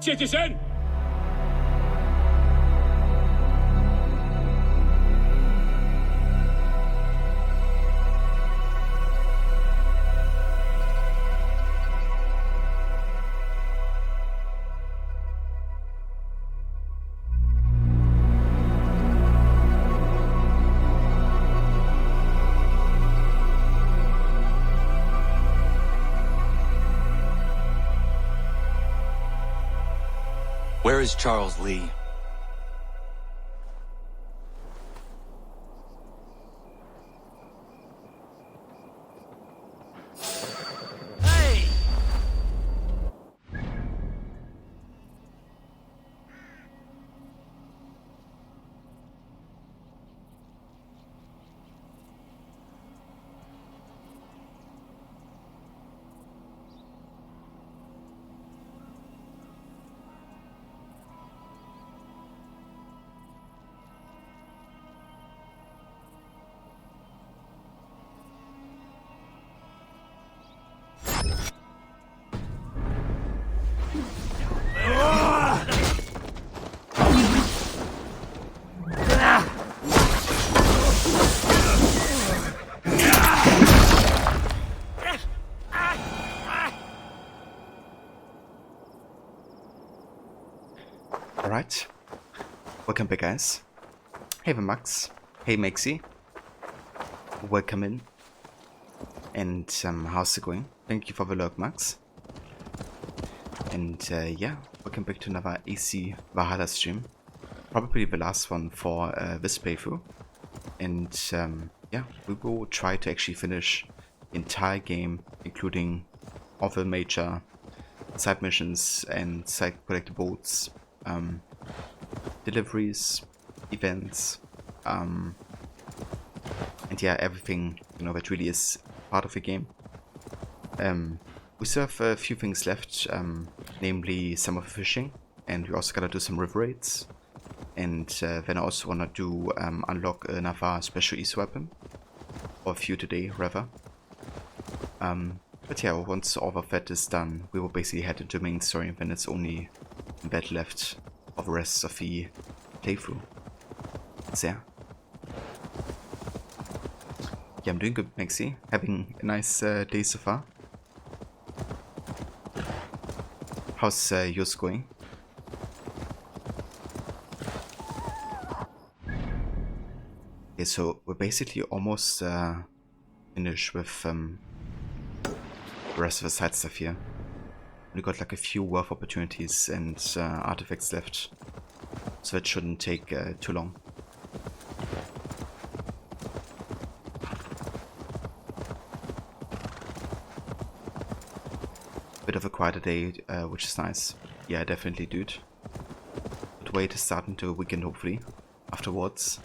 citizen! Where is Charles Lee? Hey! Alright, welcome back guys. Hey Max, hey Maxi, welcome in. And how's it going? Thank you for the lurk, Max. And yeah, welcome back to another AC Valhalla stream. Probably the last one for this playthrough. And yeah, we will try to actually finish the entire game, including all the major side missions and side collectibles. Deliveries, events, and yeah, everything, you know, that really is part of the game. We still have a few things left, namely some of the fishing, and we also gotta do some river raids. And then I also wanna do unlock another special ease weapon, or a few today rather. But yeah, once all of that is done, we will basically head into the main story, and then it's only that left of the rest of the playthrough. So yeah. Yeah, I'm doing good, Maxi. Having a nice day so far. How's yours going? Okay, so we're basically almost finished with the rest of the side stuff here. We got like a few worth opportunities and artifacts left, so it shouldn't take too long. Bit of a quieter day, which is nice. Yeah, definitely, dude. But wait to start into a weekend, hopefully, afterwards.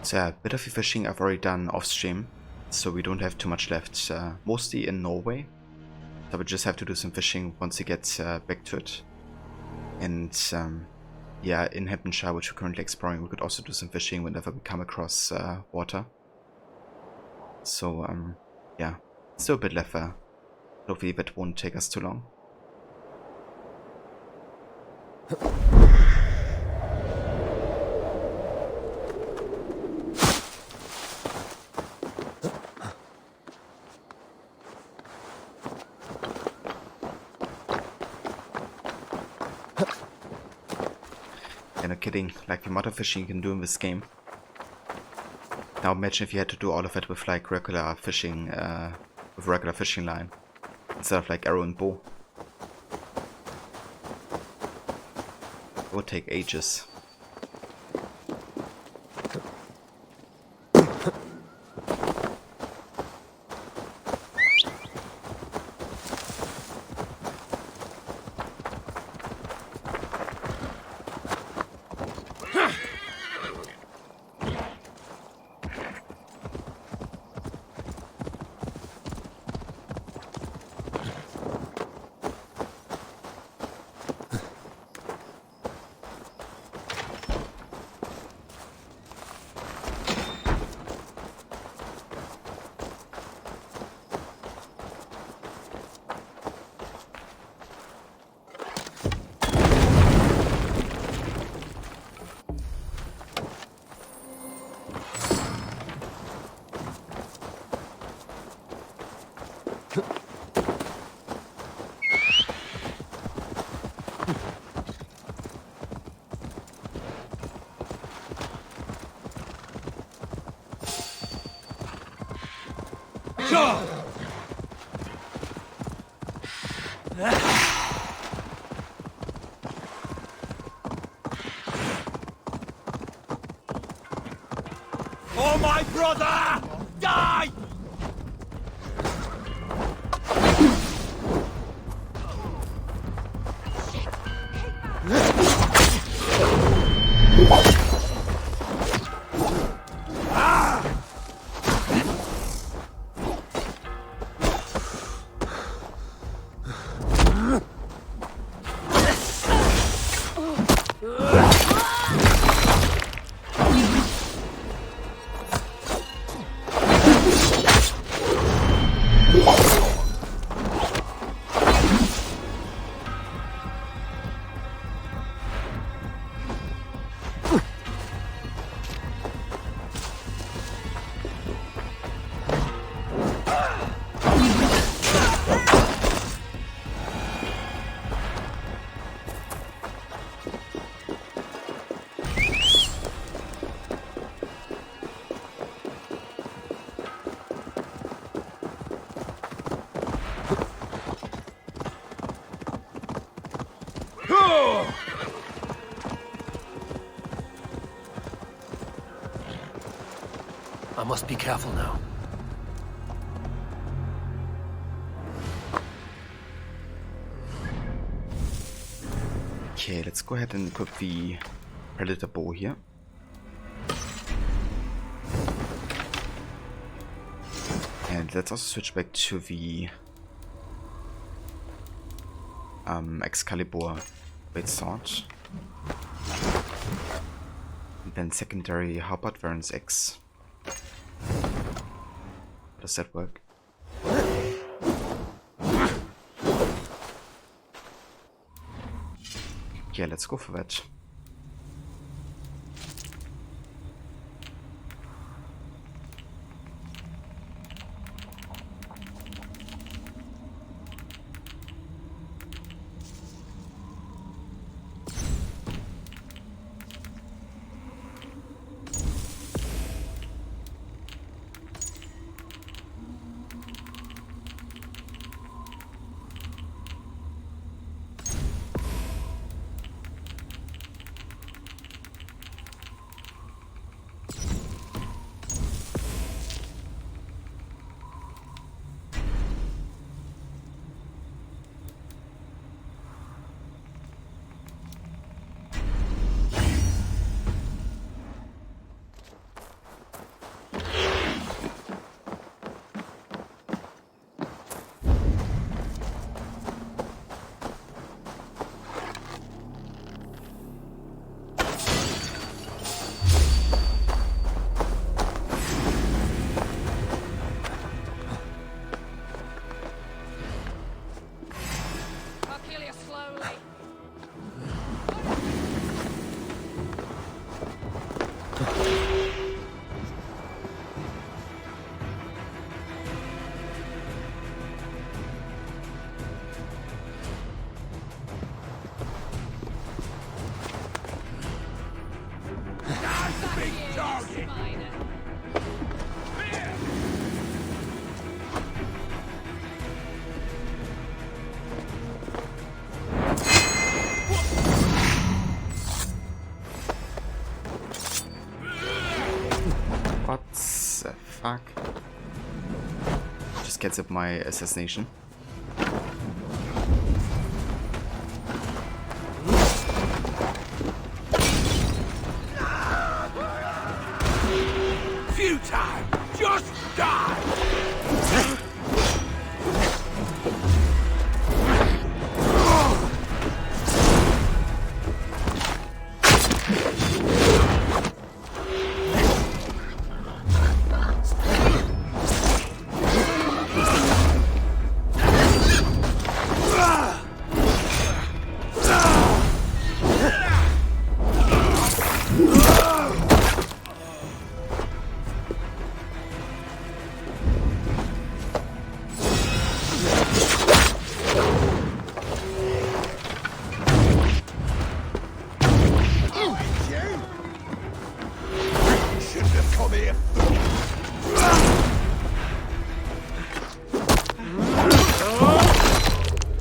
So a bit of the fishing I've already done off stream, so we don't have too much left, mostly in Norway. So we just have to do some fishing once we get back to it. And yeah, in Hamptonshire, which we're currently exploring, we could also do some fishing whenever we come across water. So, yeah, still a bit left there. Hopefully that won't take us too long. Yeah, no kidding, like the amount of fishing you can do in this game. Now imagine if you had to do all of that with like regular fishing, with regular fishing line, instead of like arrow and bow. It would take ages. Oh, my brother! Die! I must be careful now. Okay, let's go ahead and equip the Predator bow here. And let's also switch back to the Excalibur Great Sword. And then secondary Halberd Varens X. Does that work? Yeah, let's go for that. What the fuck? Just gets up my assassination. Futile! Just die!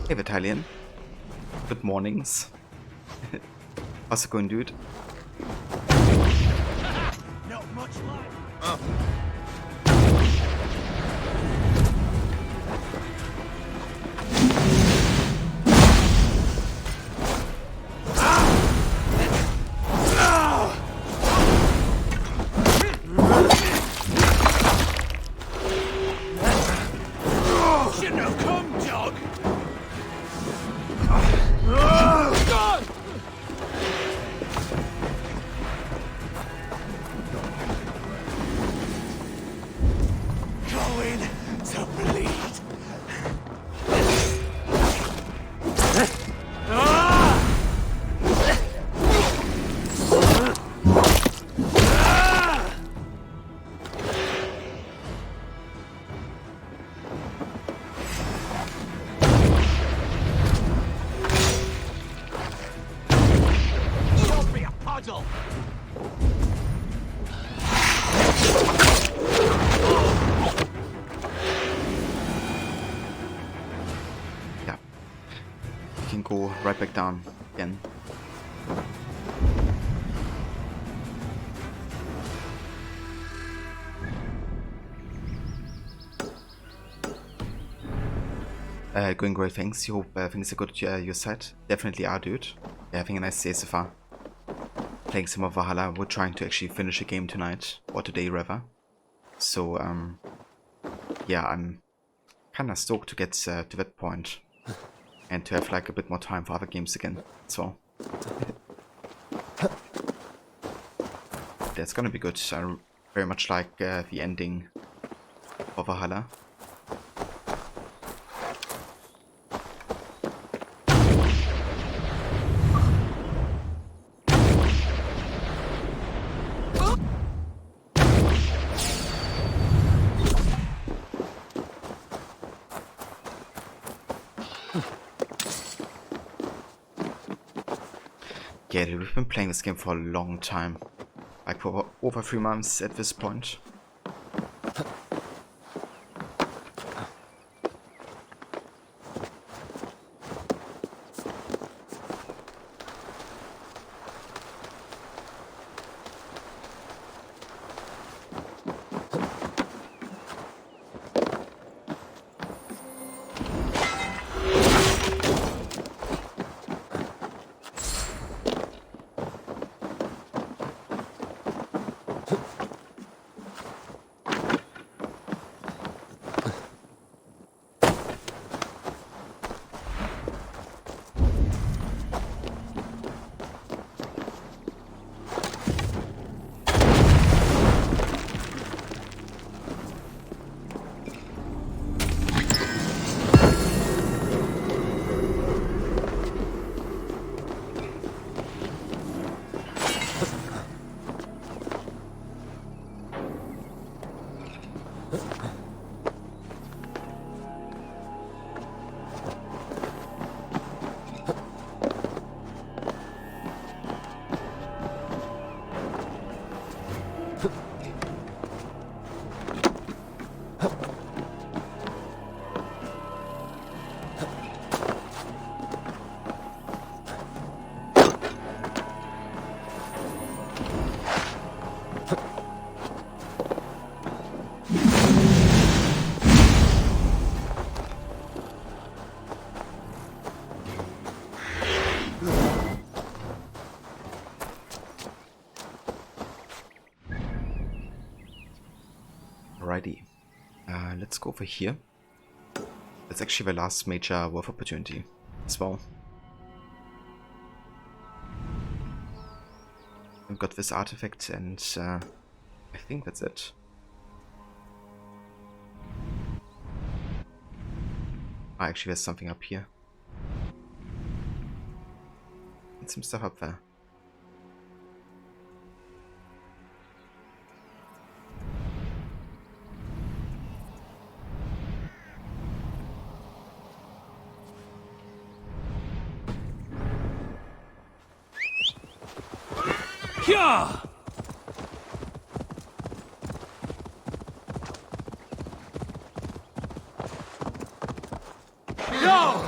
Hey Battalion. Good mornings. How's it going, dude? Not much life. Shouldn't have come, dog. God! Going to bleed. Don't be a puddle. Yeah. You can go right back down again. Going great, thanks. You hope things are good at your side. Definitely are, dude. Yeah, having a nice day so far. Playing some of Valhalla. We're trying to actually finish a game tonight, or today rather. So, yeah, I'm kinda stoked to get to that point. And to have like a bit more time for other games again as well. That's gonna be good. I very much like the ending of Valhalla. Yeah, dude, we've been playing this game for a long time. Like for over 3 months at this point. Alrighty. Let's go over here. That's actually the last major wolf opportunity as well. We've got this artifact and I think that's it. Actually there's something up here. And some stuff up there. Yeah! No!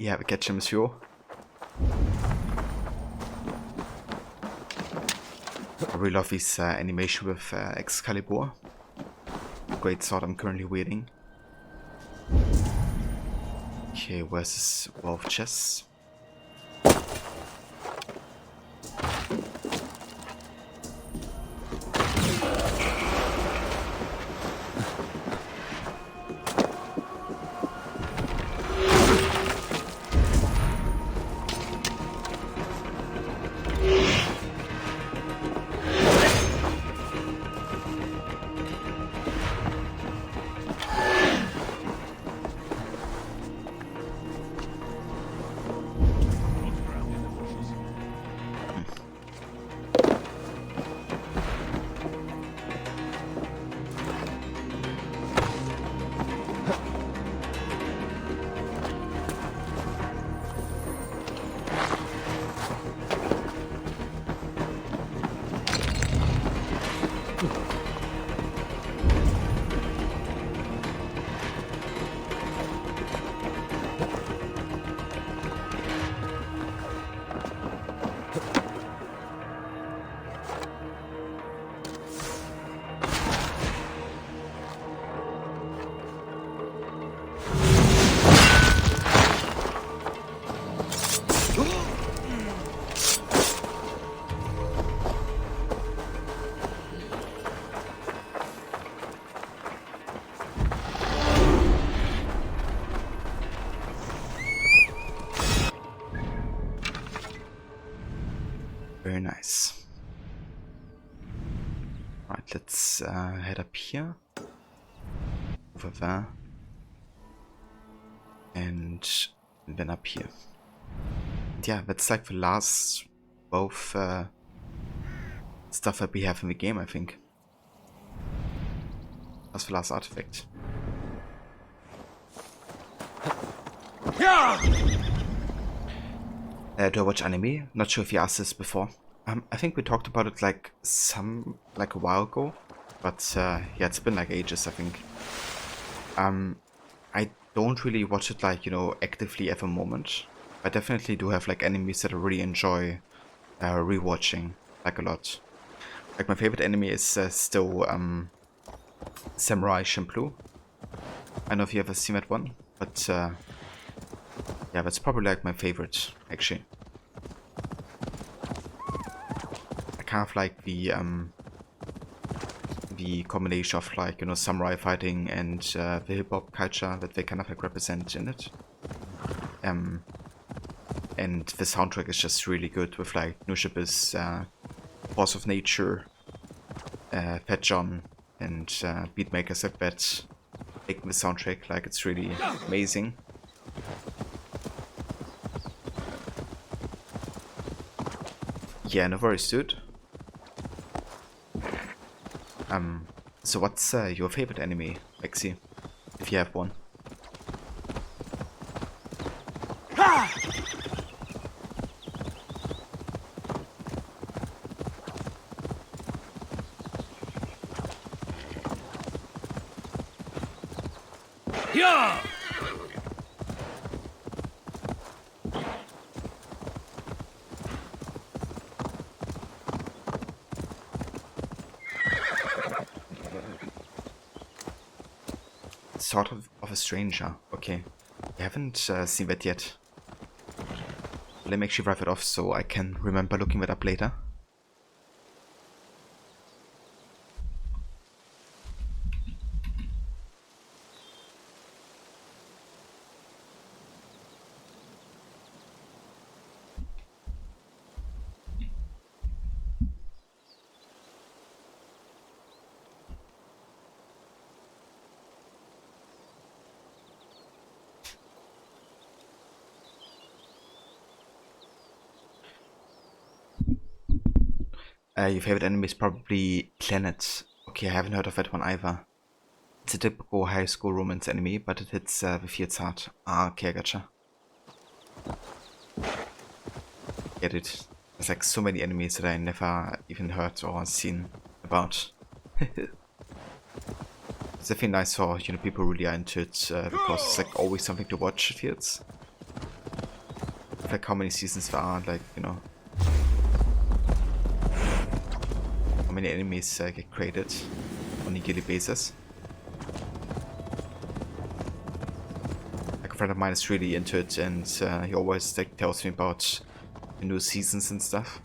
Yeah, we catch him, monsieur. I really love his animation with Excalibur. Great sword I'm currently wielding. Okay, where's this wolf chest? Very nice. Right, let's head up here. Over there. And then up here. And yeah, that's like the last both stuff that we have in the game, I think. That's the last artifact. Do I watch anime? Not sure if you asked this before. I think we talked about it like a while ago, but yeah, it's been like ages, I think. I don't really watch it like, you know, actively at the moment. I definitely do have like animes that I really enjoy rewatching like a lot. Like my favorite anime is still Samurai Champloo. I don't know if you ever seen that one, but yeah, that's probably like my favorite actually. I kind of like the combination of like, you know, samurai fighting and the hip hop culture that they kind of like represent in it. And the soundtrack is just really good with like Nushibi's Force of Nature, Fat John, and beatmakers like that making the soundtrack. Like, it's really amazing. Yeah, no worries, dude. So what's your favorite anime, Lexi, if you have one? Yeah! Sort of a stranger. Okay. I haven't seen that yet. Let me actually write it off so I can remember looking that up later. Your favorite anime is probably Planet. Okay, I haven't heard of that one either. It's a typical high school romance anime, but it hits the feels hard. Ah, okay, I gotcha. Get it. There's like so many animes that I never even heard or seen about. It's definitely nice for, you know, people really are into it because it's like always something to watch, it feels. of like how many seasons there are, like, you know, how many enemies get created on a yearly basis. Like a friend of mine is really into it, and he always like tells me about the new seasons and stuff.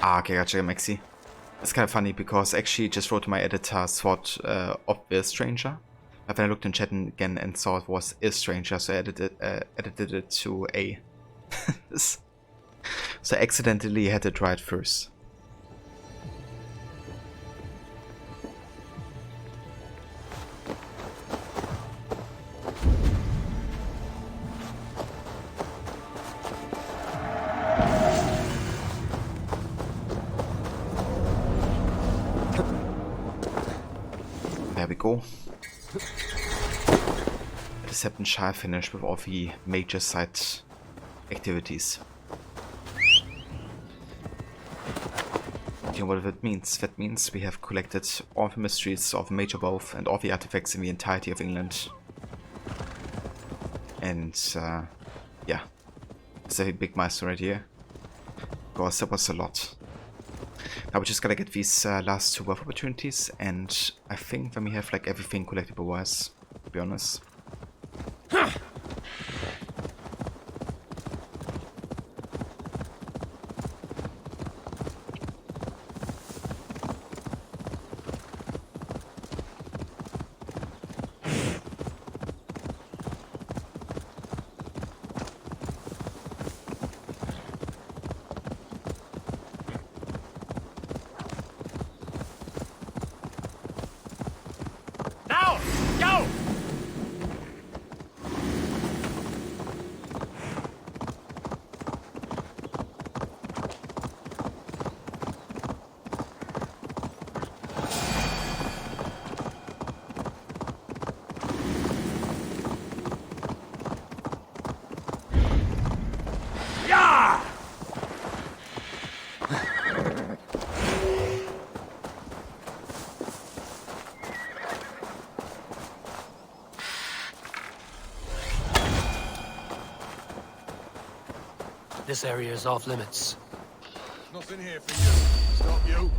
Ah, okay, gotcha, Maxi. It's kind of funny because I actually just wrote to my editor Sword of the Stranger. But then I looked in chat again and saw it was a stranger, so I edited it to A. So I accidentally had it right first. There we go. This happened shy finish with all the major side activities. You know what that means? That means we have collected all the mysteries of Major Wolf and all the artifacts in the entirety of England. And yeah, it's a big milestone right here. Because that was a lot. Now we just gotta get these last 2 wealth opportunities, and I think then we have like everything collectible wise, to be honest. This area is off limits. Nothing here for you. Stop you.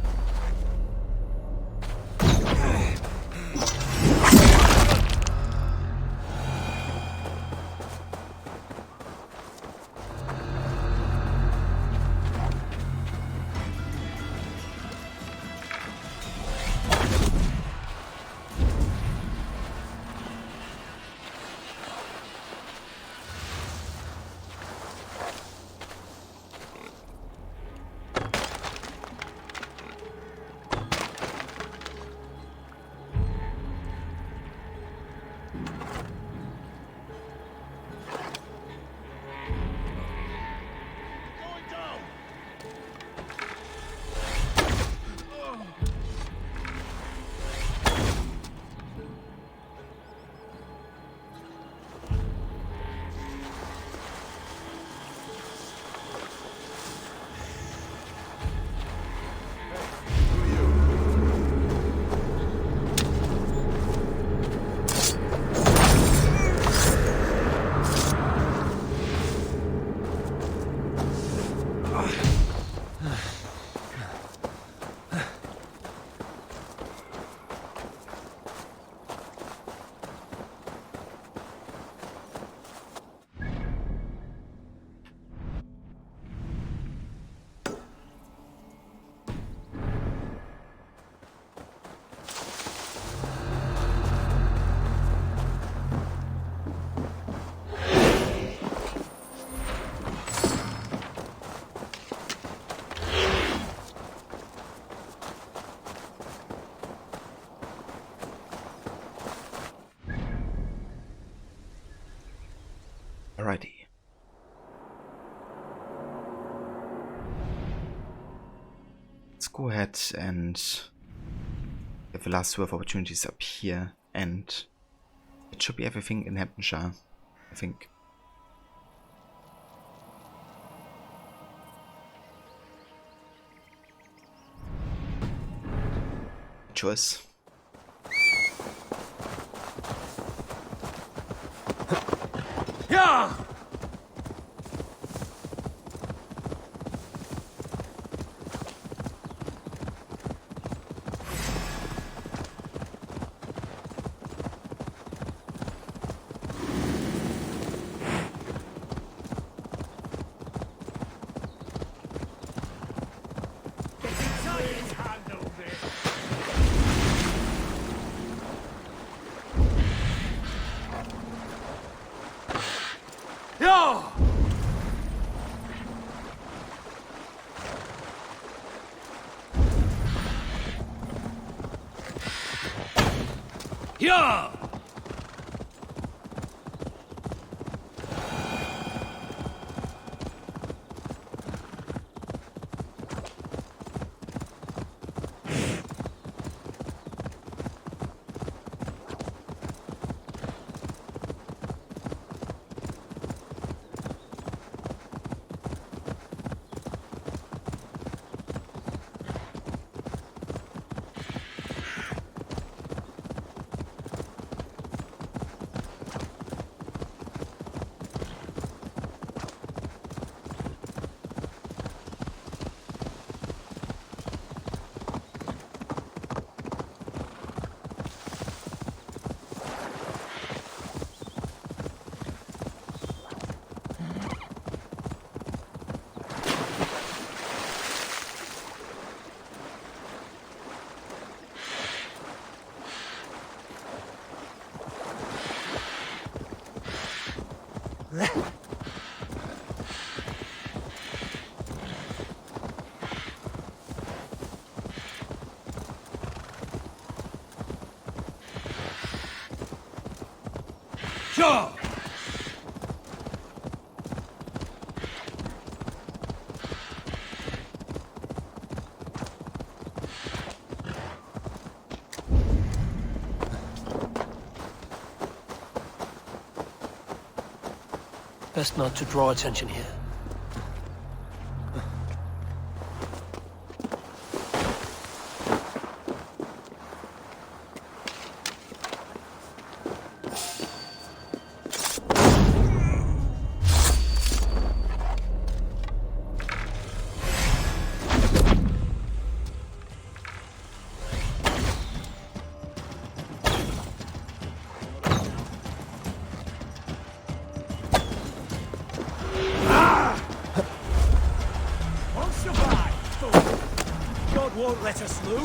Alrighty. Let's go ahead and give the last two of opportunities up here, and it should be everything in Hamptonshire, I think. Choice. Yeah! Yeah! Yeah! Sure! Best not to draw attention here. Won't let us lose.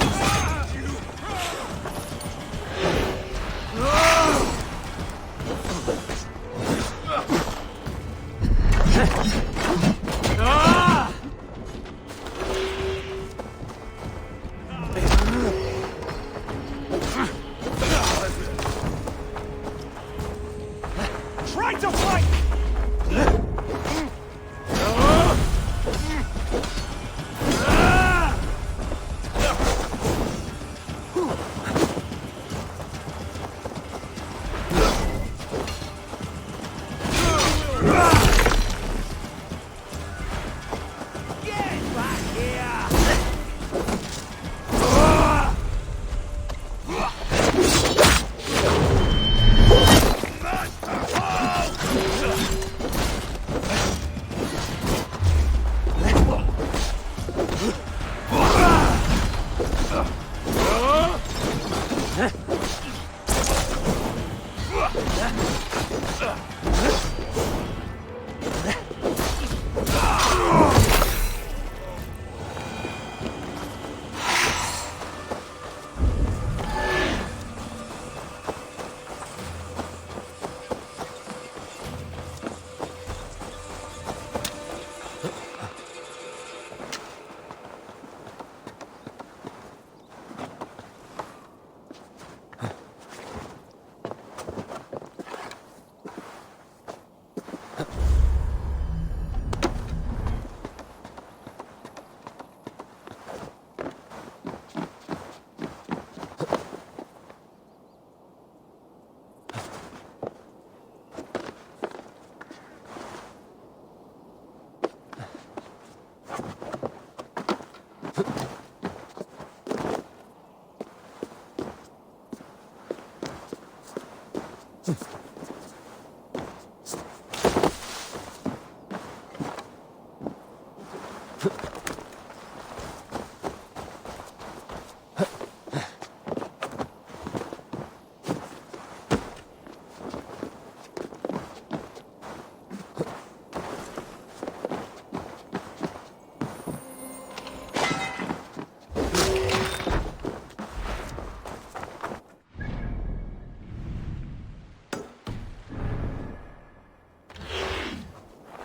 Try to fight!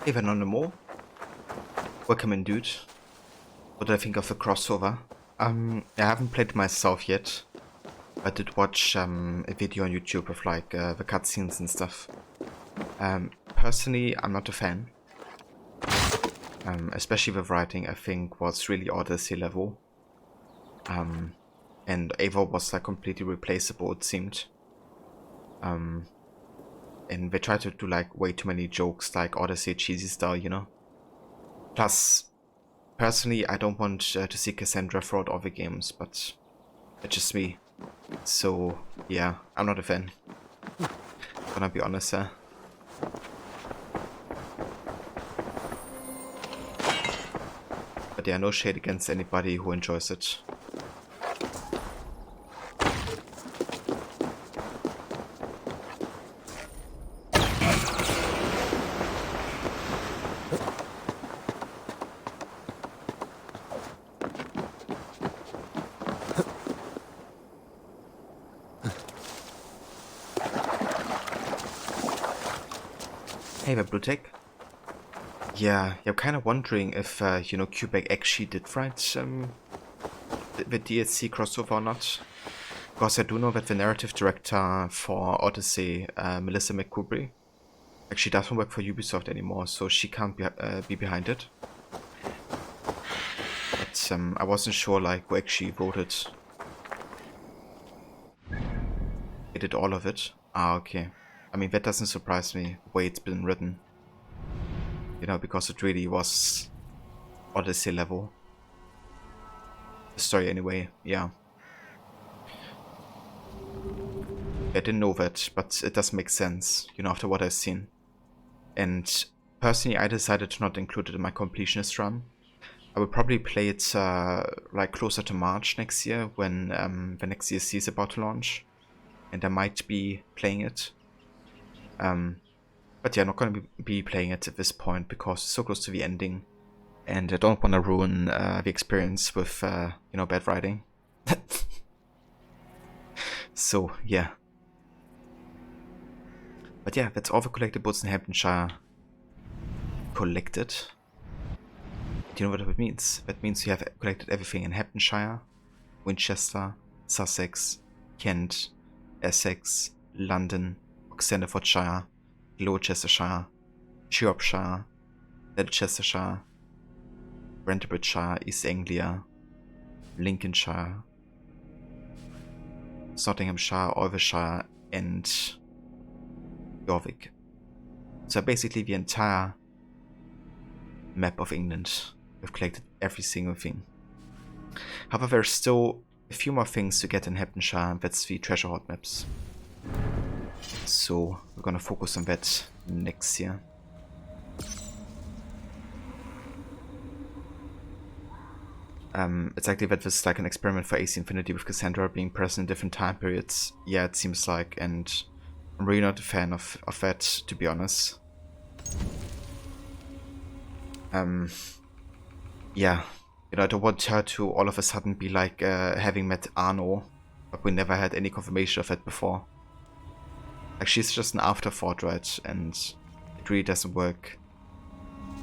Hey, Anonymous. Welcome in, dude. What do I think of the crossover? I haven't played it myself yet. I did watch a video on YouTube of like the cutscenes and stuff. Personally, I'm not a fan. Especially the writing, I think, was really Odyssey level. And Ava was like completely replaceable, it seemed. And they tried to do like way too many jokes, like Odyssey cheesy style, you know. Plus, personally, I don't want to see Cassandra throughout all the games, but it's just me. So, yeah, I'm not a fan. Gonna be honest, But yeah, no shade against anybody who enjoys it. Hey there, Bluetech. Yeah, I'm kind of wondering if, you know, Quebec actually did write the DLC crossover or not. Because I do know that the narrative director for Odyssey, Melissa McCoubrey, actually doesn't work for Ubisoft anymore, so she can't be behind it. But I wasn't sure, like, who actually wrote it. They did all of it? Ah, okay. I mean, that doesn't surprise me, the way it's been written. You know, because it really was Odyssey level. The story anyway, yeah. I didn't know that, but it does make sense, you know, after what I've seen. And personally, I decided to not include it in my completionist run. I will probably play it like closer to March next year, when the next DLC is about to launch. And I might be playing it. But yeah, I'm not going to be playing it at this point because it's so close to the ending. And I don't want to ruin the experience with, you know, bad writing. So, yeah. But yeah, that's all the collectibles in Hamptonshire collected. Do you know what that means? That means you have collected everything in Hamptonshire, Winchester, Sussex, Kent, Essex, London, Oxenderfordshire, Gloucestershire, Shropshire, Leicestershire, Rentabridgeshire, East Anglia, Lincolnshire, Nottinghamshire, Overshire, and Yorvik. So basically the entire map of England. We've collected every single thing. However, there's still a few more things to get in Hamptonshire, and that's the treasure hoard maps. So we're gonna focus on that next year. It's likely that this is like an experiment for AC Infinity with Cassandra being present in different time periods. Yeah, it seems like, and I'm really not a fan of that, to be honest. Yeah, you know, I don't want her to all of a sudden be like having met Arno, but we never had any confirmation of that before. Like, she's just an afterthought, right? And it really doesn't work.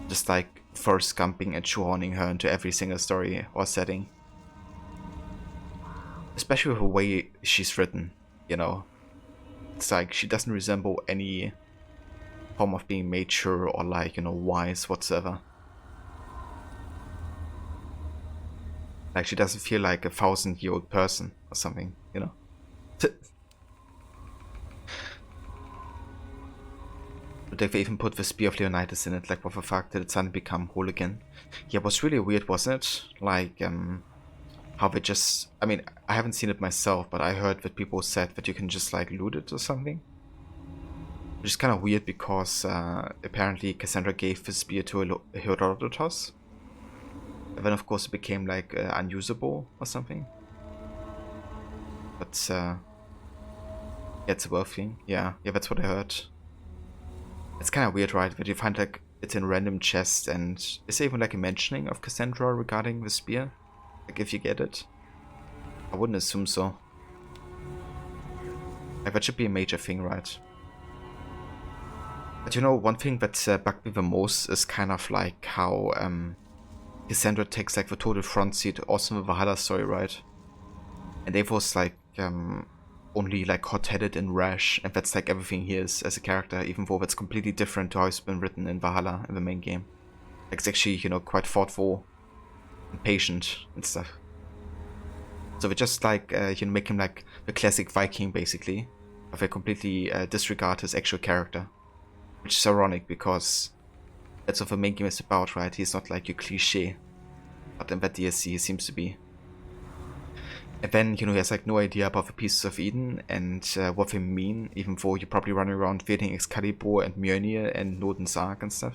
Just like first scumping and shoehorning her into every single story or setting. Especially with the way she's written, you know. It's like she doesn't resemble any form of being mature or like, you know, wise whatsoever. Like, she doesn't feel like a 1000-year-old person or something, you know? But they even put the Spear of Leonidas in it, like, what the fuck, did it suddenly become whole again? Yeah, it was really weird, wasn't it? Like, how they just... I mean, I haven't seen it myself, but I heard that people said that you can just, like, loot it or something. Which is kind of weird because, apparently Cassandra gave the spear to Herodotus. And then, of course, it became, like, unusable or something. But, yeah, it's a wealth thing. Yeah, that's what I heard. It's kind of weird, right? That you find, like, it's in random chests, and is there even, like, a mentioning of Cassandra regarding the spear? Like, if you get it? I wouldn't assume so. Like, that should be a major thing, right? But you know, one thing that bugged me the most is kind of like how Cassandra takes like the total front seat also in the Valhalla story, right? And Dave was like only like hot-headed and rash, and that's like everything he is as a character, even though that's completely different to how he's been written in Valhalla in the main game. Like it's actually, you know, quite thoughtful and patient and stuff. So we just like, you know, make him like the classic Viking basically, but they completely disregard his actual character. Which is ironic because that's what the main game is about, right? He's not like your cliche, but in that DLC he seems to be. And then, you know, he has like no idea about the pieces of Eden and what they mean, even though you're probably running around wielding Excalibur and Mjolnir and Norton's Ark and stuff.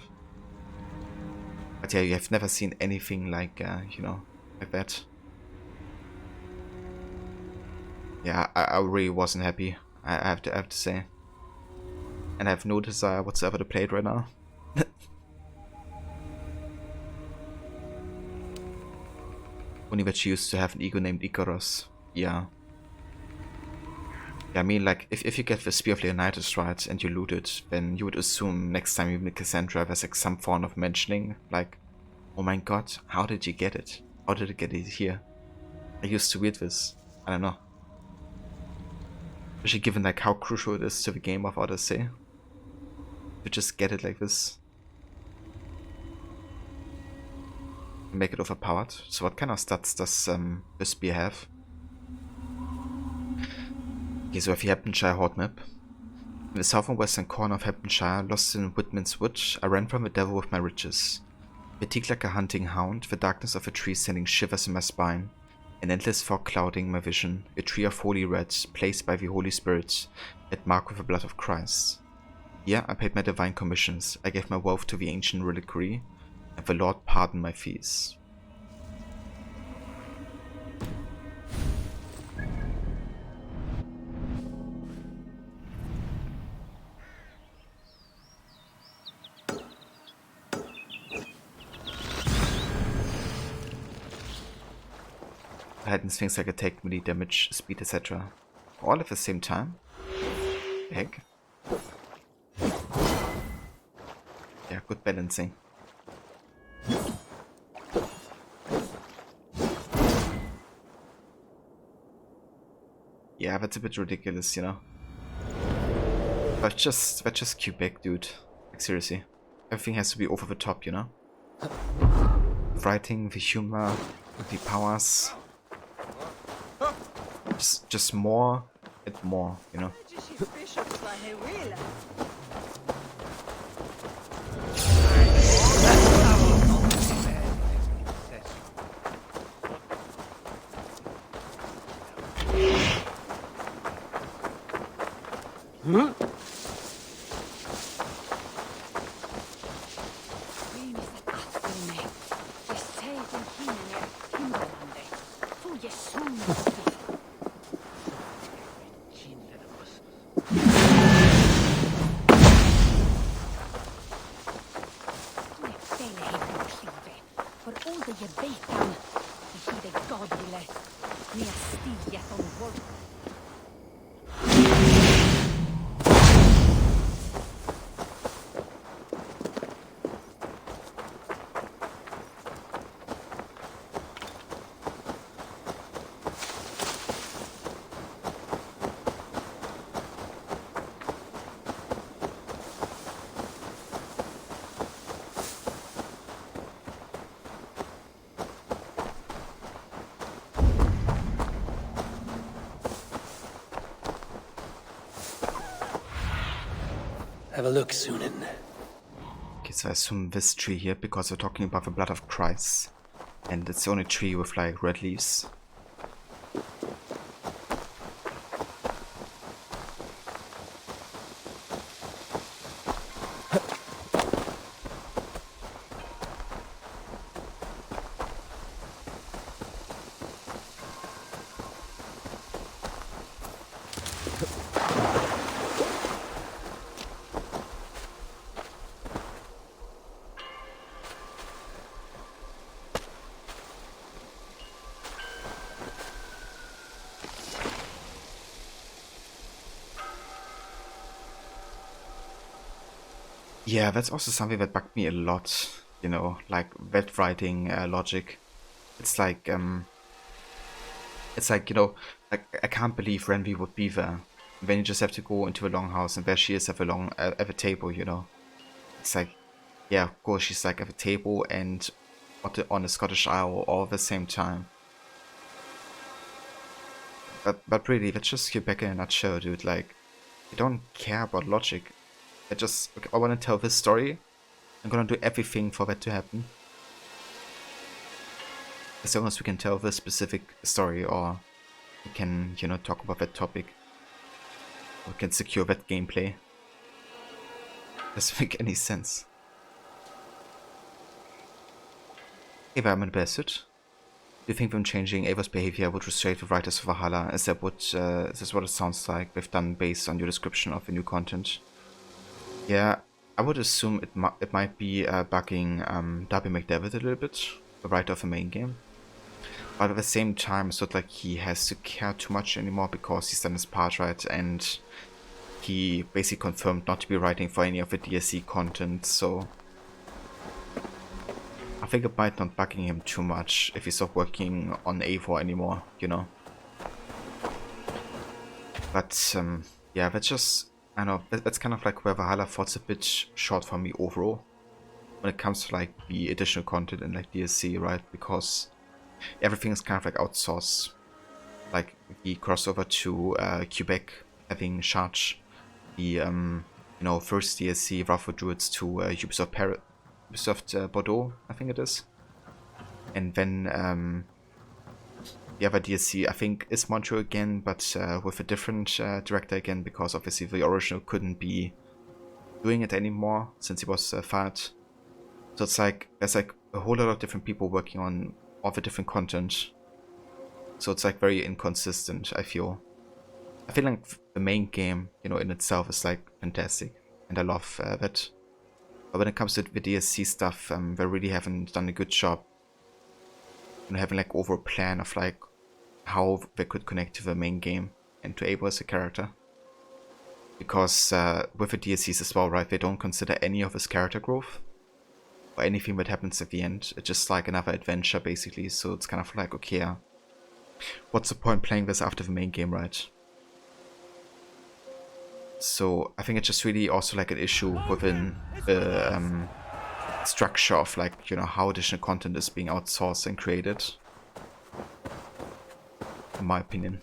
But yeah, you have never seen anything like, you know, like that. Yeah, I really wasn't happy, I have to say. And I have no desire whatsoever to play it right now. Only that she used to have an ego named Icarus. Yeah. Yeah, I mean, like, if you get the Spear of Leonidas, right, and you loot it, then you would assume next time you meet Cassandra there's like some form of mentioning, like, oh my god, how did you get it? How did it get it here? I used to read this. I don't know. Especially given like how crucial it is to the game of Odyssey. To just get it like this. Make it overpowered. So what kind of stats does the spear have? Okay, so we have the Hamptonshire Horde map. In the south and western corner of Hamptonshire, lost in Whitman's Wood, I ran from the devil with my riches. Fatigued like a hunting hound, the darkness of a tree sending shivers in my spine, an endless fog clouding my vision, a tree of holy red, placed by the Holy Spirit, that marked with the blood of Christ. Yeah, I paid my divine commissions, I gave my wealth to the ancient reliquary, and the Lord pardoned my fees. I had things like attack, melee damage, speed, etc. All at the same time? Heck. Yeah, good balancing. Yeah, that's a bit ridiculous, you know. But just Quebec, dude. Like seriously. Everything has to be over the top, you know? Writing, the humor, the powers. Just more and more, you know? Have a look, Sunan. Okay, so I assume this tree here, because we're talking about the blood of Christ. And it's the only tree with like red leaves. Yeah, that's also something that bugged me a lot, you know, like vet writing logic. It's like, you know, like I can't believe Renvi would be there. Then you just have to go into a longhouse and there she is at the table, you know. It's like, yeah, of course she's like at the table and on the Scottish Isle all at the same time. But really, that's just Quebec in a nutshell, dude. Like, I don't care about logic. I want to tell this story. I'm gonna do everything for that to happen. As long as we can tell this specific story, or we can, you know, talk about that topic. We can secure that gameplay. Doesn't make any sense. Ava, I'm in the suit. Do you think them changing Ava's behavior would restrain the writers of Valhalla? Is that what it sounds like they've done based on your description of the new content? Yeah, I would assume it might be bugging Darby McDavid a little bit, the writer of the main game. But at the same time, it's not like he has to care too much anymore because he's done his part, right? And he basically confirmed not to be writing for any of the DLC content, so I think it might not bugging him too much if he's not working on A4 anymore, you know. But yeah, that's just, I don't know, that's kind of like where Valhalla falls a bit short for me overall when it comes to like the additional content and like DLC, right? Because everything is kind of like outsourced. Like the crossover to Quebec having charged the you know, first DLC Wrath of Druids to Ubisoft Bordeaux, I think it is. And then the other DLC, I think, is Montreal again, but with a different director again, because obviously the original couldn't be doing it anymore since he was fired. So it's like, there's like a whole lot of different people working on all the different content. So it's like very inconsistent, I feel. I feel like the main game, you know, in itself is like fantastic, and I love that. But when it comes to the DLC stuff, they really haven't done a good job. And having like over a plan of like how they could connect to the main game and to Abel as a character. Because with the DLCs as well, right, they don't consider any of his character growth or anything that happens at the end. It's just like another adventure basically, so it's kind of like, okay, what's the point playing this after the main game, right? So I think it's just really also like an issue within the structure of like, you know, how additional content is being outsourced and created, in my opinion.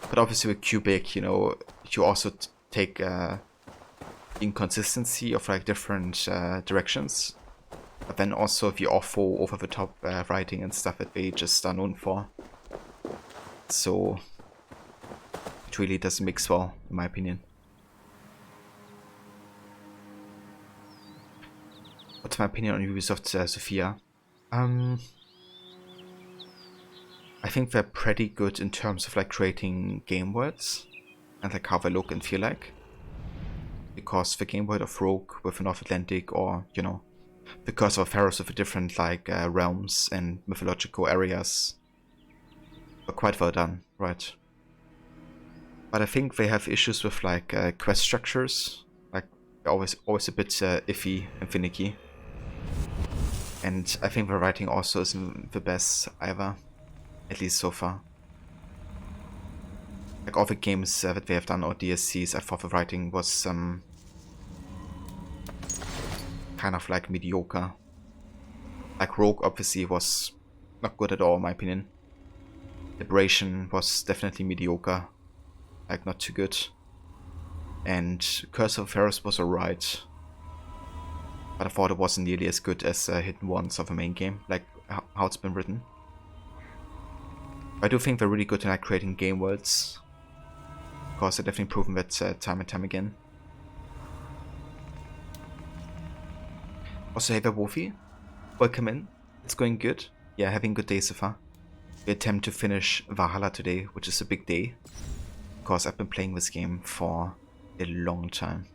But obviously with Quebec, you know, you also take inconsistency of like different directions, but then also the awful over the top writing and stuff that they just are known for. So it really doesn't mix well, in my opinion. What's my opinion on Ubisoft Sophia? I think they're pretty good in terms of like creating game worlds and like how they look and feel like. Because the game world of Rogue with North Atlantic, or, you know, the Curse of Pharaohs with the different like realms and mythological areas are quite well done, right? But I think they have issues with like quest structures, like always a bit iffy and finicky. And I think the writing also isn't the best either, at least so far. Like all the games that they have done, or DSCs, I thought the writing was kind of like mediocre. Like Rogue obviously was not good at all in my opinion. Liberation was definitely mediocre, like not too good. And Curse of Pharaohs was alright, but I thought it wasn't nearly as good as Hidden Ones of the main game, like how it's been written. I do think they're really good in like creating game worlds, because they've definitely proven that time and time again. Also, hey there, Wolfie. Welcome in. It's going good. Yeah, having a good day so far. We attempt to finish Valhalla today, which is a big day, because I've been playing this game for a long time.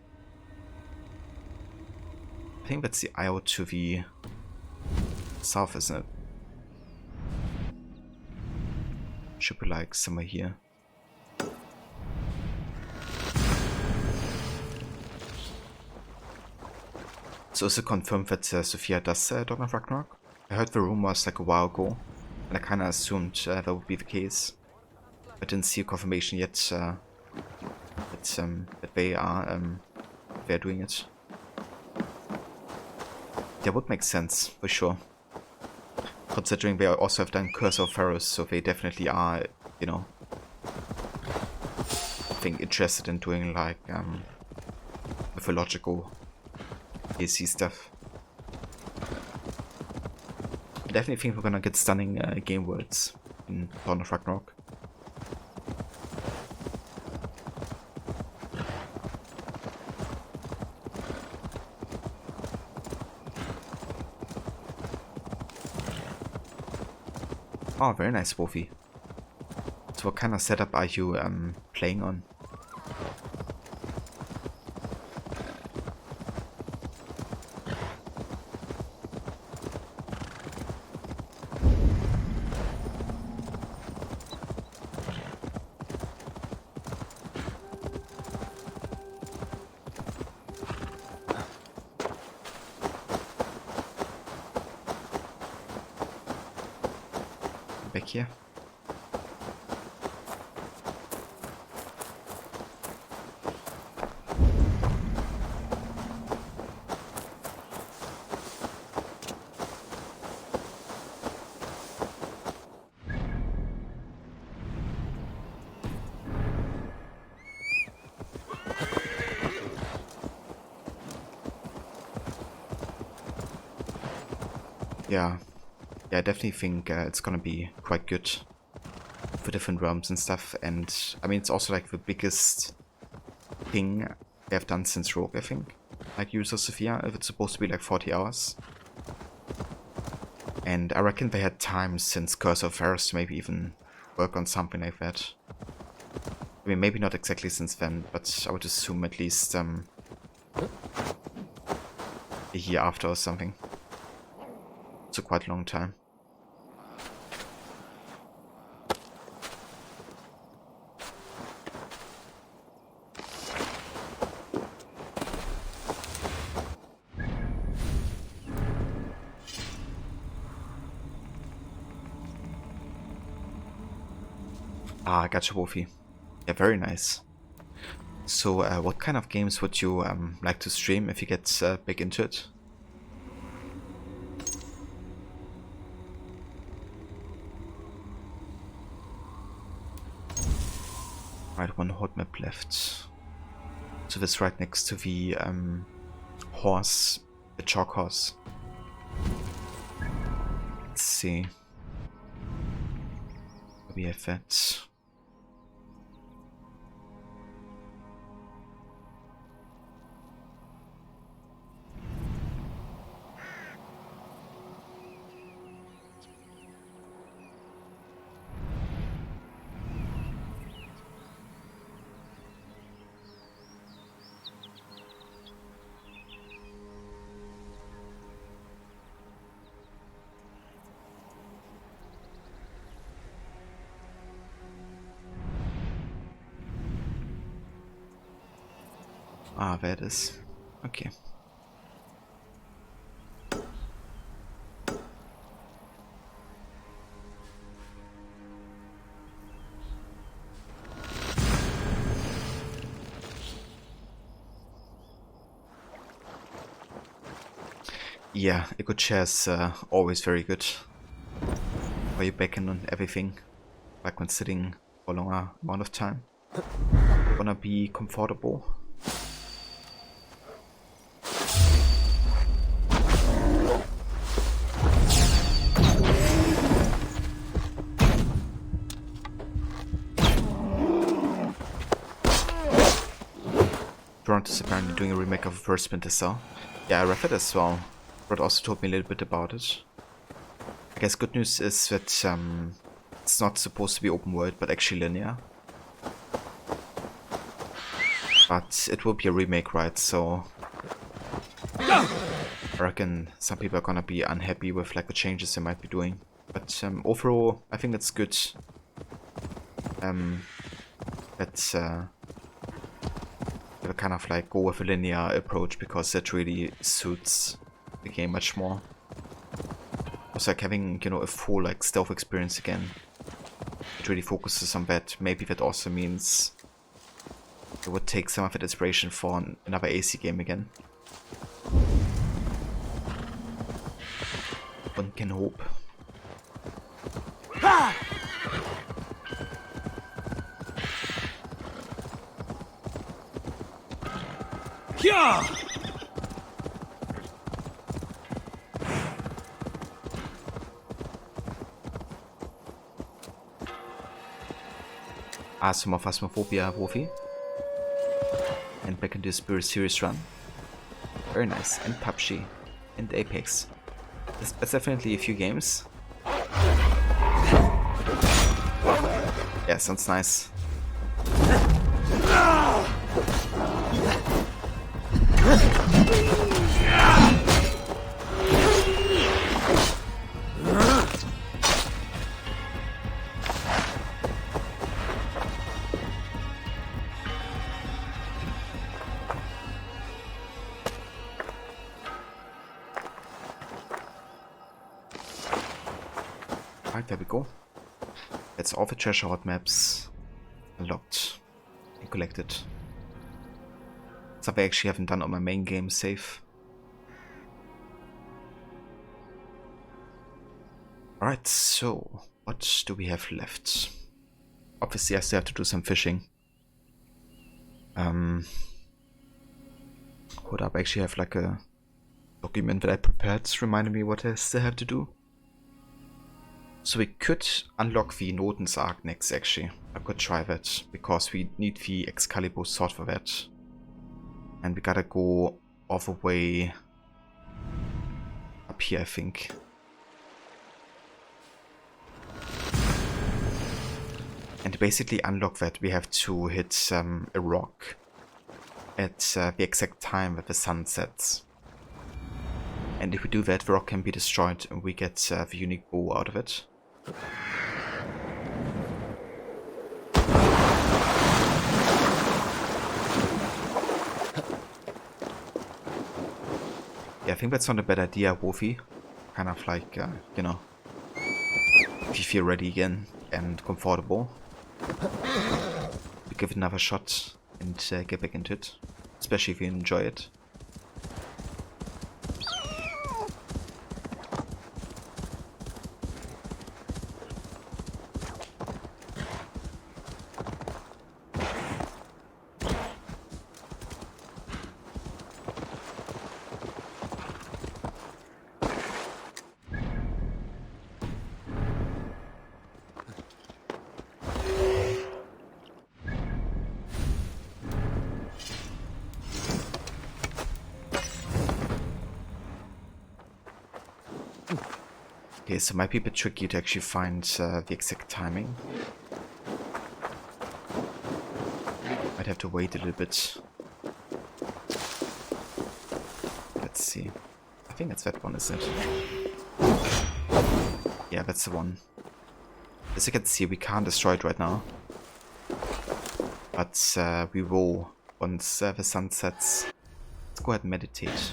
I think that's the isle to the south, isn't it? Should be like somewhere here. It's also confirmed that Sophia does Dawn of Ragnarok. I heard the rumors like a while ago, and I kinda assumed that would be the case. I didn't see a confirmation yet that they're doing it. That would make sense, for sure. Considering they also have done Curse of Pharaohs, so they definitely are, you know, I think interested in doing like mythological AC stuff. I definitely think we're gonna get stunning game worlds in Dawn of Ragnarok. Oh, very nice, Wolfie. So what kind of setup are you playing on? Back here. Yeah, I definitely think it's gonna be quite good for different realms and stuff. And I mean, it's also like the biggest thing they have done since Rogue, I think. Like Use of Sophia, if it's supposed to be like 40 hours. And I reckon they had time since Curse of Pharaohs to maybe even work on something like that. I mean, maybe not exactly since then, but I would assume at least a year after or something. It's a quite long time. Ah, gotcha, Wolfie. Yeah, very nice. So, what kind of games would you like to stream if you get big into it? Right, one hot map left. So this right next to the horse, the chalk horse. Let's see. We have that. Ah, there it is. Okay. Yeah, a good chair is always very good. While you're backing on everything, like when sitting for a longer amount of time. Wanna be comfortable. Norton is apparently doing a remake of First Splinter Cell. Yeah, I read it as well. Rod also told me a little bit about it. I guess good news is that it's not supposed to be open world, but actually linear. But it will be a remake, right? So I reckon some people are gonna be unhappy with like the changes they might be doing. But overall, I think it's good. That gonna kind of like go with a linear approach because that really suits the game much more. Also, like having, you know, a full like stealth experience again. It really focuses on that. Maybe that also means it would take some of that inspiration for another AC game again. One can hope. Yeah! Some more Phasmophobia, Wolfie. And back into Spirit Series run. Very nice. And PUBG. And Apex. That's definitely a few games. Yeah, sounds nice. Right, there we go. That's all the treasure horde maps unlocked and collected. Something I actually haven't done on my main game save. Alright, so what do we have left? Obviously I still have to do some fishing. Hold up, I actually have like a document that I prepared reminding me what I still have to do. So we could unlock the Norton's arc next actually. I could try that because we need the Excalibur sword for that. And we gotta go all the way up here, I think. And to basically unlock that, we have to hit a rock at the exact time that the sun sets. And if we do that, the rock can be destroyed and we get the unique bow out of it. Yeah, I think that's not a bad idea, Wolfie. Kind of like, you know, if you feel ready again and comfortable, we give it another shot and get back into it, especially if you enjoy it. Okay, so it might be a bit tricky to actually find the exact timing. Might have to wait a little bit. Let's see. I think that's that one, isn't it? Yeah, that's the one. As you can see, we can't destroy it right now. But we will once the sun sets. Let's go ahead and meditate.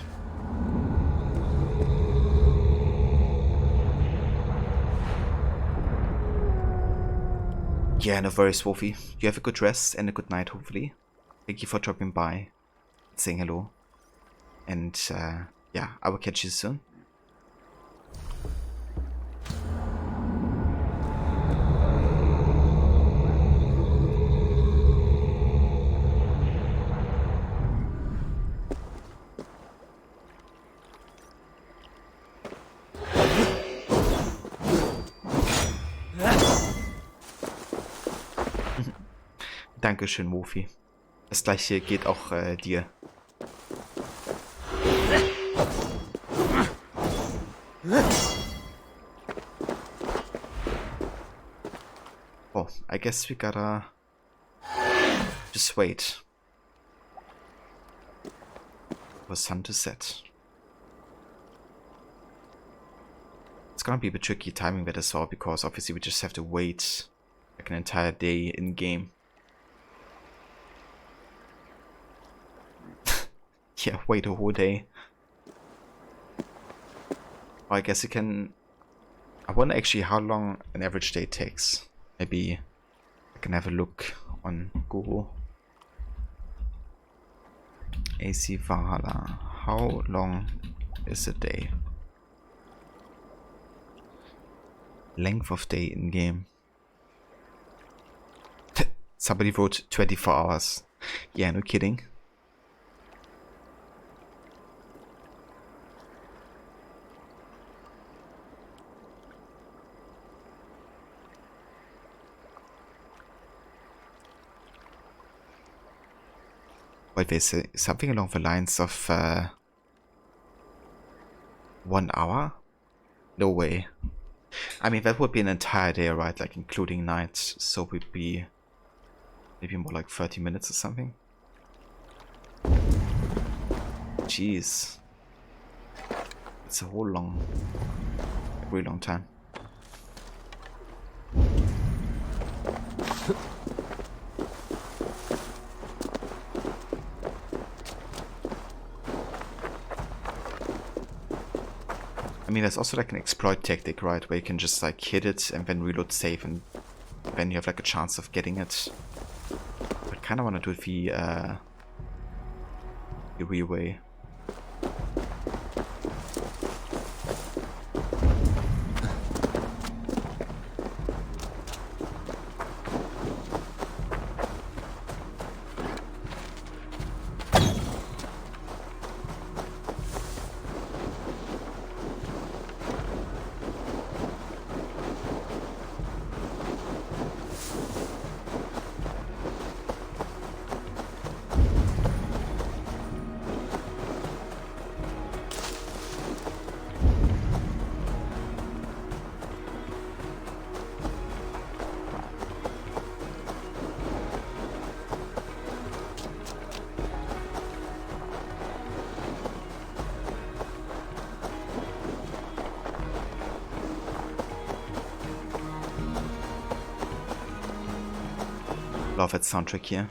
Yeah, no worries, Wolfie. You have a good rest and a good night, hopefully. Thank you for dropping by, saying hello. And yeah, I will catch you soon. Dankeschön, Wolfie. Das gleiche geht auch dir. Oh, I guess we gotta just wait for sun to set. It's gonna be a bit tricky timing that as well, because obviously we just have to wait like an entire day in game. Yeah, wait a whole day. I guess you can... I wonder actually how long an average day takes. Maybe I can have a look on Google. AC Valhalla. How long is a day? Length of day in game. Somebody wrote 24 hours. Yeah, no kidding. Wait, there's something along the lines of 1 hour? No way. I mean, that would be an entire day, right? Like, including nights. So it would be maybe more like 30 minutes or something. Jeez. It's a whole really long time. I mean, there's also like an exploit tactic, right? Where you can just like hit it and then reload save, and then you have like a chance of getting it. I kind of want to do it the real way. Love that soundtrack here.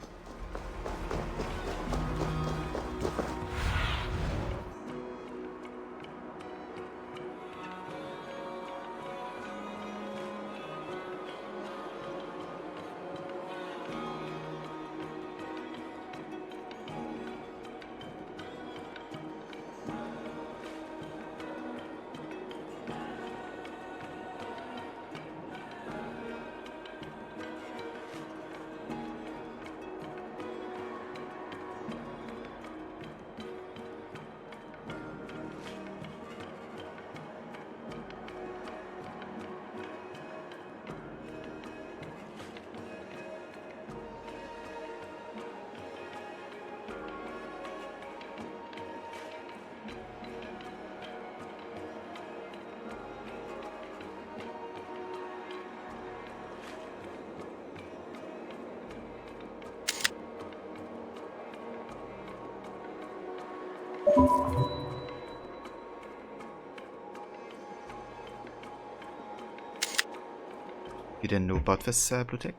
You didn't know about this, Blue Tick?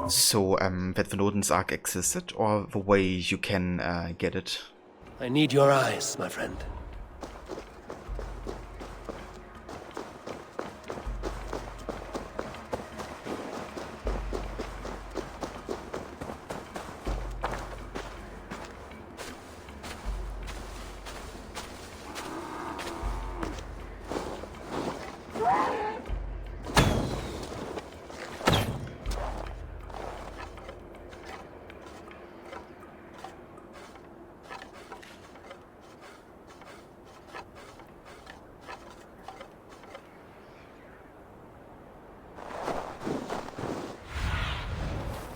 So, that the Norton's Arc existed, or the way you can get it? I need your eyes, my friend.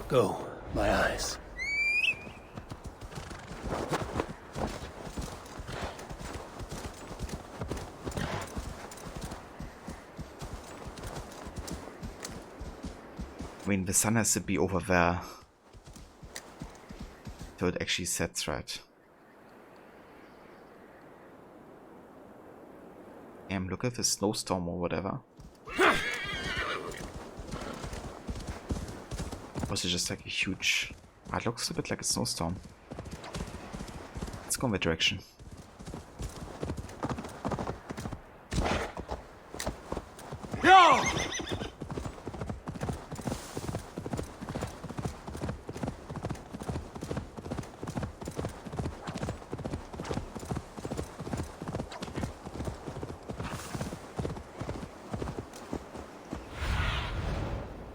Go, my eyes. I mean, the sun has to be over there. So it actually sets right. Look at the snowstorm or whatever. Was it just like a huge... it looks a bit like a snowstorm. let's go in that direction. Yeah!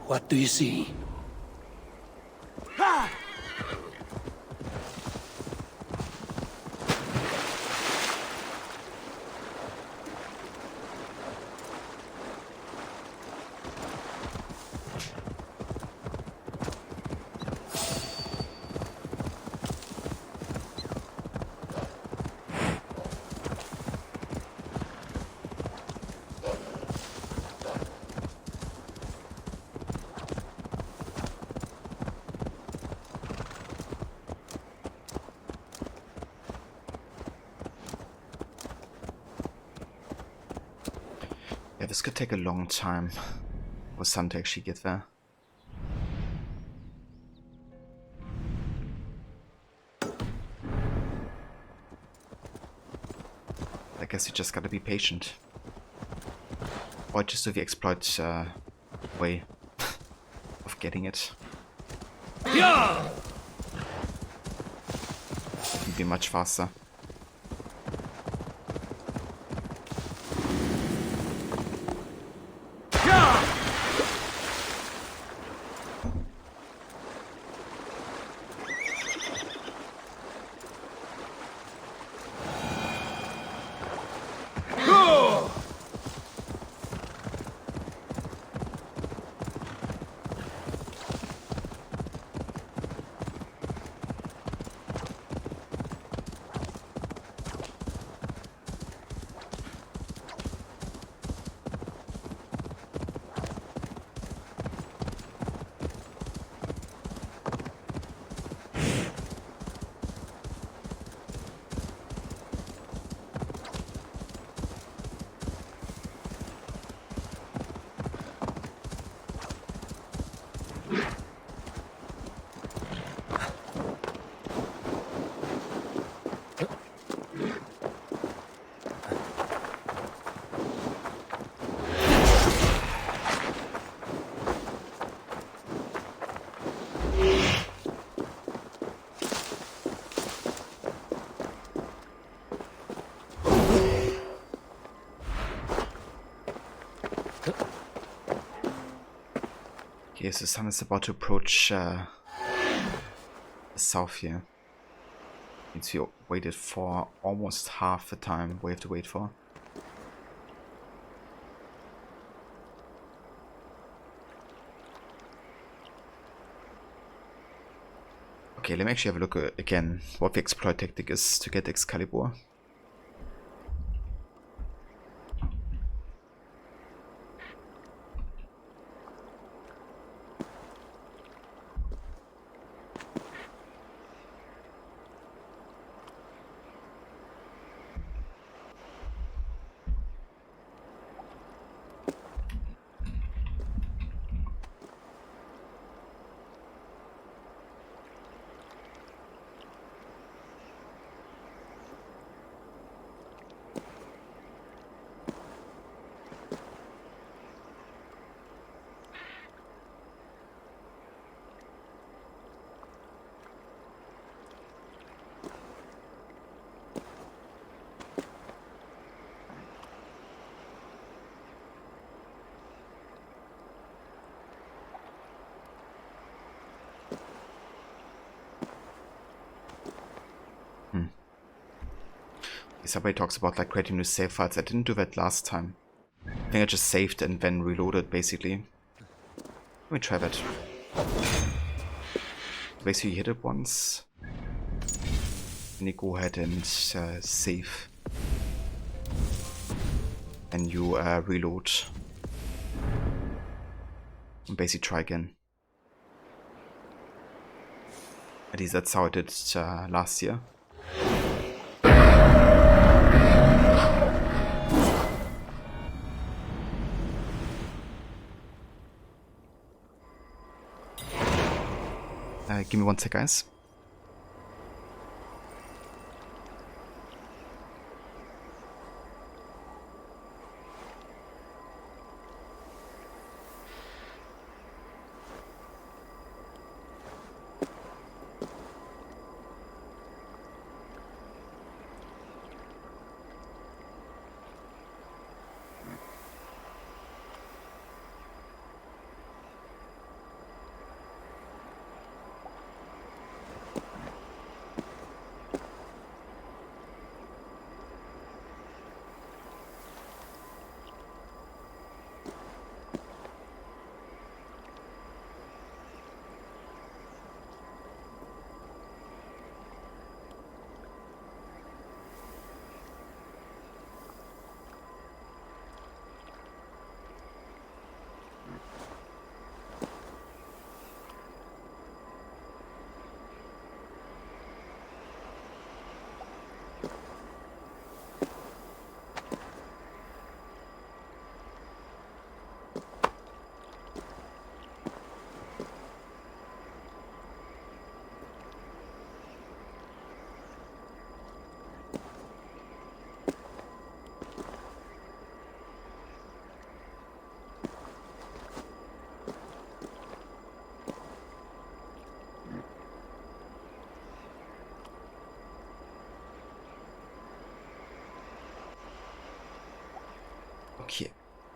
What do you see? Yeah, this could take a long time for Sun to actually get there. I guess you just gotta be patient. Or just do the exploit way of getting it. Yeah! It'd be much faster. Okay, so the sun is about to approach the south here. Means we waited for almost half the time we have to wait for. Okay, let me actually have a look again what the exploit tactic is to get Excalibur. Somebody talks about like creating new save files. I didn't do that last time. I think I just saved and then reloaded basically. Let me try that. Basically you hit it once. Then you go ahead and save. And you reload. And basically try again. At least that's how I did last year. Give me one sec, guys.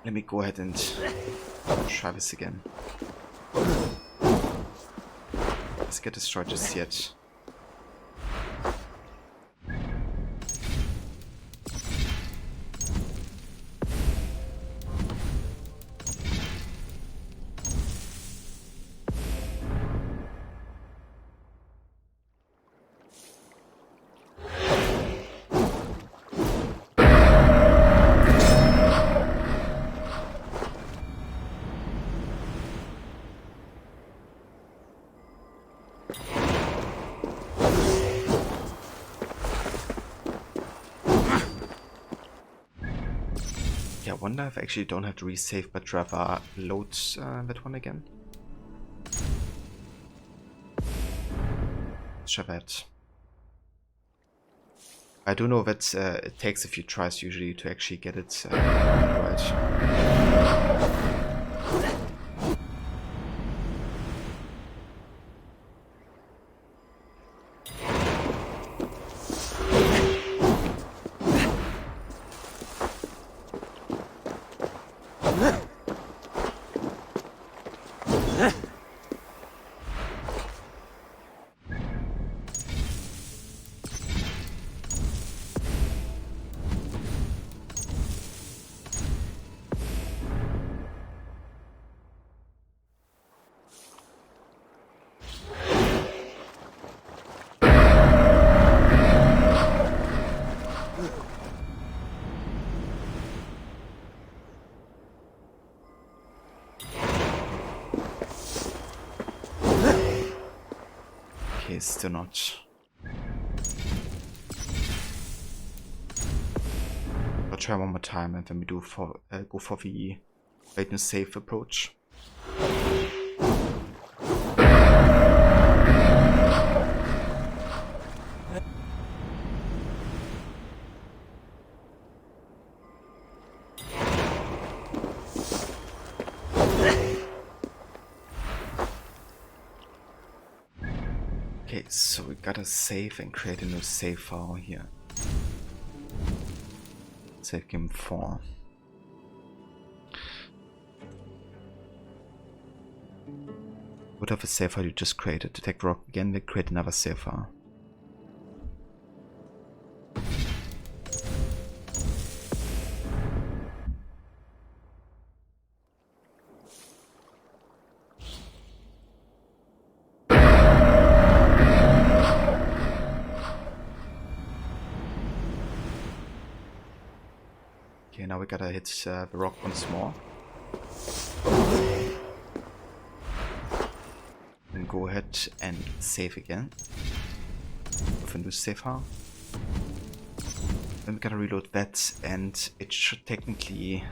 Let me go ahead and try this again. Let's get destroyed just yet. Yeah, I wonder if I actually don't have to resave, but rather load that one again. Let's try that. I do know that it takes a few tries usually to actually get it right. Okay, still not. I'll try one more time and then we do go for the wait and save approach. Okay, so we gotta save and create a new save file here. Save game 4. Whatever save file you just created, detect rock again, we create another save file. Okay, now we gotta hit the rock once more. Then go ahead and save again with a new save file. Then we gotta reload that and it should technically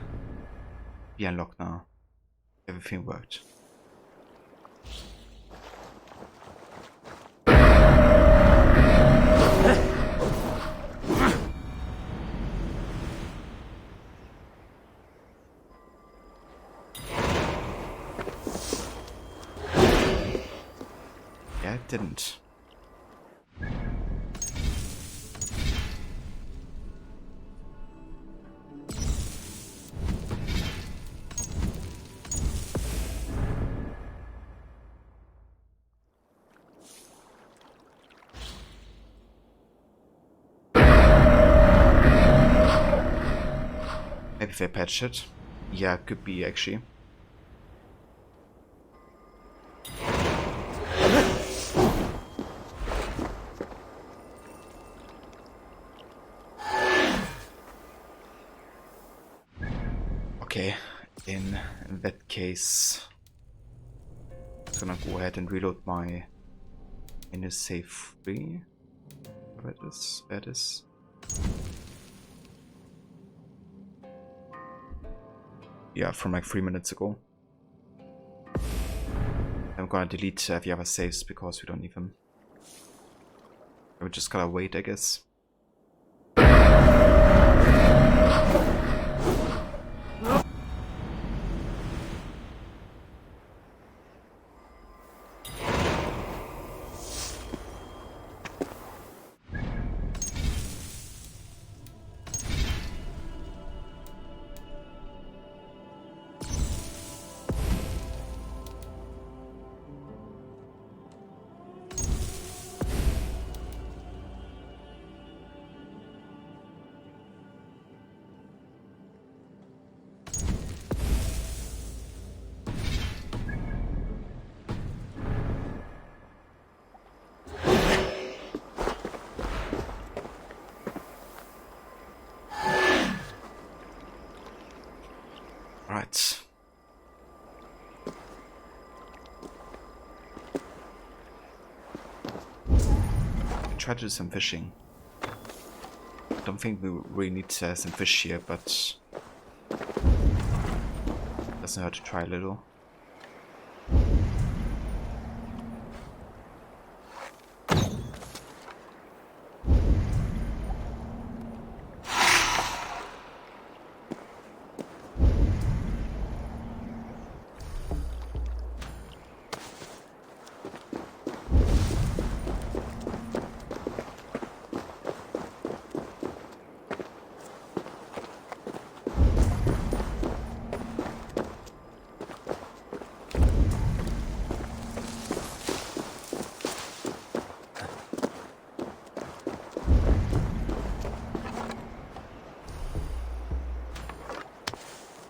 be unlocked now. Everything worked. Yeah, it didn't. Maybe they patched it. Yeah, could be actually. Okay, in that case, I'm gonna go ahead and reload my inner save 3. Where it is? There it is. Yeah, from like 3 minutes ago. I'm gonna delete the other saves because we don't need them. We just gotta wait, I guess. try to do some fishing. Don't think we really need some fish here, but doesn't hurt to try a little.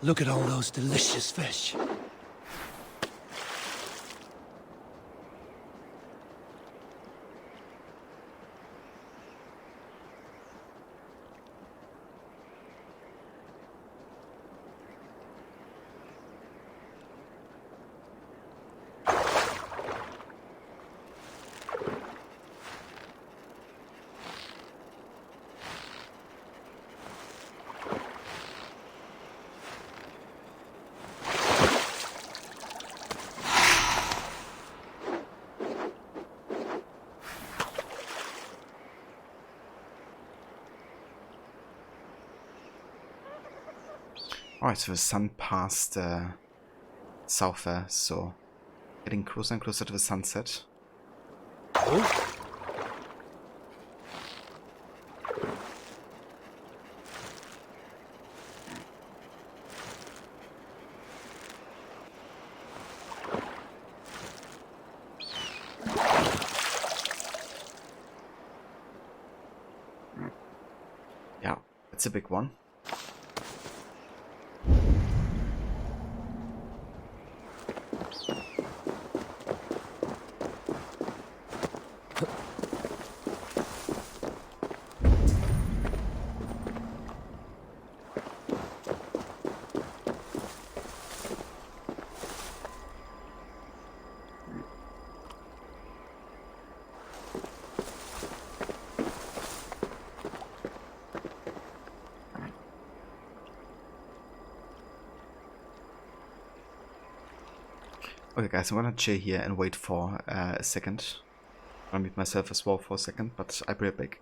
Look at all those delicious fish. Alright, so the sun passed south there, so getting closer and closer to the sunset. Oh? Yeah, that's a big one. Okay guys, I'm gonna chill here and wait for a second. I'll mute myself as well for a second, but I'll be right back.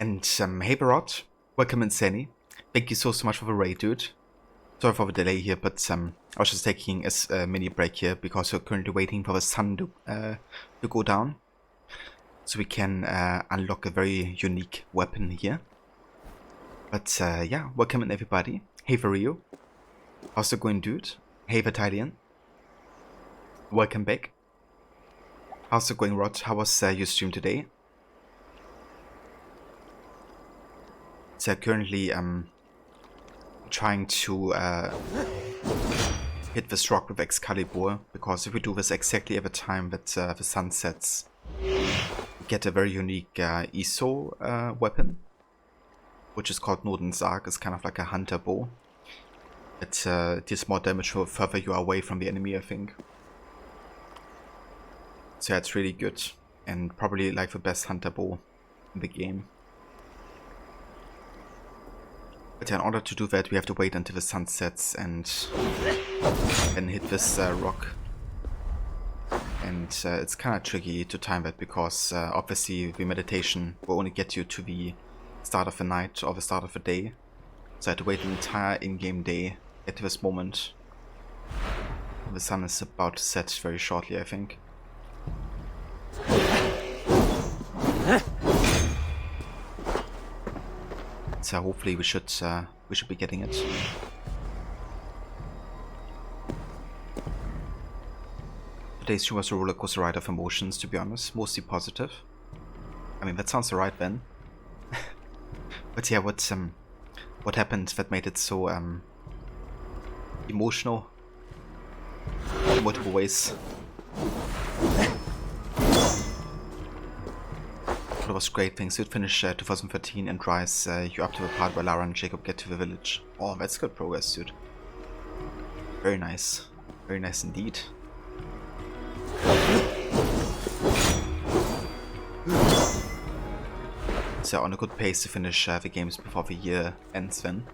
And hey Barot, welcome in Sani. Thank you so much for the raid, dude. Sorry for the delay here, but I was just taking a mini break here because we're currently waiting for the sun to go down, so we can unlock a very unique weapon here. But yeah, welcome in everybody. Hey Vario, how's it going, dude? Hey Vitalian, welcome back. How's it going, Rod? How was your stream today? So currently trying to hit this rock with Excalibur, because if we do this exactly at the time that the sun sets, we get a very unique ESO weapon, which is called Norton's Arc. It's kind of like a hunter bow. It deals more damage the further you are away from the enemy, I think. So yeah, it's really good, and probably like the best hunter bow in the game. But in order to do that, we have to wait until the sun sets and then hit this rock. And it's kind of tricky to time that, because obviously the meditation will only get you to the start of the night or the start of the day. So I had to wait an entire in-game day at this moment. The sun is about to set very shortly, I think. So hopefully we should be getting it. Today's stream was a roller coaster ride of emotions, to be honest, mostly positive. I mean, that sounds alright then. But yeah, what happened that made it so emotional in multiple ways? It was great. Things you'd finish 2013 and rise you up to the part where Lara and Jacob get to the village. Oh, that's good progress, dude. Very nice. Very nice indeed. So on a good pace to finish the games before the year ends then.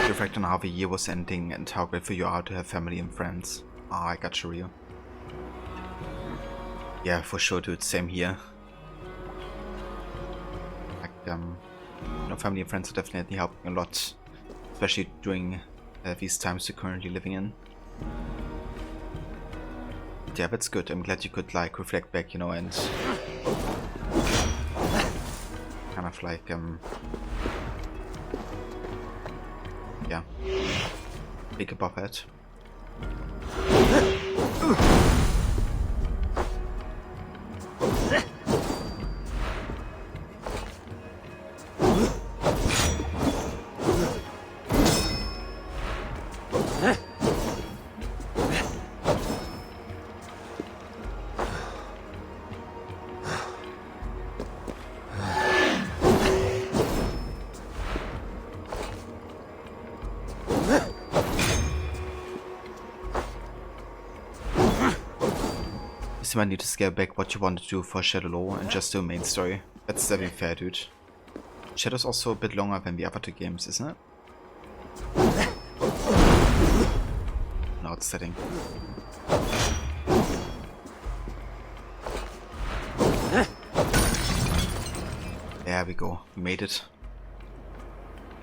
Reflect on how the year was ending and how grateful you are to have family and friends. Ah, I got you, Rio. Yeah, for sure, dude. Same here. Like, you know, family and friends are definitely helping a lot, especially during these times we're currently living in. But yeah, that's good. I'm glad you could like reflect back, you know, and kind of like yeah, think about that. You might need to scale back what you want to do for Shadow Law and just do a main story. That's very fair, dude. Shadow's also a bit longer than the other two games, isn't it? No, it's setting. There we go. We made it.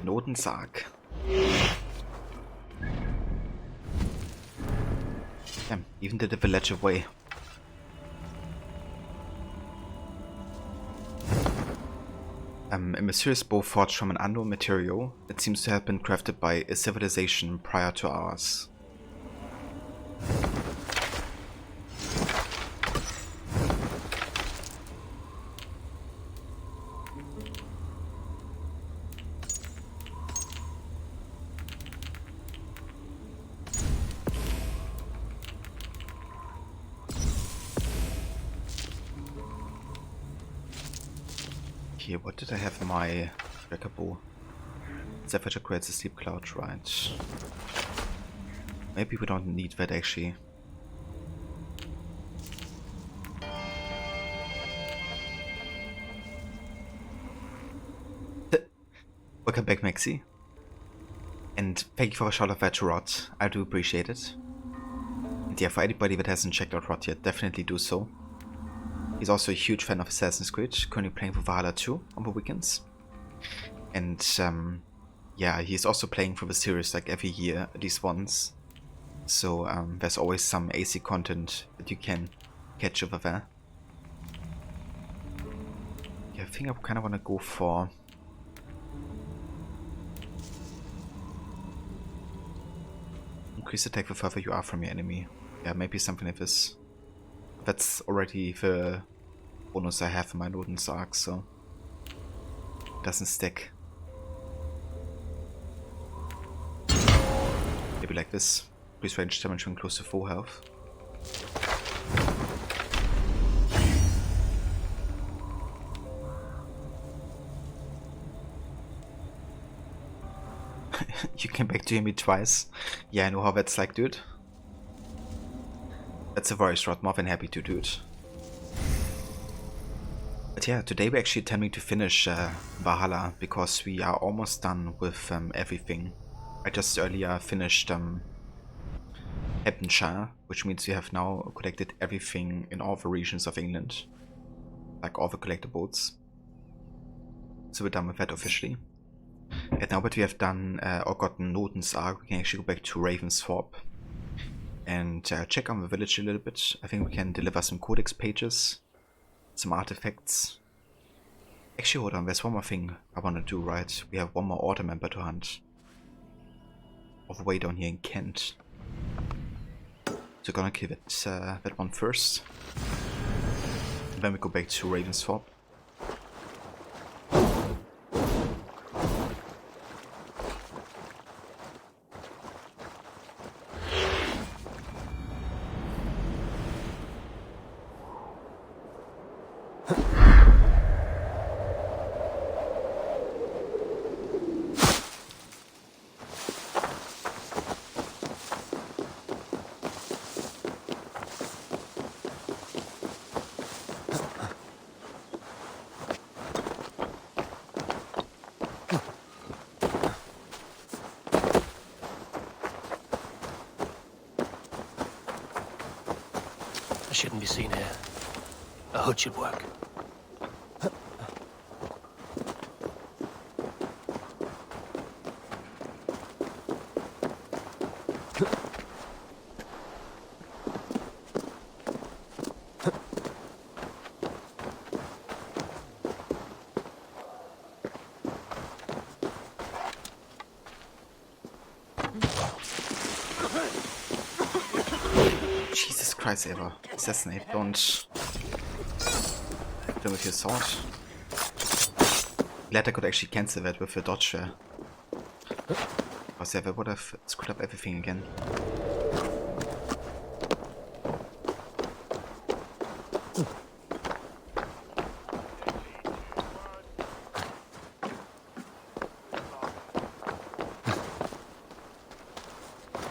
Norton's Arc. Damn, even did the village away. A mysterious bow forged from an unknown material that seems to have been crafted by a civilization prior to ours. Here, what did I have in my wrecker bow? Zephyr creates a sleep cloud, right? Maybe we don't need that actually. Welcome back, Maxi. And thank you for a shot of that to Rod. I do appreciate it. And yeah, for anybody that hasn't checked out Rod yet, definitely do so. He's also a huge fan of Assassin's Creed, currently playing for Valhalla 2 on the weekends. And yeah, he's also playing for the series like every year, at least once. So there's always some AC content that you can catch over there. Yeah, I think I kind of want to go for... increase attack the further you are from your enemy. Yeah, maybe something like this. That's already the bonus I have in my Norton's arc, so it doesn't stick. Maybe like this. Increase range damage when close to full health. You came back to hear me twice. Yeah, I know how that's like, dude. That's a voice rod, more than happy to do it. But yeah, today we're actually attempting to finish Valhalla, because we are almost done with everything. I just earlier finished Hamptonshire, which means we have now collected everything in all the regions of England. Like all the collectibles. So we're done with that officially. And now that we have done or gotten Norton's arc, we can actually go back to Ravensthorpe and check on the village a little bit. I think we can deliver some codex pages, some artifacts. Actually, hold on, there's one more thing I want to do, right? We have one more order member to hunt. All the way down here in Kent. So gonna kill it, that one first. And then we go back to Ravensthorpe. I shouldn't be seen here. A hood should work. Jesus Christ, Eva. Assassinate, don't with your sword. Glad I could actually cancel that with a dodge there. Because yeah, that would have screwed up everything again.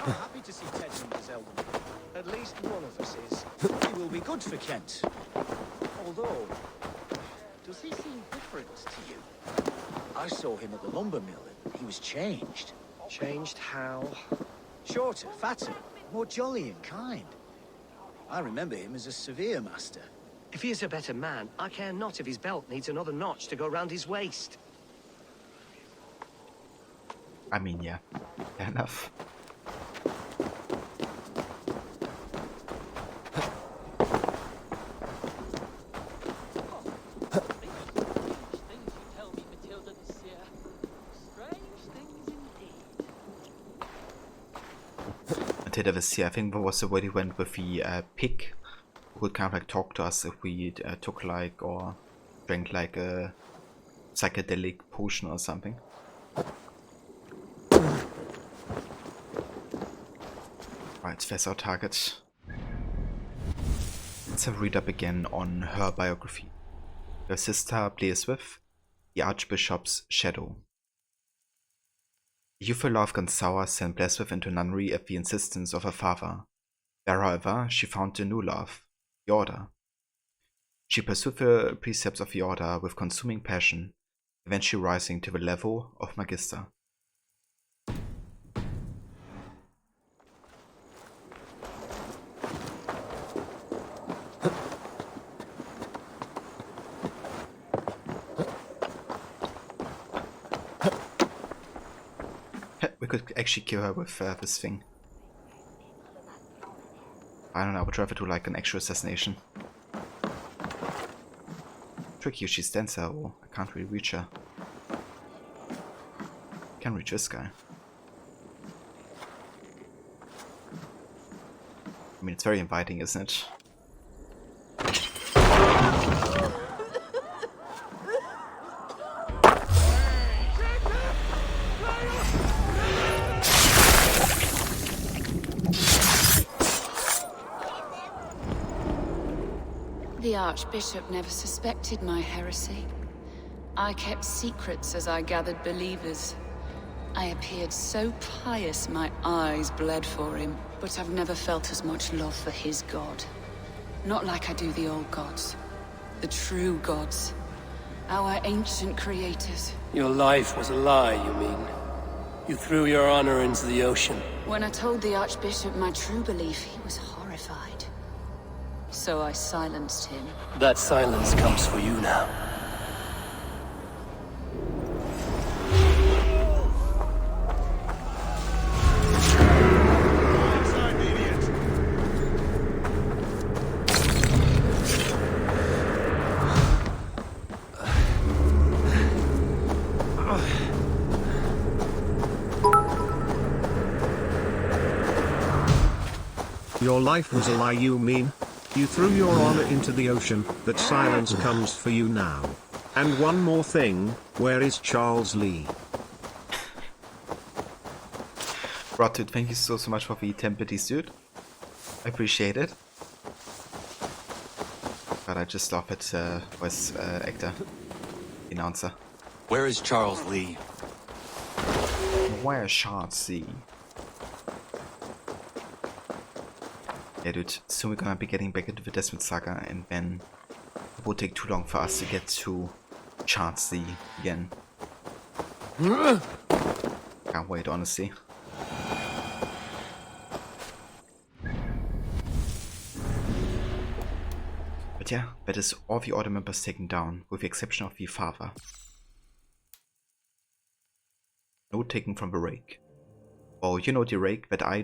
Happy to see Ted and Zelda. At least one of us is. He will be good for Kent. Although, does he seem different to you? I saw him at the lumber mill and he was changed. Changed how? Shorter, fatter, more jolly and kind. I remember him as a severe master. If he is a better man, I care not if his belt needs another notch to go round his waist. I mean, yeah, fair enough. Matilda this year, I think that was the way he went with the pig, who would kind of like talk to us if we took like or drank like a psychedelic potion or something. Right, that's our target. Let's have a read up again on her biography. Her sister Bleaswith, the Archbishop's shadow. The youthful love gone sour sent Bleaswith into nunnery at the insistence of her father. There, however, she found a new love, the Order. She pursued the precepts of the Order with consuming passion, eventually rising to the level of Magister. We could actually kill her with this thing. I don't know, I would rather do like an actual assassination. Tricky if she stands there, or I can't really reach her. Can reach this guy. I mean, it's very inviting, isn't it? The Archbishop never suspected my heresy. I kept secrets as I gathered believers. I appeared so pious my eyes bled for him, but I've never felt as much love for his god. Not like I do the old gods. The true gods. Our ancient creators. Your life was a lie, you mean? You threw your honor into the ocean. When I told the Archbishop my true belief, he was horrified. So I silenced him. That silence comes for you now. Your life was a lie, you mean? You threw your honor into the ocean, that silence comes for you now. And one more thing, where is Charles Lee? Rotted, thank you so much for the 10 biddies, dude. I appreciate it. But I just love it, voice actor, announcer. Where is Charles Lee? Where Charles Lee? Yeah, dude, soon we're gonna be getting back into the Desmond Saga, and then it won't take too long for us to get to Charles Lee again. Can't wait, honestly. But yeah, that is all the order members taken down, with the exception of the father. No taken from the rake. Oh, you know the rake that I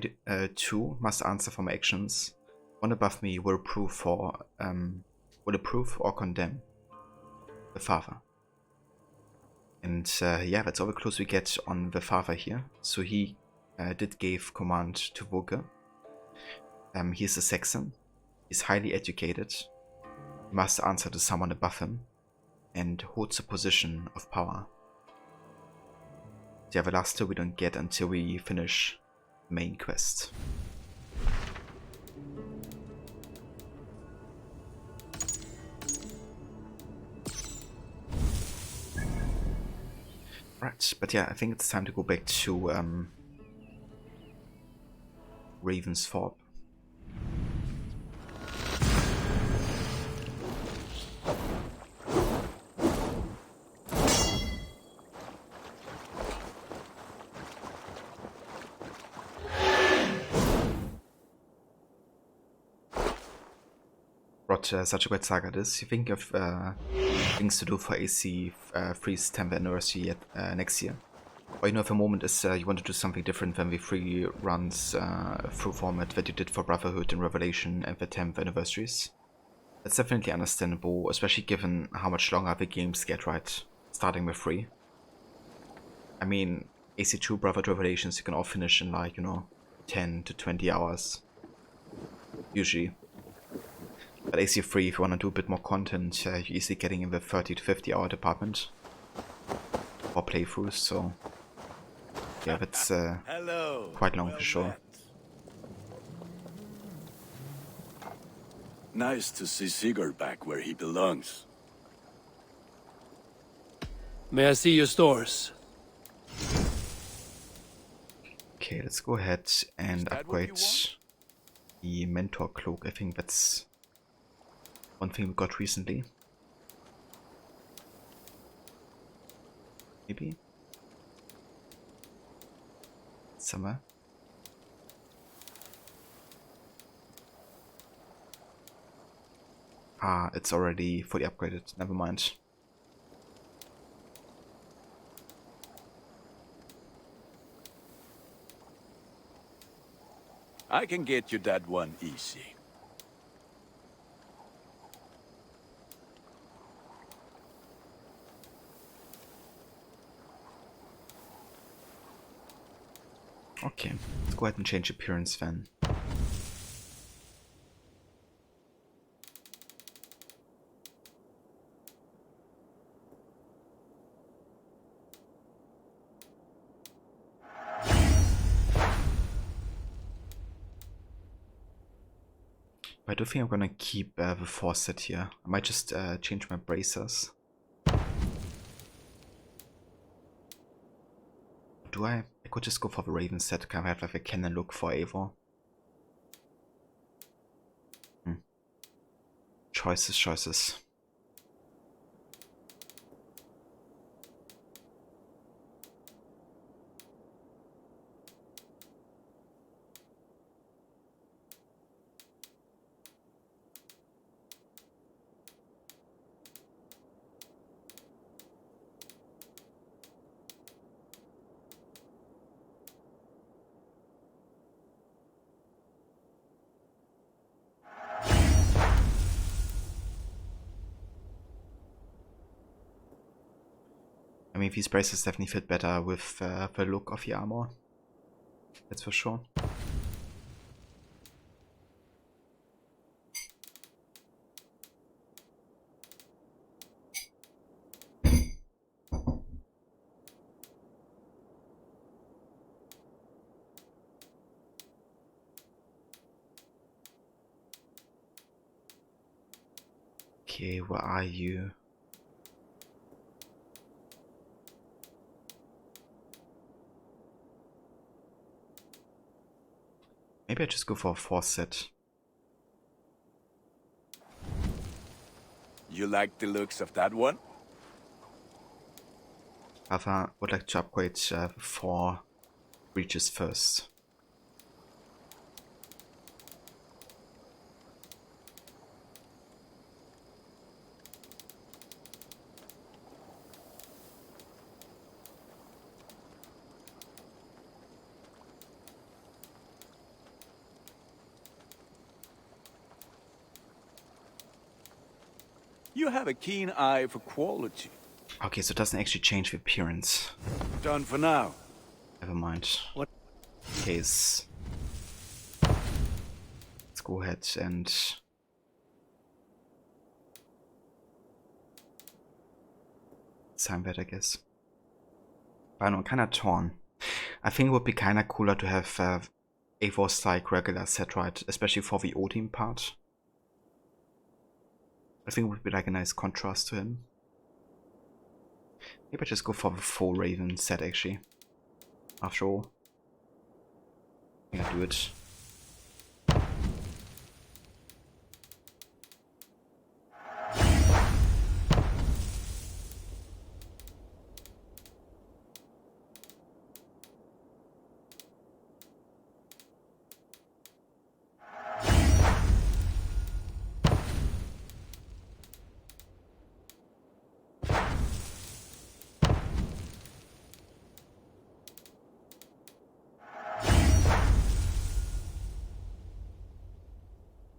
too must answer for my actions. One above me will approve or condemn the father. And yeah, that's all the clues we get on the father here. So he did give command to Volker. He's a Saxon. He's highly educated. He must answer to someone above him, and holds a position of power. Yeah, the last two we don't get until we finish the main quest. Right, but yeah, I think it's time to go back to Ravensthorpe. What such a great saga this. You think of things to do for AC 3's 10th anniversary next year? Or you know, if a moment is you want to do something different than the 3 runs through format that you did for Brotherhood and Revelation and the 10th anniversaries. That's definitely understandable, especially given how much longer the games get, right? Starting with 3. I mean, AC2 Brotherhood Revelations you can all finish in like, you know, 10 to 20 hours. Usually. But AC3, if you want to do a bit more content, you're easily getting in the 30 to 50 hour department for playthroughs, so yeah, that's quite long for sure. Nice to see Sigurd back where he belongs. May I see your stores? Okay, let's go ahead and upgrade the Mentor Cloak. I think that's one thing we got recently. Maybe? Somewhere? Ah, it's already fully upgraded. Never mind. I can get you that one easy. Okay, let's go ahead and change appearance then. I do think I'm gonna keep the faucet here. I might just change my bracers. Do I? I could just go for the Raven set to kind of have like a cannon look for Eivor. Choices. I mean, these braces definitely fit better with the look of the armor. That's for sure. Okay, where are you? Maybe I just go for a faucet. You like the looks of that one? However, I would like to upgrade 4 breaches first. You have a keen eye for quality. Okay, so it doesn't actually change the appearance. Done for now. Never mind. What? Case. Let's go ahead and sign that, I guess. I don't know, kind of torn. I think it would be kind of cooler to have Eivor's like regular set, right? Especially for the Odin part. I think it would be like a nice contrast to him. Maybe I just go for the full Raven set actually. After all. I think I'll do it.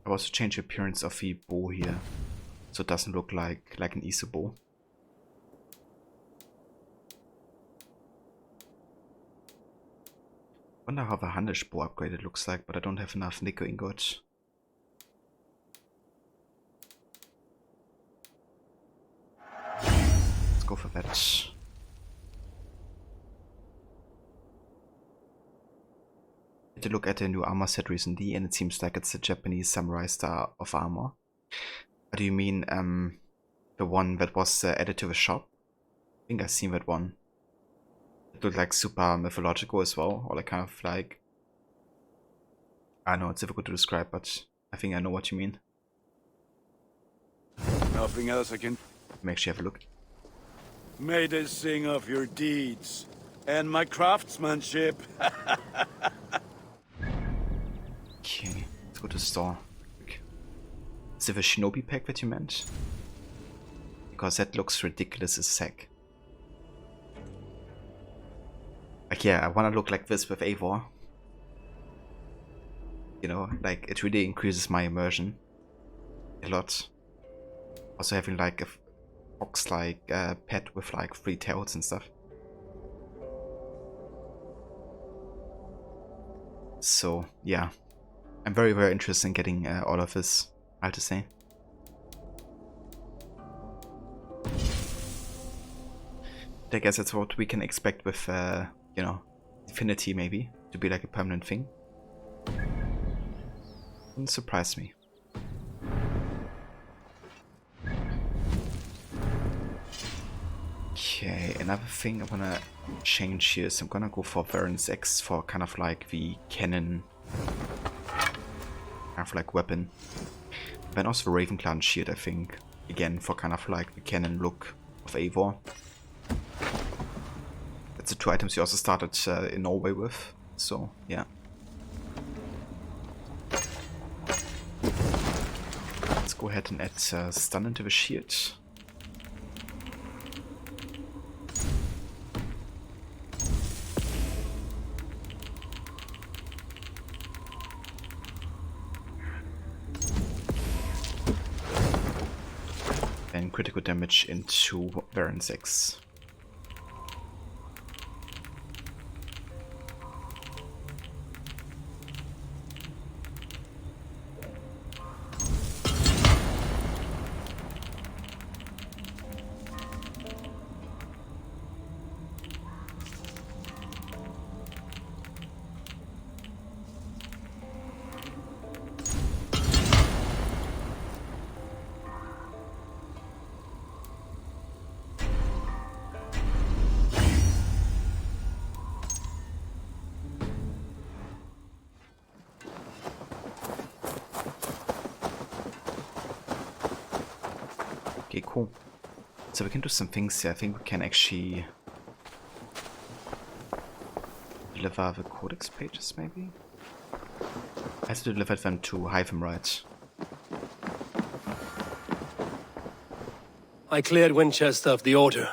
I also change the appearance of the bow here, so it doesn't look like an Isu bow. Wonder how the Handish bow upgraded looks like, but I don't have enough nickel ingots. Let's go for that. I had to look at the new armor set recently, and it seems like it's the Japanese samurai style of armor. Do you mean the one that was added to the shop? I think I've seen that one. It looked like super mythological as well, or like kind of like, I don't know, it's difficult to describe, but I think I know what you mean. Nothing else I can... Let me actually have a look. May they sing of your deeds and my craftsmanship. Okay, let's go to the store. Is it the shinobi pack that you meant? Because that looks ridiculous as heck. Like, yeah, I wanna look like this with Eivor. You know, like, it really increases my immersion a lot. Also having like a fox-like pet with like 3 tails and stuff. So, yeah. I'm very, very interested in getting all of this, I have to say. I guess that's what we can expect with, you know, Infinity maybe, to be like a permanent thing. Wouldn't surprise me. Okay, another thing I wanna change here is I'm gonna go for Varens X for kind of like the cannon, kind of like weapon. Then also the Ravenclan shield, I think, again for kind of like the cannon look of Eivor. That's the 2 items you also started in Norway with, so yeah. Let's go ahead and add stun into the shield. And critical damage into Varens X. Okay, cool. So we can do some things here. I think we can actually deliver the codex pages, maybe? I have to deliver them to Hytham, right? I cleared Winchester of the Order,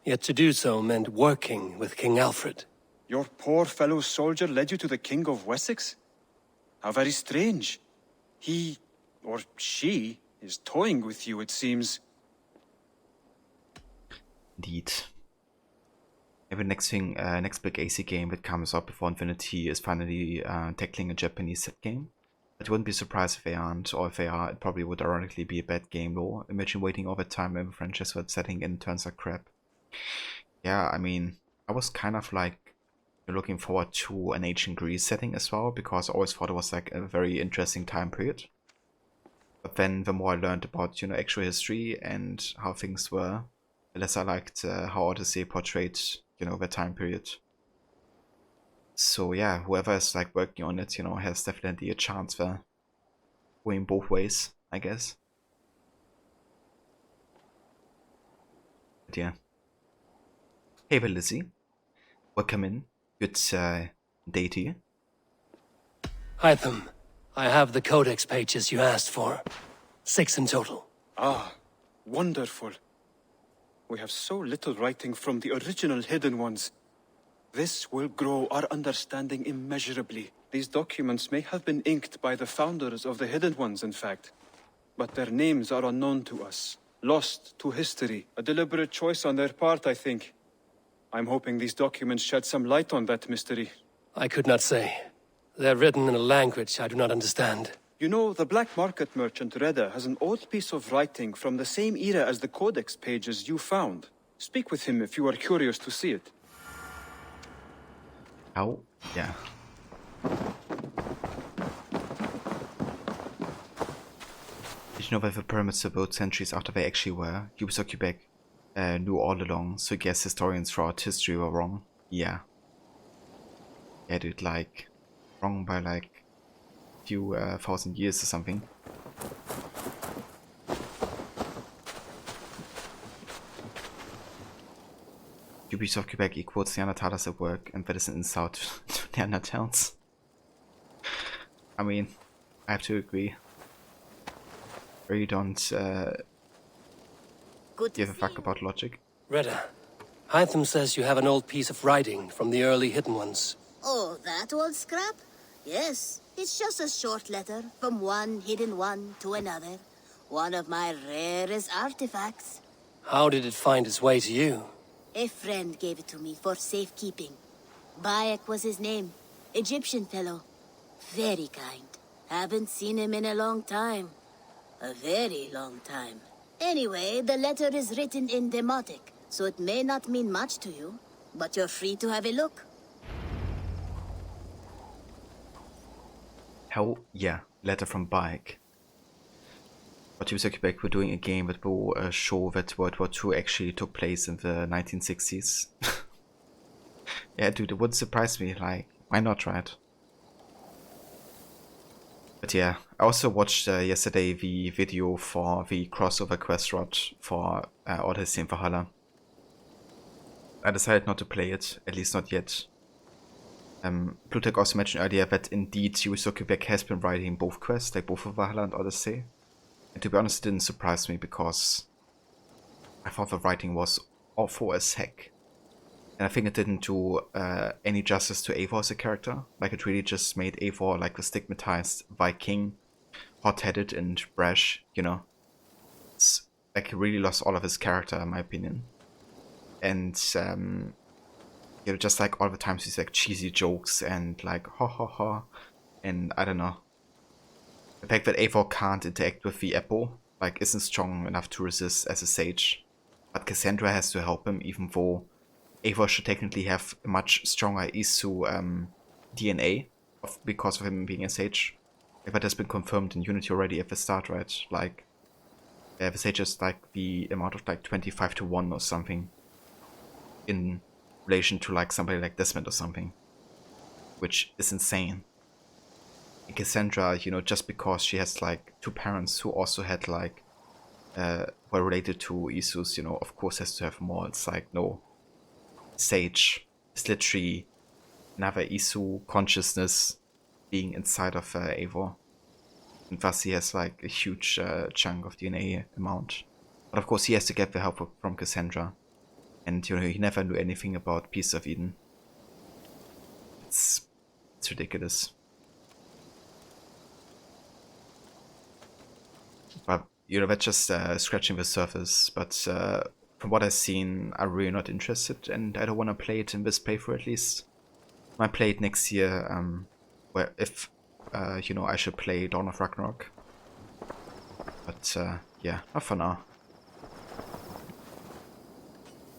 yet to do so meant working with King Alfred. Your poor fellow soldier led you to the King of Wessex? How very strange. He, or she, is toying with you, it seems. Indeed. Maybe next thing, next big AC game that comes up before Infinity is finally tackling a Japanese set game. But I wouldn't be surprised if they aren't, or if they are, it probably would ironically be a bad game though. Imagine waiting all the time when the franchise was setting in turns out crap. Yeah, I mean, I was kind of like looking forward to an ancient Greece setting as well, because I always thought it was like a very interesting time period. But then the more I learned about, you know, actual history and how things were, the less I liked how Odyssey portrayed, you know, the time period. So yeah, whoever is like working on it, you know, has definitely a chance there. Going both ways, I guess. But yeah. Hey there, Lizzie. Welcome in. Good day to you. Hytham, I have the codex pages you asked for. 6 in total. Ah, wonderful. We have so little writing from the original Hidden Ones. This will grow our understanding immeasurably. These documents may have been inked by the founders of the Hidden Ones, in fact. But their names are unknown to us. Lost to history. A deliberate choice on their part, I think. I'm hoping these documents shed some light on that mystery. I could not say. They're written in a language I do not understand. You know, the black market merchant Reda has an old piece of writing from the same era as the codex pages you found. Speak with him if you are curious to see it. How? Yeah. Did you know that the pyramids were built centuries after they actually were? Ubisoft Quebec knew all along, so I guess historians throughout history were wrong. Yeah. Yeah, dude, like, wrong by like a few 1,000 years or something. Ubisoft Quebec equals Neanderthals at work, and that is an insult to Neanderthals. I mean, I have to agree. Really don't give a fuck about logic. Reda, Hytham says you have an old piece of writing from the early Hidden Ones. Oh, that old scrap? Yes, it's just a short letter from one hidden one to another. One of my rarest artifacts. How did it find its way to you? A friend gave it to me for safekeeping. Bayek was his name. Egyptian fellow. Very kind. Haven't seen him in a long time. A very long time. Anyway, the letter is written in Demotic, so it may not mean much to you, but you're free to have a look. Hell yeah, letter from Bayek. But Ubisoft Quebec were doing a game that will show that World War II actually took place in the 1960s. Yeah, dude, it wouldn't surprise me. Like, why not, right? But yeah, I also watched yesterday the video for the crossover quest route for Odyssey and Valhalla. I decided not to play it, at least not yet. Plutek also mentioned earlier that indeed Ubisoft Quebec has been writing both quests, like both for Valhalla and Odyssey. And to be honest, it didn't surprise me because I thought the writing was awful as heck. And I think it didn't do any justice to Eivor as a character. Like, it really just made Eivor like a stigmatized Viking, hot-headed and brash, you know. It's like, he really lost all of his character, in my opinion. And, you know, just like all the times he's like cheesy jokes and like, ha ha ha. And I don't know. The fact that Eivor can't interact with the Eppo, like, isn't strong enough to resist as a sage. But Cassandra has to help him, even though Eivor should technically have a much stronger Isu DNA because of him being a sage. If that has been confirmed in Unity already at the start, right? Like, the sage is like the amount of like 25-1 or something in relation to like somebody like Desmond or something, which is insane. And Cassandra, you know, just because she has like two parents who also had like were related to Isus, you know, of course has to have more. It's like, no. Sage is literally another Isu consciousness being inside of Eivor. And thus he has like a huge chunk of DNA amount. But of course he has to get the help from Cassandra. And you know, he never knew anything about Beasts of Eden. It's ridiculous. But you know, that's just scratching the surface. But from what I've seen, I'm really not interested, and I don't want to play it in this playthrough at least. I might play it next year, where if you know, I should play Dawn of Ragnarok. But yeah, not for now.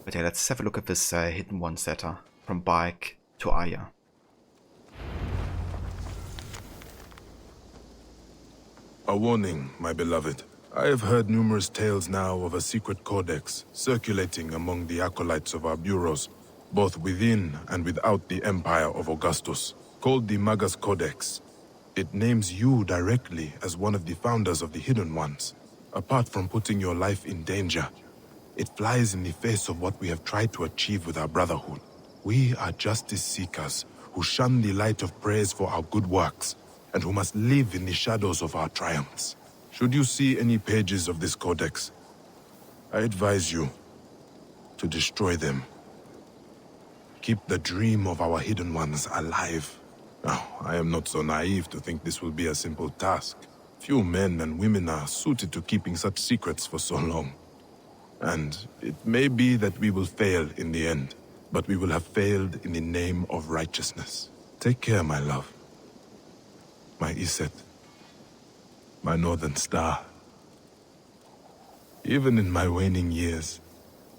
But yeah, let's have a look at this Hidden Ones letter from Bayek to Aya. A warning, my beloved. I have heard numerous tales now of a secret codex circulating among the acolytes of our bureaus, both within and without the Empire of Augustus, called the Magus Codex. It names you directly as one of the founders of the Hidden Ones. Apart from putting your life in danger, it flies in the face of what we have tried to achieve with our brotherhood. We are justice seekers who shun the light of praise for our good works, and who must live in the shadows of our triumphs. Should you see any pages of this codex, I advise you to destroy them. Keep the dream of our Hidden Ones alive. Now, I am not so naive to think this will be a simple task. Few men and women are suited to keeping such secrets for so long. And it may be that we will fail in the end, but we will have failed in the name of righteousness. Take care, my love. My Iset. My northern star. Even in my waning years,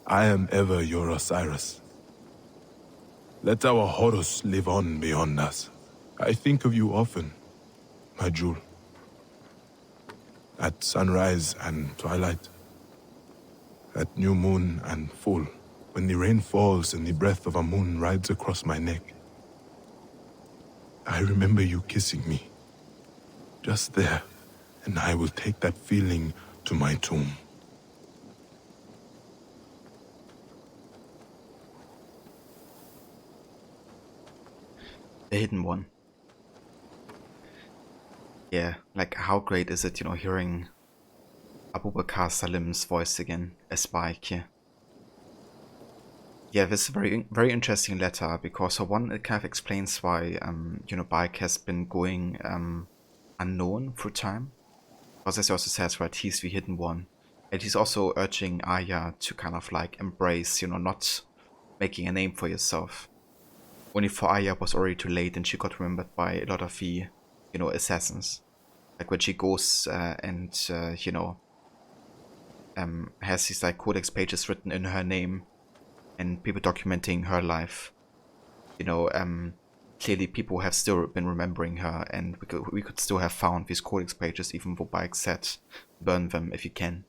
I am ever your Osiris. Let our Horus live on beyond us. I think of you often, my jewel. At sunrise and twilight. At new moon and full, when the rain falls and the breath of a moon rides across my neck. I remember you kissing me. Just there, and I will take that feeling to my tomb. The Hidden One. Yeah, like how great is it, you know, hearing Abu Bakr Salim's voice again as Bike. Yeah, this is a very interesting letter, because for one, it kind of explains why, you know, Bike has been going unknown through time. Because as he also says, right, he's the Hidden One. And he's also urging Arya to kind of like embrace, you know, not making a name for yourself. Only for Arya was already too late, and she got remembered by a lot of the, you know, assassins. Like when she goes and, you know, has these like codex pages written in her name and people documenting her life. You know, clearly people have still been remembering her, and we could still have found these codex pages even though Bike said burn them if you can.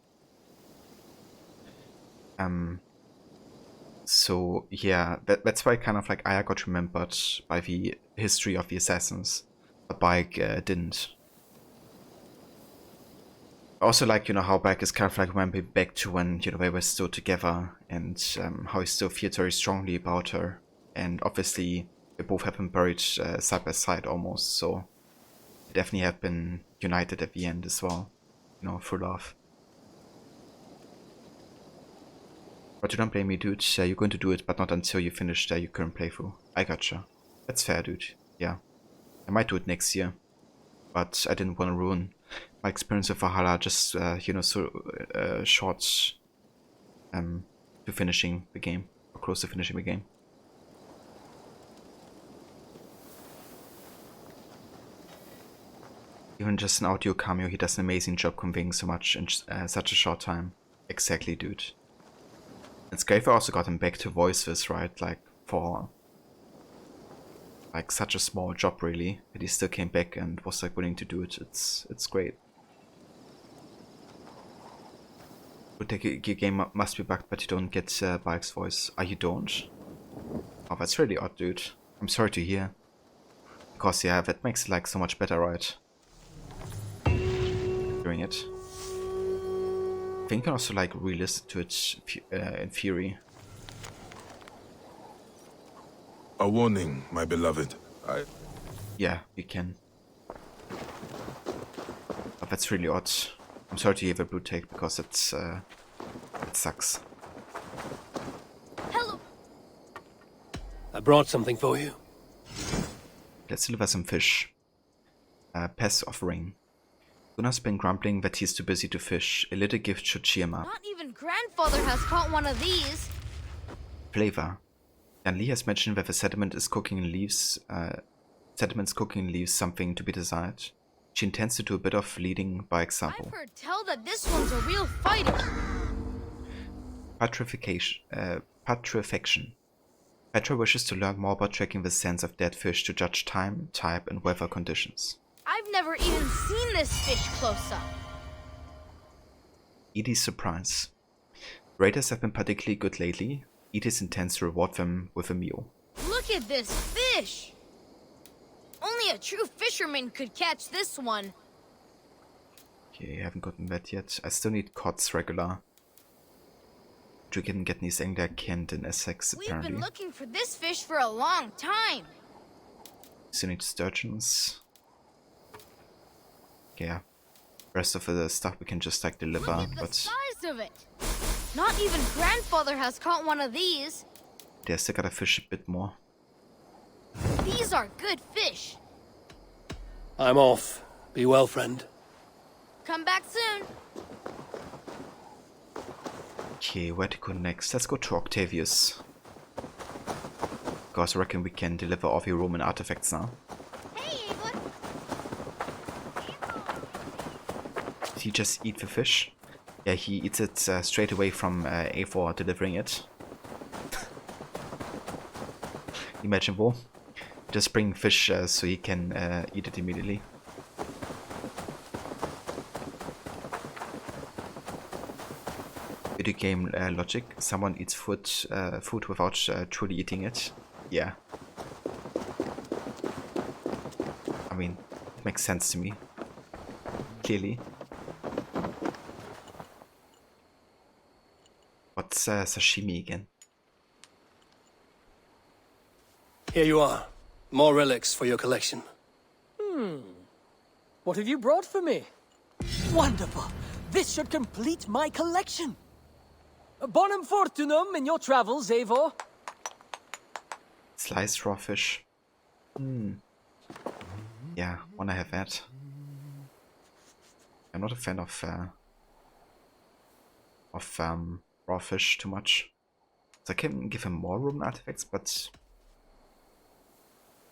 So yeah, that's why kind of like Aya got remembered by the history of the assassins, but Bike didn't. Also, like, you know, how Bike is kind of like remembering back to when, you know, they were still together, and how he still feels very strongly about her. And obviously, they both have been buried side by side almost, so they definitely have been united at the end as well, you know, through love. But you don't blame me, dude. You're going to do it, but not until you finish your current playthrough. I gotcha. That's fair, dude. Yeah. I might do it next year, but I didn't want to ruin my experience with Valhalla just, you know, so short to finishing the game, or close to finishing the game. Even just an audio cameo, he does an amazing job conveying so much in such a short time. Exactly, dude. And Scraper also got him back to voice this, right? Like, for like such a small job, really, but he still came back and was like willing to do it. It's great. Your game must be bugged, but you don't get Bike's voice. You don't? Oh, that's really odd, dude. I'm sorry to hear. Because yeah, that makes it like so much better, right? Hearing it. I think you can also like re-listen to it in theory. A warning, my beloved. Yeah, you can. But that's really odd. I'm sorry to hear the blue take, because it's it sucks. Hello. I brought something for you. Let's deliver some fish. Pass offering. Gunnar's been grumbling that he's too busy to fish. A little gift should cheer him up. Not even grandfather has caught one of these. Flavor. Jan Lee has mentioned that the settlement's cooking leaves something to be desired. She intends to do a bit of leading by example. I've heard tell that this one's a real fighter. Putrefaction. Petra wishes to learn more about tracking the scents of dead fish to judge time, type, and weather conditions. I've never even seen this fish close up. Edie's surprise. Raiders have been particularly good lately. Edith intends to reward them with a meal. Look at this fish! Only a true fisherman could catch this one. Okay, I haven't gotten that yet. I still need cods regular. You can get these Angler Kent in Essex, apparently. We've been looking for this fish for a long time. Still need sturgeons. Yeah. Rest of the stuff we can just like deliver, Look at the but size of it. Not even grandfather has caught one of these. they still gotta fish a bit more. These are good fish. I'm off. Be well, friend. Come back soon. Okay, where to go next? Let's go to Octavius. Because I reckon we can deliver all the Roman artifacts now. Hey, Ava. Did he just eat the fish? Yeah, he eats it straight away from A4 delivering it. Imagine, Bo. Just bring fish so he can eat it immediately. Video game logic. Someone eats food without truly eating it. Yeah. I mean, it makes sense to me. Clearly. What's sashimi again? Here you are. More relics for your collection. What have you brought for me? Wonderful! This should complete my collection! Bonum fortunum in your travels, Eivor. Sliced raw fish. Yeah, wanna have that. I'm not a fan of raw fish too much. So I can give him more Roman artifacts, but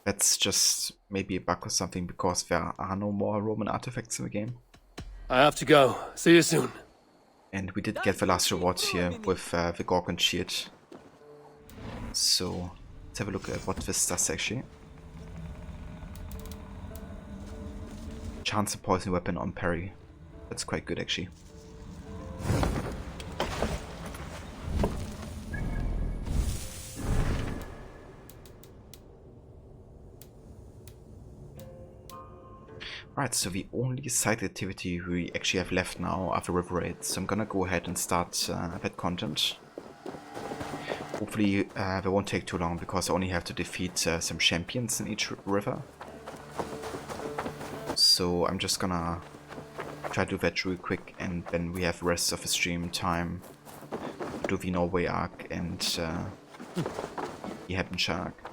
that's just maybe a bug or something because there are no more Roman artifacts in the game. I have to go. See you soon. And we did get the last reward here with the Gorgon shield. So let's have a look at what this does actually. Chance a poison weapon on parry. That's quite good actually. Right, so the only side activity we actually have left now are the river raids. So I'm gonna go ahead and start that content. Hopefully they won't take too long because I only have to defeat some champions in each river. So I'm just gonna try to do that real quick, and then we have the rest of the stream time to do the Norway arc and the Hampshire arc.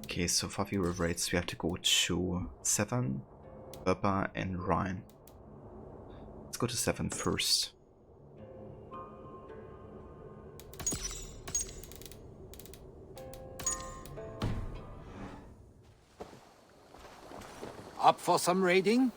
Okay, so for the river raids we have to go to Severn, Berber and Rhine. Let's go to Severn first. Up for some raiding?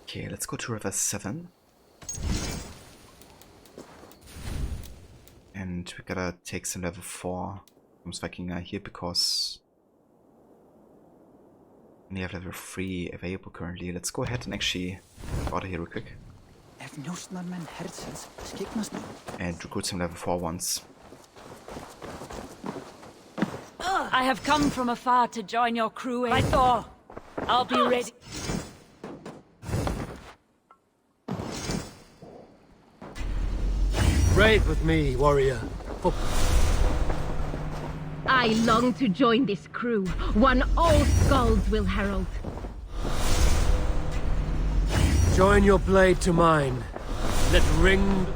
Okay, let's go to River 7. And we gotta take some level 4 from Viking here because we have level 3 available currently. Let's go ahead and actually go out of here real quick. And recruit some level 4 ones. I have come from afar to join your crew. My Thor, I'll be ready. Raid with me, warrior. I long to join this crew, one all skulls will herald. Join your blade to mine. Let ring...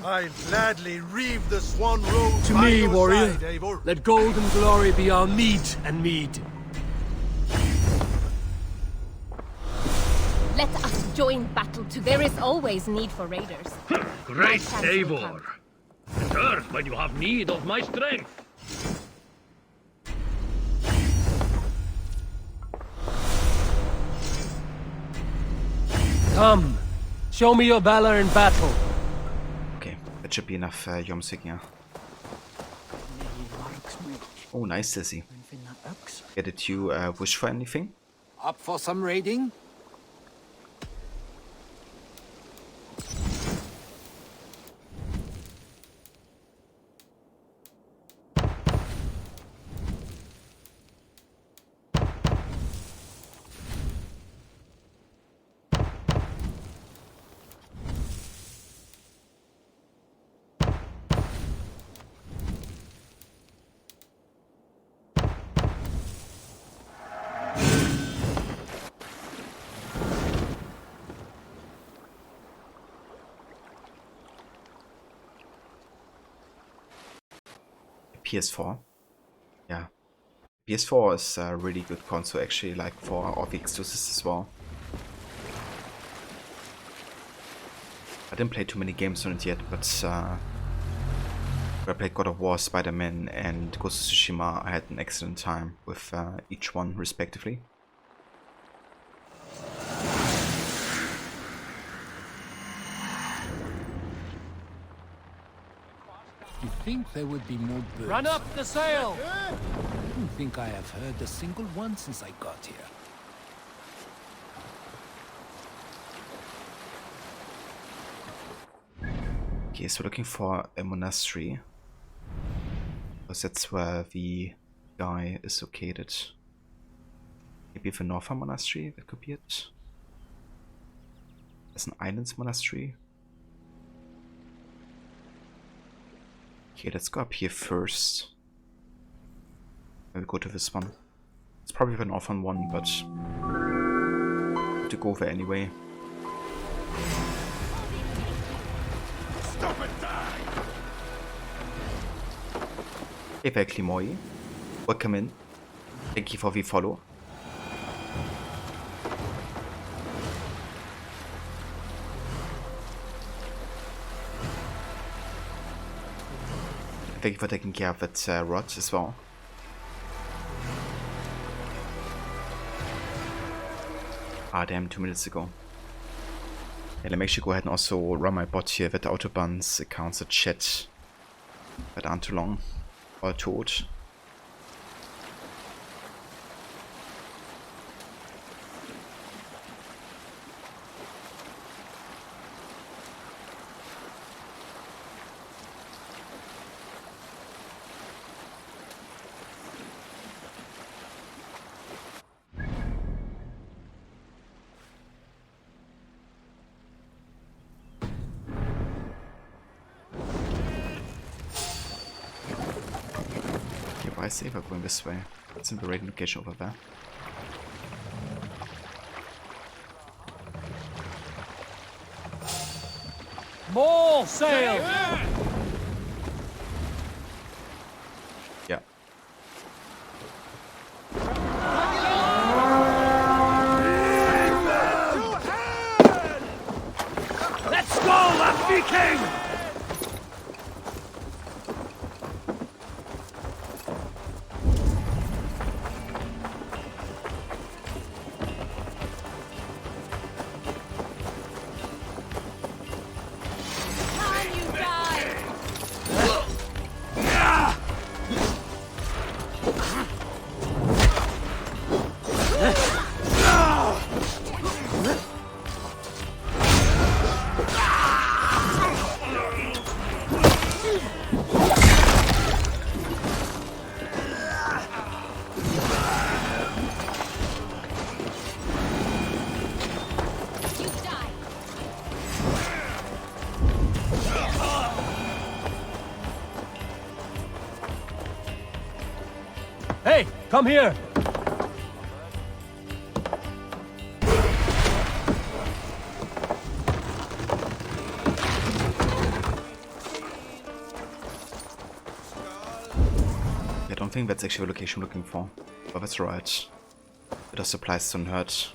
I'll gladly reave the swan road To by me, your warrior. side, Eivor. Let gold and glory be our meat and mead. Let us join battle to there is always need for raiders. Great chance will Eivor! Return when you have need of my strength. Come, show me your valor in battle. Okay, that should be enough Jomsviking. Oh, nice, Lizzie. Yeah, did you wish for anything? Up for some raiding? PS4. PS4 is a really good console actually, like for RV exclusives as well. I didn't play too many games on it yet, but I played God of War, Spider-Man and Ghost of Tsushima. I had an excellent time with each one respectively. You think there would be more birds? Run up the sail! I don't think I have heard a single one since I got here. Okay, so looking for a monastery, because that's where the guy is located. Maybe the Northern monastery, that could be it. There's an islands monastery. Okay, let's go up here first. Maybe go to this one. It's probably the northern one, but to go there anyway. Stop and die! Hey there, Klimoy. Welcome in. Thank you for the follow. Thank you for taking care of that rod as well. Ah, damn, 2 minutes ago. Yeah, let me actually go ahead and also run my bot here with the Autobahn's accounts at chat that aren't too long or too old. I see if I'm going this way. It's in the raid location over there. More sail! Yeah. Let's go, that Viking! Hey, come here! I don't think that's actually the location I'm looking for, but that's right. Bit of supplies don't hurt.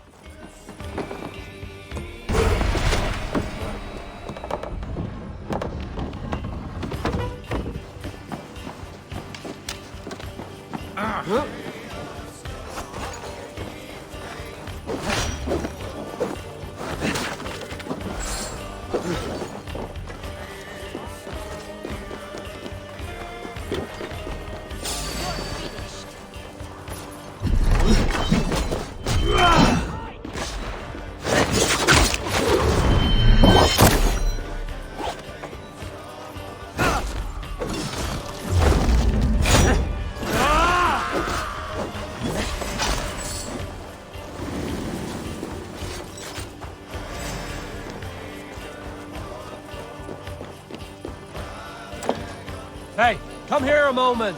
Hey, come here a moment!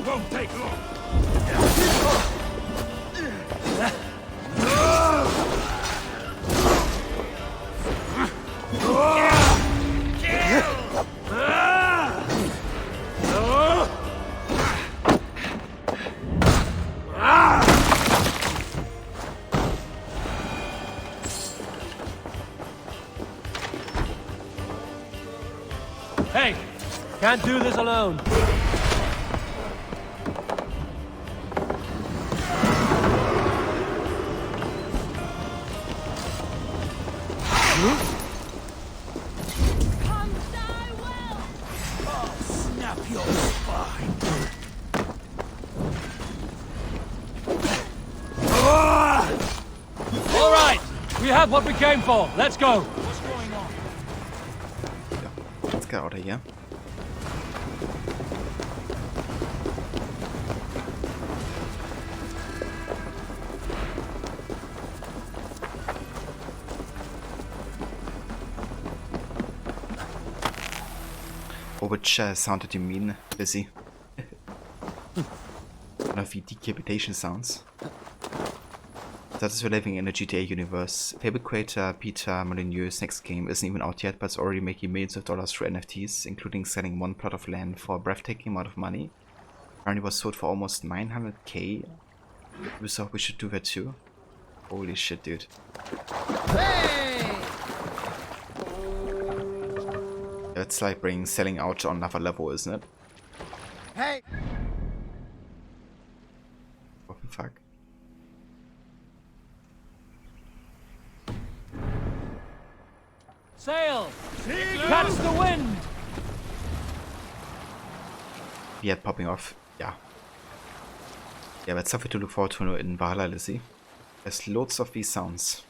Won't take long. Can't do this alone. Snap your spine. All right, we have what we came for. Let's go. What's going on? Let's get out of here. Oh, which sound did you mean, Busy? One of the decapitation sounds. That is, we're living in a GTA universe. Fable creator Peter Molyneux's next game isn't even out yet, but it's already making millions of dollars through NFTs, including selling one plot of land for a breathtaking amount of money. Apparently was sold for almost 900k. We thought we should do that too. Holy shit, dude. Hey! That's like bringing selling out on another level, isn't it? Hey! What the fuck? Sail! Catch the wind! Yeah, popping off. Yeah. Yeah, that's something to look forward to in Valhalla, Lizzie. There's loads of these sounds.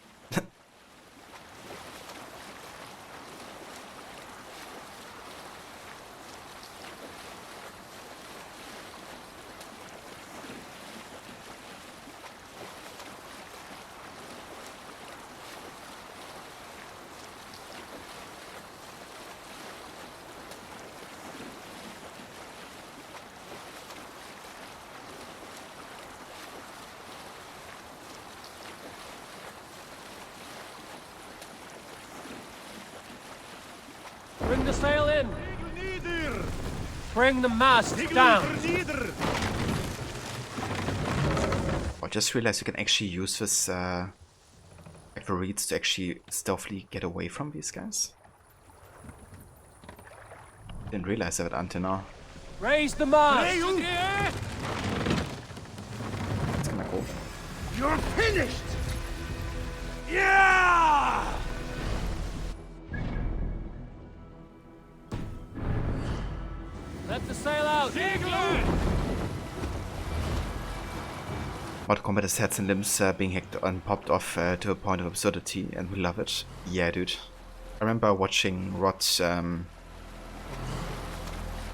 Bring the sail in. Bring the mast down. I just realized you can actually use this like the reeds to actually stealthily get away from these guys. Didn't realize that until now. Raise the mast. It's kinda cool. You're finished! Yeah! Let the sail out. Mortal Kombat has heads and limbs being hacked and popped off to a point of absurdity, and we love it. Yeah, dude. I remember watching Rod,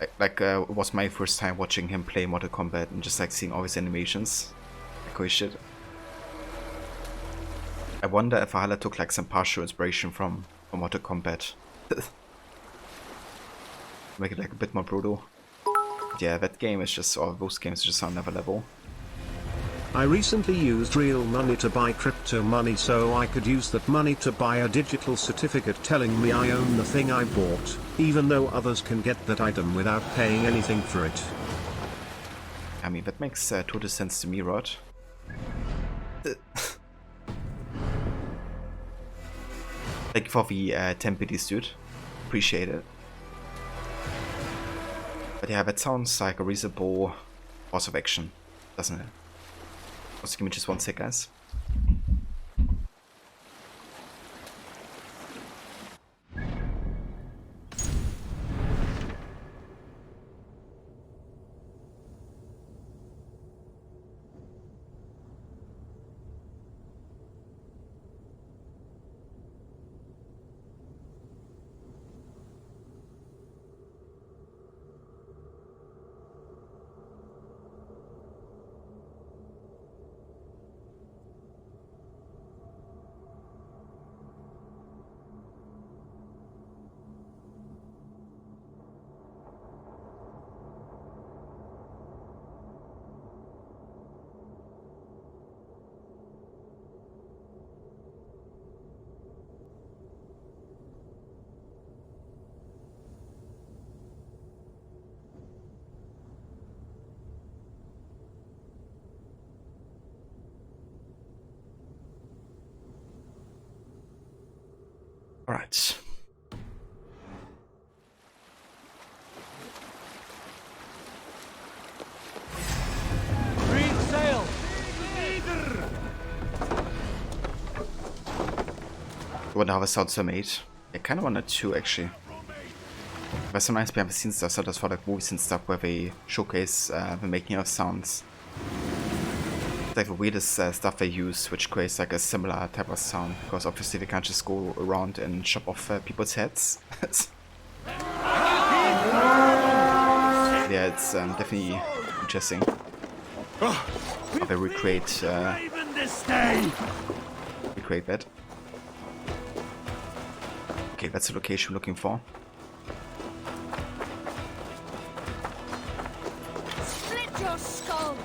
it was my first time watching him play Mortal Kombat and just like seeing all his animations. Like holy shit. I wonder if Valhalla took like some partial inspiration from Mortal Kombat. Make it like a bit more brutal. Yeah, that game is just, or those games just on another level. I recently used real money to buy crypto money so I could use that money to buy a digital certificate telling me I own the thing I bought, even though others can get that item without paying anything for it. I mean, that makes total sense to me, Rod. Thank you for the 10 biddies, dude. Appreciate it. But yeah, that sounds like a reasonable course of action, doesn't it? Also, give me just one sec, guys. Alright. wonder how the sounds are made. I kind of wanted to, actually. There's some nice behind the scenes stuff, such as for like movies and stuff, where they showcase the making of sounds. It's like the weirdest stuff they use, which creates like a similar type of sound, because obviously they can't just go around and chop off people's heads. Yeah, it's definitely interesting how they recreate that. Okay, that's the location we're looking for. Split your skull.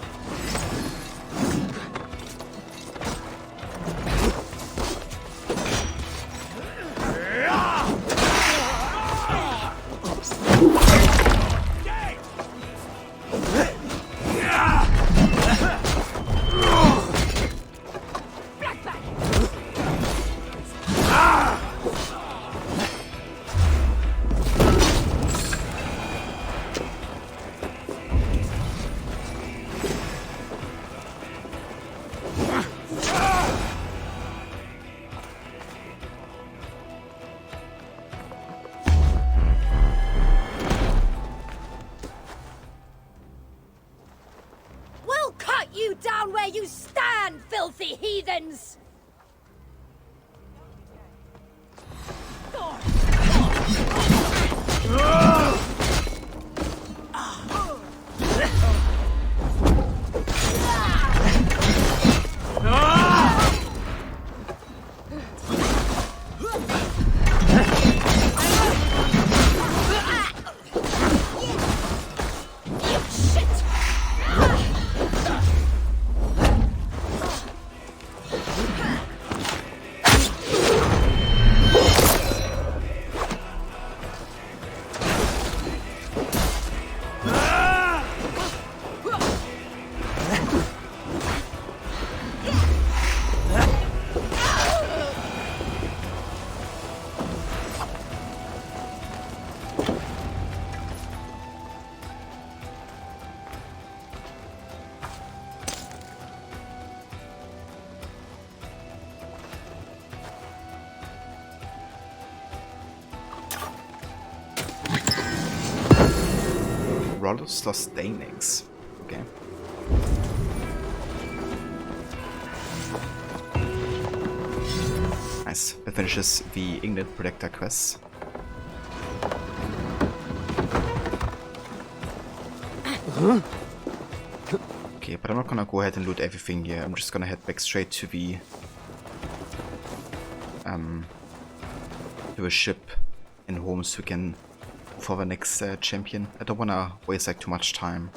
Down where you stand, filthy heathens! Rollos lost Danex. Okay. Nice. That finishes the England Protector quest. Okay, but I'm not gonna go ahead and loot everything here. I'm just gonna head back straight to the to a ship in home so we can for the next champion. I don't wanna waste like too much time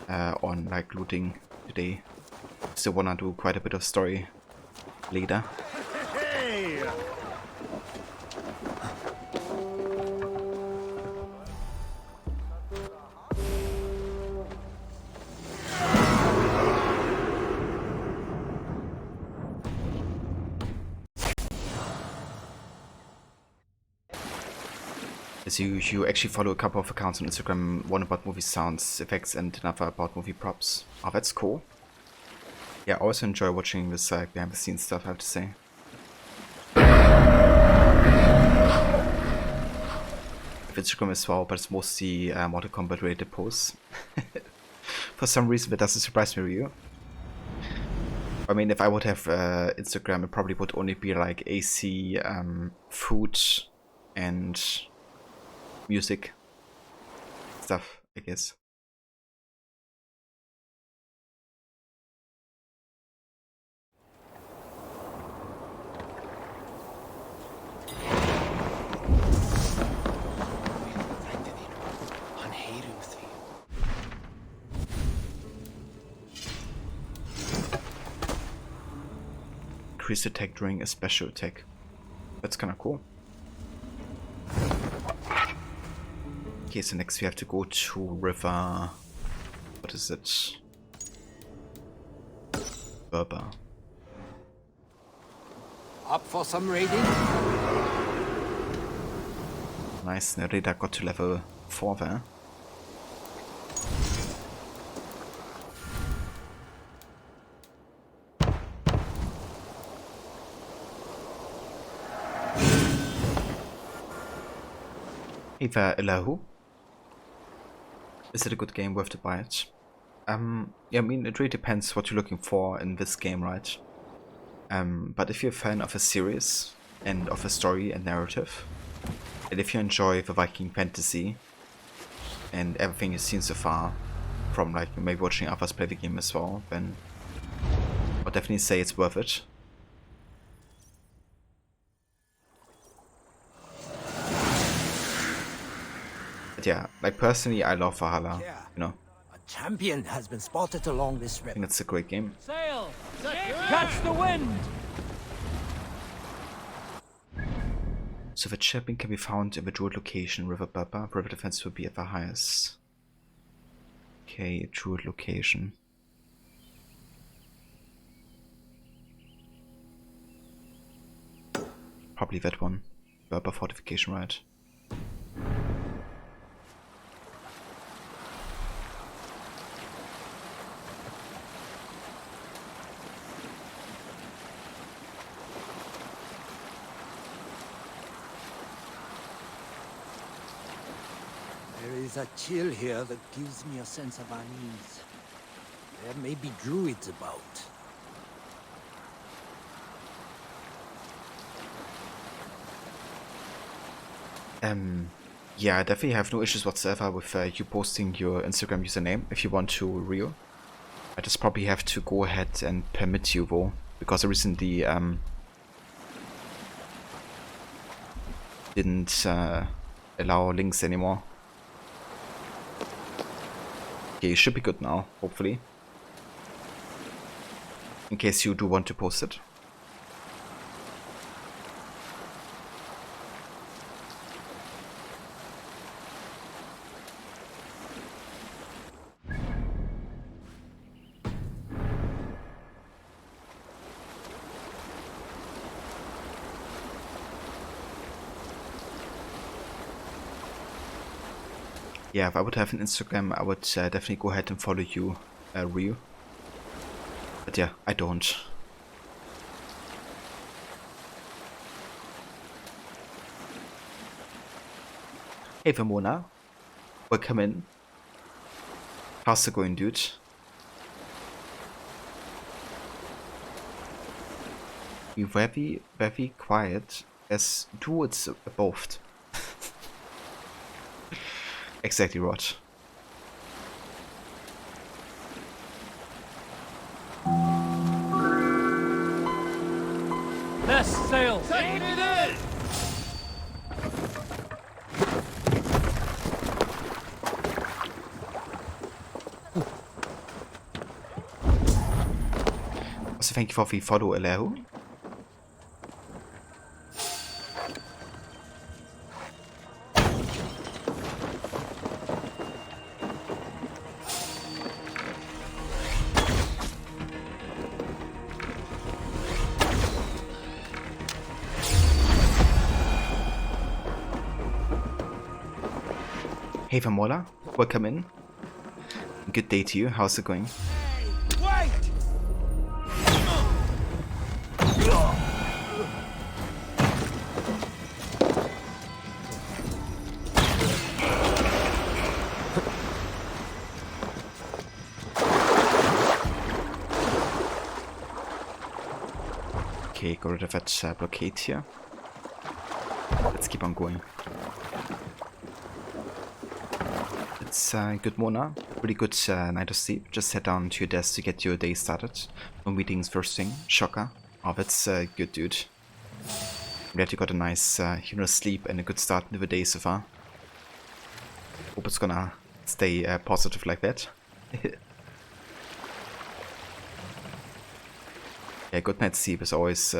on like looting today. Still wanna do quite a bit of story later. So you actually follow a couple of accounts on Instagram, one about movie sounds, effects, and another about movie props. Oh, that's cool. Yeah, I also enjoy watching this behind the scenes stuff, I have to say. Instagram as well, but it's mostly Mortal Kombat related posts. For some reason that doesn't surprise me, you. I mean, if I would have Instagram, it probably would only be like AC, food, and music stuff, I guess. Increase attack during a special attack. That's kind of cool. Okay, so next we have to go to River... What is it? Berber. Up for some raiding? Nice, Nerida got to level 4 there. Eva Elahu. Is it a good game, worth to buy it? Yeah, I mean, it really depends what you're looking for in this game, right? But if you're a fan of a series and of a story and narrative, and if you enjoy the Viking fantasy and everything you've seen so far, from like maybe watching others play the game as well, then I'll definitely say it's worth it. But yeah, like personally, I love Valhalla, you know. Champion has been spotted along this river. I think it's a great game. Sail! Catch the wind! So the champion can be found in the druid location, River Baba. River defense will be at the highest. Okay, druid location. Probably that one. Baba fortification, right? There is a chill here that gives me a sense of unease. There may be druids about. Yeah, I definitely have no issues whatsoever with you posting your Instagram username if you want to Rio. I just probably have to go ahead and permit you though, because I recently didn't allow links anymore. Okay, it should be good now, hopefully. In case you do want to post it. Yeah, if I would have an Instagram, I would definitely go ahead and follow you, Ryu. But yeah, I don't. Hey Vermona, welcome in. How's it going, dude? Be very, very quiet as druids above. Exactly, Rod. Best sail! Taking it in! Also, thank you for the follow, Alehu. Hey Vamola, welcome in. Good day to you, how's it going? Wait! Okay, got rid of that blockade here. Let's keep on going. It's good Mona, really good night of sleep. Just head down to your desk to get your day started. No meetings first thing, shocker. Oh, that's good, dude. I'm glad you got a nice sleep and a good start into the day so far. Hope it's gonna stay positive like that. Yeah, good night's sleep is always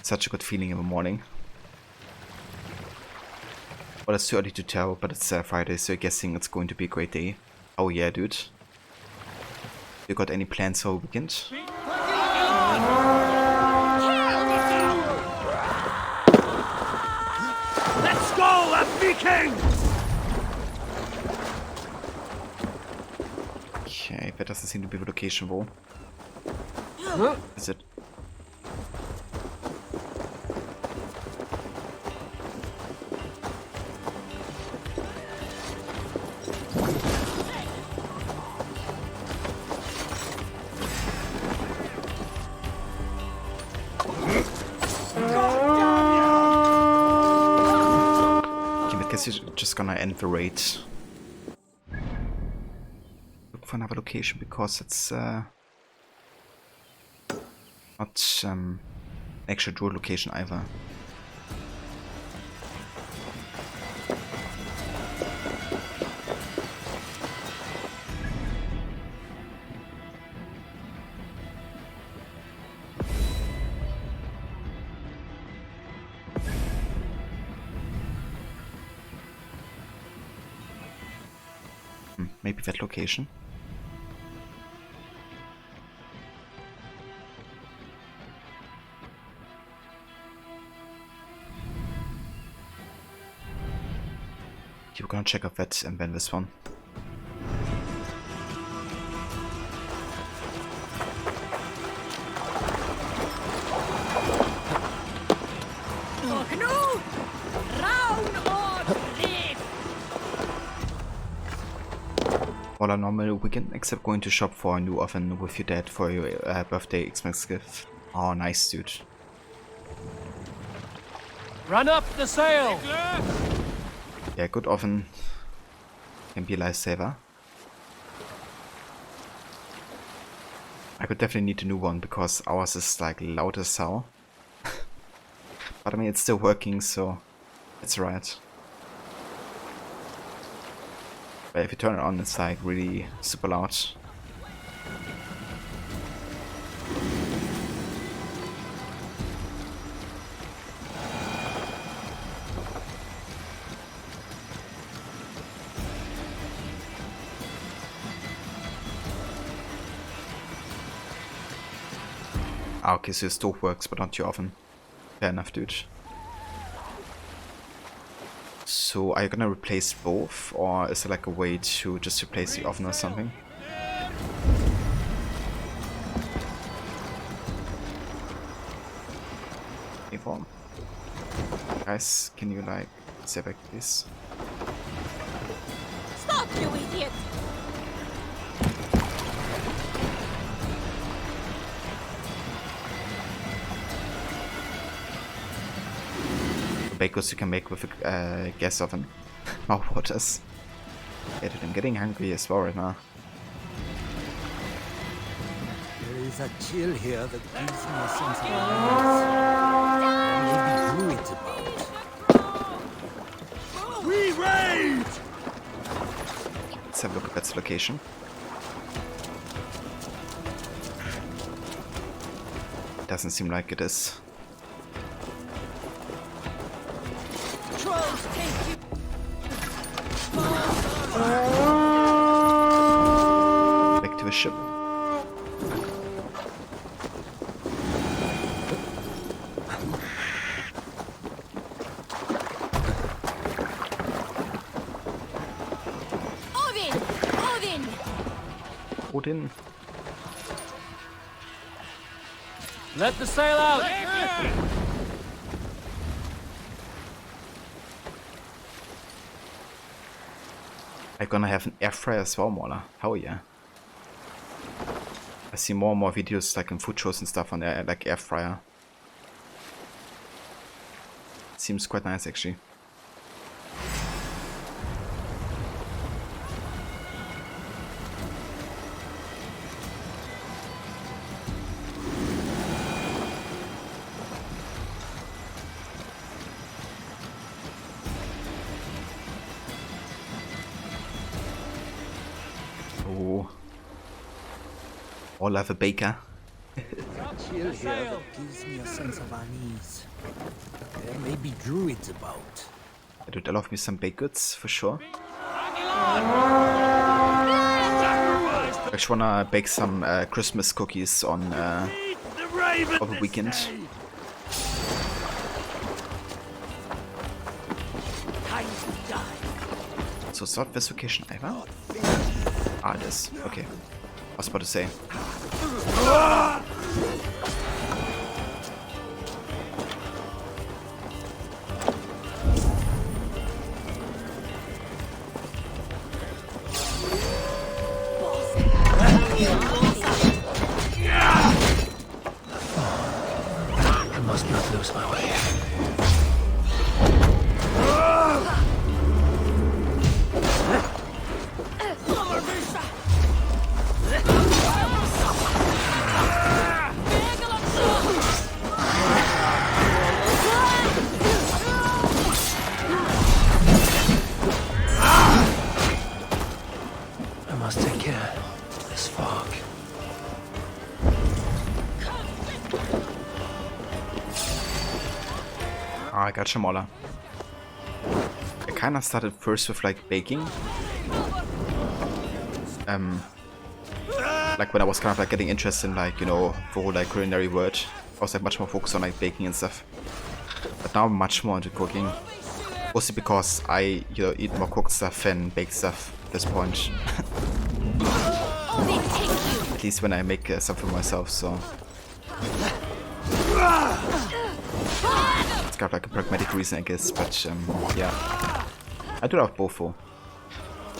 such a good feeling in the morning. Well, it's too early to tell, but it's Friday, so I'm guessing it's going to be a great day. Oh yeah, dude. You got any plans for a weekend? Let's go, a Viking! Okay, that doesn't seem to be the location though. Is it? guess you're just gonna end the raid. Look for another location because it's not actual druid location either. Maybe that location. We're gonna check out that and then this one. All a normal weekend except going to shop for a new oven with your dad for your birthday Xmas gift. Oh, nice, dude. Run up the sail! Yeah, good oven can be a lifesaver. I could definitely need a new one because ours is like loud as hell. But I mean, it's still working, so it's right. But if you turn it on, it's like really super loud. Ah, okay, so your stove works, but not your oven. Fair enough, dude. So, are you gonna replace both, or is there like a way to just replace the oven or something? Inform. Guys, can you like stay back, please? Stop, you idiot! Bakers you can make with a gas oven. More waters. Yeah, dude, I'm getting hungry as well right now. There is a chill here that gives me a sense of unease. There may be druids about. We raid! Let's have a look at that location. Doesn't seem like it is. Back to the ship. Odin. Let the sail out! I'm gonna have an air fryer as well, Mauler. Hell yeah. I see more and more videos like in food shows and stuff on there, like air fryer. Seems quite nice actually. Oh. All have a baker. Chill here that gives me a sense of unease. There may be druids about. Dude, I love me some baked goods for sure. I just wanna bake some Christmas cookies on over the weekend. So it's not this location either? Ah, it is. Okay. I was about to say. I must not lose my way. as fuck. I got Shamola. I kinda started first with like baking. Like when I was kind of like getting interested in like, you know, the whole like culinary world. I was like much more focused on like baking and stuff. But now I'm much more into cooking. Mostly because I, you know, eat more cooked stuff than baked stuff at this point. At least when I make stuff for myself, so. It's kind of like a pragmatic reason, I guess, but yeah. I do have both though.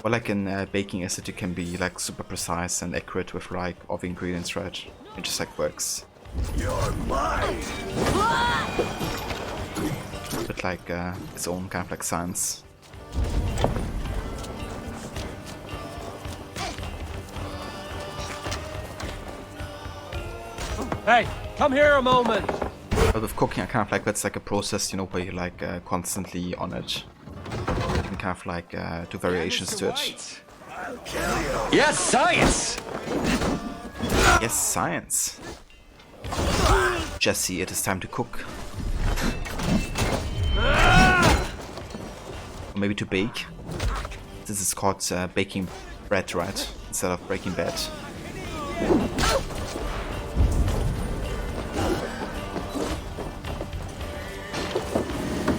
What I like in baking is that you can be like super precise and accurate with like all the ingredients, right? It just like works. You're mine. But like its own kind of like science. Hey, come here a moment. But with cooking, I kind of like that's like a process, you know, where you're like constantly on it. You can kind of like do variations to it. Yes, science! Yes, science. Jesse, it is time to cook. Or maybe to bake. This is called baking bread, right? Instead of breaking bad.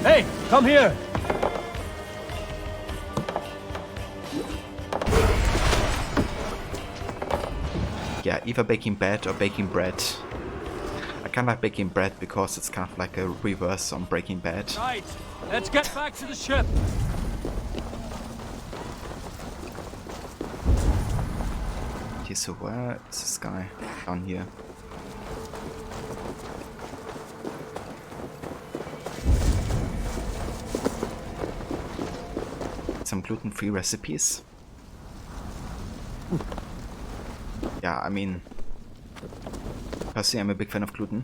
Hey, come here. Yeah, either baking bad or baking bread. I kind of like baking bread because it's kind of like a reverse on Breaking Bad. Right, let's get back to the ship. Okay, so where is this guy? Down here. Some gluten-free recipes. Yeah, I mean, personally, I'm a big fan of gluten.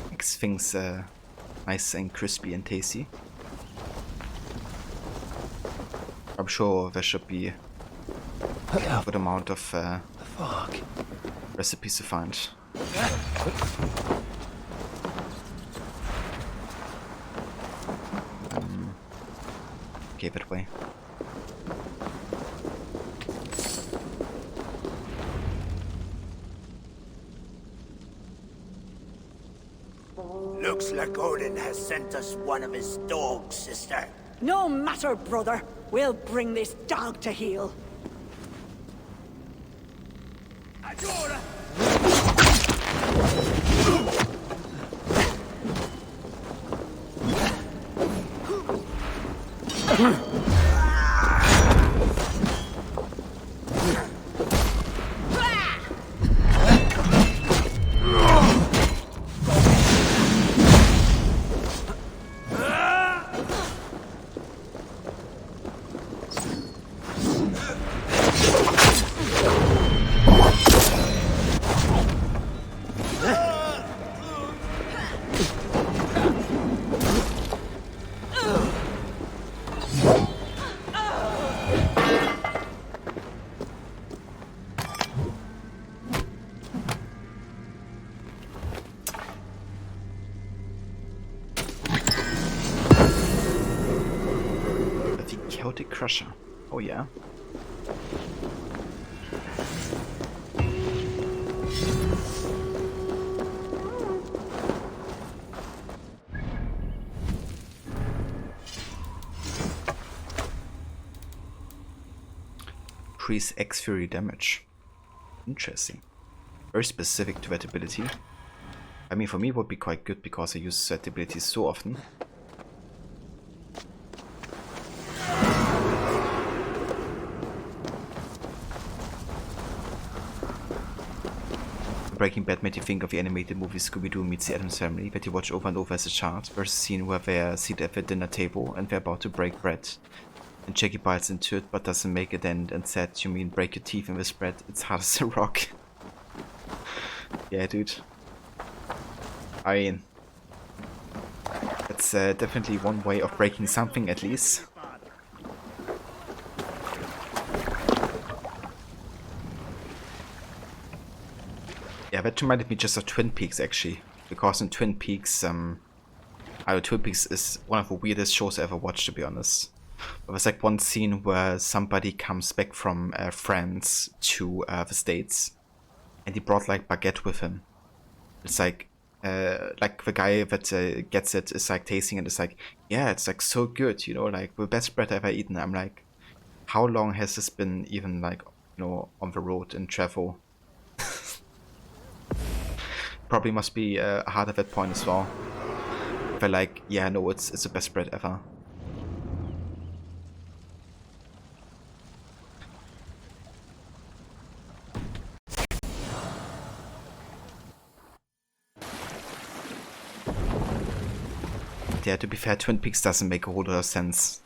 Makes things nice and crispy and tasty. I'm sure there should be a good amount of recipes to find. Okay, that way. Looks like Odin has sent us one of his dogs, sister. No matter, brother. We'll bring this dog to heel. Crusher. Oh yeah. Increase X Fury damage. Interesting. Very specific to that ability. I mean, for me it would be quite good because I use that ability so often. Breaking Bad made you think of the animated movie Scooby-Doo Meets the Addams Family that you watch over and over as a child. There's a scene where they're seated at the dinner table and they're about to break bread. And Jackie bites into it but doesn't make it and said, "You mean break your teeth in this bread? It's hard as a rock." Yeah, dude. I mean, that's definitely one way of breaking something at least. Yeah, that reminded me just of Twin Peaks actually, because in Twin Peaks, Twin Peaks is one of the weirdest shows I ever watched, to be honest. There was like one scene where somebody comes back from France to the States, and he brought like baguette with him. It's like the guy that gets it is like tasting it. It's like, yeah, it's like so good, you know, like the best bread I've ever eaten. I'm like, how long has this been even like, you know, on the road in travel? Probably must be hard at that point as well. But like, yeah, no, it's the best bread ever. Yeah, to be fair, Twin Peaks doesn't make a whole lot of sense.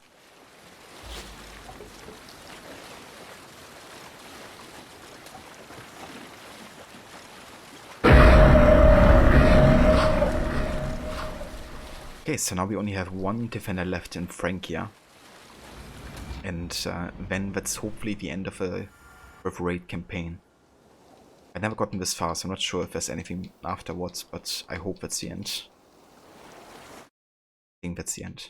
Okay, so now we only have one defender left in Francia. And then that's hopefully the end of a raid campaign. I've never gotten this far, so I'm not sure if there's anything afterwards, but I hope that's the end. I think that's the end.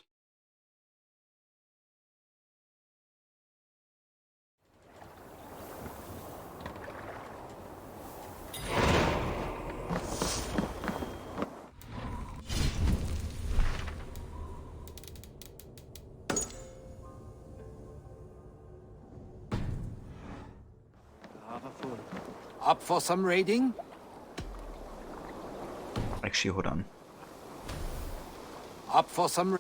Up for some raiding? Actually, hold on. Up for some...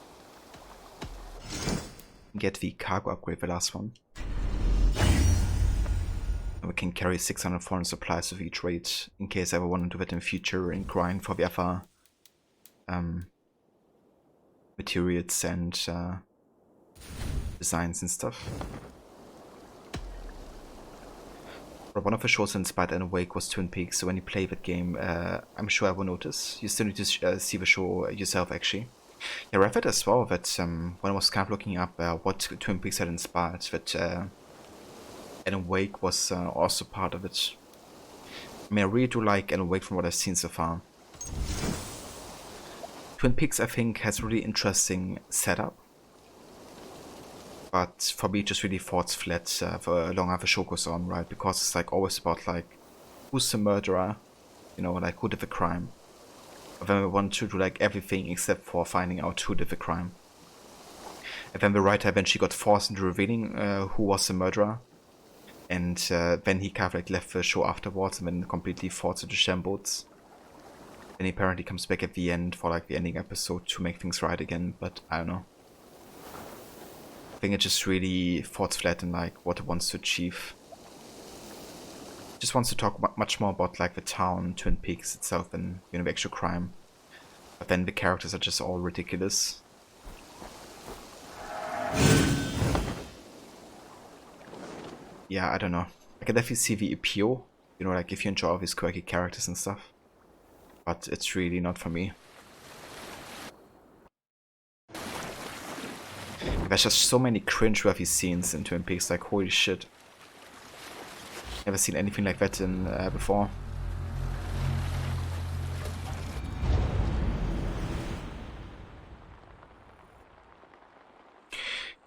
Get the cargo upgrade, the last one. And we can carry 600 foreign supplies with each raid, in case I ever want to do it in future and grind for the other materials and designs and stuff. But one of the shows inspired in Wake was Twin Peaks, so when you play that game, I'm sure I will notice. You still need to see the show yourself, actually. Yeah, I read that as well, that when I was kind of looking up what Twin Peaks had inspired, that Alan Wake was also part of it. I mean, I really do like Alan Wake from what I've seen so far. Twin Peaks, I think, has really interesting setup. But for me, it just really falls flat the longer the show goes on, right? Because it's like always about like, who's the murderer? You know, like who did the crime? But then we want to do like everything except for finding out who did the crime. And then the writer eventually got forced into revealing who was the murderer. And then he kind of like left the show afterwards and then completely falls into shambles. And he apparently comes back at the end for like the ending episode to make things right again, but I don't know. I think it just really falls flat in like what it wants to achieve. It just wants to talk much more about like the town, Twin Peaks itself, than, you know, the actual crime. But then the characters are just all ridiculous. Yeah, I don't know. I can definitely see the appeal, you know, like if you enjoy all these quirky characters and stuff. But it's really not for me. There's just so many cringe-worthy scenes in Twin Peaks, like holy shit. Never seen anything like that in before.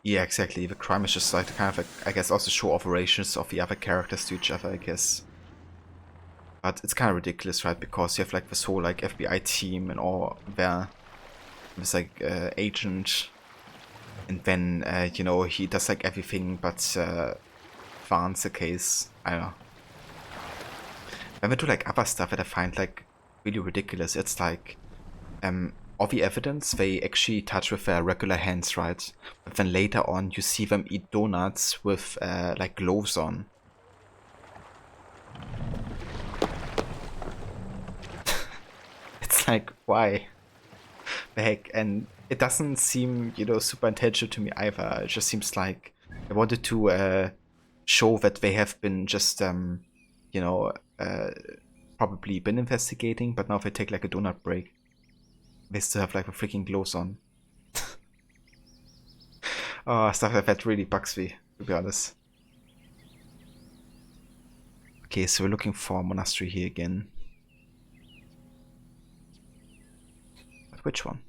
Yeah, exactly. The crime is just like to kind of, like, I guess, also show operations of the other characters to each other, I guess. But it's kind of ridiculous, right? Because you have like this whole like FBI team and all there. This like agent. And then, you know, he does like everything but advance the case. I don't know. When we do like other stuff that I find like really ridiculous, it's like all the evidence they actually touch with their regular hands, right? But then later on you see them eat donuts with like gloves on. It's like, why? The heck? And it doesn't seem, you know, super intelligent to me either. It just seems like they wanted to show that they have been just, you know, probably been investigating, but now if they take like a donut break, they still have like the freaking gloves on. Oh, stuff like that really bugs me, to be honest. Okay, so we're looking for a monastery here again. Which one?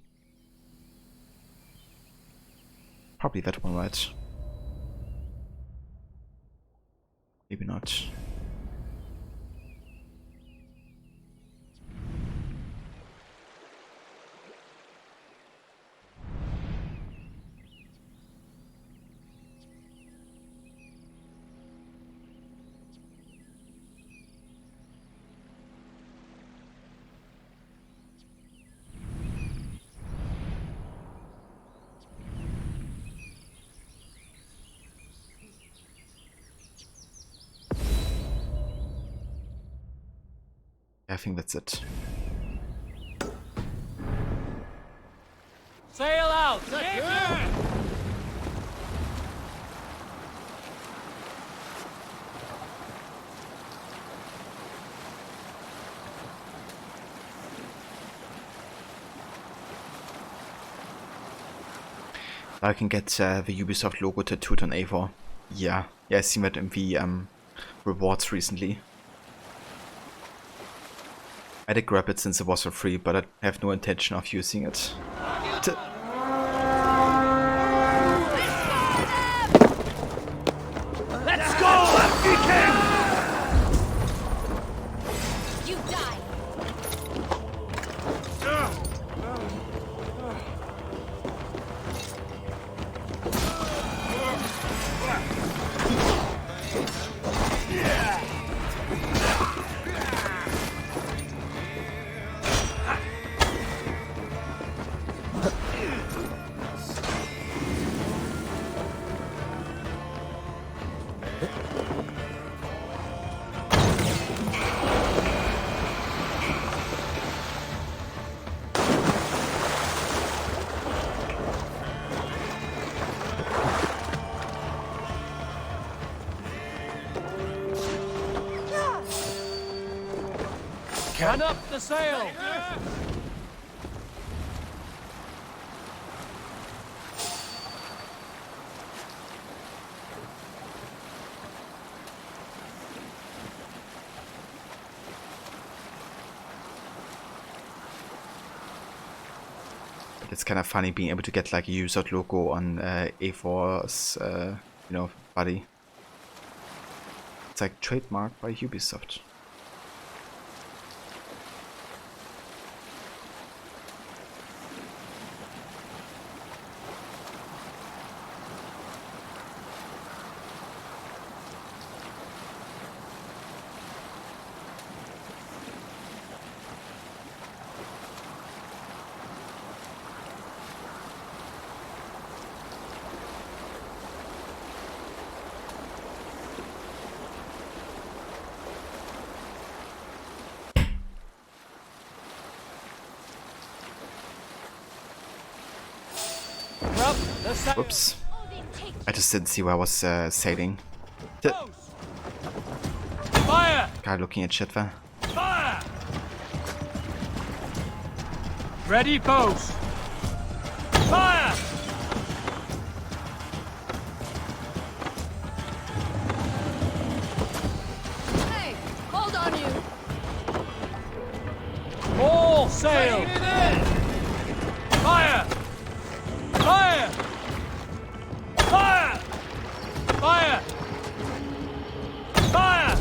Probably that one, right? Maybe not. I think that's it. Sail out! I can get the Ubisoft logo tattooed on Eivor. Yeah, I've seen that in the rewards recently. I did grab it since it was for free, but I have no intention of using it. Let's go, African! You die. Run up the sail! It's kind of funny being able to get like a Ubisoft logo on Eivor's, you know, body. It's like trademarked by Ubisoft. Whoops. I just didn't see where I was sailing. Fire! Guy looking at shit there. Fire! Ready, post! Fire! Hey, hold on you. All sail! Fire! Fire! Fire! Fire! Fire!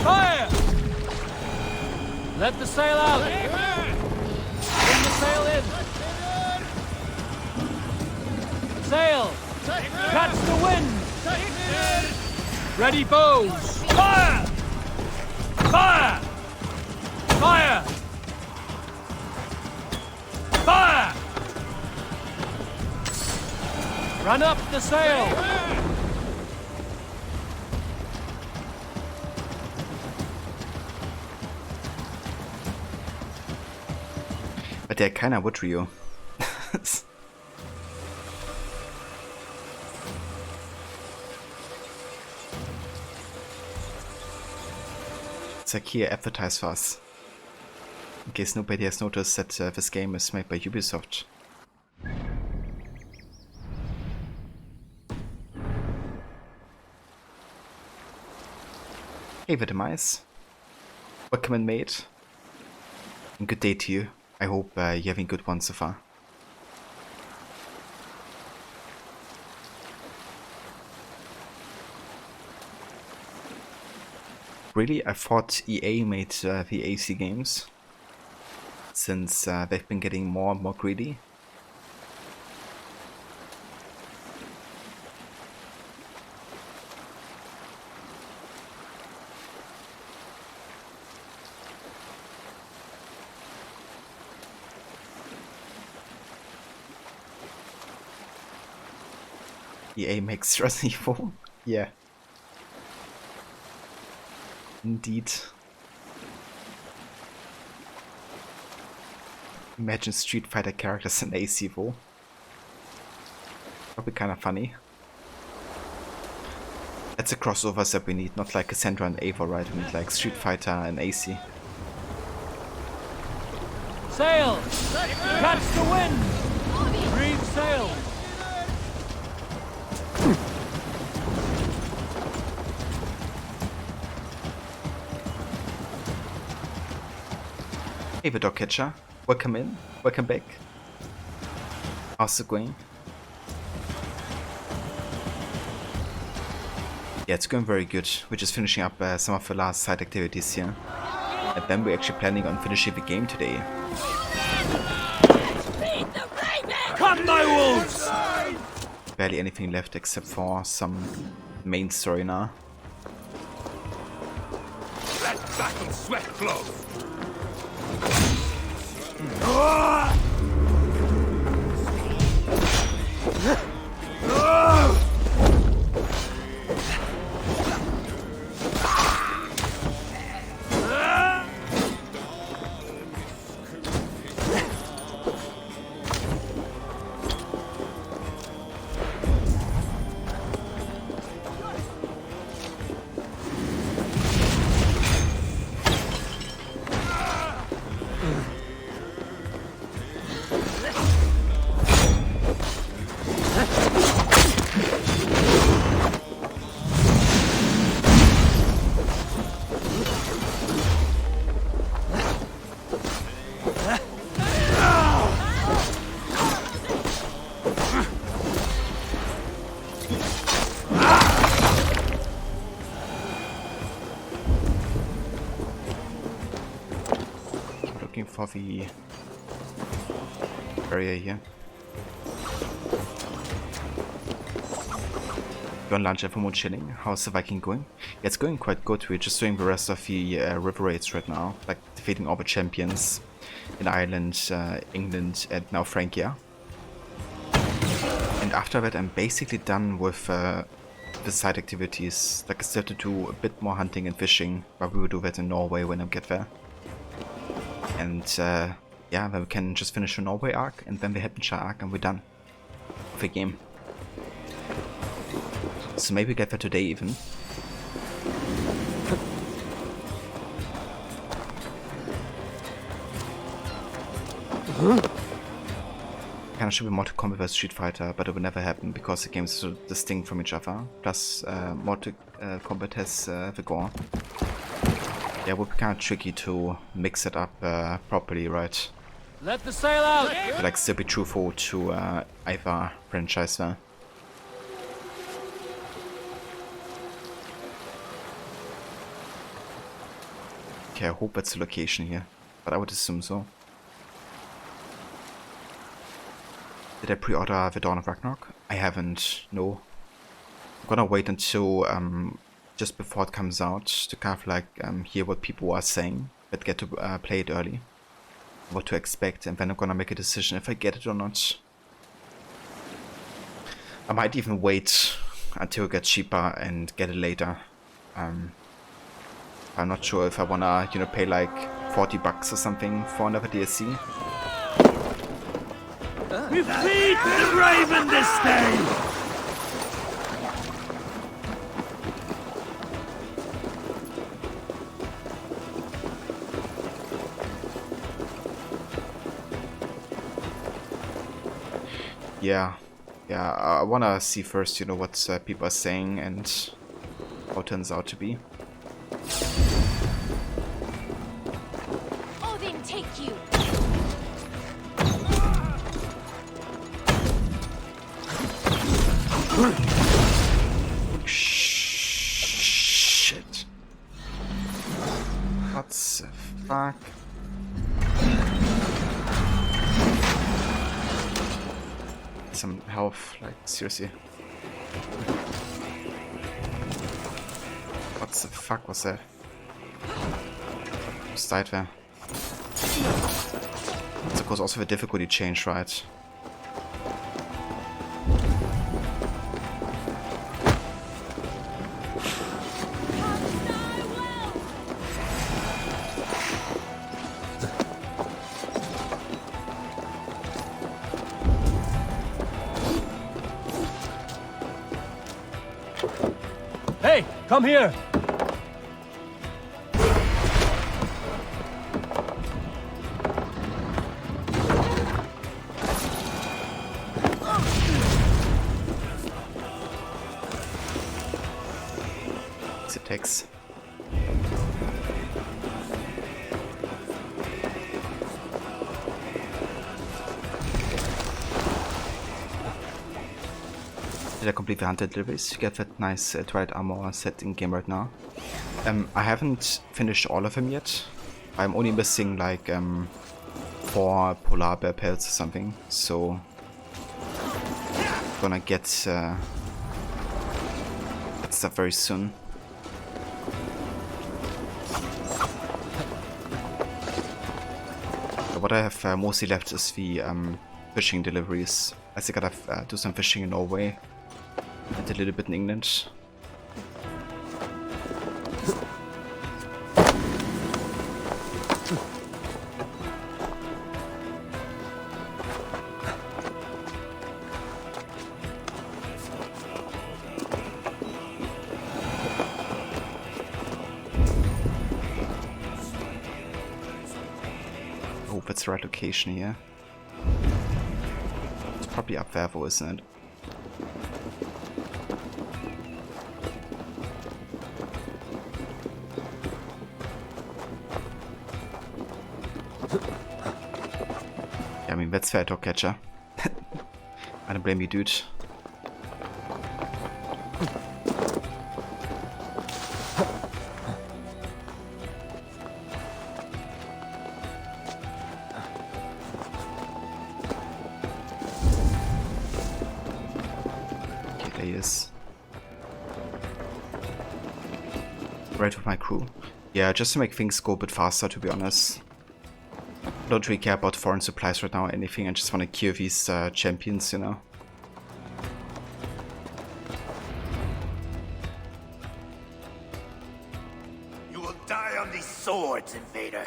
Fire! Let the sail out! Bring the sail in! Sail! Catch the wind! Ready bows! Fire! Fire! Fire! Fire! Run up the sail! But der keiner would Rio. It's like here, advertise for us. In case nobody has noticed that this game is made by Ubisoft. Hey, Vitamice. Welcome in, mate. And good day to you. I hope you're having good ones so far. Really, I thought EA made the AC games, since they've been getting more and more greedy. EA makes Resident Evil? Yeah. Indeed. Imagine Street Fighter characters in AC4. That'd be kinda funny. That's a crossover that we need, not like Cassandra and Ava, right? We need like Street Fighter and AC. Sail! Catch the wind! Reef sail! Hey, the dog catcher. Welcome in. Welcome back. How's it going? Yeah, it's going very good. We're just finishing up some of the last side activities here. And then we're actually planning on finishing the game today. Come, my wolves! Barely anything left except for some main story now. Let battle sweat flow. For the area here. You're on lunch, everyone chilling. How's the Viking going? Yeah, it's going quite good. We're just doing the rest of the river raids right now, like defeating all the champions in Ireland, England, and now Francia. And after that, I'm basically done with the side activities. Like I still have to do a bit more hunting and fishing, but we will do that in Norway when I get there. And yeah, then we can just finish the Norway arc and then the Hertfordshire arc and we're done with the game. So maybe we get there today even. Kinda should be Mortal Kombat vs Street Fighter, but it will never happen because the games are so distinct from each other. Plus Mortal Kombat has the gore. Yeah, it would be kind of tricky to mix it up properly, right? Let the sail out! But like still be truthful to either franchise there. Okay, I hope that's the location here, but I would assume so. Did I pre-order The Dawn of Ragnarok? I haven't, no. I'm gonna wait until just before it comes out to kind of like hear what people are saying, but get to play it early, what to expect, and then I'm gonna make a decision if I get it or not. I might even wait until it gets cheaper and get it later. I'm not sure if I wanna, you know, pay like $40 or something for another DLC. We feed the raven this day! Yeah, I wanna see first, you know, what people are saying and how it turns out to be. Odin, take you! Shit. What the fuck? Some health, like, seriously. What the fuck was that? Was died there? It's of course also the difficulty change, right? Hey, come here! It takes. Did I complete the hunted deliveries? You get that nice Twilight armor set in game right now. I haven't finished all of them yet. I'm only missing like 4 polar bear pelts or something, so gonna get that stuff very soon. What I have mostly left is the fishing deliveries. I think I gotta do some fishing in Norway and a little bit in England. Hope it's the right location here. It's probably up there, though, isn't it? Yeah, I mean, that's fair, dog catcher. I don't blame you, dude. Right with my crew. Yeah, just to make things go a bit faster, to be honest. Don't really care about foreign supplies right now or anything, I just want to kill these champions, you know. You will die on these swords, invader.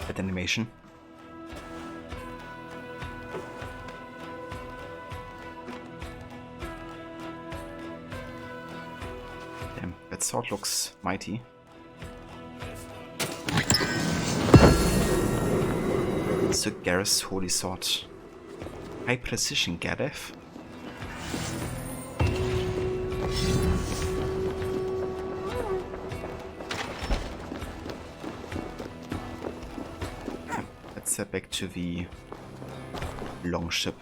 That animation. Damn, that sword looks mighty. Sir Gareth's holy sword. High precision, Gareth. Let's head back to the longship.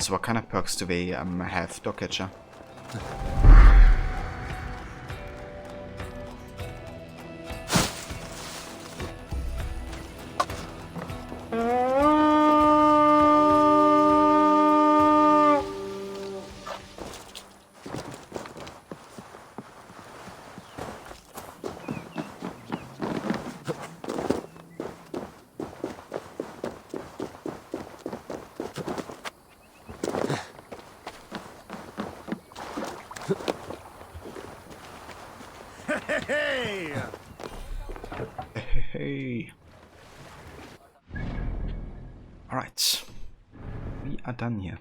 So what kind of perks do they have, dog catcher? Hey! Hey. Alright. We are done here.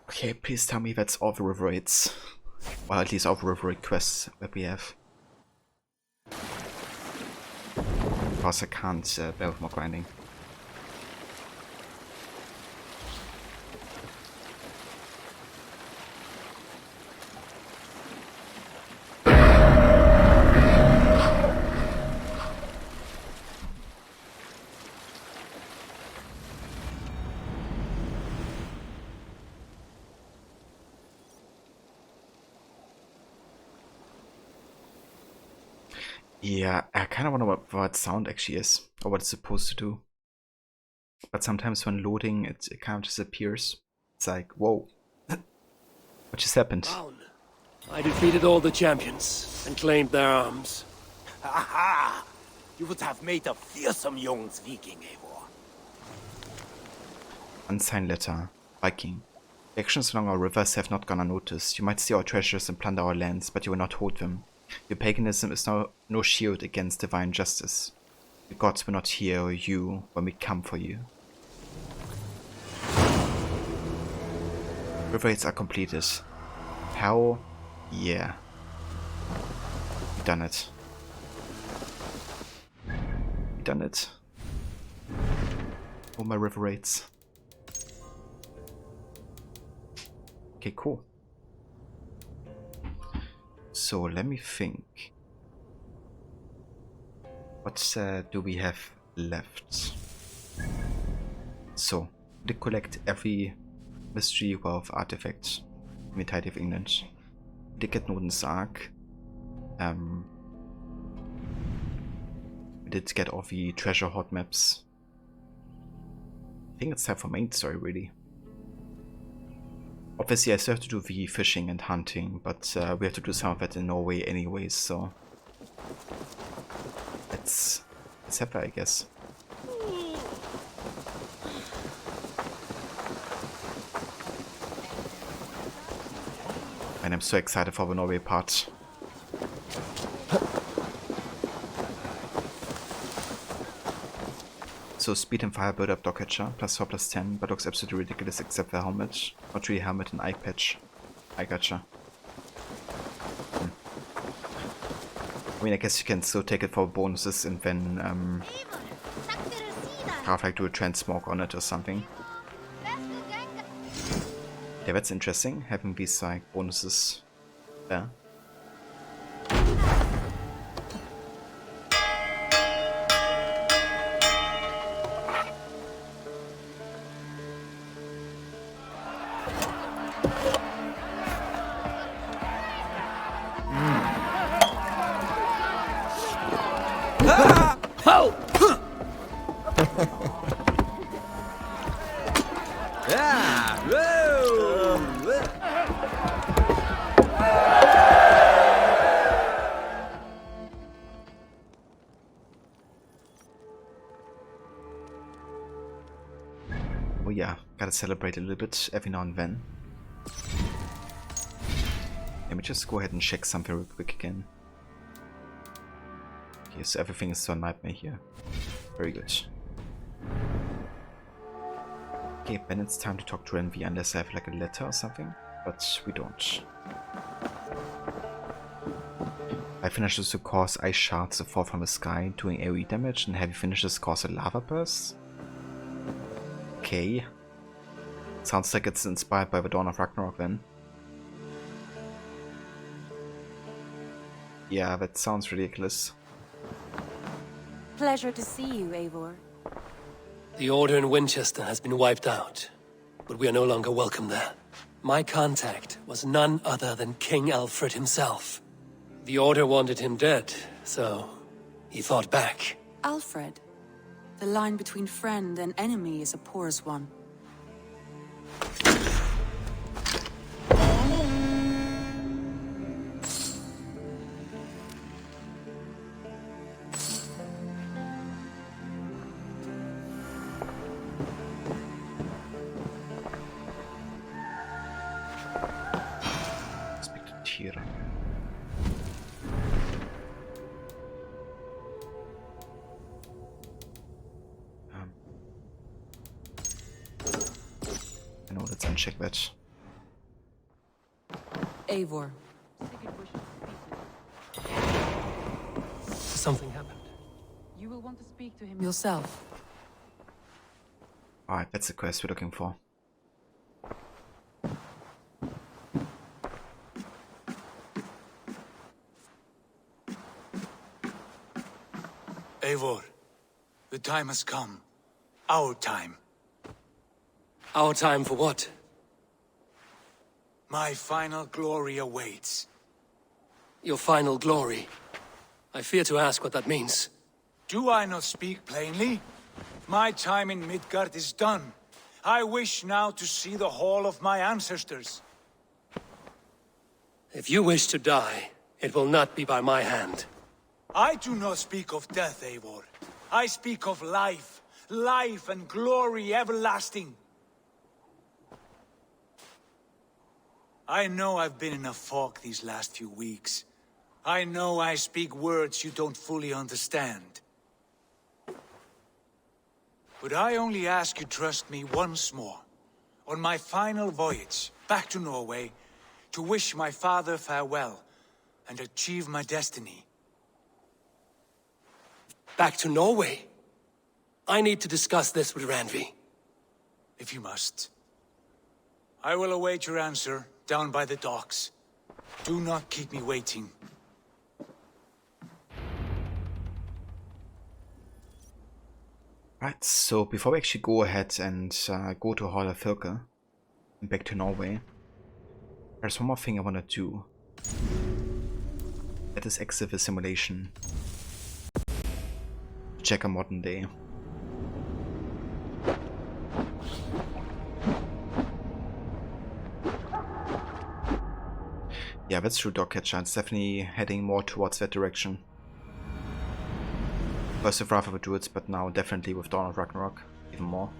Okay, please tell me that's all the river raids. Well, at least all the river raid quests that we have. Because I can't bear with more grinding. Yeah, I kind of wonder what sound actually is, or what it's supposed to do. But sometimes when loading, it kind of disappears. It's like, whoa. What just happened? Down. I defeated all the champions and claimed their arms. Aha! You would have made a fearsome young Viking, Eivor. Unsigned letter. Viking. The actions along our rivers have not gone unnoticed. You might steal our treasures and plunder our lands, but you will not hold them. Your paganism is no shield against divine justice. The gods will not hear you when we come for you. River raids are completed. How? Yeah. We done it. We done it. All my river raids. Okay, cool. So let me think. What do we have left? So, we did collect every mystery wealth artifact in the entirety of England. We did get Norton's Ark. We did get all the treasure hot maps. I think it's time for main story, really. Obviously, I still have to do the fishing and hunting, but we have to do some of that in Norway anyways, so let's have that, I guess. And I'm so excited for the Norway part. So speed and fire build up dog catcher, +4 +10, but looks absolutely ridiculous except the helmet. Not really helmet and eye patch. I gotcha. I mean, I guess you can still take it for bonuses and then have like do a transmog on it or something. Yeah, that's interesting, having these like bonuses there. Oh yeah, gotta celebrate a little bit every now and then. Let me just go ahead and check something real quick again. Okay, so everything is still a nightmare here. Very good. Okay, then it's time to talk to Envy unless I have like a letter or something, but we don't. I finishes to cause ice shards to fall from the sky, doing AoE damage, and heavy finishes cause a lava burst. Okay. Sounds like it's inspired by the Dawn of Ragnarok then. Yeah, that sounds ridiculous. Pleasure to see you, Eivor. The order in Winchester has been wiped out, but we are no longer welcome there. My contact was none other than King Alfred himself. The order wanted him dead, so he fought back. Alfred. The line between friend and enemy is a porous one. here. I know, let's uncheck that. Eivor. Something happened. You will want to speak to him yourself. Alright, that's the quest we're looking for. Eivor, the time has come. Our time. Our time for what? My final glory awaits. Your final glory. I fear to ask what that means. Do I not speak plainly? My time in Midgard is done. I wish now to see the hall of my ancestors. If you wish to die, it will not be by my hand. I do not speak of death, Eivor. I speak of life. Life and glory everlasting. I know I've been in a fog these last few weeks. I know I speak words you don't fully understand. But I only ask you trust me once more. On my final voyage, back to Norway, to wish my father farewell, and achieve my destiny. Back to Norway? I need to discuss this with Randvi. If you must. I will await your answer down by the docks. Do not keep me waiting. Right, so before we actually go ahead and go to Hall of Filke and back to Norway, there's one more thing I want to do. That is exit the simulation. Check a modern day. Yeah, that's true, Dogcatcher. It's definitely heading more towards that direction. First with Wrath of the Druids, but now definitely with Dawn of Ragnarok, even more.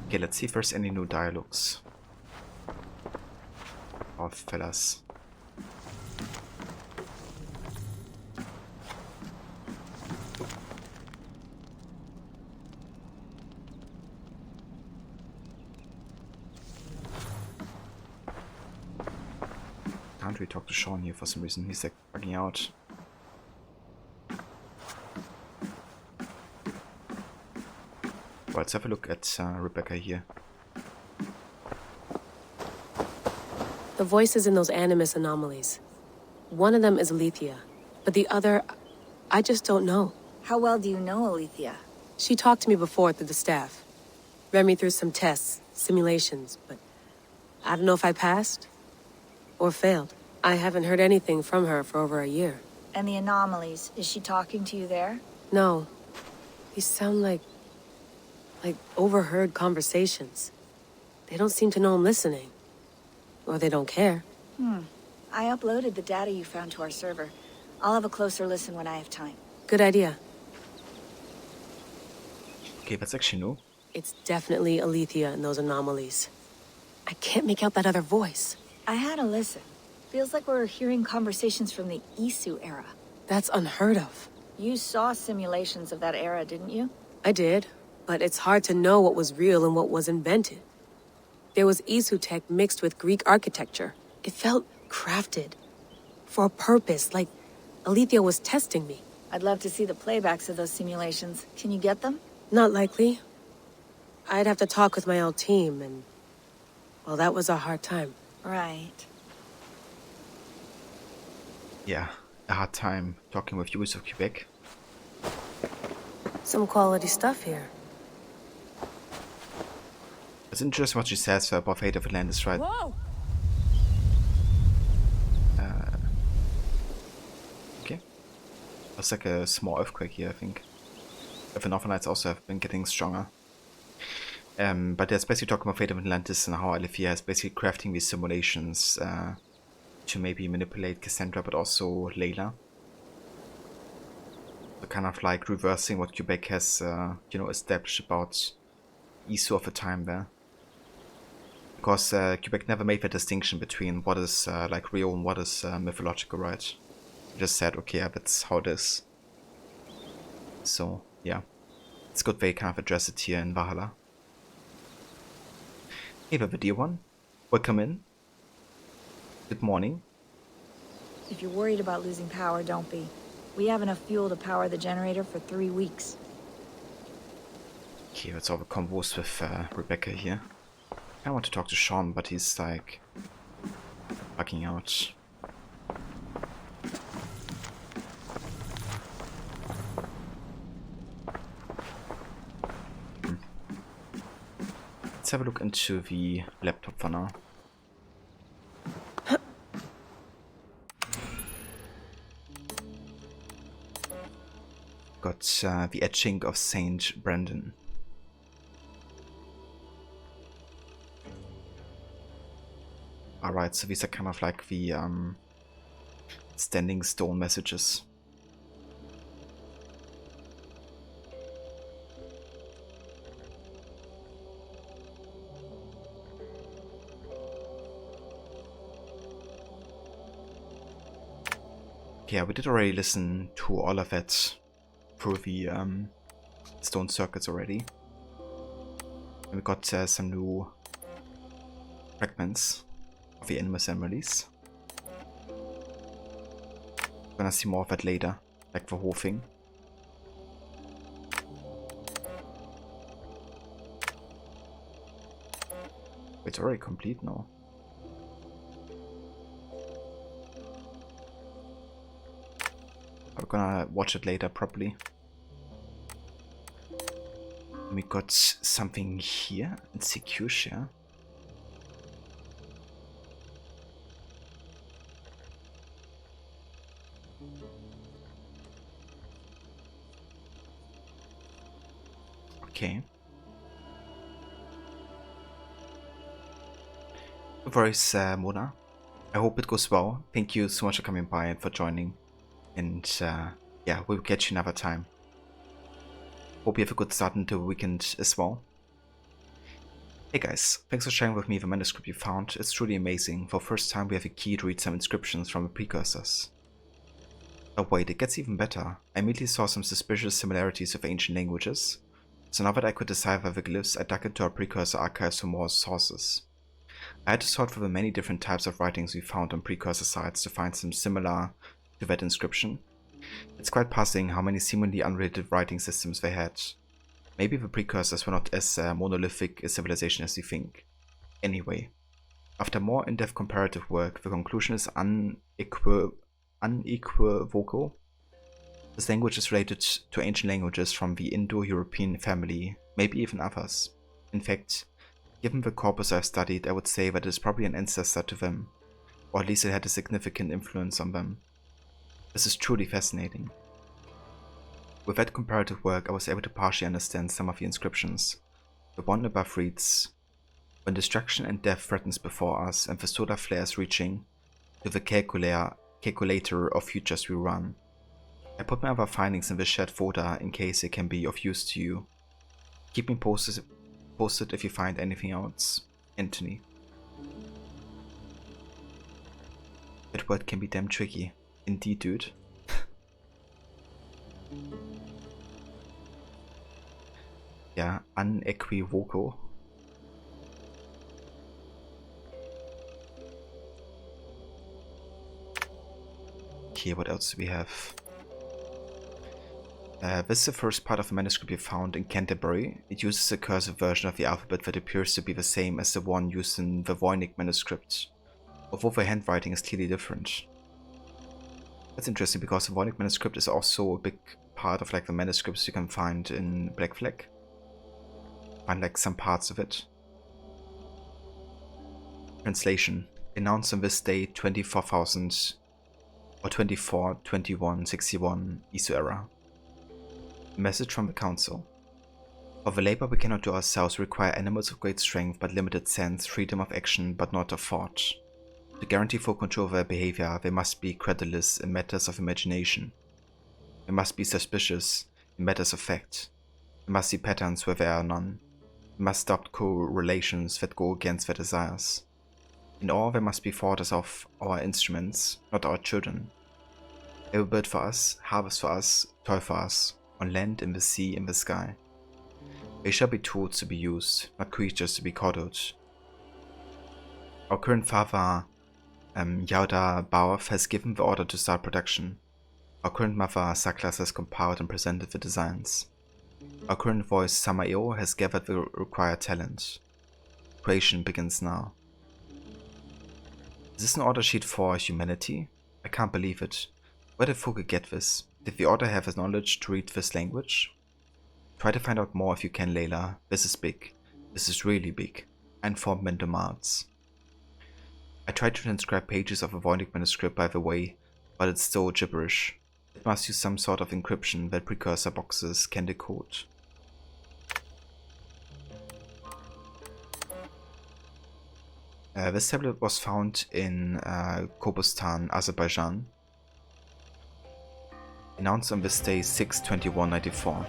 Okay, let's see if there's any new dialogues. Of fellas. Can't we talk to Sean here for some reason? He's like bugging out. Well, let's have a look at Rebecca here. The voices in those animus anomalies. One of them is Alethea, but the other, I just don't know. How well do you know Alethea? She talked to me before through the staff. Ran me through some tests, simulations, but I don't know if I passed or failed. I haven't heard anything from her for over a year. And the anomalies, is she talking to you there? No. These sound like overheard conversations. They don't seem to know I'm listening. Or they don't care. I uploaded the data you found to our server. I'll have a closer listen when I have time. Good idea. Okay, that's actually new. It's definitely Alethea in those anomalies. I can't make out that other voice. I had a listen. Feels like we're hearing conversations from the Isu era. That's unheard of. You saw simulations of that era, didn't you? I did, but it's hard to know what was real and what was invented. There was Isu tech mixed with Greek architecture. It felt crafted. For a purpose, like Alethea was testing me. I'd love to see the playbacks of those simulations. Can you get them? Not likely. I'd have to talk with my old team, and... well, that was a hard time. Right. Yeah, a hard time talking with viewers of Quebec. Some quality stuff here. It's interesting what she says about Fate of Atlantis, right? Whoa! Okay. It's like a small earthquake here, I think. But the Northern Lights also have been getting stronger. But there's basically talking about Fate of Atlantis and how Alethea is basically crafting these simulations to maybe manipulate Cassandra, but also Layla. So kind of like reversing what Quebec has, established about Isu of the time there. Because Quebec never made that distinction between what is like real and what is mythological, right? They just said, okay, yeah, that's how it is. So, yeah. It's good they kind of address it here in Valhalla. Hey there, the dear one. Welcome in. Good morning. If you're worried about losing power, don't be. We have enough fuel to power the generator for 3 weeks. Okay, let's have a converse with Rebecca here. I want to talk to Sean, but he's like bugging out. Let's have a look into the laptop for now. Got the etching of Saint Brendan. Alright, so these are kind of like the standing stone messages. Yeah, we did already listen to all of that through the stone circuits already. And we got some new fragments of the Animus Emeralds. Gonna see more of that later, like the whole thing. It's already complete now. We're gonna watch it later properly. We got something here in Secure Share. Okay. No worries, Mona. I hope it goes well. Thank you so much for coming by and for joining. And yeah, we'll catch you another time. Hope you have a good start into the weekend as well. Hey guys, thanks for sharing with me the manuscript you found. It's truly amazing. For the first time we have a key to read some inscriptions from the precursors. Oh wait, it gets even better. I immediately saw some suspicious similarities with ancient languages. So now that I could decipher the glyphs, I dug into our precursor archives for more sources. I had to sort through the many different types of writings we found on precursor sites to find some similar to that inscription. It's quite puzzling how many seemingly unrelated writing systems they had. Maybe the precursors were not as monolithic a civilization as we think. Anyway, after more in-depth comparative work, the conclusion is unequivocal. This language is related to ancient languages from the Indo-European family, maybe even others. In fact, given the corpus I've studied, I would say that it is probably an ancestor to them, or at least it had a significant influence on them. This is truly fascinating. With that comparative work, I was able to partially understand some of the inscriptions. The one above reads, "When destruction and death threatens before us and the solar flares reaching to the calculator of futures we run. I put my other findings in the shared folder in case it can be of use to you. Keep me posted if you find anything else. Anthony." That word can be damn tricky. Indeed, dude. Yeah, unequivocal. Okay, what else do we have? This is the first part of the manuscript you found in Canterbury. It uses a cursive version of the alphabet that appears to be the same as the one used in the Voynich manuscript, although the handwriting is clearly different. That's interesting because the Voynich manuscript is also a big part of like the manuscripts you can find in Black Flag. Find like some parts of it. Translation. Announced on this day 24,000 or 24/21/61 ISO era. Message from the Council. For the labor we cannot do ourselves require animals of great strength but limited sense, freedom of action but not of thought. To guarantee full control of their behavior, they must be credulous in matters of imagination. They must be suspicious in matters of fact. They must see patterns where there are none. They must adopt correlations that go against their desires. In all, they must be thought as of our instruments, not our children. They will build for us, harvest for us, toil for us, on land, in the sea, in the sky. They shall be tools to be used, not creatures to be coddled. Our current father, Yauda Baoth, has given the order to start production. Our current mother, Saklas, has compiled and presented the designs. Our current voice, Samael, has gathered the required talent. Creation begins now. Is this an order sheet for humanity? I can't believe it. Where did Vogel get this? Did the order have the knowledge to read this language? Try to find out more if you can, Layla. This is big. This is really big. I informed Mendomards. I tried to transcribe pages of a Voynich manuscript by the way, but it's still gibberish. It must use some sort of encryption that precursor boxes can decode. This tablet was found in Kobustan, Azerbaijan. Announced on this day 6/21/94.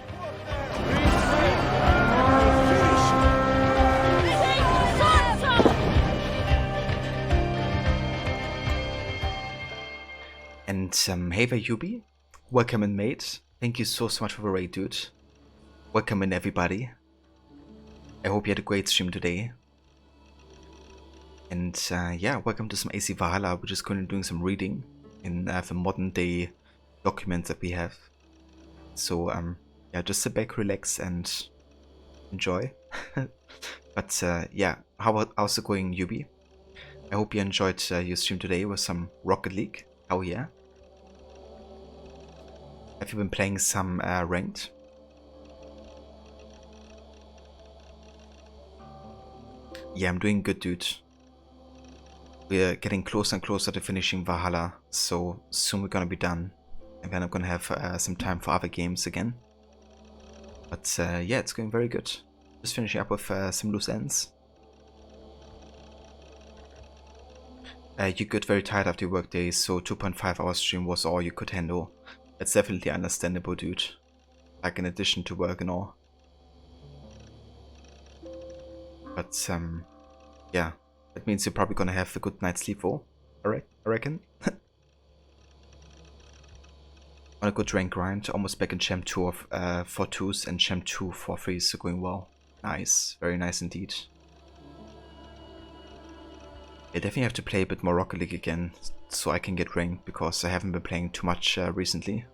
And hey there, Yubi. Welcome in, mate. Thank you so much for the raid, dude. Welcome in, everybody. I hope you had a great stream today. And yeah, welcome to some AC Valhalla. We're just currently doing some reading in the modern day documents that we have. So yeah, just sit back, relax, and enjoy. But yeah, how's it going, Yubi? I hope you enjoyed your stream today with some Rocket League. Oh yeah. Have you been playing some ranked? Yeah, I'm doing good, dude. We're getting closer and closer to finishing Valhalla, so soon we're gonna be done. And then I'm gonna have some time for other games again. But yeah, it's going very good. Just finishing up with some loose ends. You got very tired after your work days, so 2.5 hour stream was all you could handle. That's definitely understandable, dude. Like in addition to work and all. But yeah, that means you're probably gonna have a good night's sleep though. Alright, I reckon. On a good rank grind, almost back in Champ 2 of 4-2s and Champ 2 4-3s, so going well. Nice, very nice indeed. I definitely have to play a bit more Rocket League again, so I can get ranked, because I haven't been playing too much recently.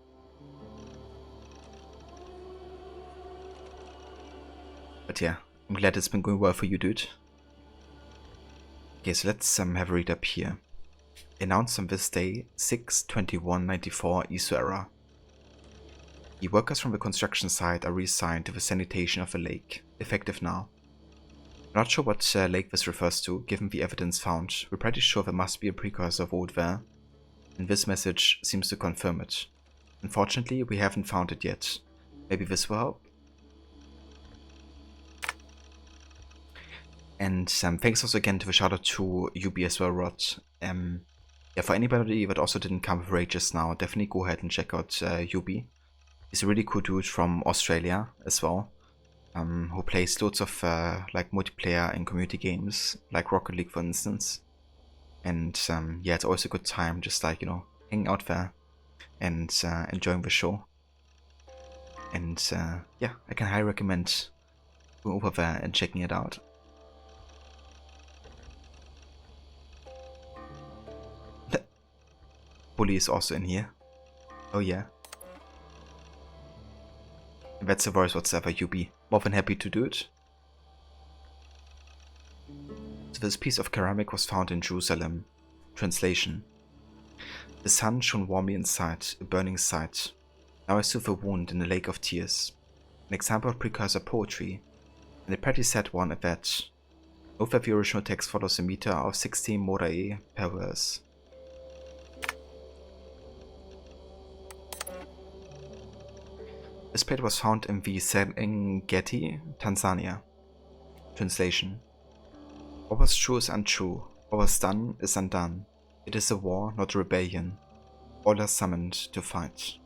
But yeah, I'm glad it's been going well for you, dude. Okay, so let's have a read up here. Announced on this day, 6/21/94 ISO era. The workers from the construction site are reassigned to the sanitation of the lake, effective now. I'm not sure what lake this refers to, given the evidence found. We're pretty sure there must be a precursor of old there, and this message seems to confirm it. Unfortunately, we haven't found it yet. Maybe this will help? And thanks also again to the shout out to UB as well, Rod. Yeah, for anybody that also didn't come with raid just now, definitely go ahead and check out UB. He's a really cool dude from Australia as well, who plays loads of like multiplayer and community games, like Rocket League for instance. And yeah, it's always a good time, just like, you know, hanging out there and enjoying the show. And yeah, I can highly recommend going over there and checking it out. Bully is also in here. Oh yeah. That's the voice whatsoever, UB. More than happy to do it. So this piece of ceramic was found in Jerusalem. Translation. The sun shone warmly inside, a burning sight. Now I saw the wound in a lake of tears. An example of precursor poetry, and a pretty sad one at that. Note that the original text follows a meter of 16 morae per verse. The This plate was found in the Serengeti, Tanzania. Translation. What was true is untrue. What was done is undone. It is a war, not a rebellion. All are summoned to fight.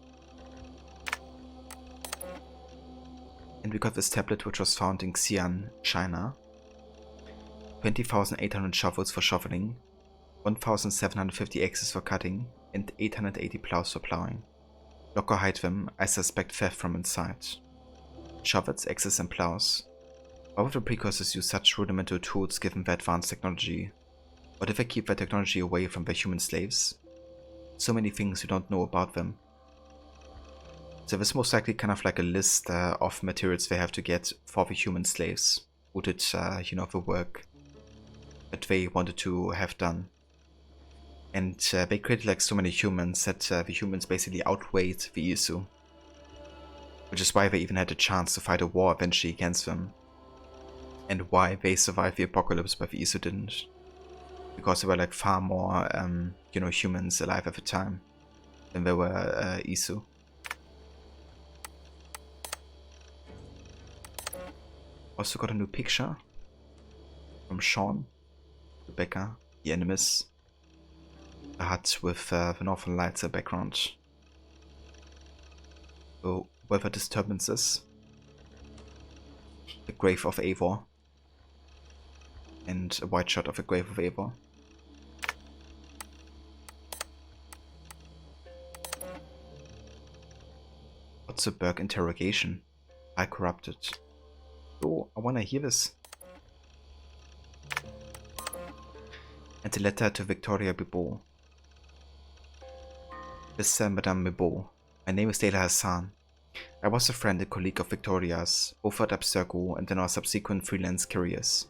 And we got this tablet which was found in Xi'an, China. 20,800 shovels for shoveling, 1,750 axes for cutting, and 880 plows for plowing. Lock or hide them, I suspect theft from inside. Shovels, axes and plows. Why would the precursors use such rudimentary tools given their advanced technology? What if they keep their technology away from their human slaves? So many things we don't know about them. So this is most likely kind of like a list of materials they have to get for the human slaves who did, you know, the work that they wanted to have done. And they created like so many humans that the humans basically outweighed the Isu. Which is why they even had a chance to fight a war eventually against them. And why they survived the apocalypse but the Isu didn't. Because there were like far more, you know, humans alive at the time than there were Isu. Also got a new picture from Sean, Rebecca, the enemies. A hut with the northern lights in the background. So, weather disturbances. The grave of Eivor. And a wide shot of the grave of Eivor. What's a Berg interrogation? I corrupted. Oh, I wanna hear this. And a letter to Victoria Bibot. This Madame Bibot. My name is Leila Hassan. I was a friend and colleague of Victoria's, both at Abstergo and in our subsequent freelance careers.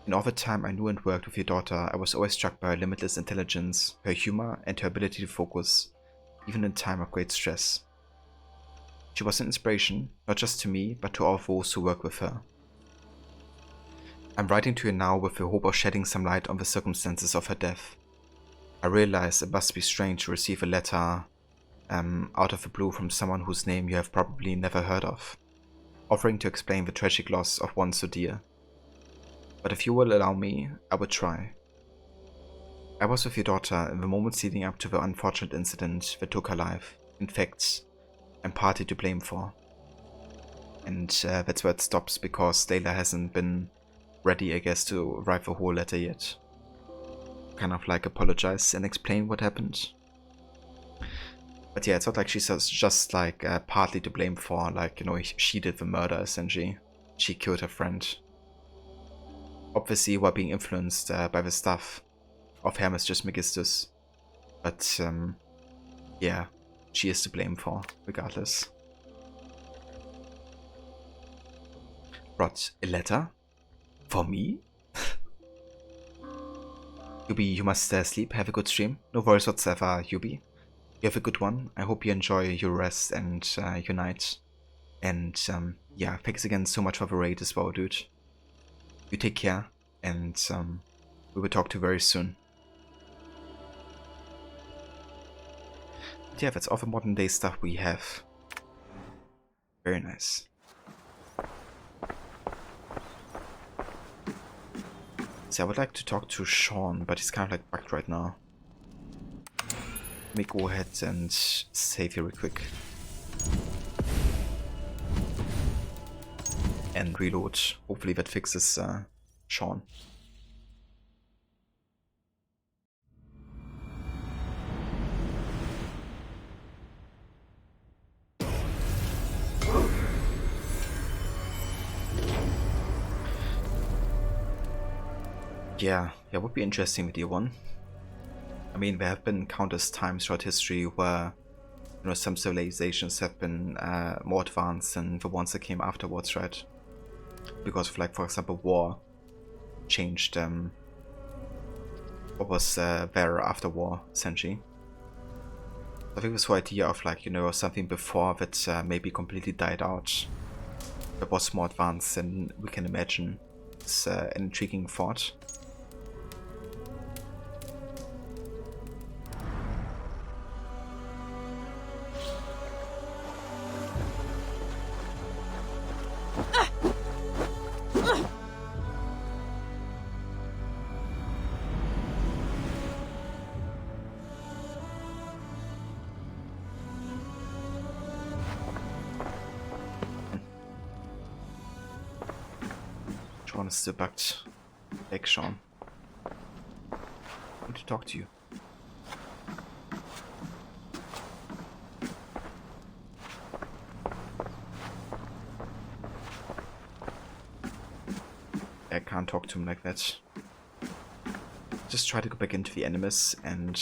In all the time I knew and worked with your daughter, I was always struck by her limitless intelligence, her humor, and her ability to focus, even in time of great stress. She was an inspiration, not just to me, but to all those who work with her. I'm writing to you now with the hope of shedding some light on the circumstances of her death. I realize it must be strange to receive a letter out of the blue from someone whose name you have probably never heard of, offering to explain the tragic loss of one so dear. But if you will allow me, I will try. I was with your daughter in the moments leading up to the unfortunate incident that took her life. In fact, I'm partly to blame for. And that's where it stops, because Leila hasn't been ready, I guess, to write the whole letter yet. Kind of like apologize and explain what happened. But yeah, it's not like she's just like partly to blame for, like, you know, she did the murder essentially. She killed her friend. Obviously while being influenced by the stuff of Hermes Trismegistus. But yeah, she is to blame for, regardless. Brought a letter? For me? Yubi, you must sleep. Have a good stream. No worries whatsoever, Yubi. You have a good one. I hope you enjoy your rest and your night. And yeah, thanks again so much for the raid as well, dude. You take care, and we will talk to you very soon. But yeah, that's all the modern day stuff we have. Very nice. So I would like to talk to Sean, but he's kind of like bugged right now. Let me go ahead and save here real quick. And reload. Hopefully that fixes Sean. Yeah, would be interesting with you one. I mean, there have been countless times throughout history where, you know, some civilizations have been more advanced than the ones that came afterwards, right? Because of, like, for example, war changed what was there after war, essentially. I think this whole idea of, like, you know, something before that maybe completely died out, that was more advanced than we can imagine, is an intriguing thought. Sean is still bugged. Back, Sean. I want to talk to you. I can't talk to him like that. Just try to go back into the Animus and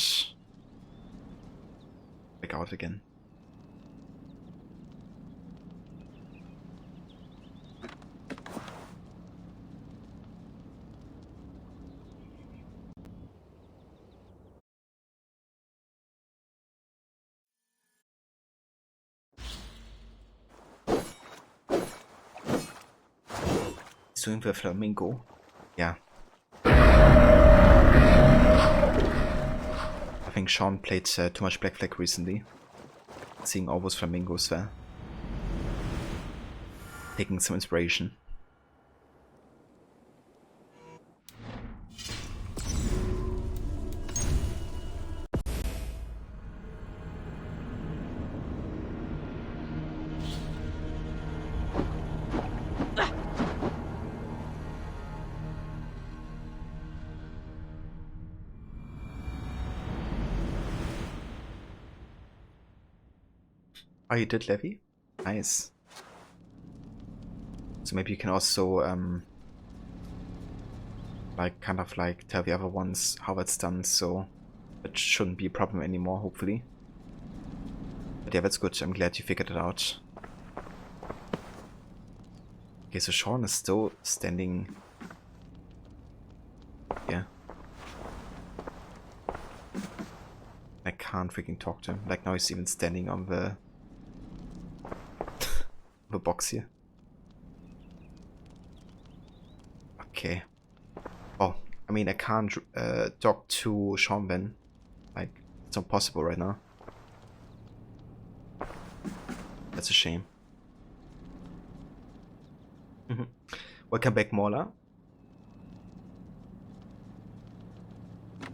back out again. He's doing the flamingo. Yeah. I think Sean played too much Black Flag recently. Seeing all those flamingos there. Taking some inspiration. Oh, you did Levy? Nice. So maybe you can also like kind of like tell the other ones how that's done, so it shouldn't be a problem anymore, hopefully. But yeah, that's good. I'm glad you figured it out. Okay, so Sean is still standing. Yeah. I can't freaking talk to him. Like now he's even standing on the the box here. Okay. Oh, I mean I can't talk to Sean then. Like it's not possible right now. That's a shame. Welcome back, Mola.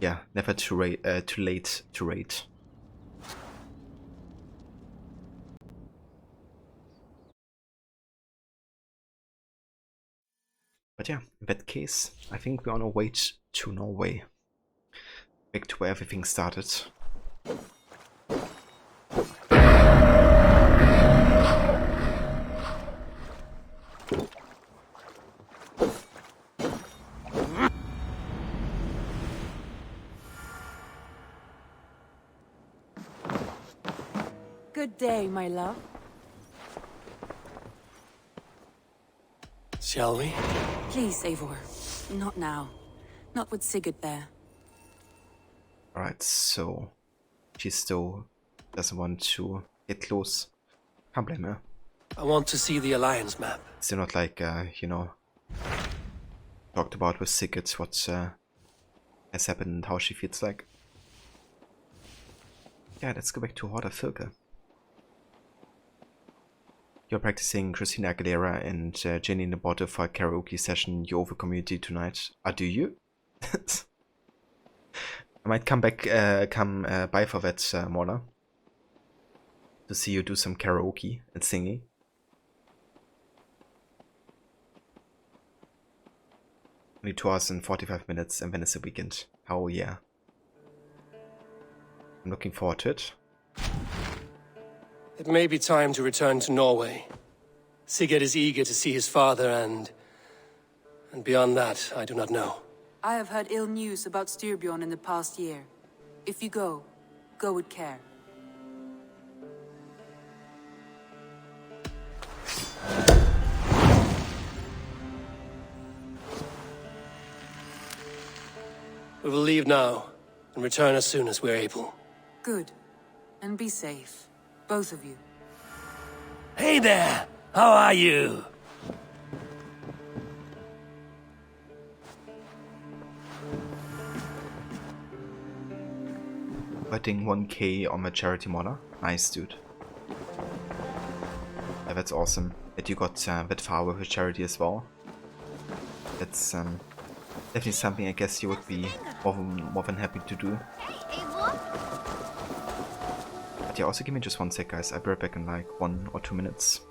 Yeah, never too late to raid. But yeah, in that case, I think we're on our way to Norway. Back to where everything started. Good day, my love. Shall we? Please, Eivor. Not now. Not with Sigurd there. Alright, so she still doesn't want to get close. Can't blame her. I want to see the Alliance map. Still not like, you know, talked about with Sigurd what has happened and how she feels like. Yeah, let's go back to Horda Filke. You're practicing Christina Aguilera and Jenny in the bottle for a karaoke session you over community tonight. Do you? I might come back, by for that, Mona. To see you do some karaoke and singing. Only 2 hours and 45 minutes and then it's a weekend. Oh yeah. I'm looking forward to it. It may be time to return to Norway. Sigurd is eager to see his father and beyond that, I do not know. I have heard ill news about Styrbjorn in the past year. If you go with care. We will leave now and return as soon as we're able. Good. And be safe. Both of you. Hey there! How are you? Betting 1k on my charity model. Nice, dude. Yeah, that's awesome that you got that far with your charity as well. That's definitely something I guess you would be more than happy to do. But yeah, also give me just 1 sec, guys. I'll be right back in like 1 or 2 minutes.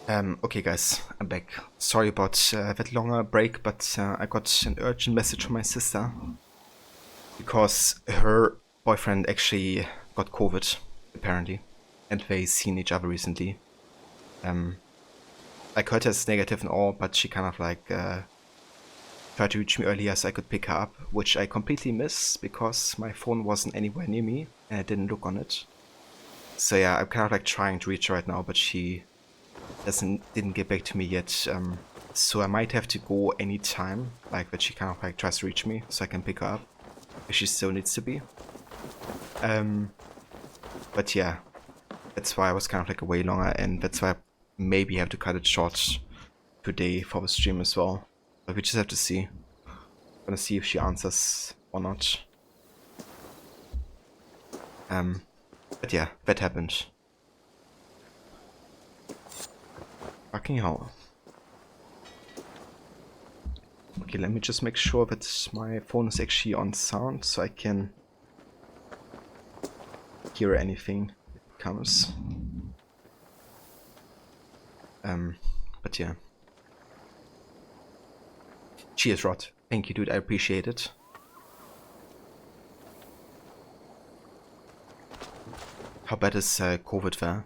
Okay guys, I'm back. Sorry about that longer break, but I got an urgent message from my sister. Because her boyfriend actually got COVID, apparently. And they seen each other recently. Like her test is negative and all, but she kind of like tried to reach me earlier so I could pick her up, which I completely missed because my phone wasn't anywhere near me and I didn't look on it. So yeah, I'm kind of like trying to reach her right now, but she didn't get back to me yet. So I might have to go anytime, like that she kind of like tries to reach me so I can pick her up if she still needs to be. But yeah, that's why I was kind of like away longer, and that's why I maybe have to cut it short today for the stream as well. But we just have to see. I'm gonna see if she answers or not. But yeah, that happened. Fucking hell. Okay, let me just make sure that my phone is actually on sound so I can hear anything that comes. But yeah. Cheers, Rod. Thank you, dude. I appreciate it. How bad is COVID there?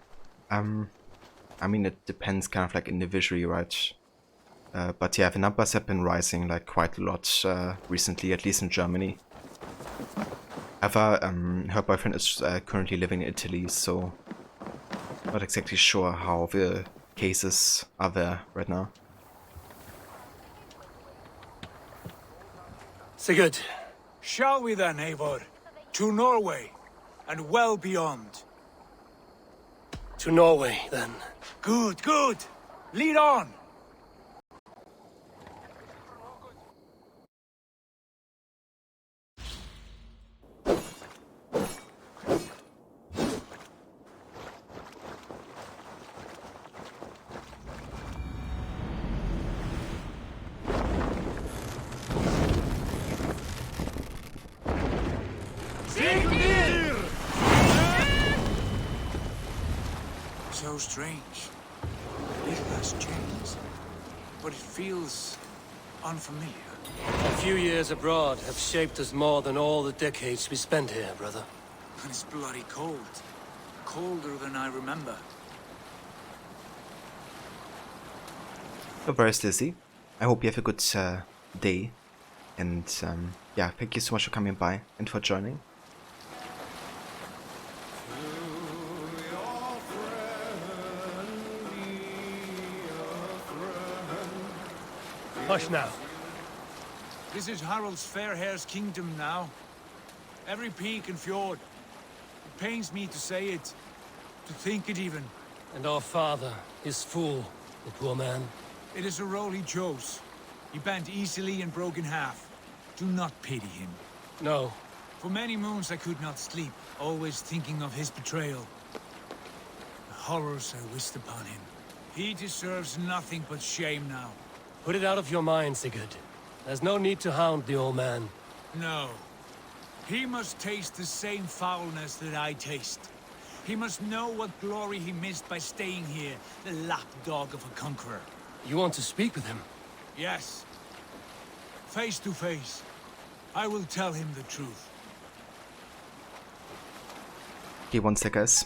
I mean, it depends kind of like individually, right? But yeah, the numbers have been rising like quite a lot recently, at least in Germany. However, her boyfriend is currently living in Italy, so not exactly sure how the cases are there right now. Sigurd. Shall we then, Eivor? To Norway, and well beyond. To Norway, then. Good, good. Lead on. So strange. It has changed, but it feels unfamiliar. A few years abroad have shaped us more than all the decades we spent here, brother. And it's bloody cold. Colder than I remember. So where's Lizzie? I hope you have a good day. And yeah, thank you so much for coming by and for joining. Hush now. This is Harald's fair hair's kingdom now. Every peak and fjord. It pains me to say it, to think it even. And our father, his fool, the poor man. It is a role he chose. He bent easily and broke in half. Do not pity him. No. For many moons I could not sleep, always thinking of his betrayal. The horrors I wished upon him. He deserves nothing but shame now. Put it out of your mind, Sigurd. There's no need to hound the old man. No. He must taste the same foulness that I taste. He must know what glory he missed by staying here, the lapdog of a conqueror. You want to speak with him? Yes. Face to face. I will tell him the truth. Okay, one sec, guys.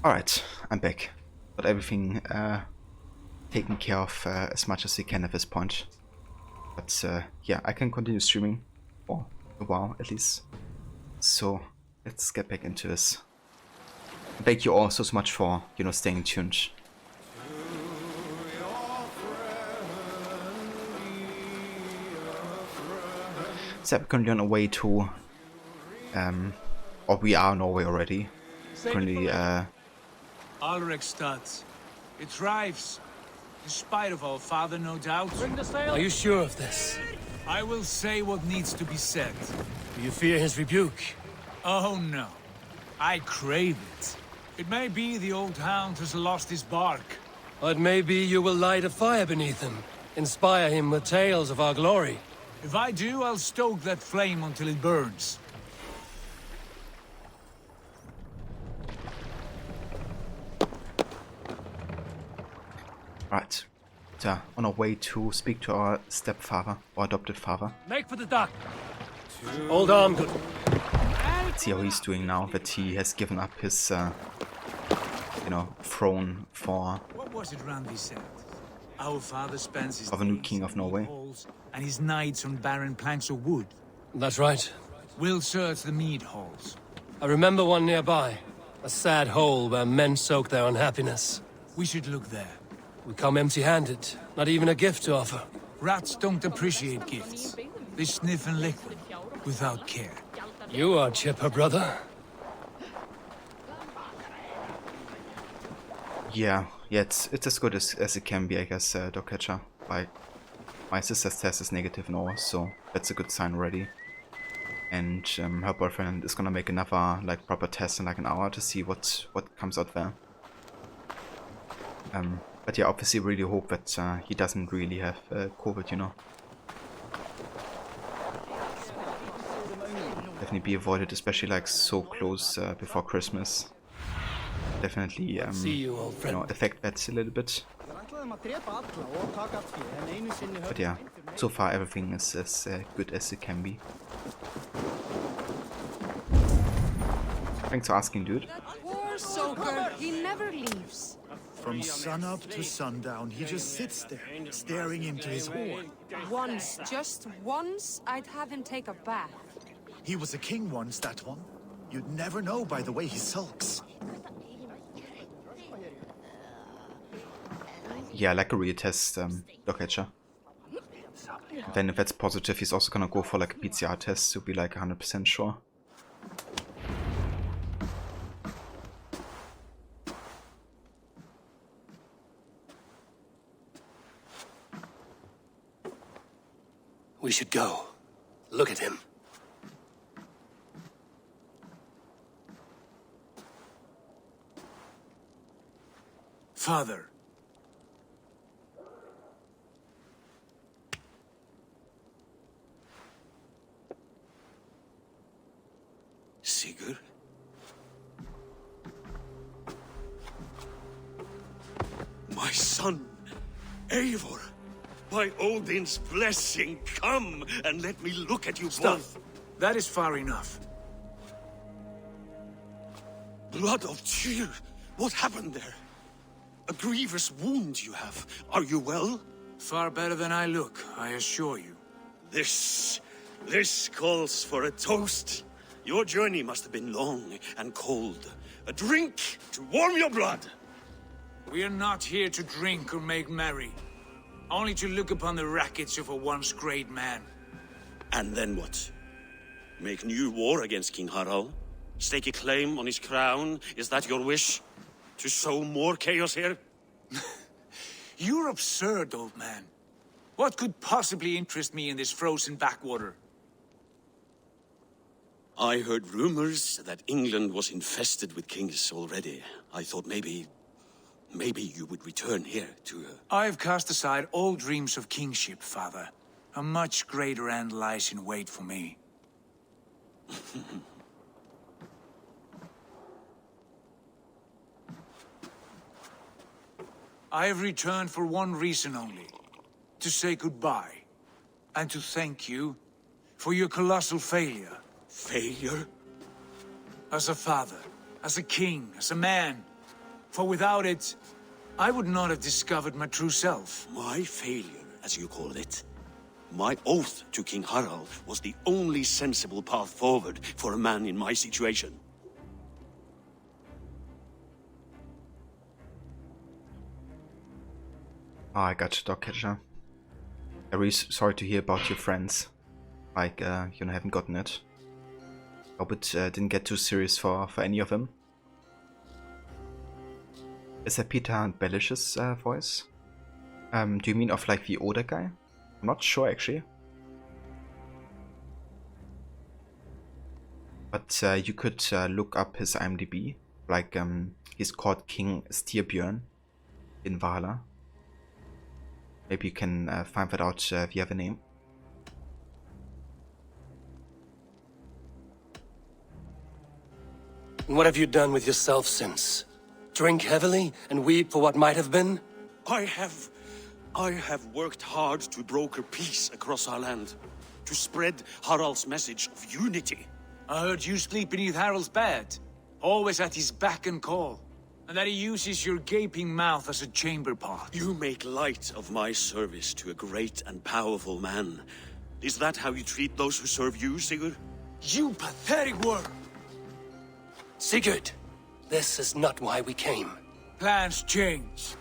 Alright, I'm back. Got everything taken care of as much as we can at this point. But yeah, I can continue streaming for a while at least. So let's get back into this. Thank you all so much for, you know, staying tuned. So we're currently on our way to, or we are in Norway already. Currently, Alrekstad. It thrives. In spite of our father, no doubt. Are you sure of this? I will say what needs to be said. Do you fear his rebuke? Oh no. I crave it. It may be the old hound has lost his bark. Or it may be you will light a fire beneath him. Inspire him with tales of our glory. If I do, I'll stoke that flame until it burns. right. So, on our way to speak to our stepfather, or adopted father. Make for the dock. Hold on, good. See how he's doing now that he has given up his, you know, throne for What was it Randi said? Our father spends his of a new king of Norway. And his knights on barren planks of wood. That's right. We'll search the mead halls. I remember one nearby. A sad hole where men soak their unhappiness. We should look there. We come empty-handed. Not even a gift to offer. Rats don't appreciate gifts. They sniff and lick them, without care. You are chipper, brother. Yeah, it's as good as it can be, I guess, Dog Catcher. Like, my sister's test is negative now, so that's a good sign already. And her boyfriend is gonna make another, like, proper test in like an hour to see what comes out there. But yeah, obviously really hope that he doesn't really have COVID, you know. Definitely be avoided, especially like so close before Christmas. Definitely, you, old friend. know, affect that a little bit. But yeah, so far everything is as good as it can be. Thanks for asking, dude. Poor soaker, he never leaves. From sunup to sundown, he just sits there, staring into his horn. Once, just once, I'd have him take a bath. He was a king once, that one. You'd never know by the way he sulks. Yeah, like a retest, Dog Catcher. Then if that's positive, he's also gonna go for like a PCR test to be like 100% sure. We should go. Look at him. Father. Sigurd? My son, Eivor! By Odin's blessing, come and let me look at you Stop. both. That is far enough. Blood of Tyr, what happened there? A grievous wound you have. Are you well? Far better than I look, I assure you. This calls for a toast. Your journey must have been long and cold. A drink to warm your blood. We are not here to drink or make merry. Only to look upon the wreckage of a once great man. And then what? Make new war against King Harald? Stake a claim on his crown? Is that your wish? To sow more chaos here? You're absurd, old man. What could possibly interest me in this frozen backwater? I heard rumors that England was infested with kings already. I thought maybe you would return here to... I've cast aside all dreams of kingship, father. A much greater end lies in wait for me. I have returned for one reason only. To say goodbye. And to thank you for your colossal failure. Failure? As a father, as a king, as a man. For without it, I would not have discovered my true self. My failure, as you call it. My oath to King Harald was the only sensible path forward for a man in my situation. Oh, I got you, Dog Catcher. I'm really sorry to hear about your friends. Like, haven't gotten it. Hope it didn't get too serious for any of them. Is that Peter and Bellish's voice? Do you mean of like the older guy? I'm not sure actually. But you could look up his IMDb. Like, he's called King Styrbjörn in Valhalla. Maybe you can find that out via the name. And what have you done with yourself since? Drink heavily and weep for what might have been? I have worked hard to broker peace across our land. To spread Harald's message of unity. I heard you sleep beneath Harald's bed. Always at his beck and call. And that he uses your gaping mouth as a chamber pot. You make light of my service to a great and powerful man. Is that how you treat those who serve you, Sigurd? You pathetic worm! Sigurd, this is not why we came. Plans change.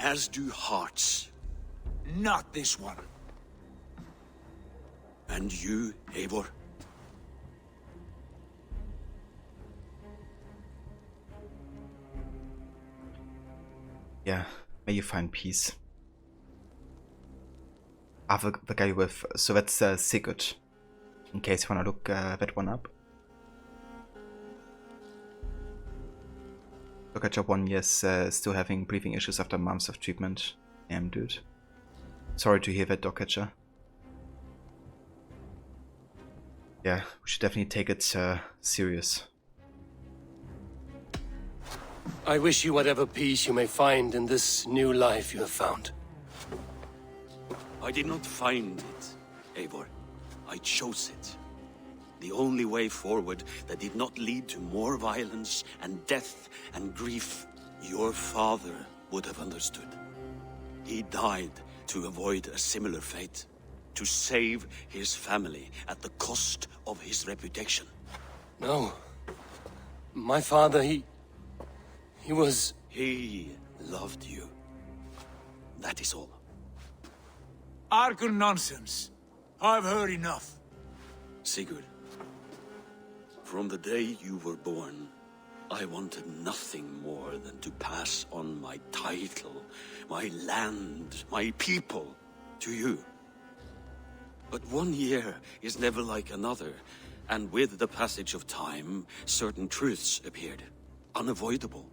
As do hearts. Not this one. And you, Eivor? Yeah, may you find peace. Ah, the guy with... So that's Sigurd. In case you wanna look that one up. Look at job 1, yes, still having breathing issues after months of treatment. Damn, dude. Sorry to hear that, Dog Catcher. Yeah, we should definitely take it serious. I wish you whatever peace you may find in this new life you have found. I did not find it, Eivor. I chose it. The only way forward that did not lead to more violence and death and grief. Your father would have understood. He died to avoid a similar fate. To save his family at the cost of his reputation. No. My father, he was... He loved you. That is all. Arger nonsense. I've heard enough. Sigurd, from the day you were born, I wanted nothing more than to pass on my title, my land, my people, to you. But 1 year is never like another, and with the passage of time, certain truths appeared, unavoidable.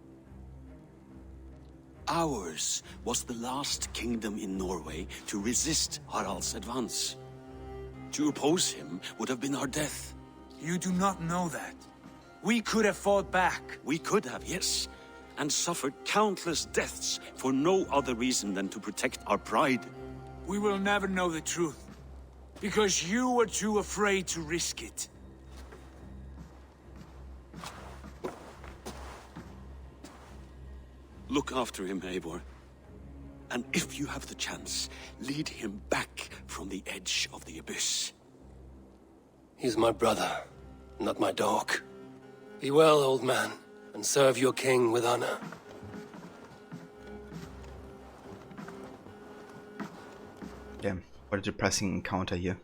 Ours was the last kingdom in Norway to resist Harald's advance. To oppose him would have been our death. You do not know that. We could have fought back. We could have, yes, and suffered countless deaths for no other reason than to protect our pride. We will never know the truth. Because you were too afraid to risk it. Look after him, Eivor. And if you have the chance, lead him back from the edge of the abyss. He's my brother, not my dog. Be well, old man, and serve your king with honor. Damn, what a depressing encounter here.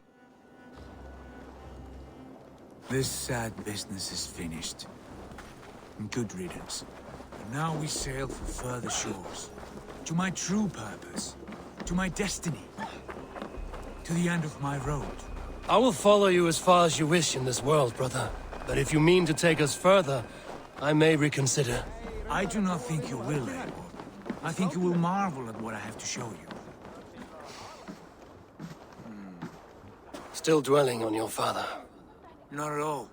This sad business is finished. Good riddance. And now we sail for further shores. To my true purpose. To my destiny. To the end of my road. I will follow you as far as you wish in this world, brother. But if you mean to take us further, I may reconsider. I do not think you will, Eivor. I think you will marvel at what I have to show you. Still dwelling on your father? Not at all.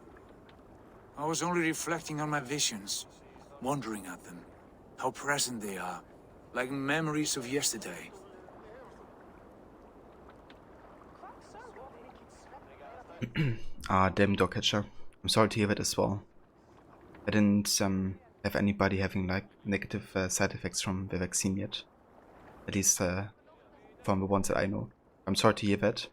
I was only reflecting on my visions. Wondering at them. How present they are. Like memories of yesterday. Ah, damn dog catcher. I'm sorry to hear that as well. I didn't have anybody having like negative side effects from the vaccine yet. At least from the ones that I know. I'm sorry to hear that.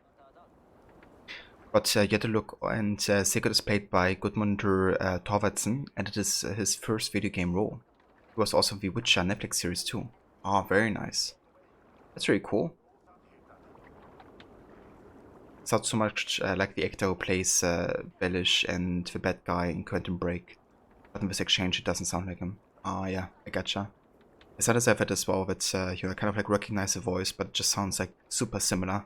But you had to look, and Sigurd is played by Gudmundur Thorvaldsen, and it is his first video game role. He was also in the Witcher Netflix series too. Ah, very nice. That's really cool. It's not so much like the actor who plays Bellish and the bad guy in Quantum Break. But in this exchange it doesn't sound like him. Ah yeah, I gotcha. As well as I've had as well, that you kind of like recognize the voice, but it just sounds like super similar.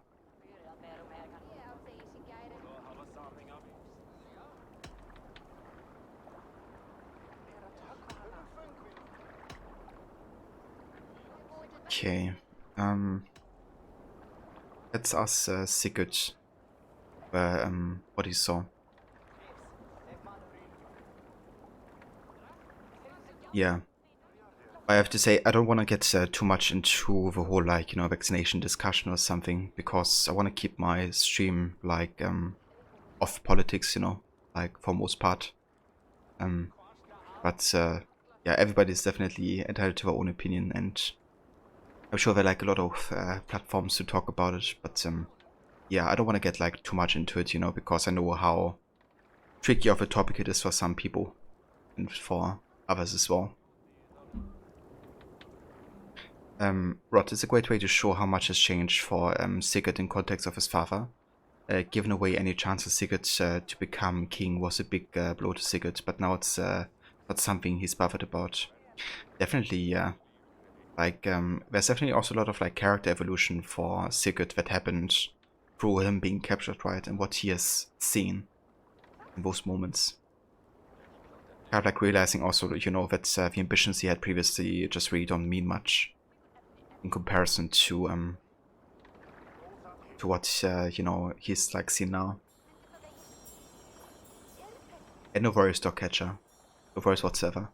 Okay, let's ask Sigurd what he saw. Yeah, I have to say I don't want to get too much into the whole like, you know, vaccination discussion or something, because I want to keep my stream like off politics, you know, like for most part. But yeah, everybody's definitely entitled to their own opinion, and I'm sure there are like a lot of platforms to talk about it, but yeah, I don't want to get like too much into it, you know, because I know how tricky of a topic it is for some people and for others as well. Rod is a great way to show how much has changed for Sigurd in context of his father. Given away any chance of Sigurd to become king was a big blow to Sigurd, but now it's not something he's bothered about. Definitely, yeah. Like, there's definitely also a lot of like character evolution for Sigurd that happened through him being captured, right, and what he has seen in those moments. Kind of like realizing also, you know, that the ambitions he had previously just really don't mean much in comparison to what you know, he's like seen now. And no worries, dog catcher. No worries whatsoever.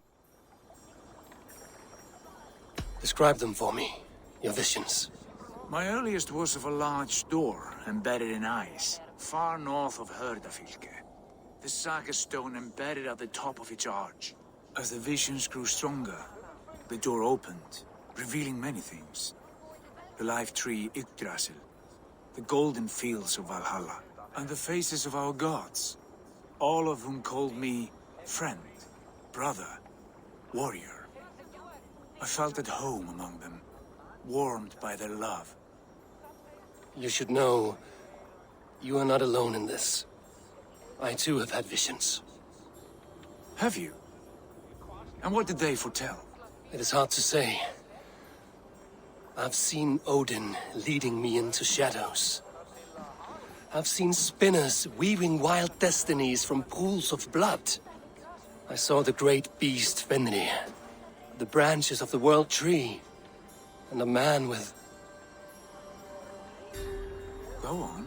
Describe them for me, your visions. My earliest was of a large door embedded in ice, far north of Herdafylke. The saga stone embedded at the top of its arch. As the visions grew stronger, the door opened, revealing many things. The life tree Yggdrasil, the golden fields of Valhalla, and the faces of our gods, all of whom called me friend, brother, warrior. I felt at home among them, warmed by their love. You should know, you are not alone in this. I too have had visions. Have you? And what did they foretell? It is hard to say. I've seen Odin leading me into shadows. I've seen spinners weaving wild destinies from pools of blood. I saw the great beast Fenrir, the branches of the world tree, and a man with... Go on.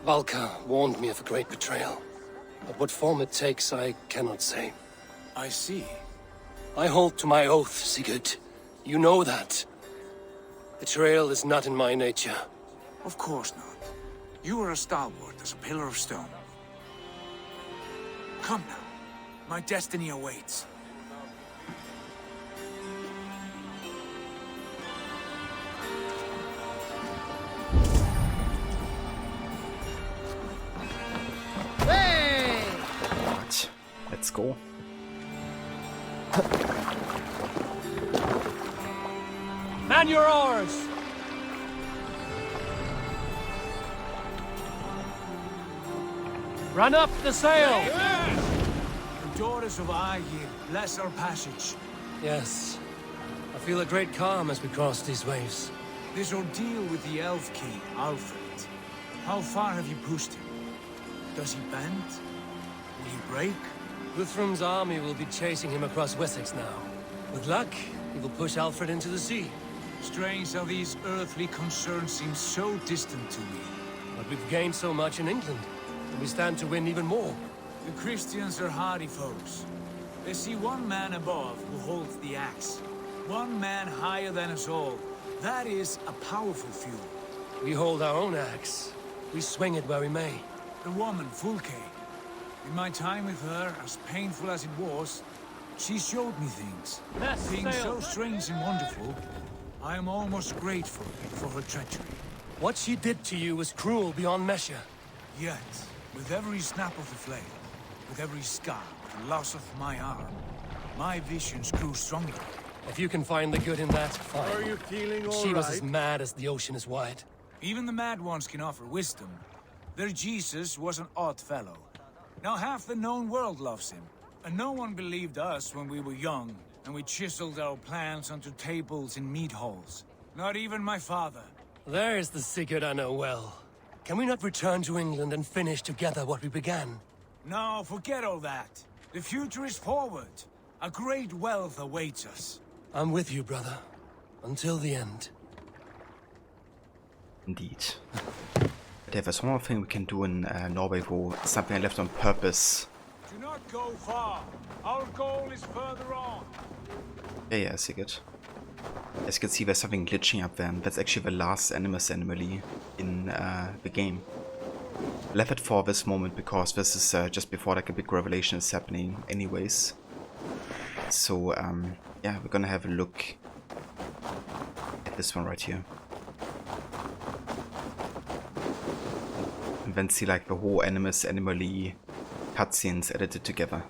Valka warned me of a great betrayal. But what form it takes, I cannot say. I see. I hold to my oath, Sigurd. You know that. Betrayal is not in my nature. Of course not. You are as stalwart as a pillar of stone. Come now. My destiny awaits. Hey! Right. Let's go. Man your oars! Run up the sail! The daughters of Aegir, bless our passage. Yes. I feel a great calm as we cross these waves. This ordeal with the Elf King, Alfred. How far have you pushed him? Does he bend? Will he break? Guthrum's army will be chasing him across Wessex now. With luck, he will push Alfred into the sea. Strange how these earthly concerns seem so distant to me. But we've gained so much in England, and we stand to win even more. The Christians are hardy foes. They see one man above who holds the axe. One man higher than us all. That is a powerful feud. We hold our own axe. We swing it where we may. The woman, Fulke. In my time with her, as painful as it was, she showed me things. Things so strange and wonderful, I am almost grateful for her treachery. What she did to you was cruel beyond measure. Yet, with every snap of the flame, with every scar, the loss of my arm, my visions grew stronger. If you can find the good in that, fine. Are you feeling all She was right? as mad as the ocean is wide. Even the mad ones can offer wisdom. Their Jesus was an odd fellow. Now half the known world loves him. And no one believed us when we were young, and we chiseled our plans onto tables in meat halls. Not even my father. There is the secret I know well. Can we not return to England and finish together what we began? No, forget all that. The future is forward. A great wealth awaits us. I'm with you, brother. Until the end. Indeed. But there's one more thing we can do in Norway, something I left on purpose. Do not go far. Our goal is further on. Yeah, I see it. As you can see, there's something glitching up there, and that's actually the last Animus anomaly in the game. I left it for this moment because this is just before like a big revelation is happening anyways. So yeah, we're gonna have a look at this one right here. And then see like the whole Animus anomaly cutscenes edited together.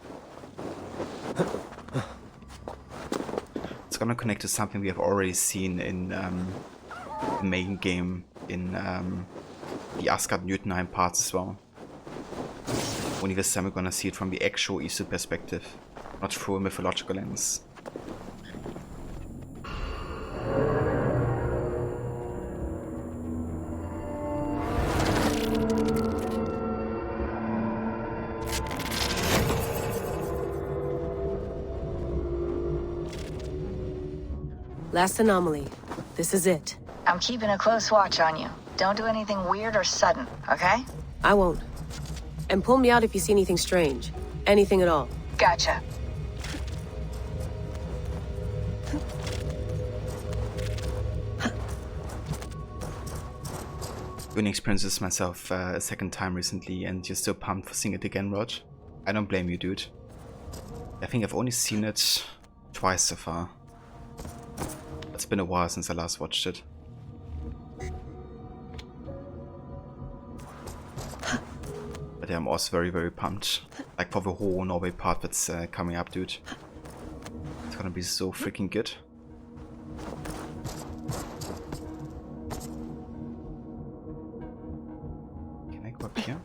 It's gonna connect to something we have already seen in the main game, in the Asgard-Jotunheim parts as well. Only this time we're gonna see it from the actual Isu perspective, not through a mythological lens. Last anomaly. This is it. I'm keeping a close watch on you. Don't do anything weird or sudden, okay? I won't. And pull me out if you see anything strange. Anything at all. Gotcha. Doing experiences myself a second time recently, and you're still pumped for seeing it again, Rog? I don't blame you, dude. I think I've only seen it twice so far. It's been a while since I last watched it. But yeah, I'm also very, very pumped. Like for the whole Norway part that's coming up, dude. It's gonna be so freaking good. Can I go up here?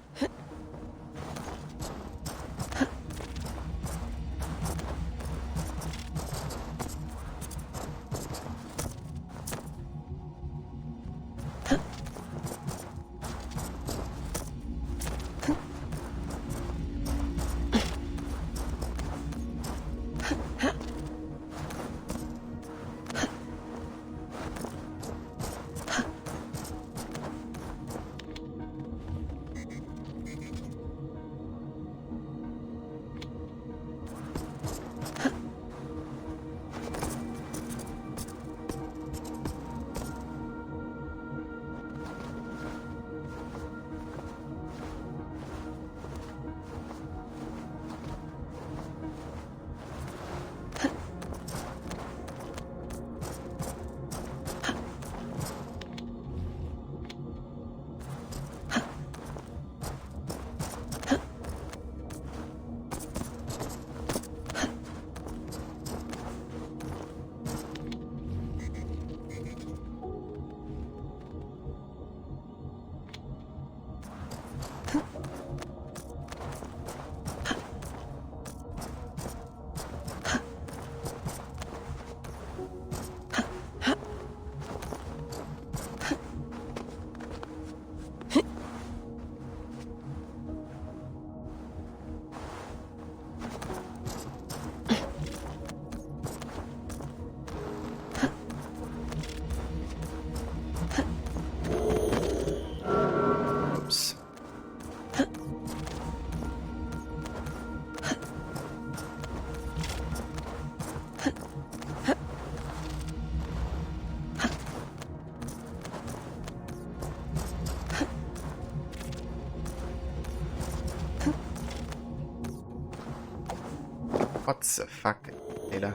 What the fuck, Taylor?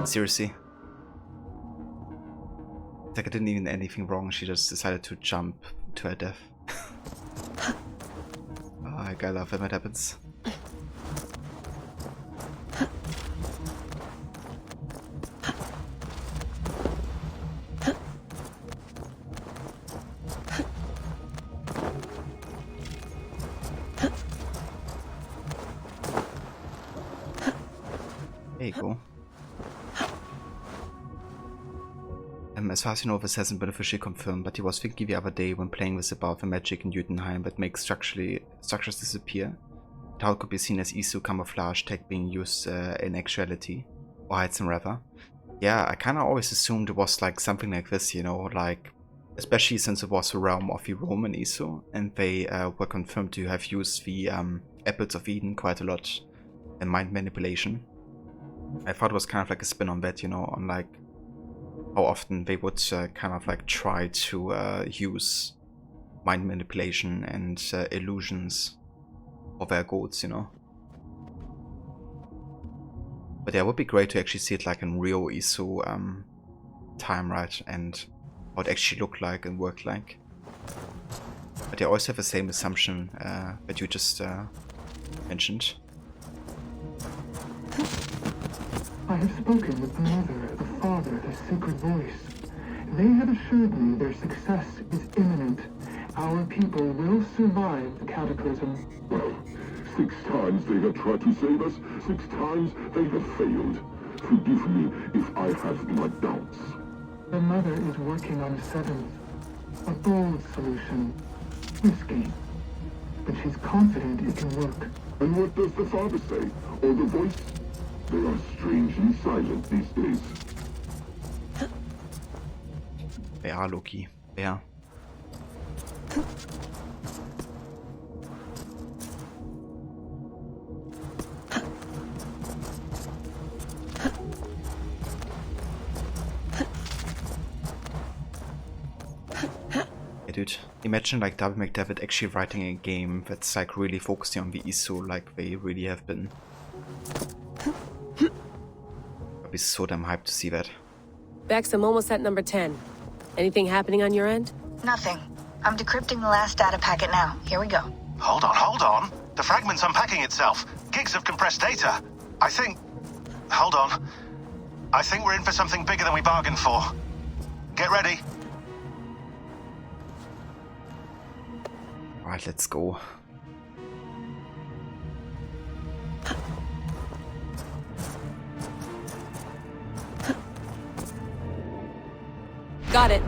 Seriously? It's like I didn't even do anything wrong, she just decided to jump to her death. Oh, I love when that happens. There you go. As far as you know, this hasn't been officially confirmed, but he was thinking the other day when playing with about the magic in Jotunheim that makes structures disappear. How it could be seen as Isu camouflage tech being used in actuality, or hides them rather. Yeah, I kinda always assumed it was like something like this, you know, like, especially since it was the realm of the Roman Isu, and they were confirmed to have used the Apples of Eden quite a lot in mind manipulation. I thought it was kind of like a spin on that, you know, on like how often they would kind of like try to use mind manipulation and illusions for their goals, you know. But yeah, it would be great to actually see it like in real Isu time, right, and what it actually looked like and worked like. But I also have the same assumption that you just mentioned. I have spoken with the mother, the father, the sacred voice. They have assured me their success is imminent. Our people will survive the cataclysm. Well, 6 times they have tried to save us, 6 times they have failed. Forgive me if I have my doubts. The mother is working on a 7th. A bold solution. Risky. But she's confident it can work. And what does the father say? Or the voice? They are strangely silent these days. They are, Loki. Yeah. Yeah, dude. Imagine like Double McDavid actually writing a game that's like really focusing on the Isu like they really have been. I'd be so damn hyped to see that. Bex, I'm almost at number 10. Anything happening on your end? Nothing. I'm decrypting the last data packet now. Here we go. Hold on. The fragment's unpacking itself. Gigs of compressed data. I think... Hold on. I think we're in for something bigger than we bargained for. Get ready. Alright, let's go. Got it.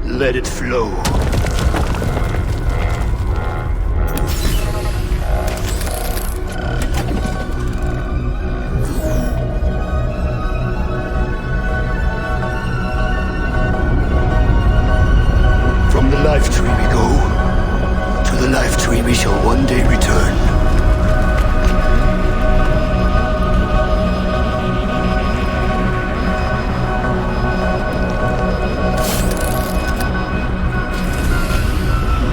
Let it flow. From the life tree we go, to the life tree we shall one day return.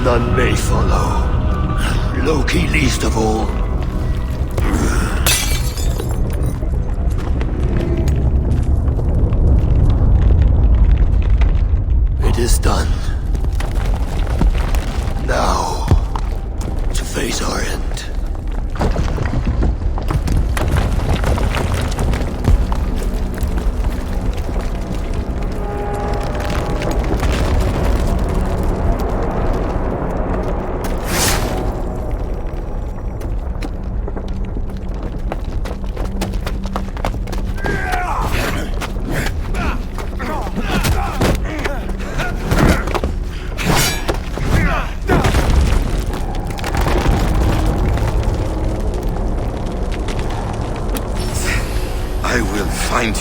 None may follow. Loki least of all. It is done. Now, to face our end.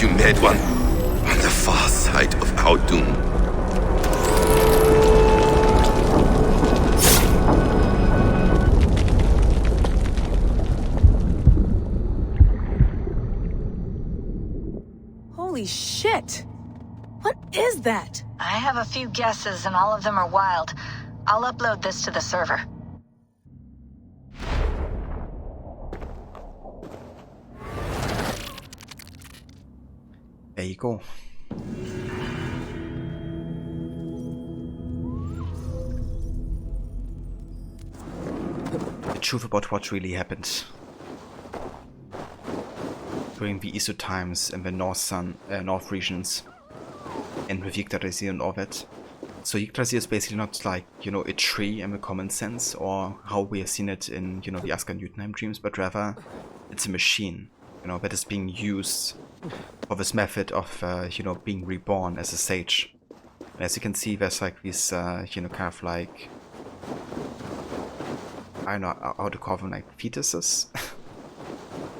you made one on the far side of our doom. Holy shit! What is that? I have a few guesses and all of them are wild. I'll upload this to the server. There you go. The truth about what really happened during the ISO times in the North regions, and with Yggdrasil and all that. So Yggdrasil is basically not like, you know, a tree in the common sense, or how we have seen it in, you know, the Asgard-Jotunheim dreams, but rather it's a machine, you know, that is being used for this method of, you know, being reborn as a sage. And as you can see, there's like these, you know, kind of like, I don't know how to call them, like fetuses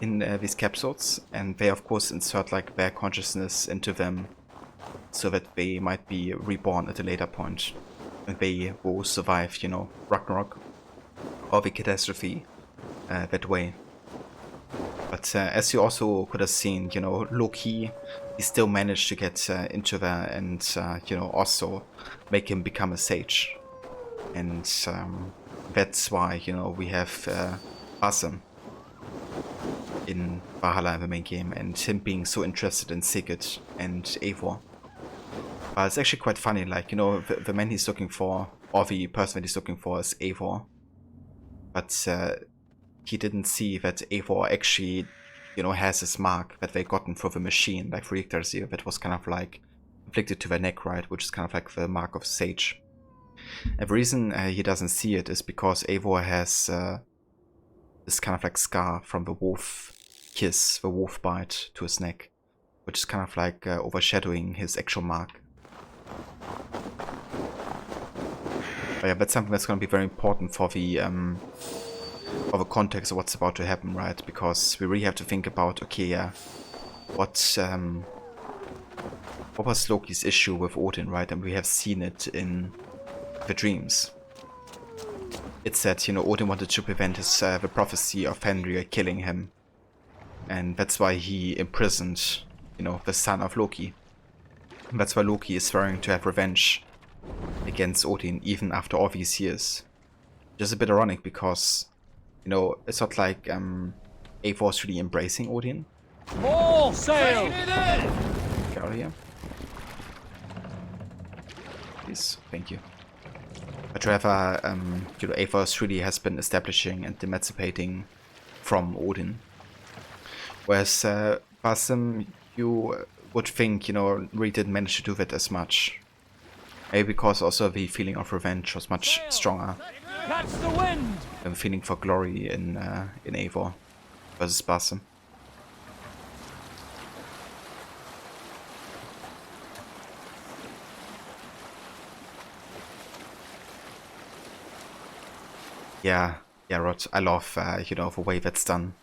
in these capsules, and they of course insert like their consciousness into them so that they might be reborn at a later point, and they will survive, you know, Ragnarok or the catastrophe that way. But as you also could have seen, you know, Loki, he still managed to get into there and, you know, also make him become a sage. And that's why, you know, we have Basim in Valhalla in the main game, and him being so interested in Sigurd and Eivor. But it's actually quite funny, like, you know, the man he's looking for, or the person that he's looking for, is Eivor. But he didn't see that Eivor actually, you know, has his mark that they gotten for the machine, like for Yggdrasil, that was kind of like inflicted to their neck, right, which is kind of like the mark of Sage. And the reason he doesn't see it is because Eivor has this kind of like scar from the wolf kiss, the wolf bite to his neck, which is kind of like overshadowing his actual mark. But yeah, that's something that's going to be very important for the context of what's about to happen, right? Because we really have to think about, okay, yeah, what was Loki's issue with Odin, right? And we have seen it in the dreams. It said, you know, Odin wanted to prevent his the prophecy of Fenrir killing him, and that's why he imprisoned, you know, the son of Loki. And that's why Loki is swearing to have revenge against Odin even after all these years. Just a bit ironic because, you know, it's not like Eivor is really embracing Odin. All sail! Get out of here. Please, thank you. But rather, you know, Eivor really has been establishing and emancipating from Odin. Whereas Basim, you would think, you know, really didn't manage to do that as much. Maybe because also the feeling of revenge was much stronger. Catch the wind! Than the feeling for glory in Eivor versus Basim. Yeah, Rod, I love, you know, the way that's done.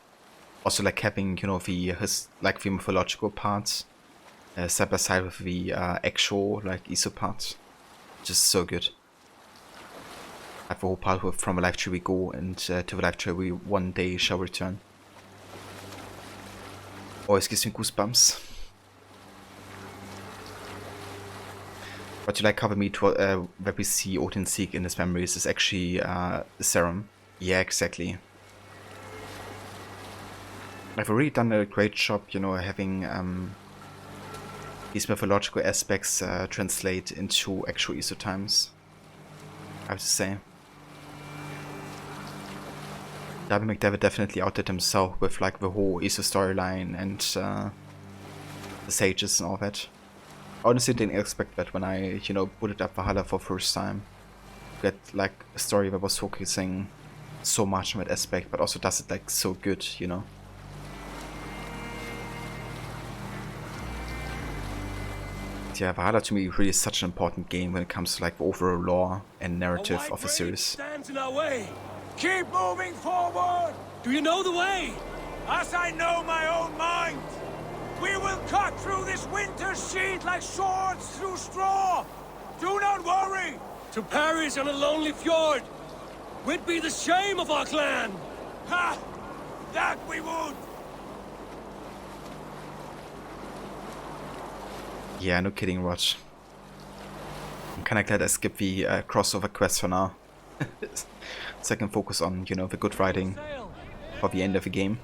Also, like, having, you know, the mythological parts side by side with the actual, like, ISO parts. Just so good. Like the whole part with from a life tree we go, and to the life tree we one day shall return. Always gives me goosebumps. But you like how the meat that we see Odin seek in his memories is actually the serum. Yeah, exactly. I've really done a great job, you know, having these mythological aspects translate into actual ISO times, I have to say. Darby McDevitt definitely outdid himself with like the whole ISO storyline and the sages and all that. I honestly didn't expect that when I, you know, booted up Valhalla for the first time. Get like a story that was focusing so much on that aspect, but also does it like so good, you know. Yeah, Valhalla to me really is such an important game when it comes to like the overall lore and narrative of the series. Stands in our way. Keep moving forward. Do you know the way? As I know my own mind. We will cut through this winter's sheet like swords through straw! Do not worry! To perish on a lonely fjord would be the shame of our clan! Ha! That we would! Yeah, no kidding, Rog. I'm kinda glad I skipped the crossover quest for now. So I can focus on, you know, the good writing for the end of the game.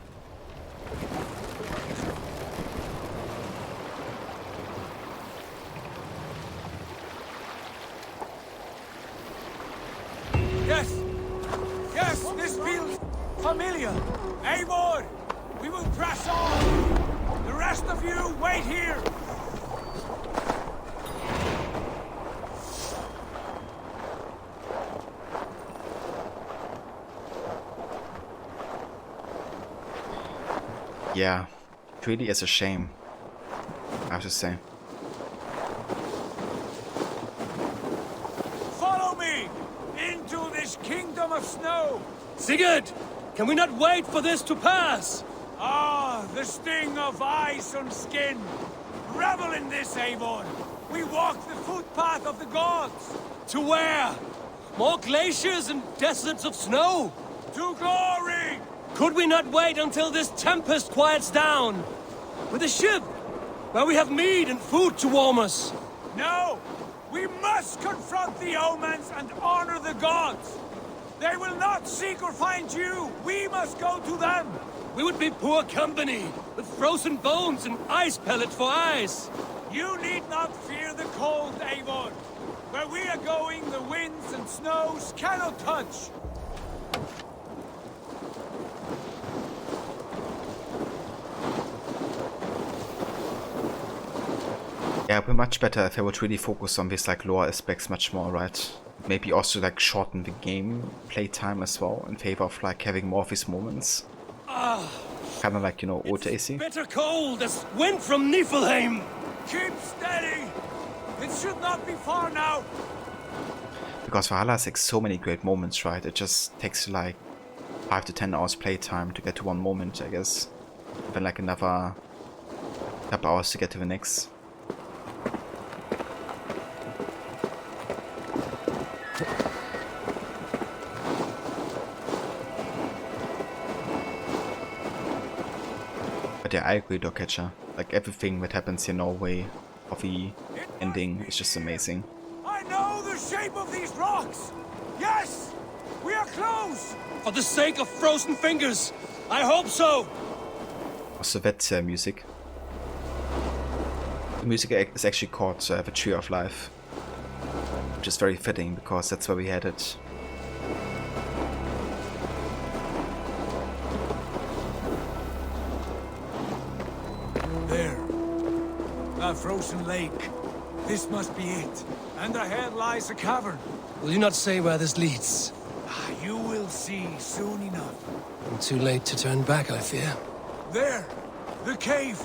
Yes! Yes, this feels familiar! Eivor! We will press on! The rest of you, wait here! Yeah, it really is a shame, I have to say. Follow me! Into this kingdom of snow! Sigurd! Can we not wait for this to pass? Ah, the sting of ice on skin! Revel in this, Eivor! We walk the footpath of the gods! To where? More glaciers and deserts of snow? To glory! Could we not wait until this tempest quiets down? With a ship, where we have meat and food to warm us? No! We must confront the omens and honor the gods! They will not seek or find you! We must go to them! We would be poor company, with frozen bones and ice pellets for eyes! You need not fear the cold, Eivor! Where we are going, the winds and snows cannot touch! Yeah, it'd be much better if I would really focus on these like lore aspects much more, right? Maybe also like shorten the game playtime as well in favor of like having more of these moments. Kind of like, you know, old AC. Bitter cold as wind from Niflheim! Keep steady! It should not be far now! Because Valhalla has like so many great moments, right? It just takes like 5 to 10 hours playtime to get to one moment, I guess. Then like another couple hours to get to the next. But yeah, I agree, Dogcatcher. Like everything that happens in Norway of the ending is just amazing. I know the shape of these rocks! Yes! We are close! For the sake of frozen fingers, I hope so! Also that music. The music is actually called The Tree of Life. Which is very fitting because that's where we had it. There. A frozen lake. This must be it. And ahead lies a cavern. Will you not say where this leads? You will see soon enough. Too late to turn back, I fear. There! The cave!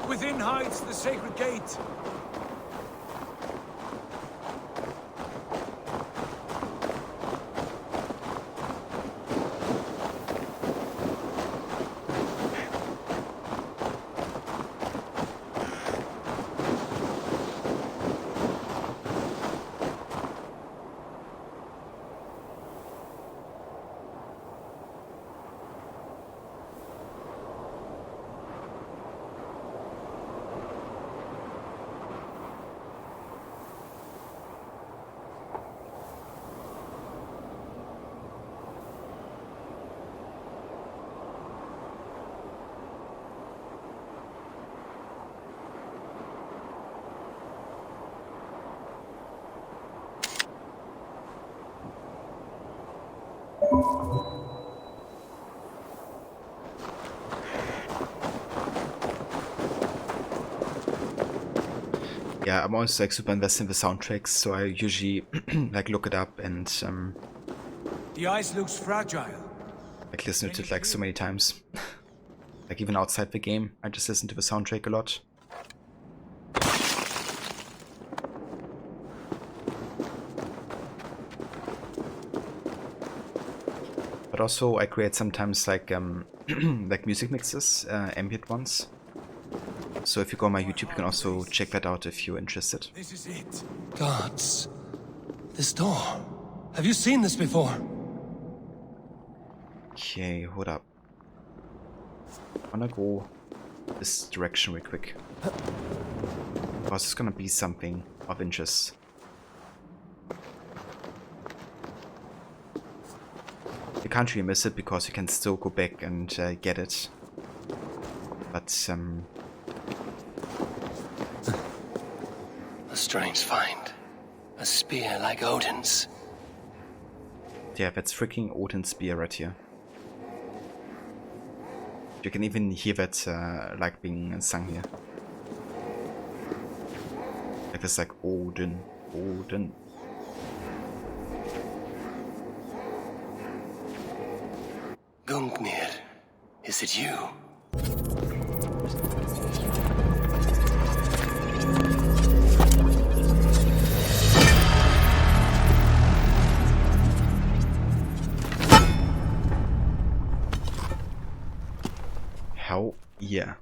Within hides the sacred gate. Yeah, I'm always like super invested in the soundtracks, so I usually like look it up and The ice looks fragile. like listen to it like so many times. Like even outside the game, I just listen to the soundtrack a lot. But also I create sometimes like like music mixes, ambient ones. So if you go on my YouTube, you can also check that out if you're interested. This is it. Guards. This door. Have you seen this before? Okay, hold up. I'm gonna go this direction real quick. Because it's gonna be something of interest. You can't really miss it because you can still go back and get it. But a strange find. A spear like Odin's. Yeah, that's freaking Odin's spear right here. You can even hear that like being sung here. Like this, like Odin, Odin. Gungnir, is it you? Hell yeah.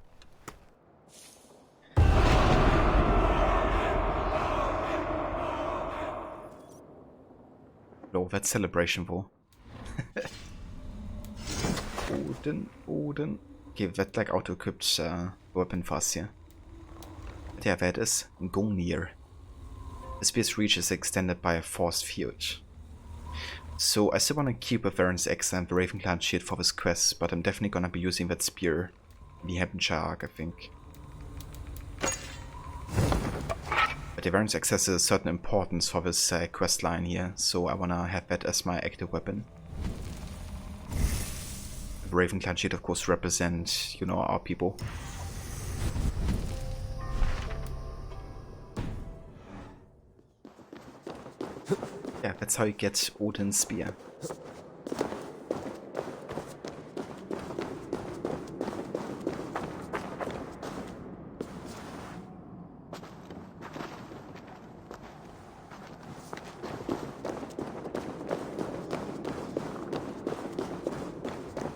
Oh, that's celebration for. Odin, Odin. Okay, that like auto-equipped weapon for us here. But yeah, that is Gungnir. The spear's reach is extended by a force field. So I still want to keep a Varen's Axe and the Ravenclan shield for this quest, but I'm definitely gonna be using that spear in the Hampshire arc, I think. But the Varen's Axe has a certain importance for this quest line here, so I wanna have that as my active weapon. The Ravenclan shield, of course, represent, you know, our people. Yeah, that's how you get Odin's spear.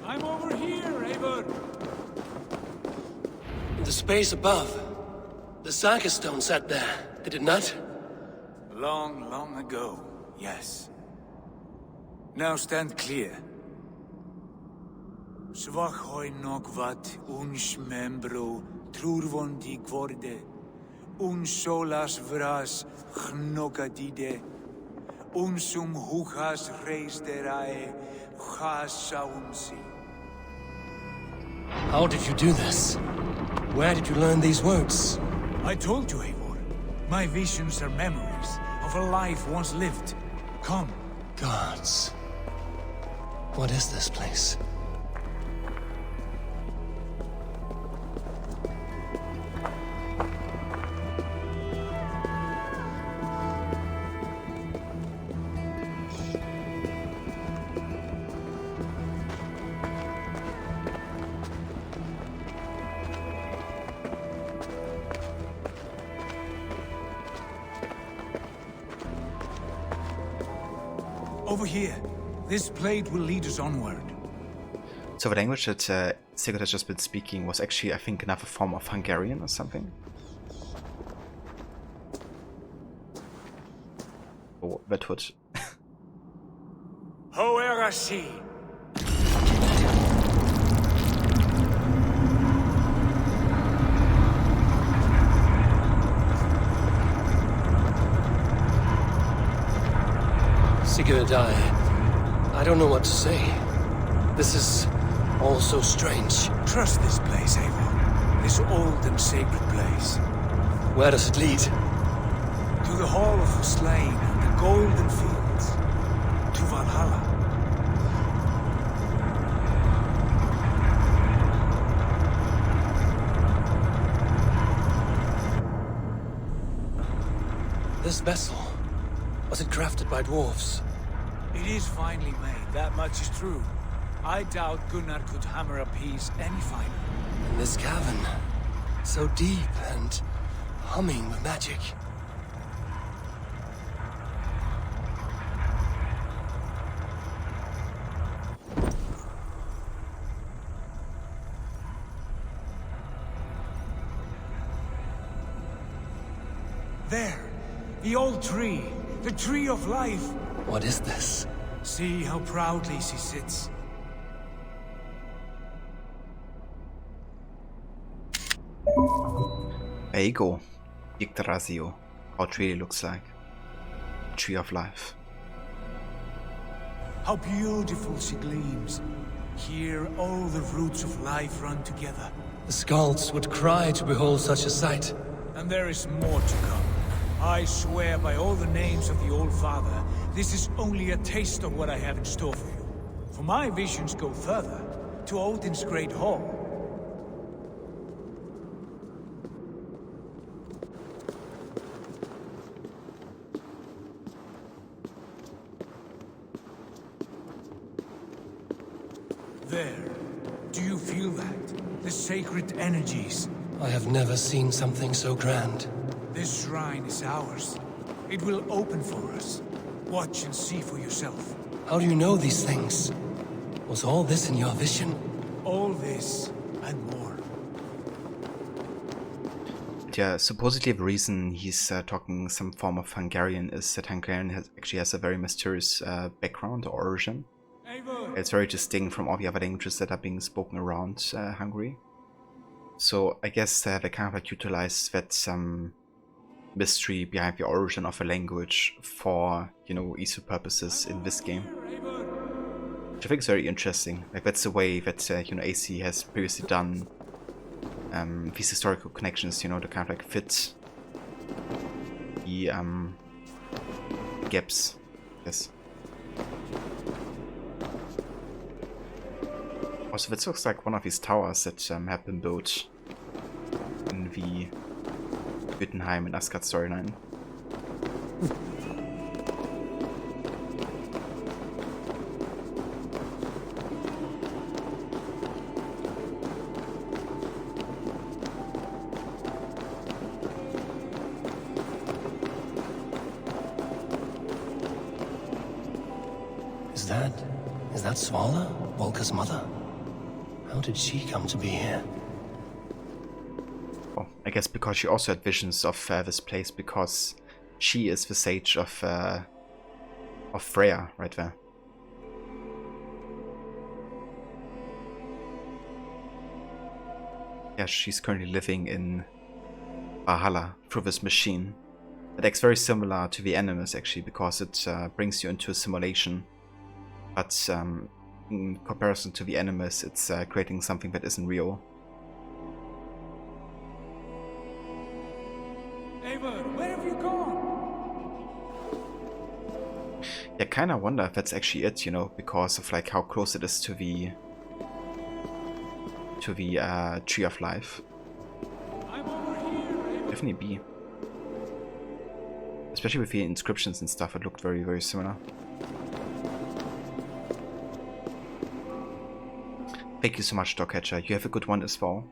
I'm over here, Eivor. In the space above, the Saga Stone sat there, did it not? Long, long ago, yes. Now stand clear. Svachoi nokvat uns membro trurvondi gvorde, uns solas vras gnokadide, unsum huchas reisterae chasaunsi. How did you do this? Where did you learn these words? I told you, Eivor. My visions are memories of a life once lived. Come. Gods. What is this place? Over here. This blade will lead us onward. So the language that Sigurd has just been speaking was actually, I think, another form of Hungarian or something. Oh, that would... Hoerasi. Sigurd, I don't know what to say. This is all so strange. Trust this place, Eivor. This old and sacred place. Where does it lead? To the Hall of the Slain and the Golden Fields. To Valhalla. This vessel, was it crafted by dwarves? It is finely made, that much is true. I doubt Gunnar could hammer a piece any finer. In this cavern, so deep and humming with magic. There, the old tree, the tree of life. What is this? See how proudly she sits. There you go. Yggdrasil. How it really looks like. Tree of life. How beautiful she gleams. Here all the roots of life run together. The Skalds would cry to behold such a sight. And there is more to come. I swear by all the names of the Old Father, this is only a taste of what I have in store for you. For my visions go further, to Odin's Great Hall. There. Do you feel that? The sacred energies. I have never seen something so grand. This shrine is ours. It will open for us. Watch and see for yourself. How do you know these things? Was all this in your vision? All this and more. Yeah, supposedly the reason he's talking some form of Hungarian is that Hungarian actually has a very mysterious background or origin. It's very distinct from all the other languages that are being spoken around Hungary. So I guess they kind of like utilize that mystery behind the origin of a language for, you know, ESO purposes in this game. Which I think is very interesting. Like, that's the way that, you know, AC has previously done these historical connections, you know, to kind of like fit the gaps. Yes. Also, this looks like one of these towers that have been built in the Wittenheim and Asgard storyline. Is that Svala, Volka's mother? How did she come to be here? Oh, I guess because she also had visions of this place, because she is the sage of Freya, right there. Yeah, she's currently living in Valhalla through this machine. It acts very similar to the Animus, actually, because it brings you into a simulation. But in comparison to the Animus, it's creating something that isn't real. Eivor, where have you gone? Yeah, I kinda wonder if that's actually it, you know, because of like how close it is to the Tree of Life. I'm over here, Definitely be. Especially with the inscriptions and stuff, it looked very, very similar. Thank you so much, Dogcatcher. You have a good one as well.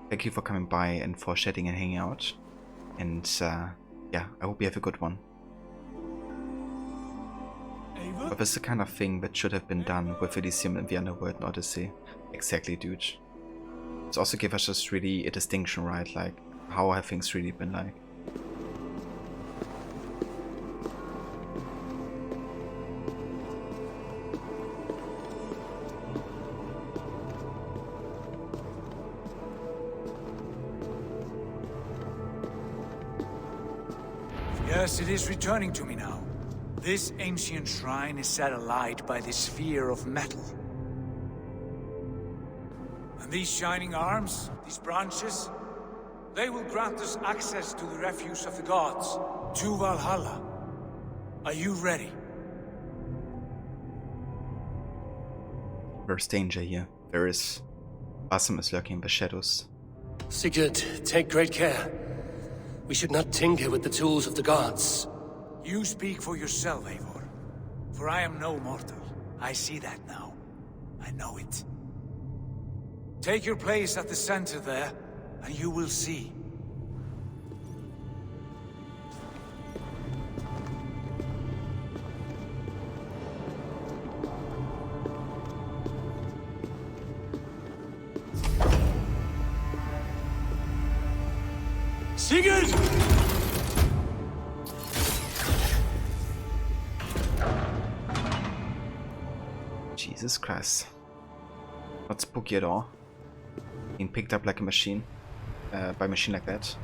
Thank you for coming by and for chatting and hanging out. And yeah, I hope you have a good one. But this is the kind of thing that should have been done with Elysium and the Underworld and Odyssey. Exactly, dude. It's also give us just really a distinction, right? Like, how have things really been like? Yes, it is returning to me now. This ancient shrine is set alight by this sphere of metal. And these shining arms, these branches, they will grant us access to the refuse of the gods, to Valhalla. Are you ready? There's danger here. There is. Basim is lurking in the shadows. Sigurd, take great care. We should not tinker with the tools of the gods. You speak for yourself, Eivor. For I am no mortal. I see that now. I know it. Take your place at the center there, and you will see. Sigurd! Jesus Christ. Not spooky at all. Being picked up like a machine. By a machine like that.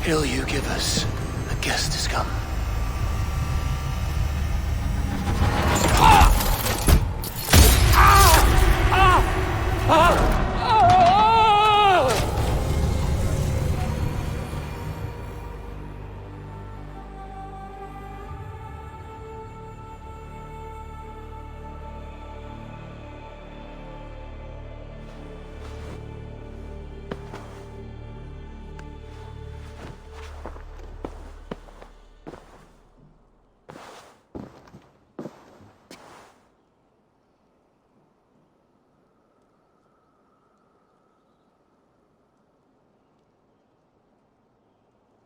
Hill you give us. A guest has come.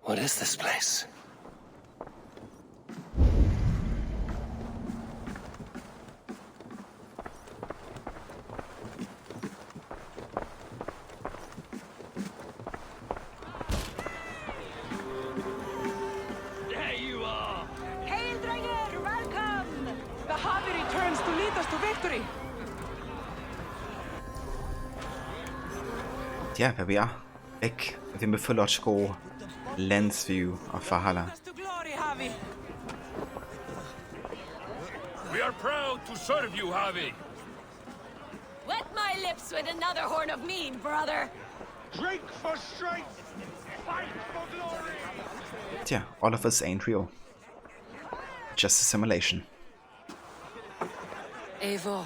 What is this place? There you are! Hail, Dranger! Welcome! The Harvey returns to lead us to victory! Yeah, there we are. Back with the mythological lens view of Valhalla. We are proud to serve you, Javi. Wet my lips with another horn of mead, brother. Drink for strength! Fight for glory! Yeah, all of us ain't real. Just a simulation. Eivor,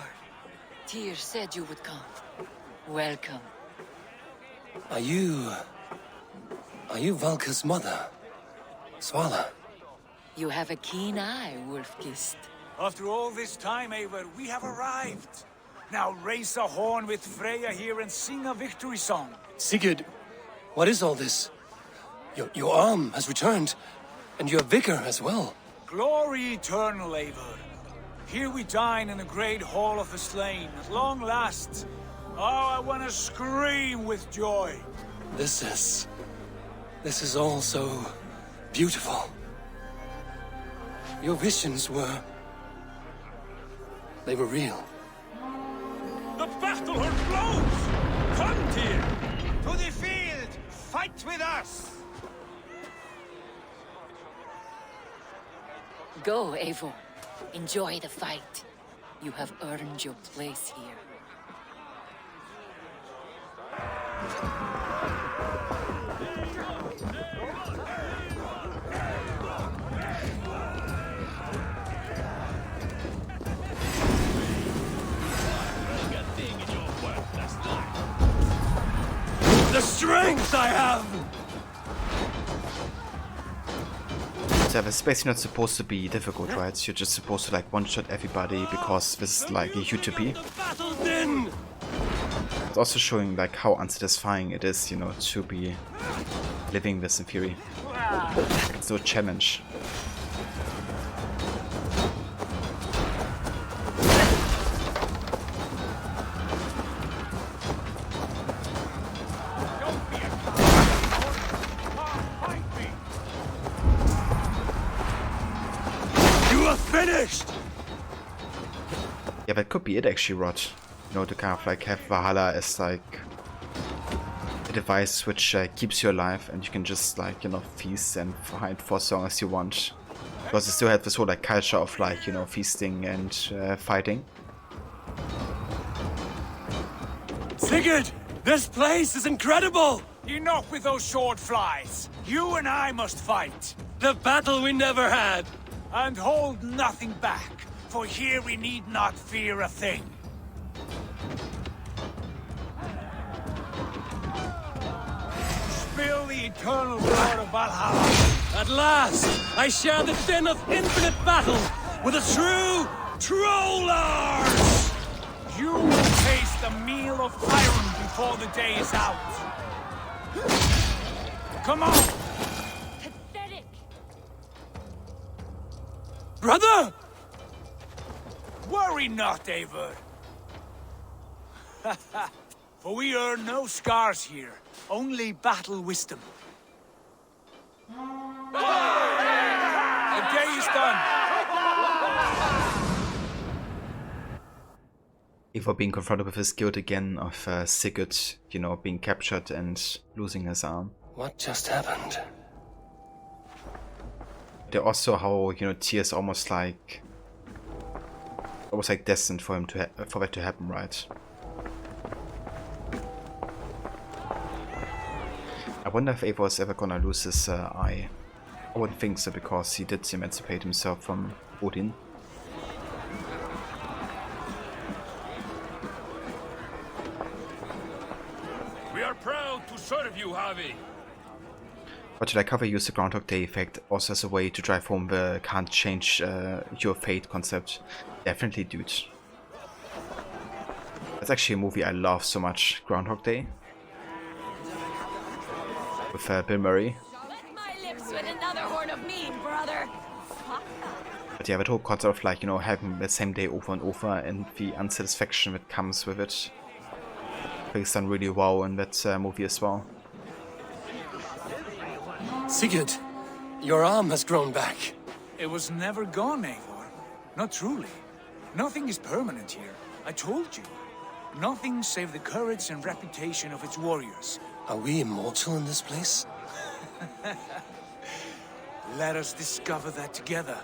Tyr said you would come. Welcome. Are you Valka's mother? Svala? You have a keen eye, Wolfkist. After all this time, Eivor, we have arrived. Now raise a horn with Freya here and sing a victory song. Sigurd, what is all this? Your arm has returned, and your vigor as well. Glory eternal, Eivor. Here we dine in the great hall of the slain, at long last. Oh, I want to scream with joy. This is all so beautiful. Your visions were... they were real. The battle horn blows! Come, Tyr! To the field! Fight with us! Go, Eivor. Enjoy the fight. You have earned your place here. The strength I have! So this is basically not supposed to be difficult, right? You're just supposed to like one-shot everybody because this is like a UTP. It's also showing like how unsatisfying it is, you know, to be living this in theory. It's no challenge. Finished! Yeah, that could be it actually, Rod. You know, to kind of like have Valhalla as like a device which keeps you alive and you can just like, you know, feast and fight for as long as you want. Because it still had this whole like culture of like, you know, feasting and fighting. Sigurd! This place is incredible! Enough with those sword flies! You and I must fight! The battle we never had! And hold nothing back, for here we need not fear a thing. Spill the eternal blood of Valhalla. At last, I share the din of infinite battle with a true trollers! You will taste the meal of iron before the day is out. Come on! Brother! Worry not, Eivor. For we earn no scars here, only battle wisdom. The day is done. Eivor being confronted with his guilt again of Sigurd, you know, being captured and losing his arm. What just happened? There also how, you know, Tyr's almost like destined for him to for that to happen, right? I wonder if Eivor is ever gonna lose his eye. I wouldn't think so, because he did emancipate himself from Odin. We are proud to serve you, Javi. But like how they use the Groundhog Day effect also as a way to drive home the can't change your fate concept. Definitely, dude. That's actually a movie I love so much, Groundhog Day. With Bill Murray. But yeah, that whole concept of like, you know, having the same day over and over and the unsatisfaction that comes with it. I think it's done really well in that movie as well. Sigurd, your arm has grown back. It was never gone, Eivor. Not truly. Nothing is permanent here. I told you. Nothing save the courage and reputation of its warriors. Are we immortal in this place? Let us discover that together.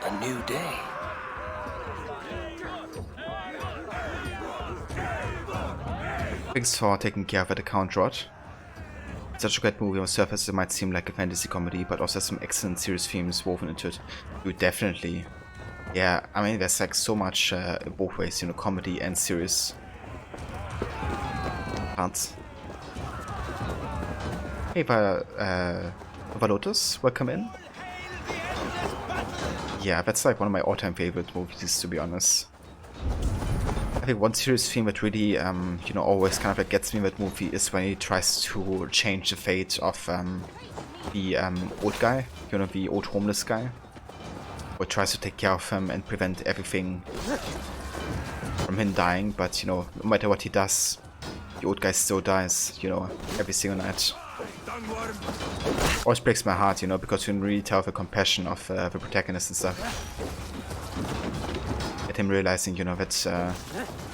A new day. Thanks for taking care of that account, Rod. Such a great movie on the surface. It might seem like a fantasy comedy, but also has some excellent serious themes woven into it. Dude, definitely. Yeah, I mean, there's like so much both ways, you know, comedy and serious parts. Hey, Valotus, welcome in. Yeah, that's like one of my all-time favorite movies, to be honest. I think one serious theme that really, you know, always kind of like gets me in that movie is when he tries to change the fate of the old guy, you know, the old homeless guy, or tries to take care of him and prevent everything from him dying. But you know, no matter what he does, the old guy still dies, you know, every single night. Always breaks my heart, you know, because you can really tell the compassion of the protagonist and stuff. At him realizing, you know, that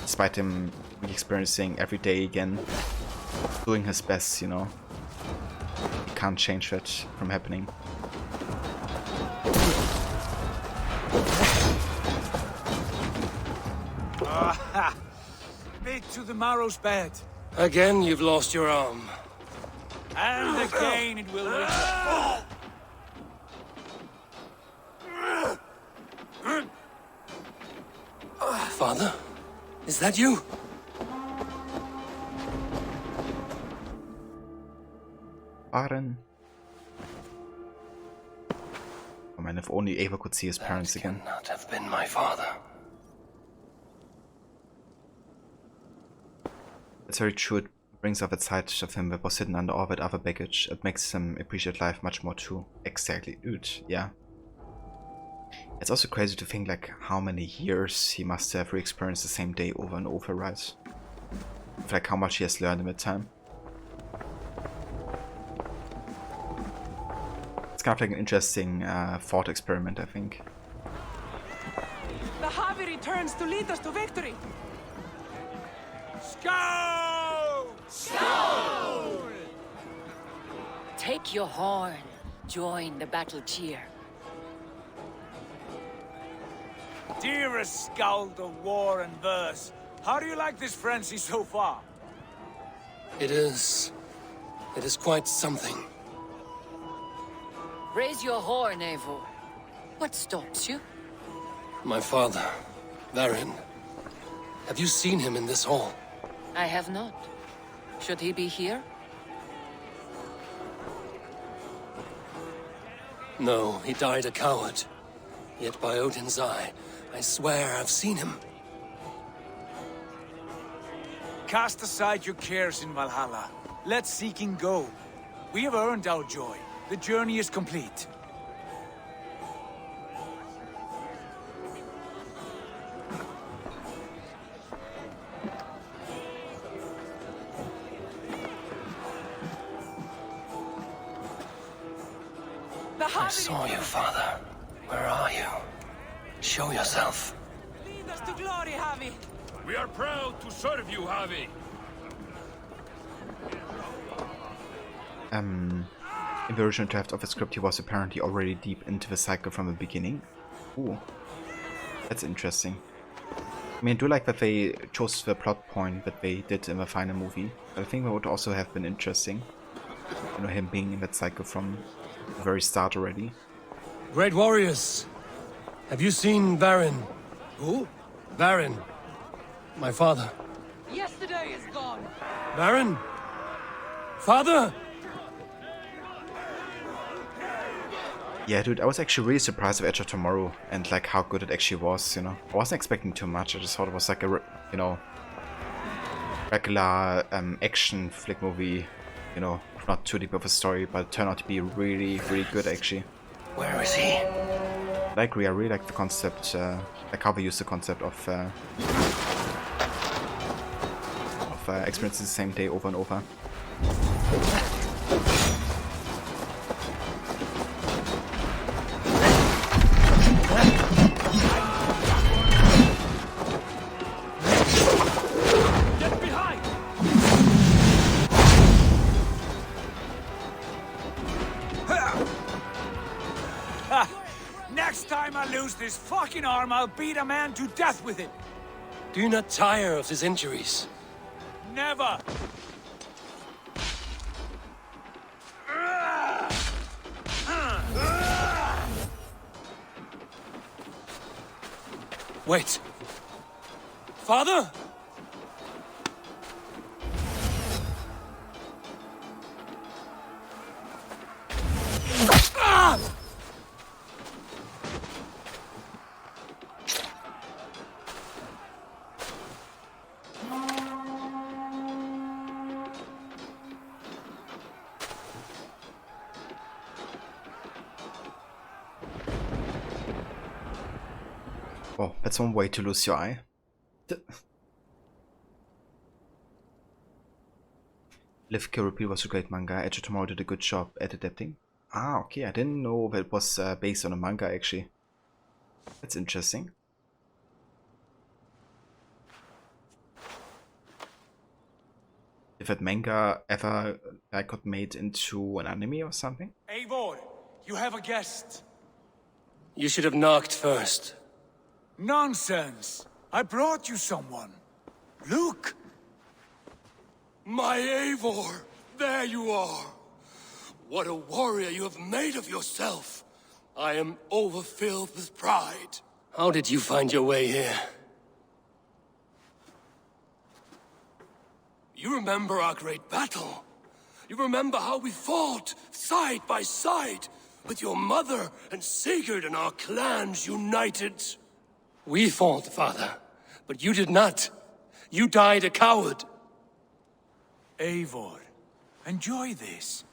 despite him experiencing every day again, doing his best, you know, he can't change that from happening. Bit to the marrow's bed. Again, you've lost your arm. And again it will return. Father? Is that you? Aren. Oh man, if only Eivor could see his parents again. That cannot have been my father. It's very true. It brings up that side of him that was hidden under all that other baggage. It makes him appreciate life much more too. Exactly. Yeah. It's also crazy to think like how many years he must have re-experienced the same day over and over, right? Like how much he has learned in that time. It's kind of like an interesting thought experiment, I think. The Javi returns to lead us to victory. Skål! Skål! Take your horn. Join the battle cheer. Dearest Skald of war and verse, how do you like this frenzy so far? It is quite something. Raise your horn, Eivor. What stops you? My father, Varin. Have you seen him in this hall? I have not. Should he be here? No, he died a coward. Yet by Odin's eye, I swear I've seen him. Cast aside your cares in Valhalla. Let seeking go. We have earned our joy. The journey is complete. I saw you, Father. Where are you? Show yourself. Lead us to glory, Javi. We are proud to serve you, Javi. In the original draft of the script, he was apparently already deep into the cycle from the beginning. Ooh, that's interesting. I mean, I do like that they chose the plot point that they did in the final movie, but I think that would also have been interesting. You know, him being in that cycle from the very start already. Great warriors, have you seen Baron? Who? Baron, my father. Yesterday is gone. Baron? Father? Yeah, dude, I was actually really surprised with Edge of Tomorrow and like how good it actually was, you know. I wasn't expecting too much. I just thought it was like a, you know, regular action flick movie, you know, not too deep of a story, but it turned out to be really, really good actually. Where is he? I really like the concept, like how they use the concept of experiencing the same day over and over. Next time I lose this fucking arm, I'll beat a man to death with it. Do you not tire of his injuries? Never. Wait. Father? Ah! Oh, that's one way to lose your eye. Live Kill Repeal was a great manga. Edge of Tomorrow did a good job at adapting. Ah, okay, I didn't know that it was based on a manga actually. That's interesting. If that manga ever got made into an anime or something? Eivor, you have a guest. You should have knocked first. Nonsense! I brought you someone. Luke! My Eivor, there you are. What a warrior you have made of yourself. I am overfilled with pride. How did you find your way here? You remember our great battle? You remember how we fought, side by side, with your mother and Sigurd and our clans united? We fought, father, but you did not. You died a coward. Eivor, enjoy this.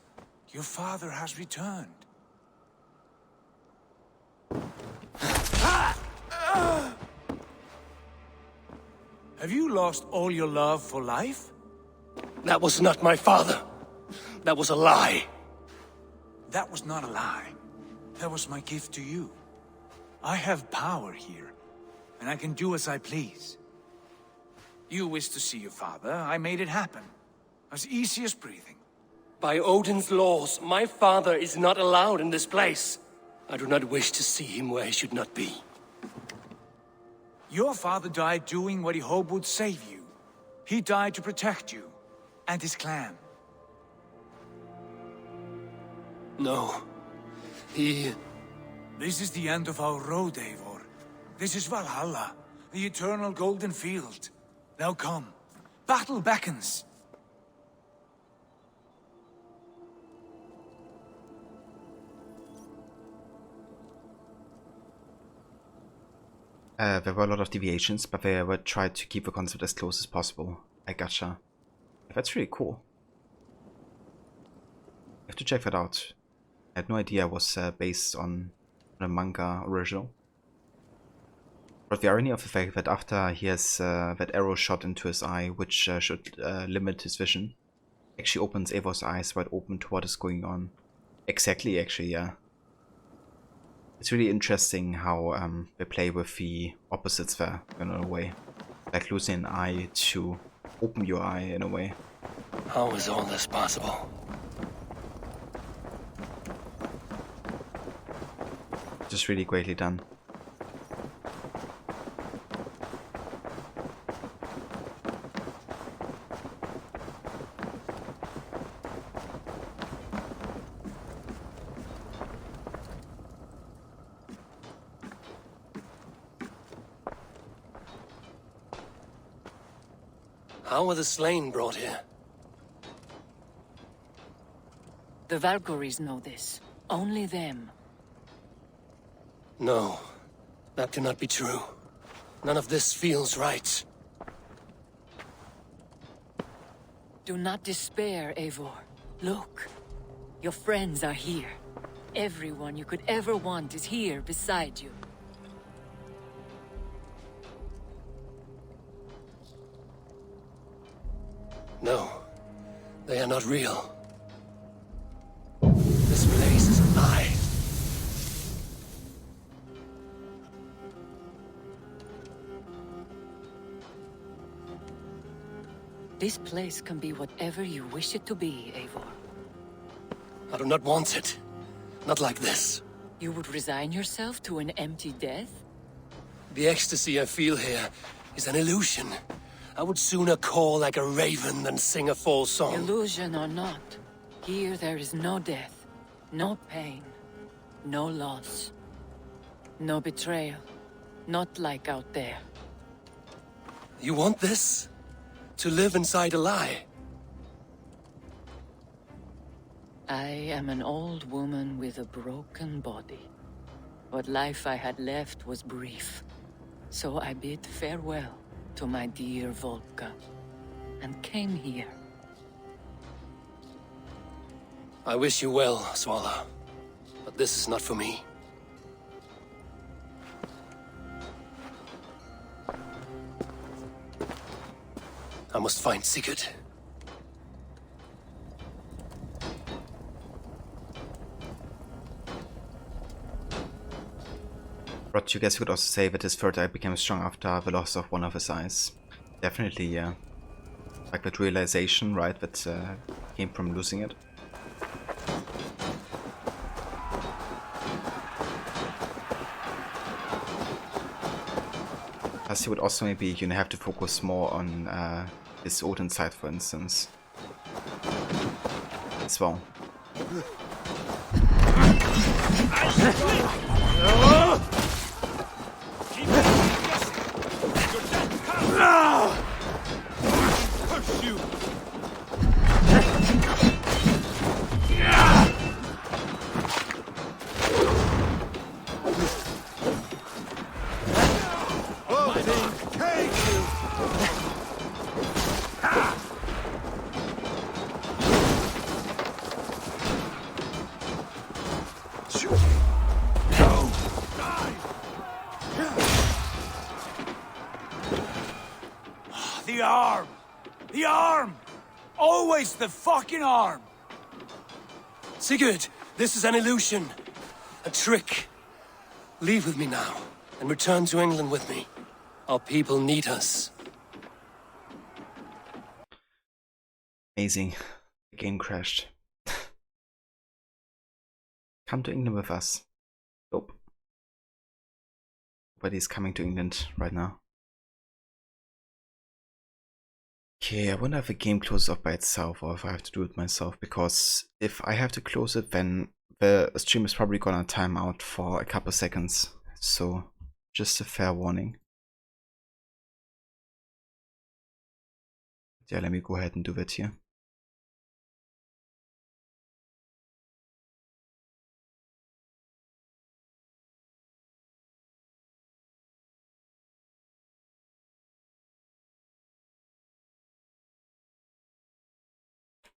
Your father has returned. Have you lost all your love for life? That was not my father. That was a lie. That was not a lie. That was my gift to you. I have power here, and I can do as I please. You wish to see your father, I made it happen. As easy as breathing. By Odin's laws, my father is not allowed in this place. I do not wish to see him where he should not be. Your father died doing what he hoped would save you. He died to protect you, and his clan. No. He... This is the end of our road, Eivor. This is Valhalla, the eternal golden field. Now come. Battle beckons. There were a lot of deviations, but they were tried to keep the concept as close as possible. I gotcha. That's really cool. I have to check that out. I had no idea it was based on a manga original. But the irony of the fact that after he has that arrow shot into his eye, which should limit his vision, actually opens Eivor's eyes wide open to what is going on. Exactly, actually, yeah. It's really interesting how they play with the opposites there, in a way. like losing an eye to open your eye in a way. How is all this possible? Just really greatly done. How were the slain brought here? The Valkyries know this. Only them. No, that cannot be true. None of this feels right. Do not despair, Eivor. Look. Your friends are here. Everyone you could ever want is here beside you. No, they are not real. This place is a lie. This place can be whatever you wish it to be, Eivor. I do not want it. Not like this. You would resign yourself to an empty death? The ecstasy I feel here is an illusion. I would sooner call like a raven than sing a false song. Illusion or not, here there is no death, no pain, no loss, no betrayal. Not like out there. You want this? To live inside a lie? I am an old woman with a broken body. What life I had left was brief. So I bid farewell to my dear Volka, and came here. I wish you well, Swallow. But this is not for me. I must find Sigurd. But you guys could also say that his third eye became strong after the loss of one of his eyes. Definitely, yeah. Like that realization, right, that came from losing it. Plus, he would also maybe, have to focus more on his Odin side, for instance. As well. The arm! The arm! Always the fucking arm! Sigurd, this is an illusion. A trick. Leave with me now, and return to England with me. Our people need us. Amazing. The game crashed. Come to England with us. Nope. Nobody's coming to England right now. Okay, I wonder if the game closes off by itself or if I have to do it myself, because if I have to close it, then the stream is probably gonna time out for a couple seconds. So, just a fair warning. Yeah, let me go ahead and do that here.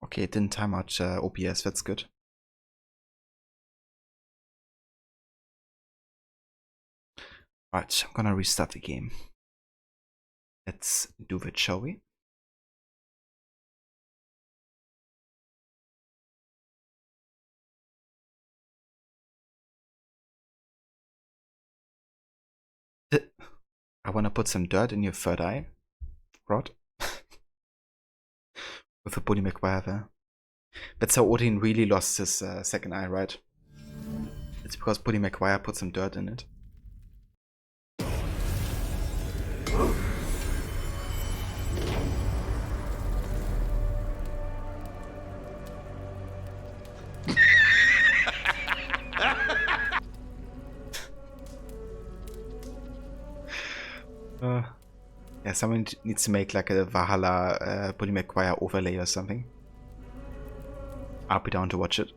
Okay, it didn't time out OBS, that's good. Right, I'm gonna restart the game. Let's do that, shall we? I wanna put some dirt in your third eye. Rod. With a Buddy McGuire there. That's how Odin really lost his second eye, right? It's because Buddy McGuire put some dirt in it. Yeah, someone needs to make like a Valhalla Buddy McGuire overlay or something. I'll be down to watch it.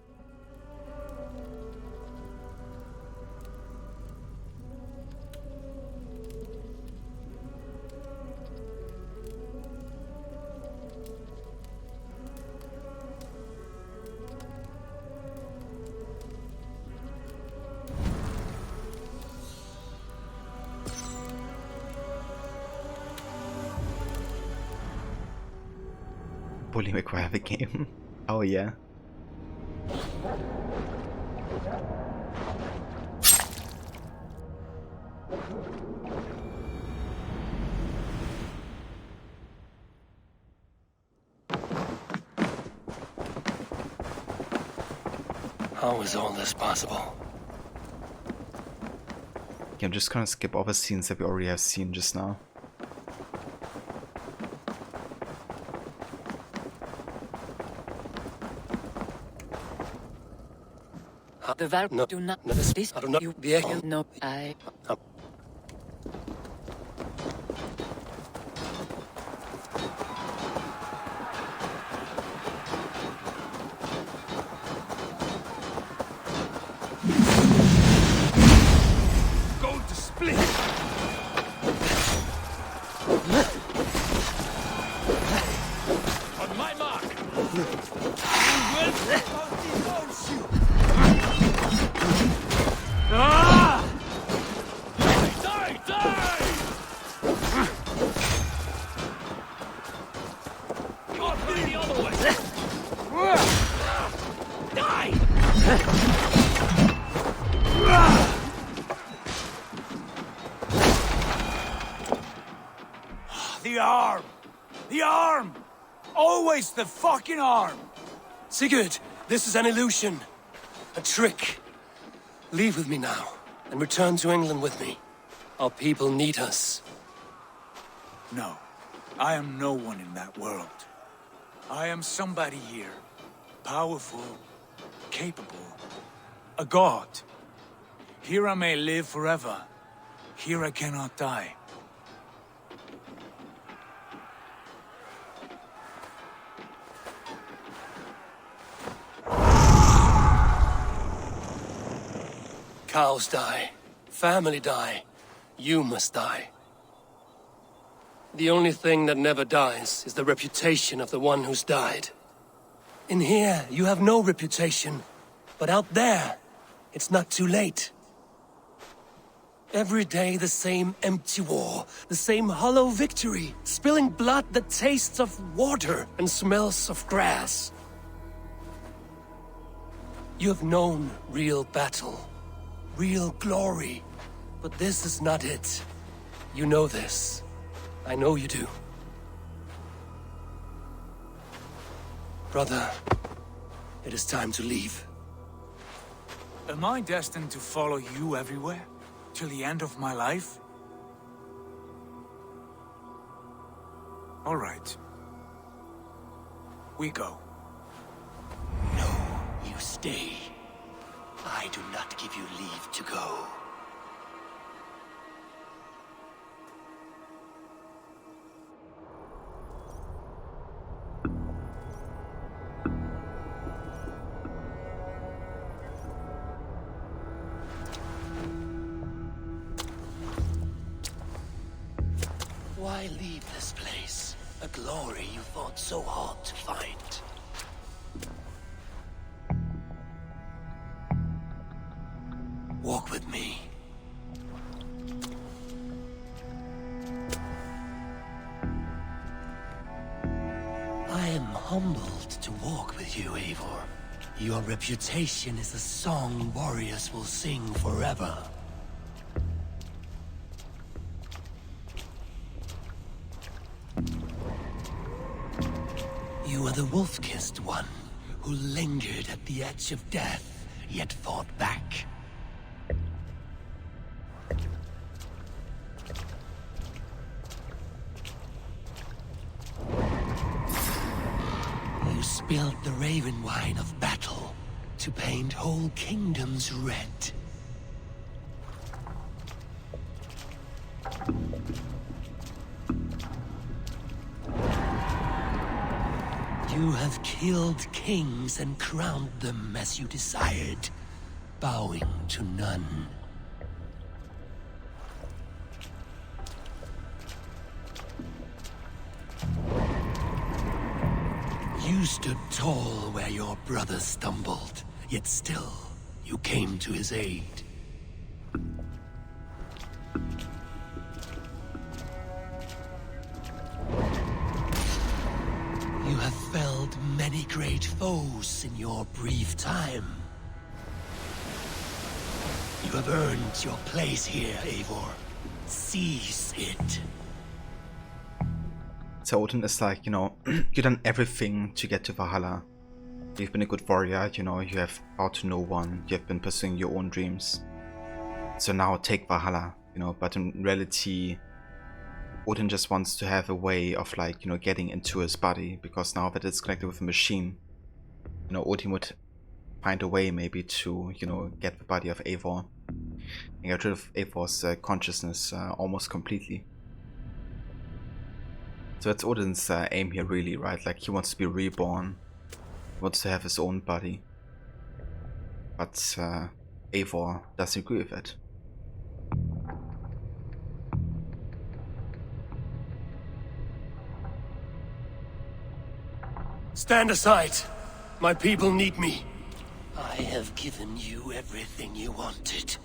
Bully McGuire the game. Oh yeah. How is all this possible? Yeah, I'm just gonna skip over scenes that we already have seen just now. The Val No, do not no, this I don't know. you The no I Going to split. On my mark. Ah! Die! Die! Oh, the other way! Die! The arm! The arm! Always the fucking arm! Sigurd, this is an illusion. A trick. Leave with me now, and return to England with me. Our people need us. No, I am no one in that world. I am somebody here. Powerful, capable, a god. Here I may live forever. Here I cannot die. Cows die. Family die. You must die. The only thing that never dies is the reputation of the one who's died. In here, you have no reputation. But out there, it's not too late. Every day the same empty war, the same hollow victory, spilling blood that tastes of water and smells of grass. You have known real battle. Real glory. But this is not it. You know this. I know you do. Brother, it is time to leave. Am I destined to follow you everywhere? Till the end of my life? All right. We go. No, you stay. I do not give you leave to go. Why leave this place? A glory you fought so hard to find. Walk with me. I am humbled to walk with you, Eivor. Your reputation is a song warriors will sing forever. You are the wolf-kissed one, who lingered at the edge of death, yet fought back. You spilled the raven wine of battle to paint whole kingdoms red. You have killed kings and crowned them as you desired, bowing to none. You stood tall where your brother stumbled, yet still you came to his aid. You have felled many great foes in your brief time. You have earned your place here, Eivor. Seize it. So Odin is like, you know, you've done everything to get to Valhalla. You've been a good warrior, you know, you have bowed to no one, you have been pursuing your own dreams. So now take Valhalla, you know, but in reality, Odin just wants to have a way of, like, you know, getting into his body, because now that it's connected with a machine, you know, Odin would find a way maybe to, you know, get the body of Eivor and get rid of Eivor's consciousness almost completely. So that's Odin's aim here, really, right? Like, he wants to be reborn, he wants to have his own body, but Eivor doesn't agree with it. Stand aside. My people need me. I have given you everything you wanted,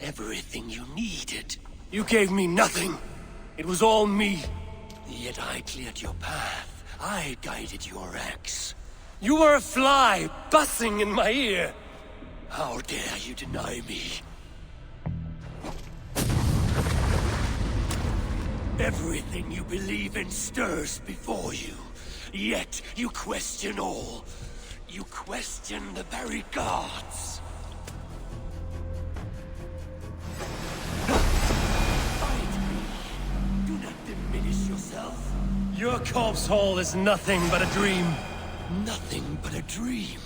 everything you needed. You gave me nothing. It was all me. Yet I cleared your path. I guided your axe. You were a fly buzzing in my ear. How dare you deny me? Everything you believe in stirs before you. Yet you question all. You question the very gods. Fight me. Do not diminish yourself. Your corpse hall is nothing but a dream. Nothing but a dream.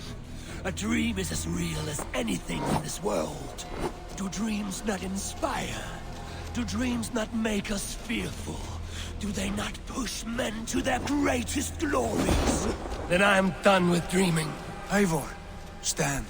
A dream is as real as anything in this world. Do dreams not inspire? Do dreams not make us fearful? Do they not push men to their greatest glories? Then I am done with dreaming. Eivor, stand.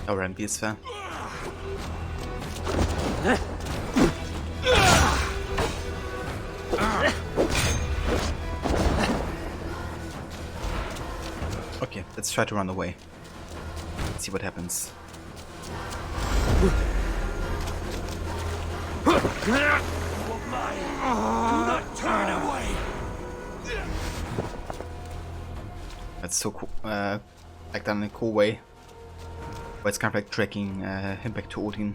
R&B is fair. Okay, let's try to run away. Let's see what happens. Do not turn away. That's so cool. Like done in a cool way. But it's kind of like dragging him back to Odin.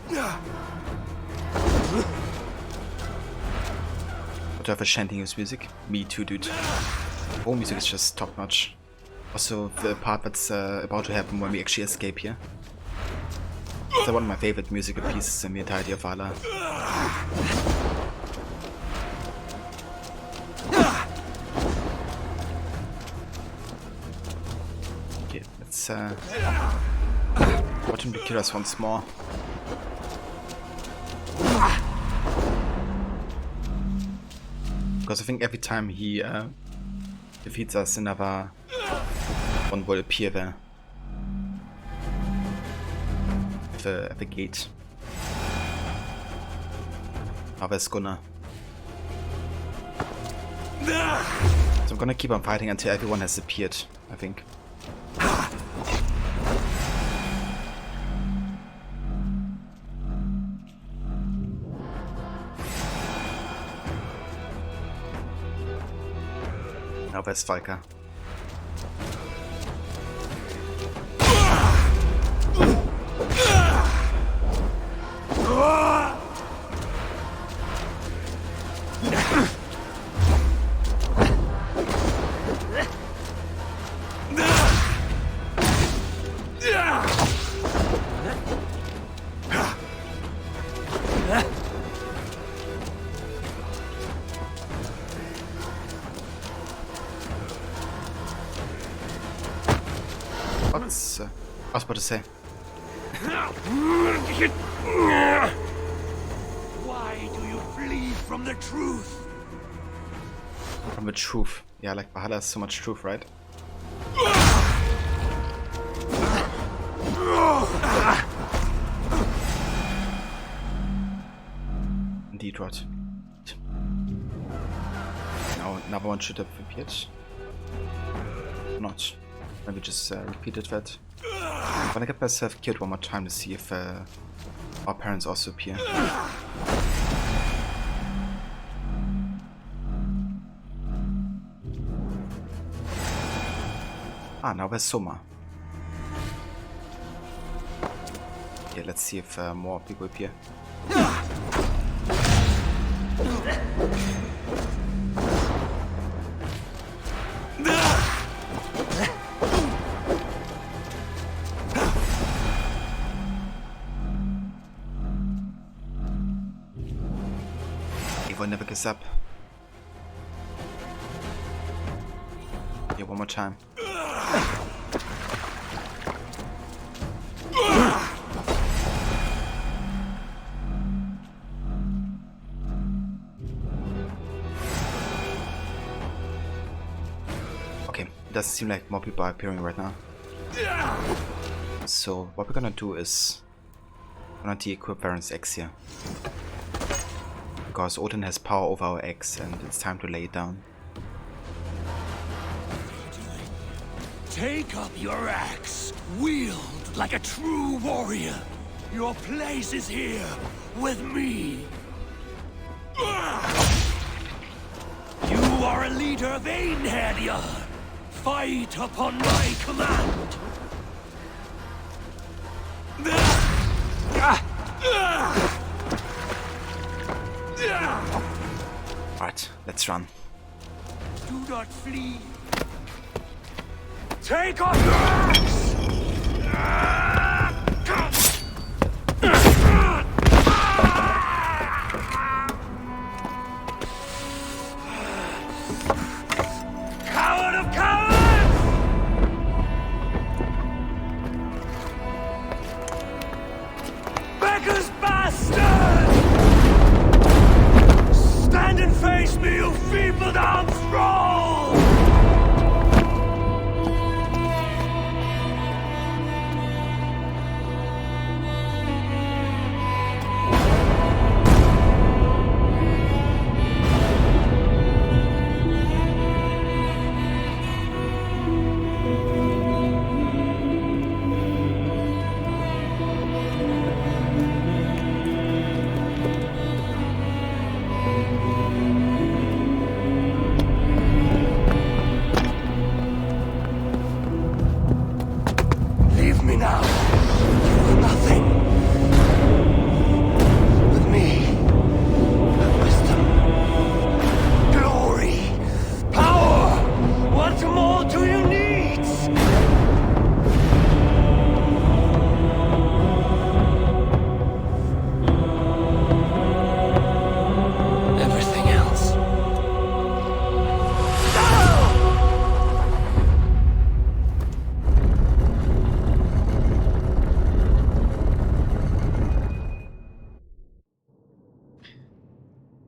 But whoever chanting his music, me too, dude. Whole music is just top notch. Also, the part that's about to happen when we actually escape here. It's one of my favorite musical pieces in the entirety of Valhalla. Okay, let's watch him to kill us once more. Because I think every time he defeats us, another one will appear there. at the gate. Now there's Gunnar. So I'm gonna keep on fighting until everyone has appeared, I think. Now there's Valka. I was about to say. Why do you flee from the truth? From the truth. Yeah, like Valhalla has so much truth, right? Indeed, right. Now another one should have appeared. Not. Maybe just repeated that. I'm gonna get myself killed one more time to see if our parents also appear. Ah, now there's Soma. Yeah, let's see if more people appear. Eivor never gives up. Yeah, one more time. Okay, doesn't seem like more people are appearing right now. So what we're gonna do is we're gonna de-equip Baron's Axe here. Because Odin has power over our axe and it's time to lay it down. Take up your axe, wield like a true warrior. Your place is here, with me. You are a leader, Vainheadia. Fight upon my command. Alright, let's run. Do not flee. Take off your axe! Coward of cowards! Beggar's bastard! Stand and face me, you feeble-down thrall!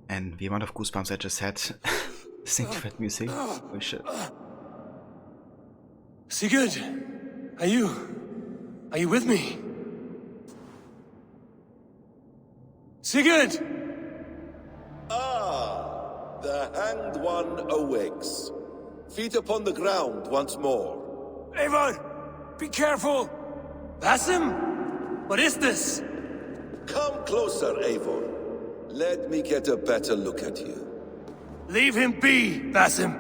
And the amount of goosebumps I just had listening to that music. Holy shit. Sigurd, are you with me? Sigurd! Ah, the hanged one awakes. Feet upon the ground once more. Eivor! Be careful! Basim? What is this? Come closer, Eivor. Let me get a better look at you. Leave him be, Basim.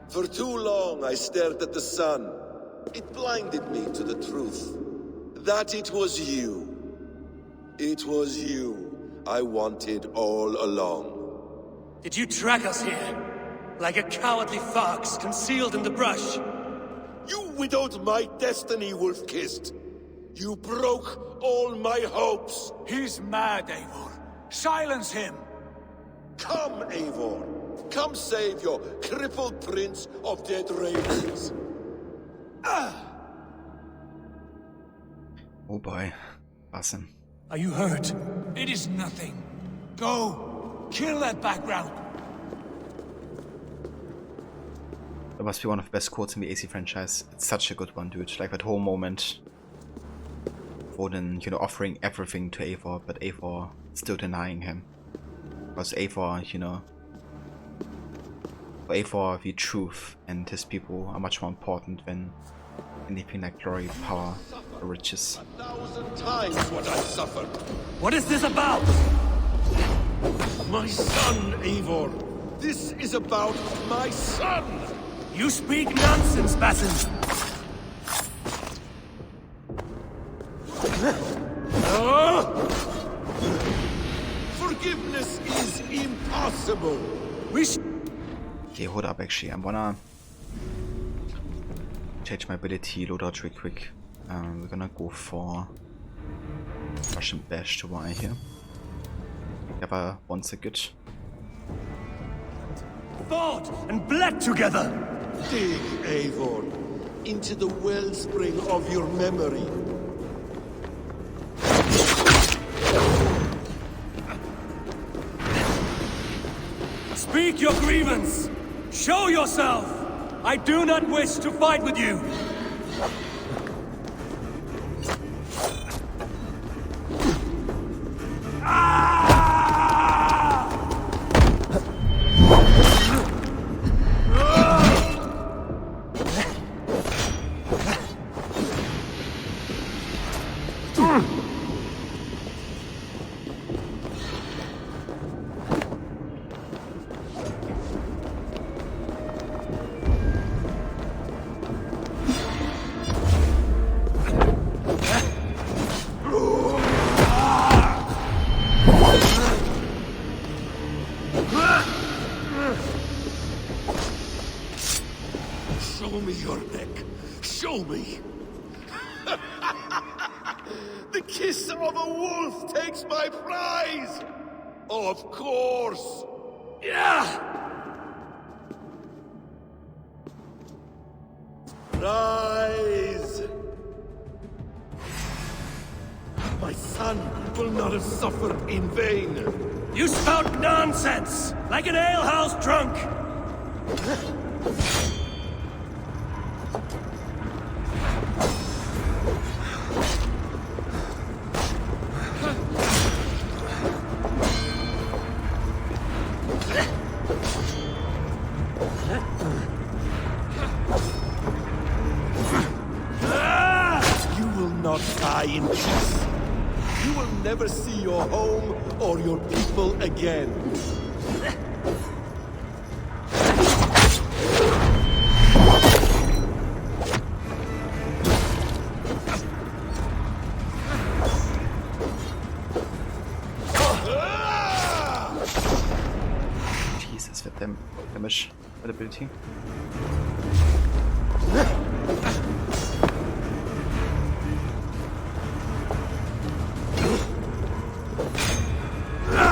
For too long I stared at the sun. It blinded me to the truth. That it was you. It was you I wanted all along. Did you track us here? Like a cowardly fox concealed in the brush? You widowed my destiny, Wolf-Kissed. You broke all my hopes. He's mad, Eivor. Silence him. Come, Eivor. Come save your crippled prince of dead ravens. Oh boy. Basim. Are you hurt? It is nothing. Go. Kill that background. That must be one of the best quotes in the AC franchise. It's such a good one, dude. Like that whole moment. Odin, you know, offering everything to Eivor, but Eivor still denying him. Because Eivor, you know, for Eivor, the truth and his people are much more important than anything like glory, power, or riches. 1,000 times what I suffered. What is this about? My son, Eivor. This is about my son. You speak nonsense, Basim. Forgiveness is impossible. Okay, hold up actually. I wanna change my ability loadout real quick. We're gonna go for Russian Bash to Y here. Never once a good. Fought and bled together! Dig, Eivor, into the wellspring of your memory. Speak your grievance! Show yourself! I do not wish to fight with you! Show me your neck. Show me. The kiss of a wolf takes my prize. Of course. Yeah! Rise. My son will not have suffered in vain. You spout nonsense! Like an alehouse drunk! You will not die in peace. You will never see your home or your people again. Jesus, with them damage ability.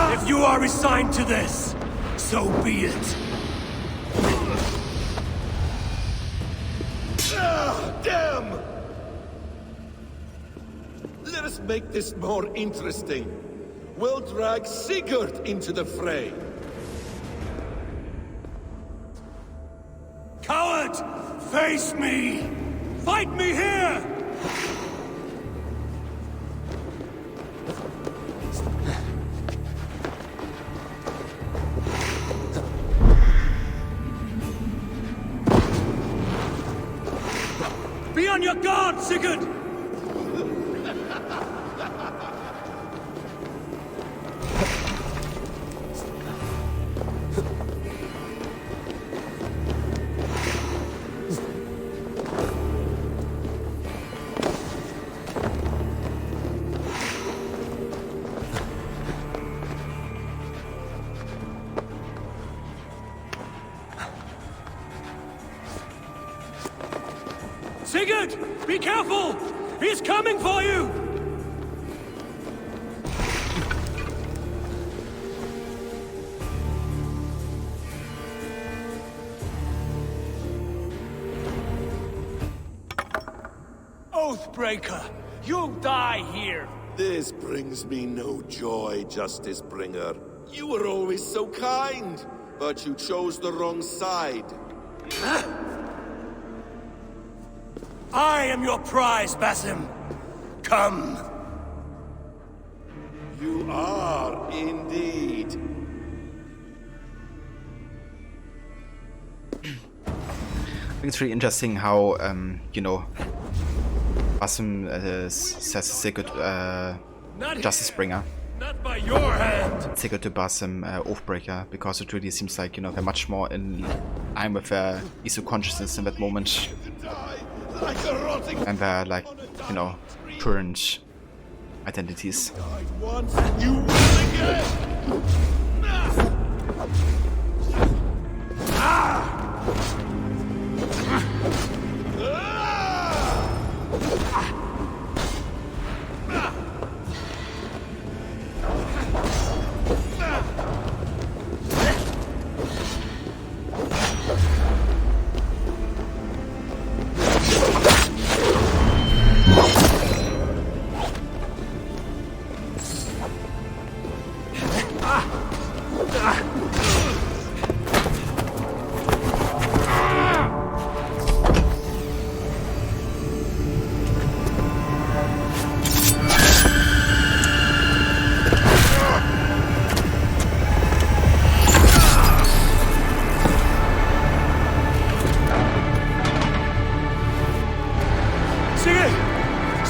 If you are resigned to this, so be it. Damn! Let us make this more interesting. We'll drag Sigurd into the fray. Coward! Face me! Fight me here! Sigurd! Sigurd! Be careful! He's coming for you! Oathbreaker! You'll die here! This brings me no joy, Justice Bringer. You were always so kind, but you chose the wrong side. I am your prize, Basim. Come. You are indeed. I think it's really interesting how, you know, Basim says Sigurd, Justice Bringer. Not by your hand. Sigurd to Basim, Oathbreaker, because it really seems like, you know, they're much more in line with Isu consciousness in that moment. And they're like, you know, current identities. Once, you will again!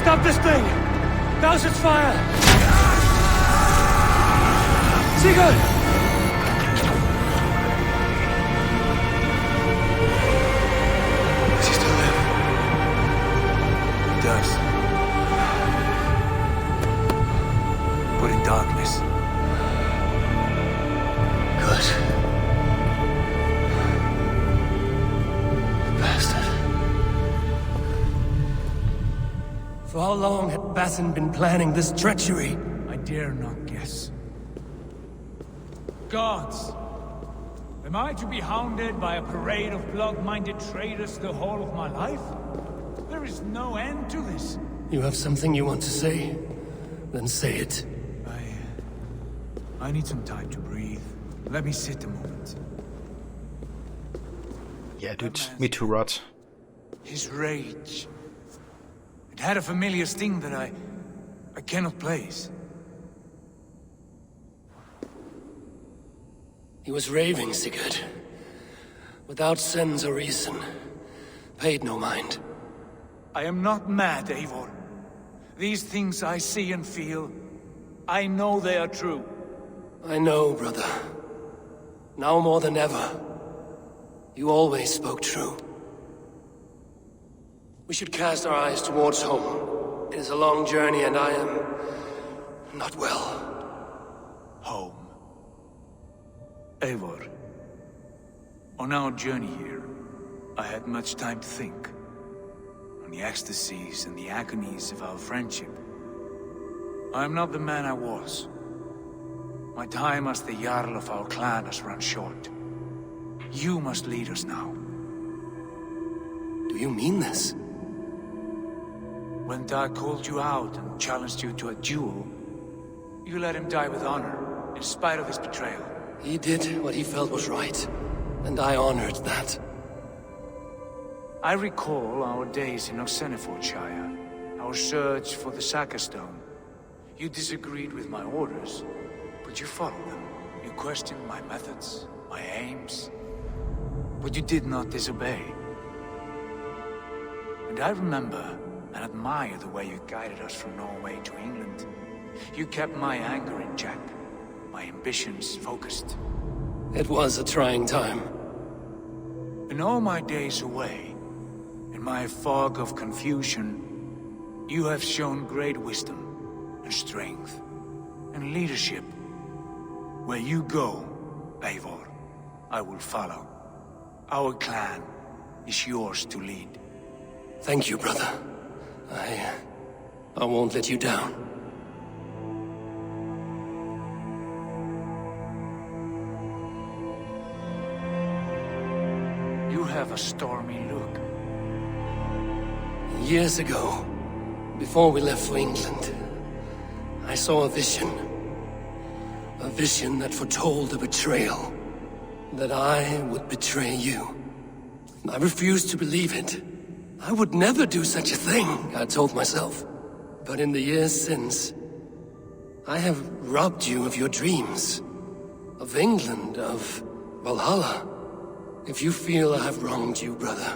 Stop this thing! Douse its fire! Sigurd! Does he still live? He does. But in darkness. Good. For how long had Basim been planning this treachery? I dare not guess. Gods! Am I to be hounded by a parade of blood-minded traitors the whole of my life? There is no end to this. You have something you want to say? Then say it. I need some time to breathe. Let me sit a moment. Yeah, dude. Me too, Rod. His rage. It had a familiar sting that I cannot place. He was raving, Sigurd. Without sense or reason. Paid no mind. I am not mad, Eivor. These things I see and feel, I know they are true. I know, brother. Now more than ever. You always spoke true. We should cast our eyes towards home. It is a long journey and I am... not well. Home. Eivor. On our journey here, I had much time to think. On the ecstasies and the agonies of our friendship. I am not the man I was. My time as the Jarl of our clan has run short. You must lead us now. Do you mean this? When Dag called you out and challenged you to a duel, you let him die with honor, in spite of his betrayal. He did what he felt was right, and I honored that. I recall our days in Oxenifordshire, our search for the Saga Stone. You disagreed with my orders, but you followed them. You questioned my methods, my aims, but you did not disobey. And I remember and admire the way you guided us from Norway to England. You kept my anger in check, my ambitions focused. It was a trying time. In all my days away, in my fog of confusion, you have shown great wisdom and strength and leadership. Where you go, Eivor, I will follow. Our clan is yours to lead. Thank you, brother. I won't let you down. You have a stormy look. Years ago, before we left for England, I saw a vision. A vision that foretold a betrayal. That I would betray you. I refused to believe it. I would never do such a thing, I told myself. But in the years since, I have robbed you of your dreams. Of England, of Valhalla. If you feel I have wronged you, brother,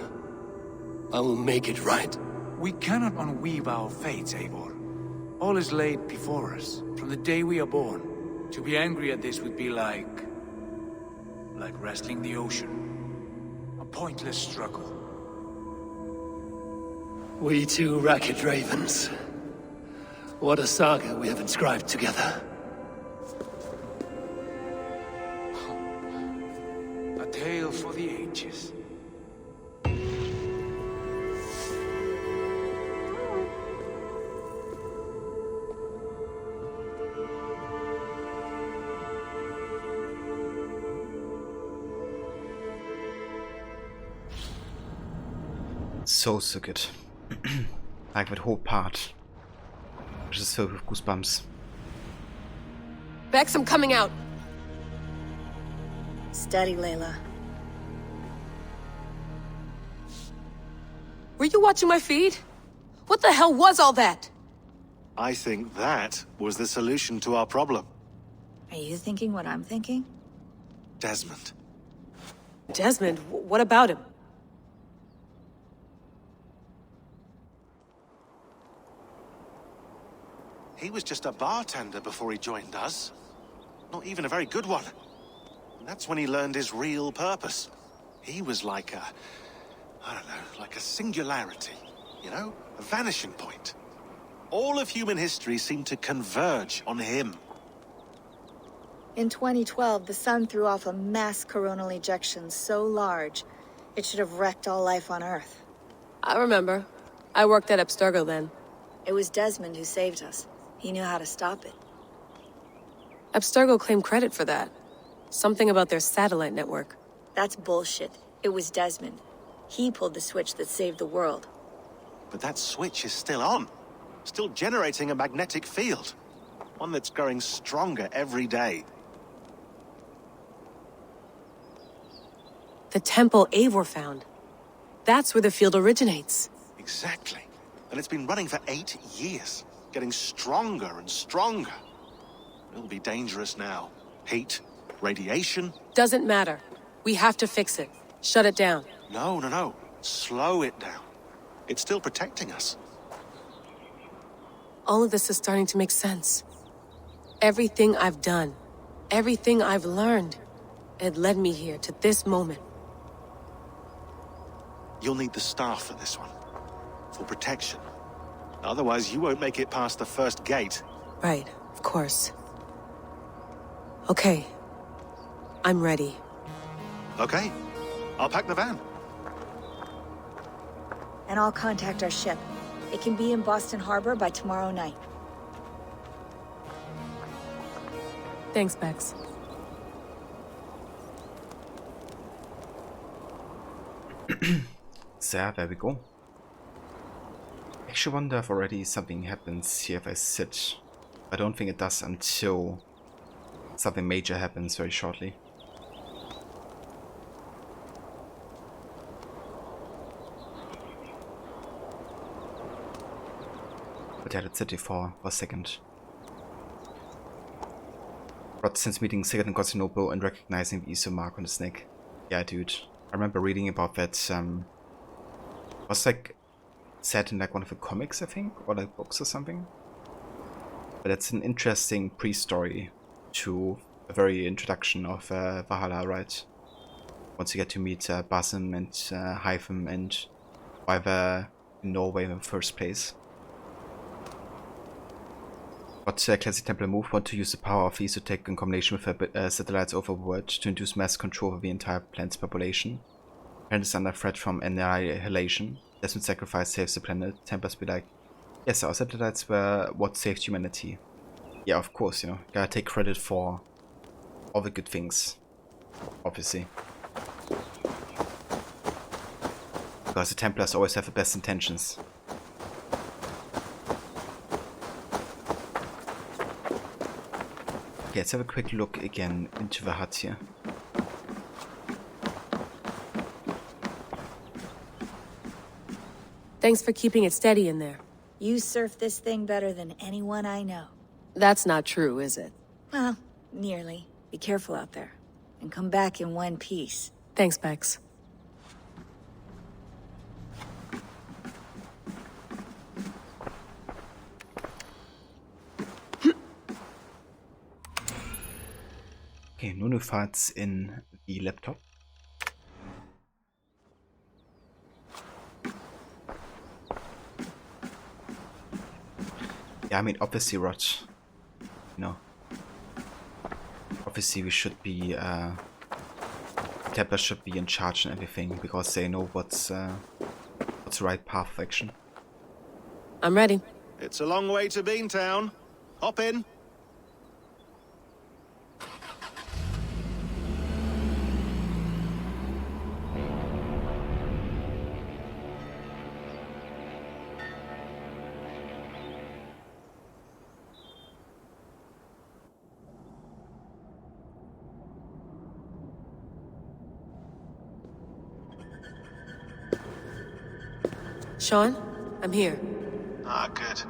I will make it right. We cannot unweave our fates, Eivor. All is laid before us, from the day we are born. To be angry at this would be like wrestling the ocean. A pointless struggle. We two racket ravens. What a saga we have inscribed together. A tale for the ages. So good. Like that whole part, which is filled with goosebumps. Bex, I'm coming out. Steady, Layla. Were you watching my feed? What the hell was all that? I think that was the solution to our problem. Are you thinking what I'm thinking? Desmond. Desmond? What about him? He was just a bartender before he joined us. Not even a very good one. And that's when he learned his real purpose. He was like a... I don't know, like a singularity. You know? A vanishing point. All of human history seemed to converge on him. In 2012, the sun threw off a mass coronal ejection so large, it should have wrecked all life on Earth. I remember. I worked at Abstergo then. It was Desmond who saved us. He knew how to stop it. Abstergo claimed credit for that. Something about their satellite network. That's bullshit. It was Desmond. He pulled the switch that saved the world. But that switch is still on. Still generating a magnetic field. One that's growing stronger every day. The temple Eivor found. That's where the field originates. Exactly. And it's been running for 8 years. Getting stronger and stronger. It'll be dangerous now. Heat, radiation. Doesn't matter. We have to fix it. Shut it down. No. Slow it down. It's still protecting us. All of this is starting to make sense. Everything I've done, everything I've learned, it led me here to this moment. You'll need the staff for this one. For protection. Otherwise, you won't make it past the first gate. Right, of course. Okay. I'm ready. Okay. I'll pack the van. And I'll contact our ship. It can be in Boston Harbor by tomorrow night. Thanks, Bex. So, there we go. I actually wonder if already something happens here if I sit. I don't think it does until something major happens very shortly. But yeah, let's sit here for a second. But since meeting Sigurd in Constantinople and recognizing the Easter mark on his neck. Yeah, dude. I remember reading about that. Was like set in like one of the comics, I think, or like books or something. But it's an interesting pre-story to the very introduction of Valhalla, right? Once you get to meet Basim and Hytham and why they're in Norway in the first place. But Classic Templar move want to use the power of Isotech in combination with satellites overworld to induce mass control of the entire planet's population. Planet is under threat from annihilation. Desmond sacrifice saves the planet. Templars be like, yes, our satellites were what saved humanity. Yeah, of course, you know, gotta take credit for all the good things, obviously. Because the Templars always have the best intentions. Okay, let's have a quick look again into the hut here. Thanks for keeping it steady in there. You surf this thing better than anyone I know. That's not true, is it? Well, nearly. Be careful out there. And come back in one piece. Thanks, Bex. Okay, nur Fights in the laptop. Yeah, I mean, obviously, Rod, you know, obviously we should be, Templars should be in charge and everything, because they know what's the right path of action. I'm ready. It's a long way to Beantown. Hop in. Sean, I'm here. Ah, good.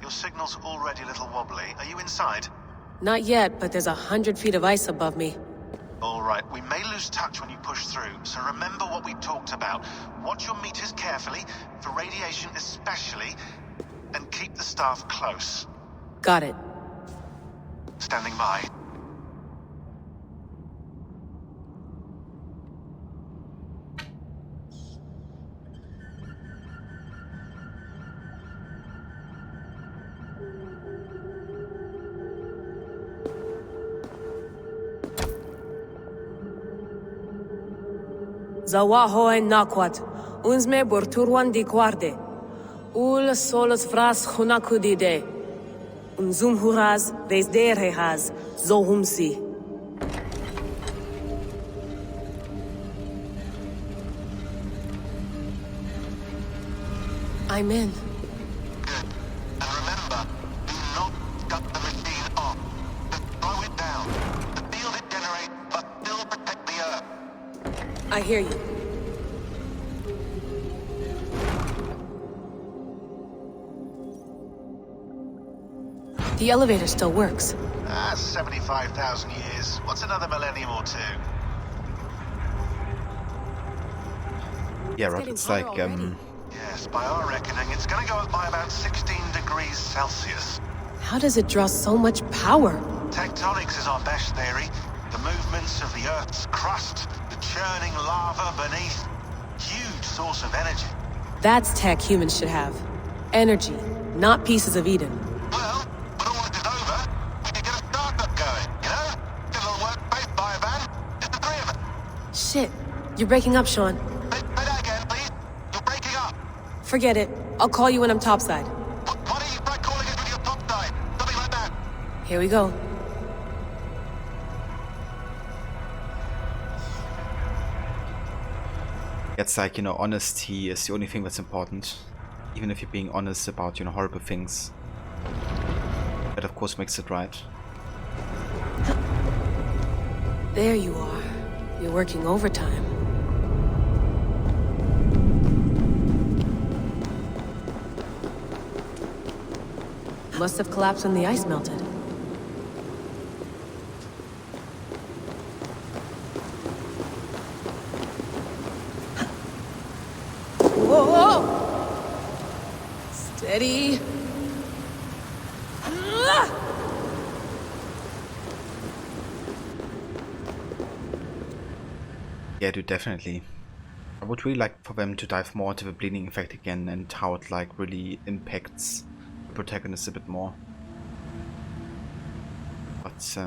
Your signal's already a little wobbly. Are you inside? Not yet, but there's 100 feet of ice above me. All right, we may lose touch when you push through, so remember what we talked about. Watch your meters carefully, for radiation especially, and keep the staff close. Got it. Standing by. Zawaho en nakwat, unsme borturwan di guarde. Ul solos vras hunakudide. Unzum huraz, vesderehaz, zohumsi. I'm in. Good. And remember, do not cut the machine off. Just slow it down. The field it generates, but still protect the Earth. I hear you. The elevator still works. 75,000 years. What's another millennium or two? Yeah, Rob, it's like, Yes, by our reckoning, it's gonna go up by about 16 degrees Celsius. How does it draw so much power? Tectonics is our best theory. The movements of the Earth's crust, the churning lava beneath. Huge source of energy. That's tech humans should have. Energy, not pieces of Eden. Well, when all this is over, we can get a startup going, you know? Get a little workspace, buy a van, just the three of us. Shit, you're breaking up, Sean. Say that again, please. You're breaking up. Forget it. I'll call you when I'm topside. Why don't you try calling us when you're topside? Something like that. Here we go. it's like, you know, honesty is the only thing that's important. Even if you're being honest about, you know, horrible things. That of course makes it right. There you are. You're working overtime. Must have collapsed when the ice melted. Whoa! Ready? Yeah, dude, definitely. I would really like for them to dive more into the bleeding effect again and how it like really impacts the protagonist a bit more. But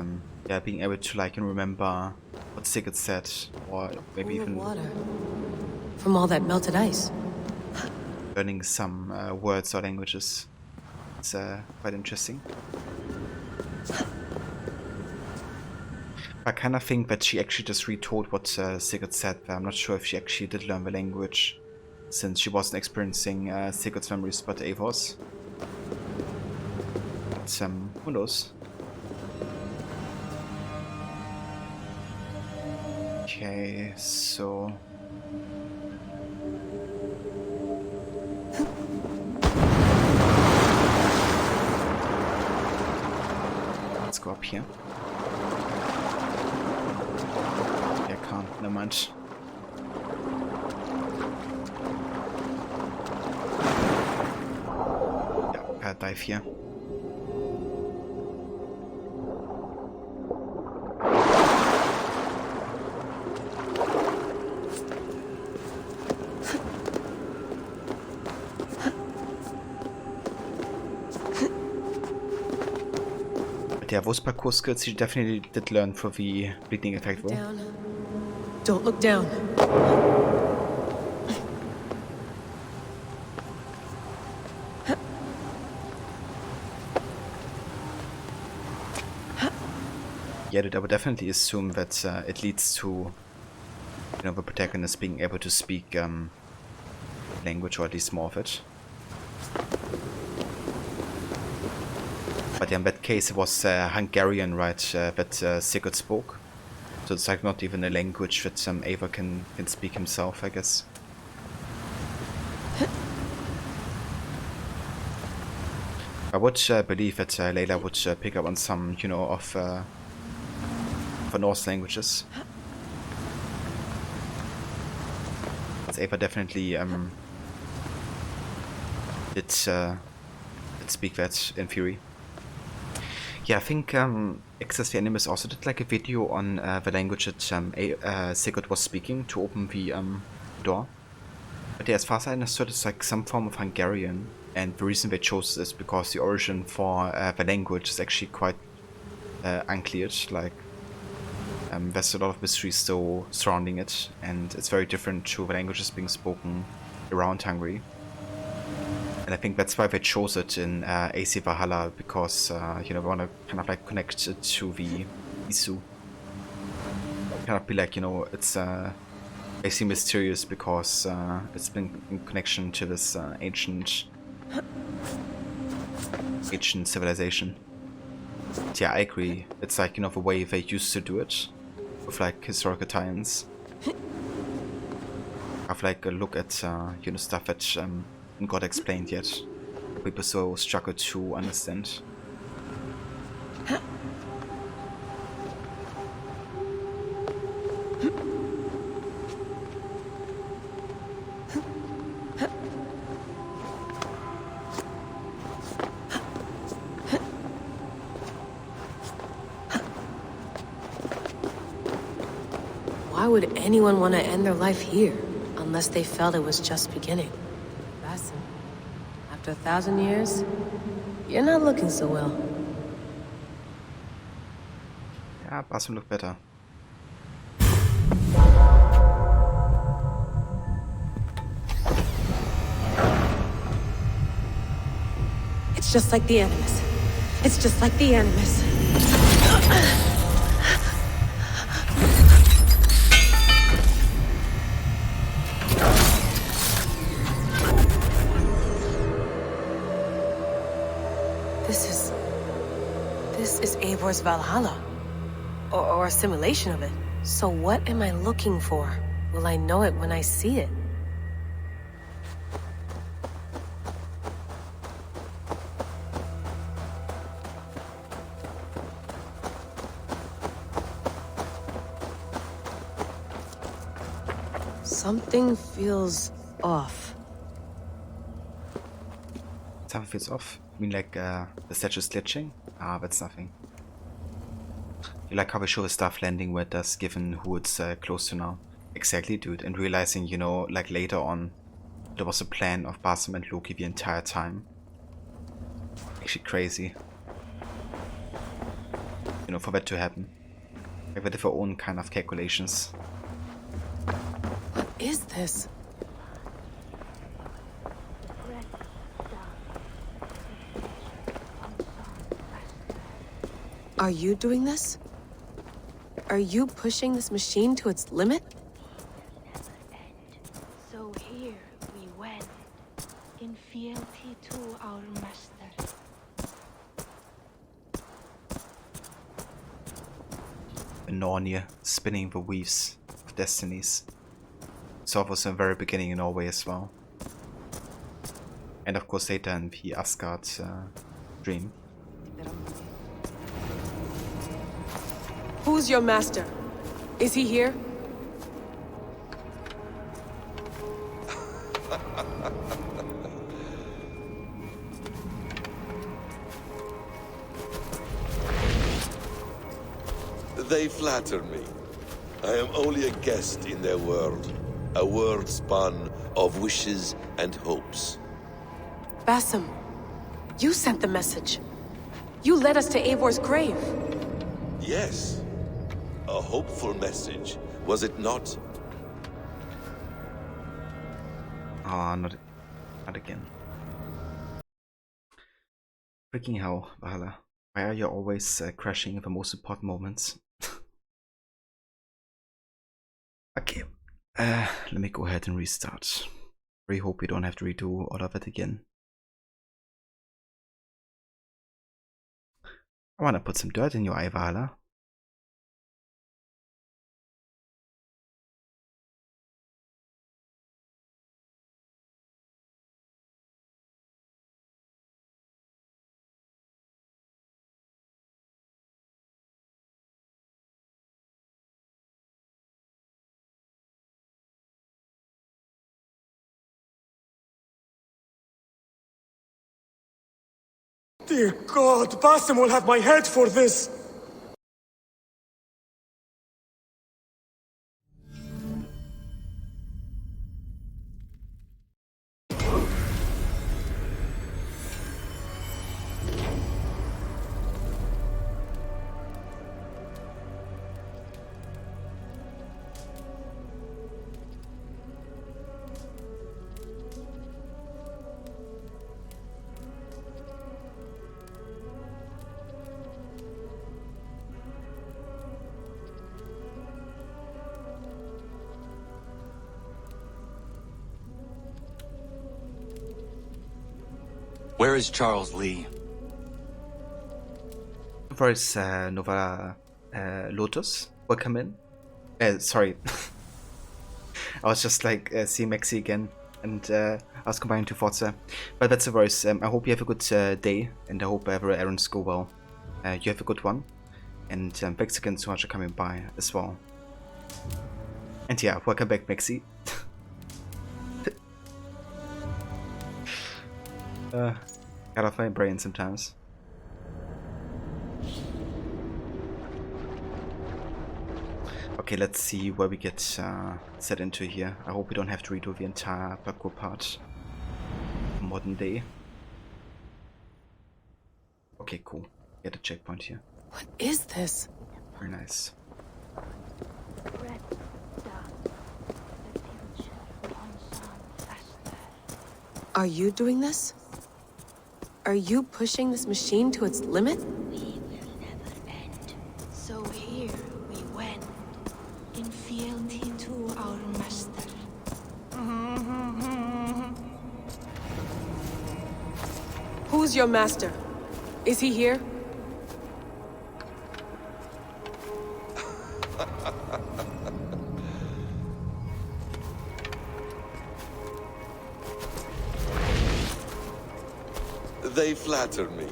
yeah, being able to like remember what Sigurd said, or maybe even water from all that melted ice. learning some words or languages. It's quite interesting. I kind of think that she actually just retold what Sigurd said. I'm not sure if she actually did learn the language, since she wasn't experiencing Sigurd's memories but Eivor's. But who knows? Okay, so... let's go up here. Yeah, I can't, never mind. Yeah, gotta dive here. Yeah, those parkour skills you definitely did learn for the bleeding effect though. Down. Don't look down. Yeah, dude, I would definitely assume that it leads to, you know, the protagonist being able to speak language, or at least more of it. But yeah, in that case it was Hungarian, right, that Sigurd spoke. So it's like not even a language that Eivor can speak himself, I guess. I would believe that Layla would pick up on some, you know, of the Norse languages. But Eivor definitely did speak that in theory. Yeah, I think Access the Animus also did like a video on the language that Sigurd was speaking to open the door. But yeah, as far as I understood, it's like some form of Hungarian, and the reason they chose this is because the origin for the language is actually quite unclear. Like, there's a lot of mystery still surrounding it, and it's very different to the languages being spoken around Hungary. And I think that's why they chose it in AC Valhalla, because you know, they want to kind of like connect it to the Isu. Kind of be like, you know, it's basically mysterious because it's been in connection to this ancient civilization. But yeah, I agree. It's like, you know, the way they used to do it with like historical tie-ins. Have like a look at you know, stuff that got explained yet. People so struggle to understand. Why would anyone want to end their life here, unless they felt it was just beginning? After 1,000 years, you're not looking so well. Yeah, Basim look better. It's just like the Animus. It's just like the Animus. This is Eivor's Valhalla. Or a simulation of it. So what am I looking for? Will I know it when I see it? Something feels off. Let's something feels off. I mean, like, the statue's glitching? Ah, that's nothing. You like how we show the stuff landing where it does, given who it's close to now. Exactly, dude. And realizing, you know, like later on, there was a plan of Basim and Loki the entire time. Actually crazy. You know, for that to happen. Like, with their own kind of calculations. What is this? Are you doing this? Are you pushing this machine to its limit? So here we went, in fealty to our master. Narnia, spinning the weaves of destinies. So it was in the very beginning in Norway as well. And of course later in the Asgard dream. Who's your master? Is he here? They flatter me. I am only a guest in their world. A world spun of wishes and hopes. Basim, you sent the message. You led us to Eivor's grave. Yes. A hopeful message, was it not? Ah, not again. Freaking hell, Valhalla. Why are you always crashing in the most important moments? Okay, let me go ahead and restart. Really hope we don't have to redo all of it again. I wanna put some dirt in your eye, Valhalla. Dear God, Basim will have my head for this! Where is Charles Lee? First, Nova Lotus, welcome in. Sorry. I was just like seeing Maxi again, and I was combining two thoughts there. But that's the voice. I hope you have a good day, and I hope every errands go well. You have a good one, and thanks again so much for coming by as well. And yeah, welcome back, Maxi. Got off my brain sometimes. Okay, let's see where we get set into here. I hope we don't have to redo the entire parkour part. Modern day. Okay, cool. Get a checkpoint here. What is this? Very nice. Are you doing this? Are you pushing this machine to its limit? We will never end. So here we went, in fealty to our master. Who's your master? Is he here? They flatter me.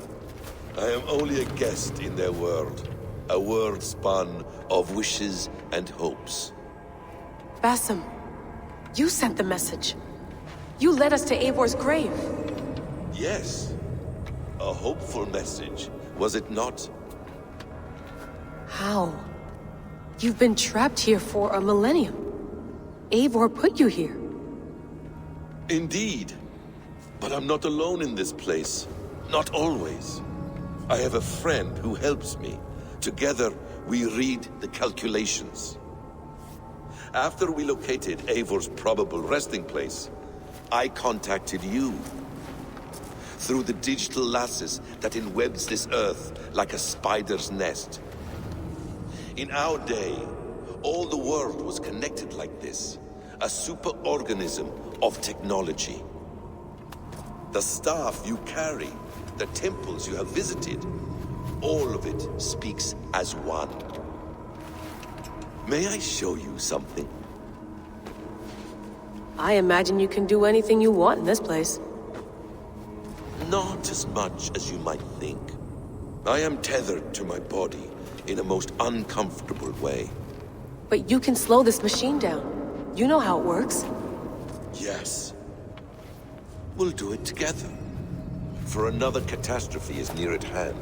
I am only a guest in their world. A world spun of wishes and hopes. Basim, you sent the message. You led us to Eivor's grave. Yes. A hopeful message, was it not? How? You've been trapped here for a millennium. Eivor put you here. Indeed. But I'm not alone in this place. Not always. I have a friend who helps me. Together, we read the calculations. After we located Eivor's probable resting place, I contacted you. Through the digital lasses that enwebs this earth like a spider's nest. In our day, all the world was connected like this. A superorganism of technology. The staff you carry, the temples you have visited, all of it speaks as one. May I show you something? I imagine you can do anything you want in this place. Not as much as you might think. I am tethered to my body in a most uncomfortable way. But you can slow this machine down. You know how it works. Yes. We'll do it together. For another catastrophe is near at hand.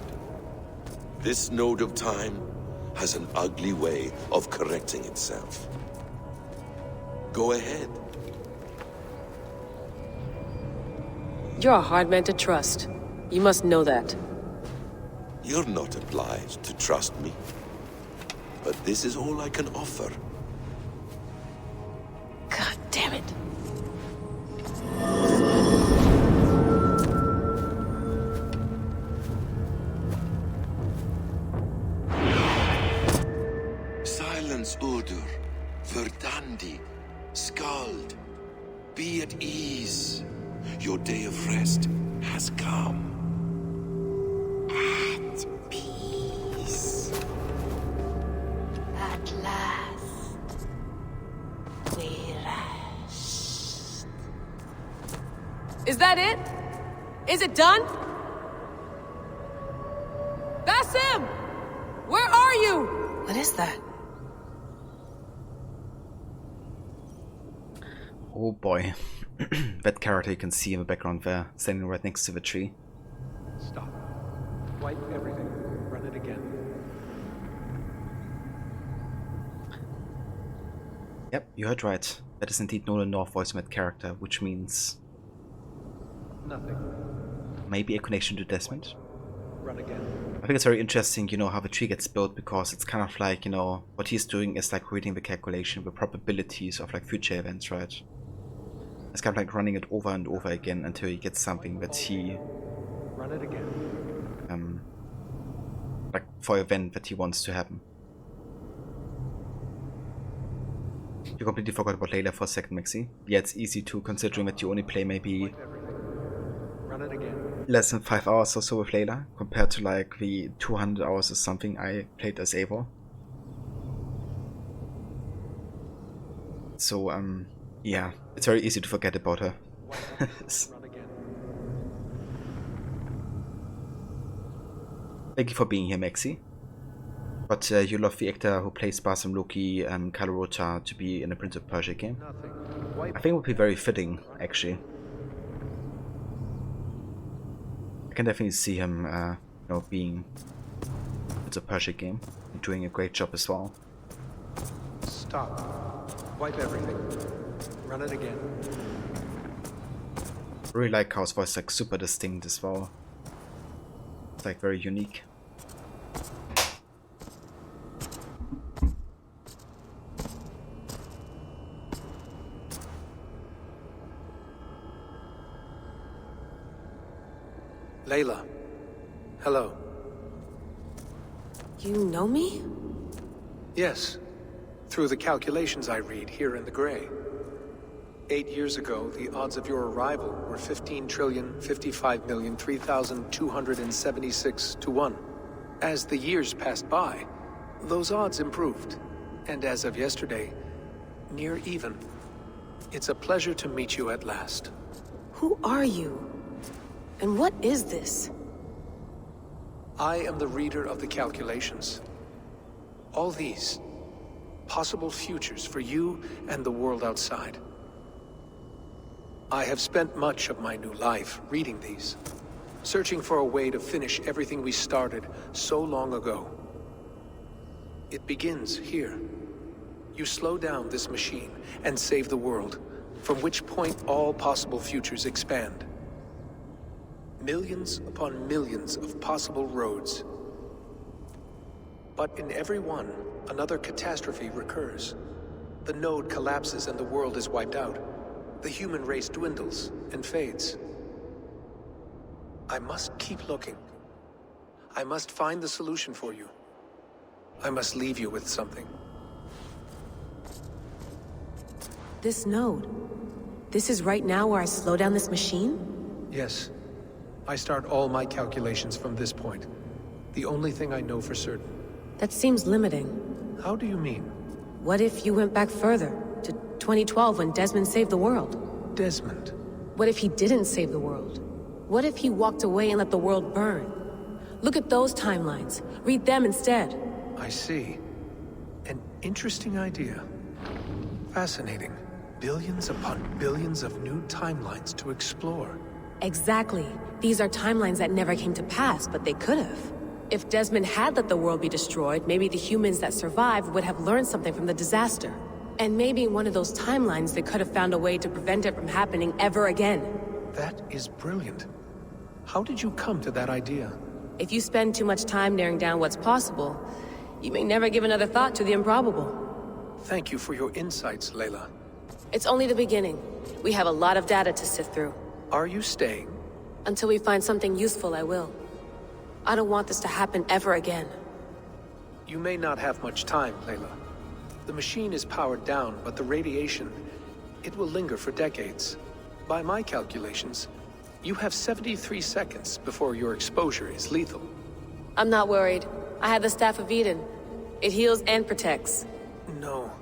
This node of time has an ugly way of correcting itself. Go ahead. You're a hard man to trust. You must know that. You're not obliged to trust me. But this is all I can offer. God damn it. Silence, Udur. Verdandi. Skald. Be at ease. Your day of rest has come. At peace. At last. We rest. Is that it? Is it done? Basim! Where are you? What is that? Oh boy. That character, you can see in the background there, standing right next to the tree. Stop. Wipe everything. Run it again. Yep, you heard right. That is indeed Nolan North voicing that character, which means... Nothing. maybe a connection to Desmond? Run again. I think it's very interesting, you know, how the tree gets built, because it's kind of like, you know, what he's doing is like reading the calculation, the probabilities of like future events, right? It's kind of like running it over and over again until he gets something that he... Run it again. like for an event that he wants to happen. You completely forgot about Layla for a second, Maxi. Yeah, it's easy to, considering that you only play maybe Run it again. less than 5 hours or so with Layla, compared to like the 200 hours or something I played as Eivor. So, yeah, it's very easy to forget about her. Thank you for being here, Maxi. But you love the actor who plays Basim Loki and Kalorota to be in a Prince of Persia game. I think it would be very fitting, actually. I can definitely see him, you know, being Prince of Persia game and doing a great job as well. Stop. Wipe everything. Run it again. I really like how his voice is like super distinct as well. It's like very unique. Layla. Hello. You know me? Yes. Through the calculations I read here in the gray. 8 years ago, the odds of your arrival were 15,055,003,276 to 1. As the years passed by, those odds improved. And as of yesterday, near even. It's a pleasure to meet you at last. Who are you? And what is this? I am the reader of the calculations. All these, possible futures for you and the world outside. I have spent much of my new life reading these, searching for a way to finish everything we started so long ago. It begins here. You slow down this machine and save the world, from which point all possible futures expand. Millions upon millions of possible roads. But in every one, another catastrophe recurs. The node collapses and the world is wiped out. The human race dwindles and fades. I must keep looking. I must find the solution for you. I must leave you with something. This node. This is right now where I slow down this machine? Yes. I start all my calculations from this point. The only thing I know for certain. That seems limiting. How do you mean? What if you went back further, to 2012 when Desmond saved the world? Desmond? What if he didn't save the world? What if he walked away and let the world burn? Look at those timelines. Read them instead. I see. An interesting idea. Fascinating. Billions upon billions of new timelines to explore. Exactly. These are timelines that never came to pass, but they could have. If Desmond had let the world be destroyed, maybe the humans that survived would have learned something from the disaster. And maybe in one of those timelines they could have found a way to prevent it from happening ever again. That is brilliant. How did you come to that idea? If you spend too much time narrowing down what's possible, you may never give another thought to the improbable. Thank you for your insights, Layla. It's only the beginning. We have a lot of data to sift through. Are you staying? Until we find something useful, I will. I don't want this to happen ever again. You may not have much time, Layla. The machine is powered down, but the radiation, it will linger for decades. By my calculations, you have 73 seconds before your exposure is lethal. I'm not worried. I have the Staff of Eden. It heals and protects. No.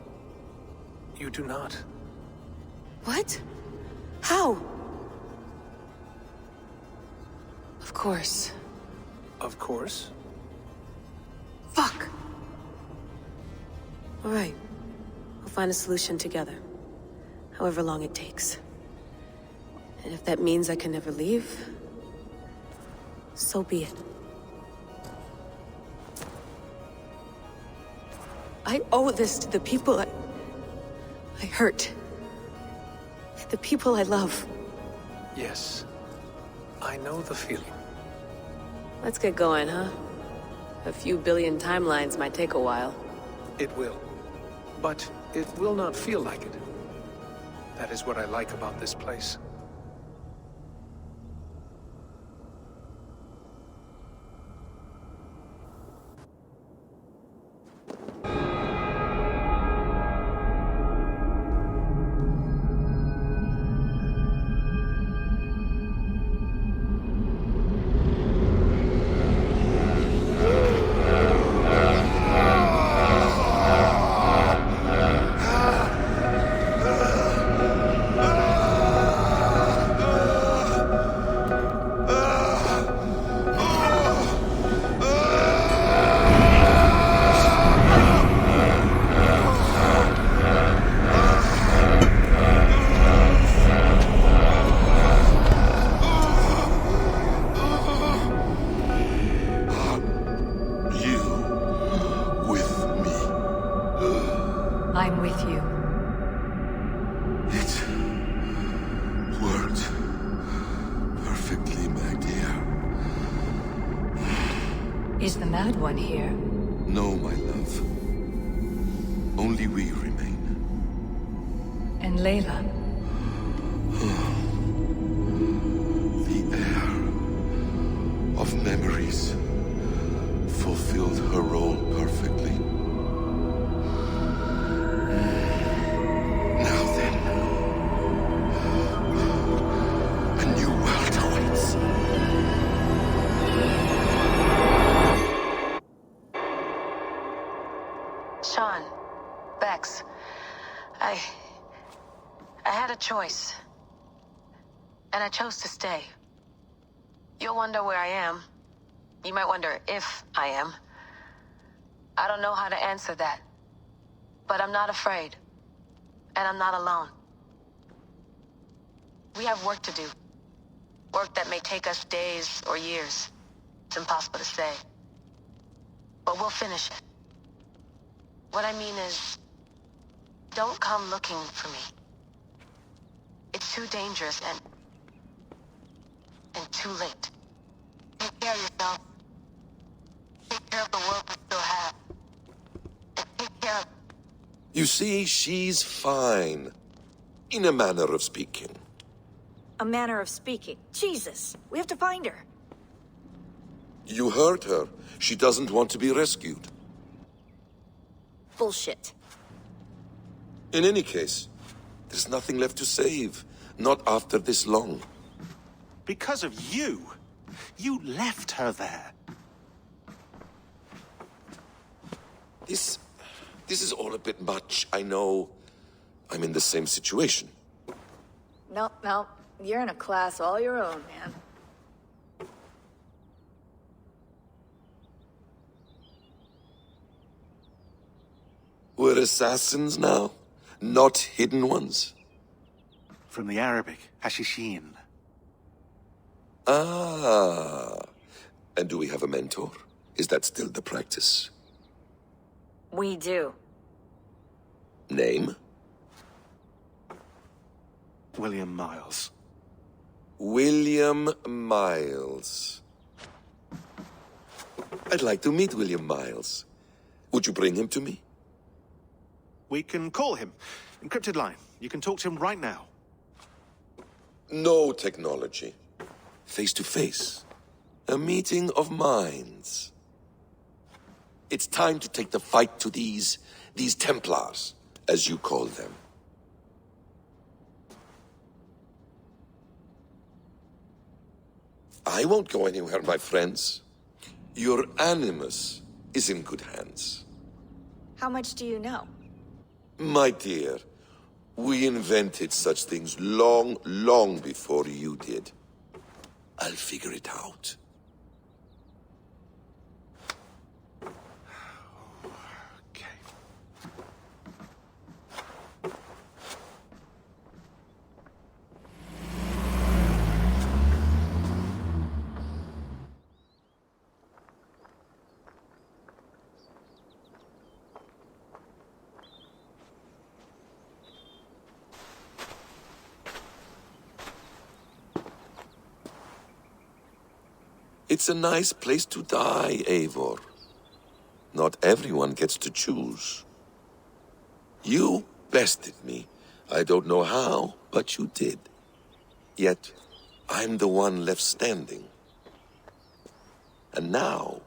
You do not. What? How? Of course. Of course? Fuck! All right. We'll find a solution together. However long it takes. And if that means I can never leave, so be it. I owe this to the people I hurt. The people I love. Yes. I know the feeling. Let's get going, huh? A few billion timelines might take a while. It will. But it will not feel like it. That is what I like about this place. I'm with you. It worked perfectly, my dear. Is the Mad One here? No, my love. Only we remain. And Layla? The air of memories fulfilled her role perfectly. Now then, a new world awaits. Sean, Bex, I had a choice. And I chose to stay. You'll wonder where I am. You might wonder if I am. I don't know how to answer that. But I'm not afraid. And I'm not alone. We have work to do. Work that may take us days or years. It's impossible to say. But we'll finish it. What I mean is, don't come looking for me. It's too dangerous and too late. Take care of yourself. Take care of the world we still have. And take care of... You see, she's fine. In a manner of speaking. A manner of speaking. Jesus, we have to find her. You heard her. She doesn't want to be rescued. Bullshit. In any case, there's nothing left to save. Not after this long. Because of you. You left her there. This is all a bit much, I know. I'm in the same situation. No. You're in a class all your own, man. We're assassins now? Not hidden ones? From the Arabic, Hashishin. Ah. And do we have a mentor? Is that still the practice? We do. Name? William Miles. William Miles. I'd like to meet William Miles. Would you bring him to me? We can call him. Encrypted line. You can talk to him right now. No technology. Face to face. A meeting of minds. It's time to take the fight to these Templars, as you call them. I won't go anywhere, my friends. Your animus is in good hands. How much do you know? My dear, we invented such things long, long before you did. I'll figure it out. It's a nice place to die, Eivor. Not everyone gets to choose. You bested me. I don't know how, but you did. Yet, I'm the one left standing. And now,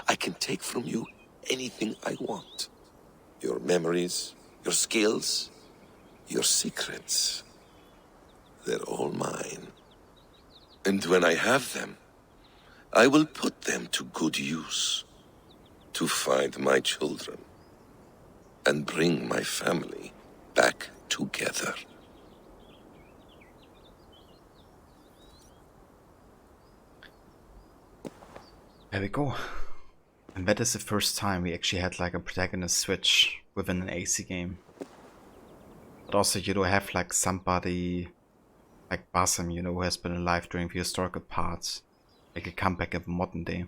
I can take from you anything I want. Your memories, your skills, your secrets. They're all mine. And when I have them, I will put them to good use. To find my children. And bring my family back together. There we go. And that is the first time we actually had like a protagonist switch within an AC game. But also you do have like somebody like Basim, you know, who has been alive during the historical parts. Like a comeback of modern day.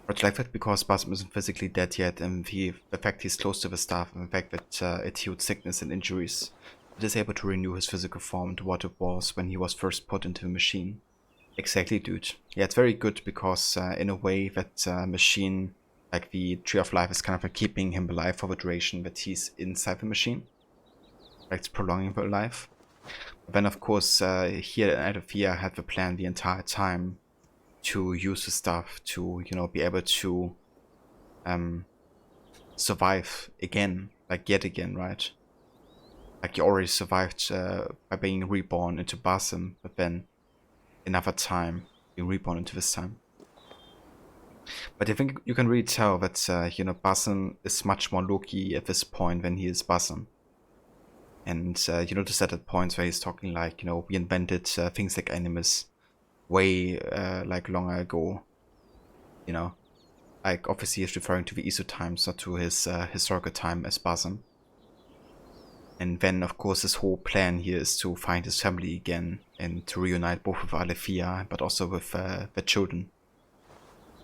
But like that because Basim isn't physically dead yet, and the fact he's close to the staff, and the fact that it healed sickness and injuries, it is able to renew his physical form to what it was when he was first put into the machine. Exactly, dude. Yeah, it's very good because in a way that machine, like the Tree of Life, is kind of like keeping him alive for the duration that he's inside the machine. Like it's prolonging the life. But then of course here at Adafia had the plan the entire time to use the stuff to, you know, be able to survive again, like yet again, right? Like you already survived by being reborn into Basim, but then another time being reborn into this time. But I think you can really tell that you know, Basim is much more Loki at this point than he is Basim. And you notice that at points where he's talking like, you know, we invented things like animus way like longer ago, you know. Like obviously he's referring to the ESO times, not to his historical time as Basim. And then, of course, his whole plan here is to find his family again and to reunite both with Alethea, but also with the children.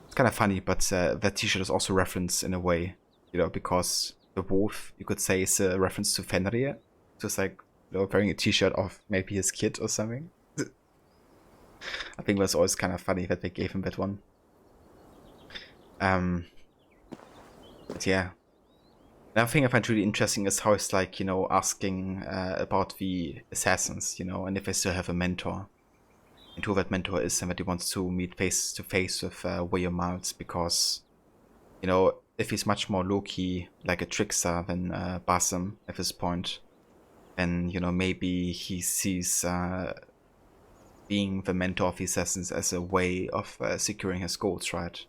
It's kind of funny, but that t-shirt is also referenced in a way, you know, because the wolf, you could say, is a reference to Fenrir. Just like, you know, wearing a t-shirt of maybe his kid or something. I think it was always kind of funny that they gave him that one. But yeah. Another thing I find really interesting is how it's like, you know, asking about the assassins, you know, and if they still have a mentor. And who that mentor is, and that he wants to meet face to face with William Miles, because, you know, if he's much more low-key, like a trickster than Basim at this point, then, you know, maybe he sees being the mentor of the assassins as a way of securing his goals, right?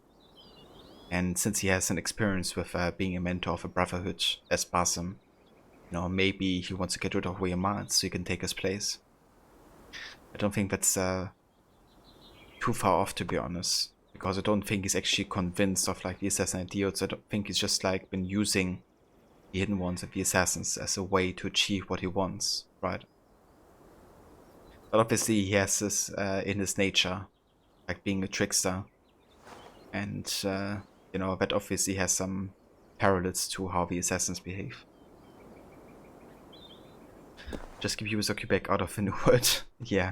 And since he has an experience with being a mentor of a brotherhood as Basim, you know, maybe he wants to get rid of William Miles so he can take his place. I don't think that's too far off, to be honest, because I don't think he's actually convinced of like the assassin ideals. I don't think he's just like been using the hidden ones of the assassins as a way to achieve what he wants, right? But obviously he has this in his nature, like being a trickster, and you know, that obviously has some parallels to how the assassins behave. Just give Yuzuki back out of the New World. Yeah.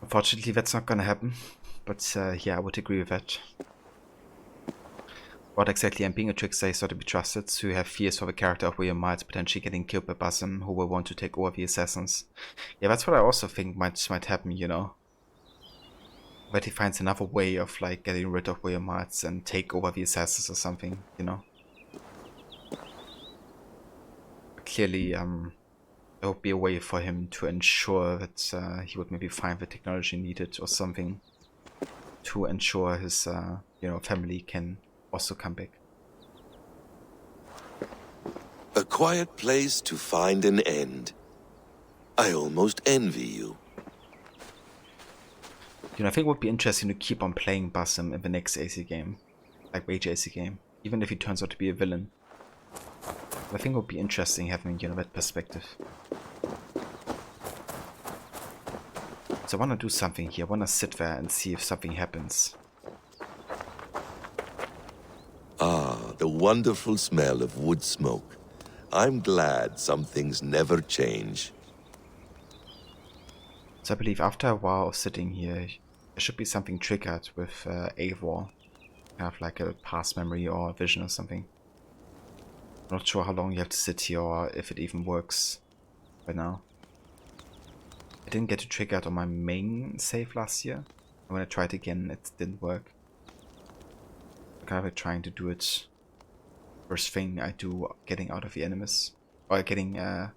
Unfortunately, that's not gonna happen. But yeah, I would agree with that. What exactly, I'm being a trickster is not to be trusted, so you have fears for the character of William Miles potentially getting killed by Basim, who will want to take over the assassins. Yeah, that's what I also think might happen, you know. That he finds another way of like getting rid of William Miles and take over the assassins or something, you know. But clearly, there would be a way for him to ensure that he would maybe find the technology needed or something to ensure his, you know, family can also come back. A quiet place to find an end. I almost envy you. You know, I think it would be interesting to keep on playing Basim in the next AC game, like Rage AC game, even if he turns out to be a villain. I think it would be interesting having, you know, that perspective. So I want to do something here. I want to sit there and see if something happens. Ah, the wonderful smell of wood smoke. I'm glad some things never change. So I believe after a while of sitting here, there should be something triggered with Eivor. Kind of like a past memory or a vision or something. I'm not sure how long you have to sit here or if it even works right now. I didn't get it triggered on my main save last year. And when I tried again, it didn't work. I'm kind of like trying to do it first thing I do, getting out of the enemies. Or getting back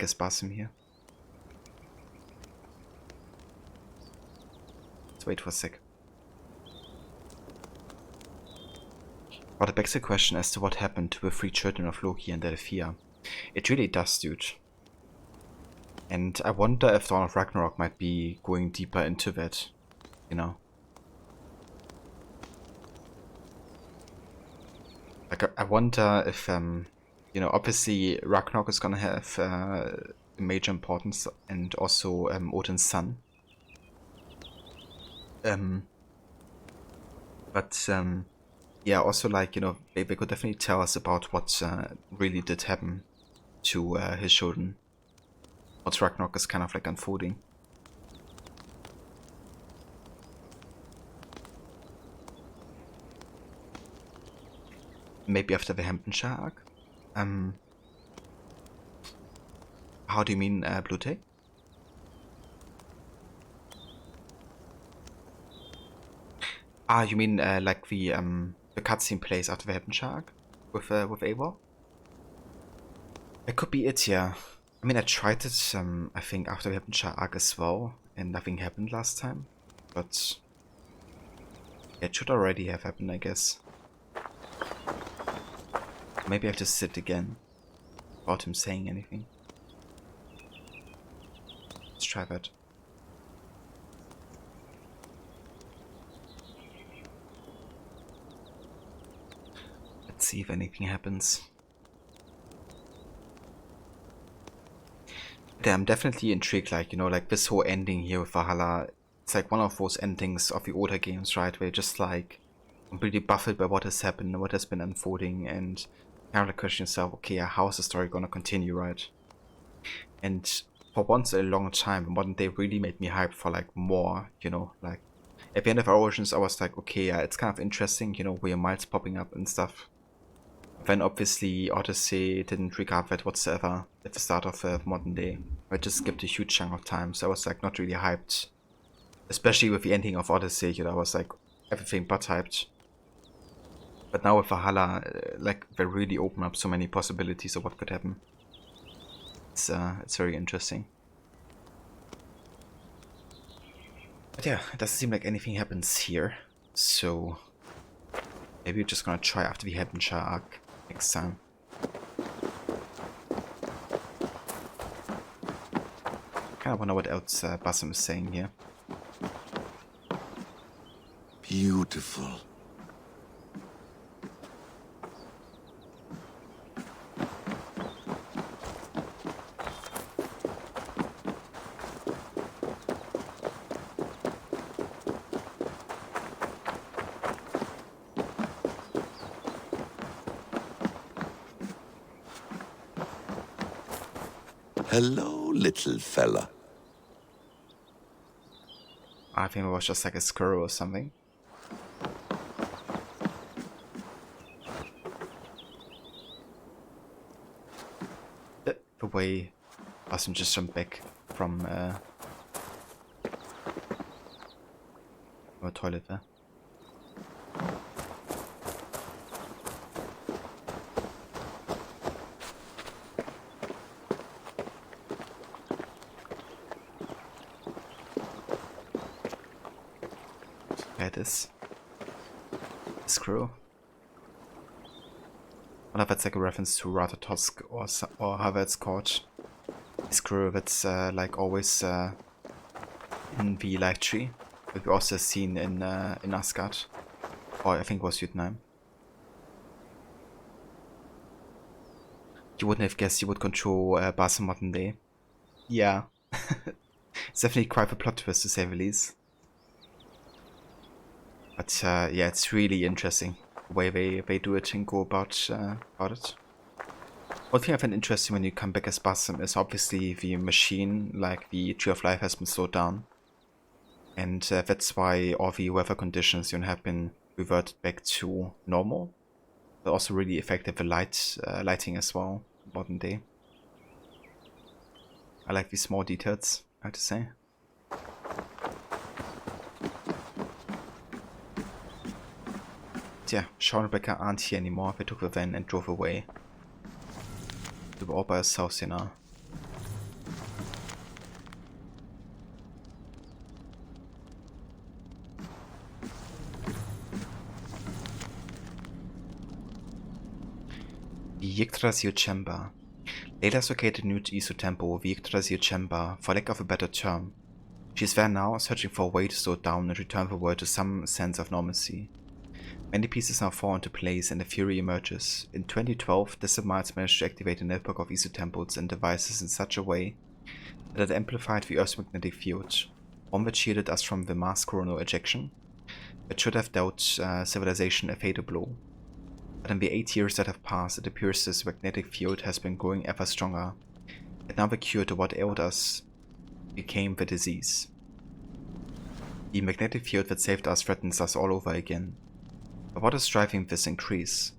as Basim here. Let's wait for a sec. But it begs the question as to what happened to the three children of Loki and Alethea. It really does, dude. And I wonder if Dawn of Ragnarok might be going deeper into that, you know. Like, I wonder if, you know, obviously Ragnarok is gonna have major importance, and also Odin's son. Yeah, also, like, you know, they could definitely tell us about what really did happen to his children. Once Ragnarok is kind of like unfolding. Maybe after the Hamptonshire arc? How do you mean, Blute? Ah, you mean like the cutscene plays after the Hamptonshire arc with Eivor? That could be it, yeah. I mean, I tried it, I think, after the Hamptonshire arc as well, and nothing happened last time. But it should already have happened, I guess. Maybe I have to sit again without him saying anything. Let's try that. Let's see if anything happens. yeah, I'm definitely intrigued, like, you know, like this whole ending here with Valhalla, it's like one of those endings of the older games, right, where you're just like completely baffled by what has happened and what has been unfolding, and kind of like question yourself, okay, how is the story gonna continue, right? And for once in a long time, the modern day really made me hyped for like more, you know, like at the end of Origins I was like, okay, yeah, it's kind of interesting, you know, where your miles popping up and stuff. Then obviously Odyssey didn't regard that whatsoever at the start of modern day. I just skipped a huge chunk of time, so I was like not really hyped. Especially with the ending of Odyssey, you know, I was like everything but hyped. But now with Valhalla, like they really open up so many possibilities of what could happen. It's very interesting. But yeah, it doesn't seem like anything happens here, so maybe we're just gonna try after the Heavenshire arc next time. Kinda wonder what else Basim is saying here. Beautiful. Hello, little fella. I think it was just like a squirrel or something. The way Basim just jumped back from a toilet there. There it is. Screw. I wonder if that's like a reference to Ratatosk or however it's called. Screw that's like always in the life tree. But we also seen in Asgard. Or I think it was Vietnam. You wouldn't have guessed you would control Basim modern day. Yeah. It's definitely quite a plot twist to say the least. But yeah, it's really interesting the way they do it and go about it. One thing I find interesting when you come back as Basim is obviously the machine, like the Tree of Life, has been slowed down. And that's why all the weather conditions have been reverted back to normal. But also really affected the lighting as well, modern day. I like these small details, I have to say. Yeah, Sean and Rebecca aren't here anymore. They took the van and drove away. They were all by ourselves, you know. Yggdrasil Chamber. Layla's located new to Isu Temple, the Yggdrasil Chamber, for lack of a better term. She's there now, searching for a way to slow down and return the world to some sense of normalcy. Many pieces now fall into place and the fury emerges. In 2012, Decimates managed to activate a network of Isu temples and devices in such a way that it amplified the Earth's magnetic field, one that shielded us from the mass coronal ejection. It should have dealt civilization a fatal blow. But in the 8 years that have passed, it appears this magnetic field has been growing ever stronger, and now the cure to what ailed us became the disease. The magnetic field that saved us threatens us all over again. But what is driving this increase?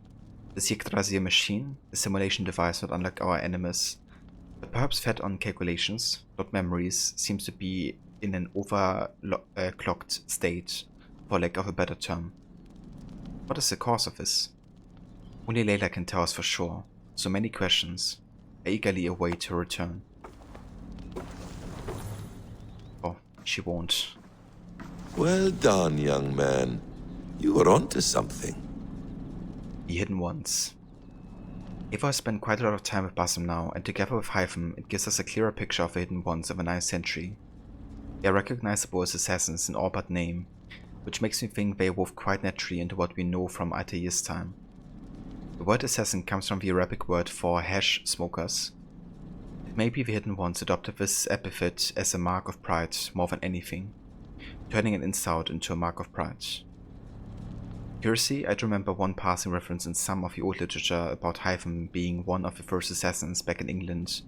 This Yggdrasil machine, a simulation device not unlike our enemies, but perhaps fed on calculations, not memories, seems to be in an overclocked state, for lack of a better term. What is the cause of this? Only Layla can tell us for sure. So many questions. I eagerly await her return. Oh, she won't. Well done, young man. You were onto something. The Hidden Ones. Eva has spent quite a lot of time with Basim now, and together with Hyphen, it gives us a clearer picture of the Hidden Ones of the 9th century. They are recognizable as assassins in all but name, which makes me think they evolved quite naturally into what we know from Altair's time. The word assassin comes from the Arabic word for hash smokers. Maybe the Hidden Ones adopted this epithet as a mark of pride more than anything, turning an insult into a mark of pride. Curiously, I do remember one passing reference in some of the old literature about Hyven being one of the first assassins back in England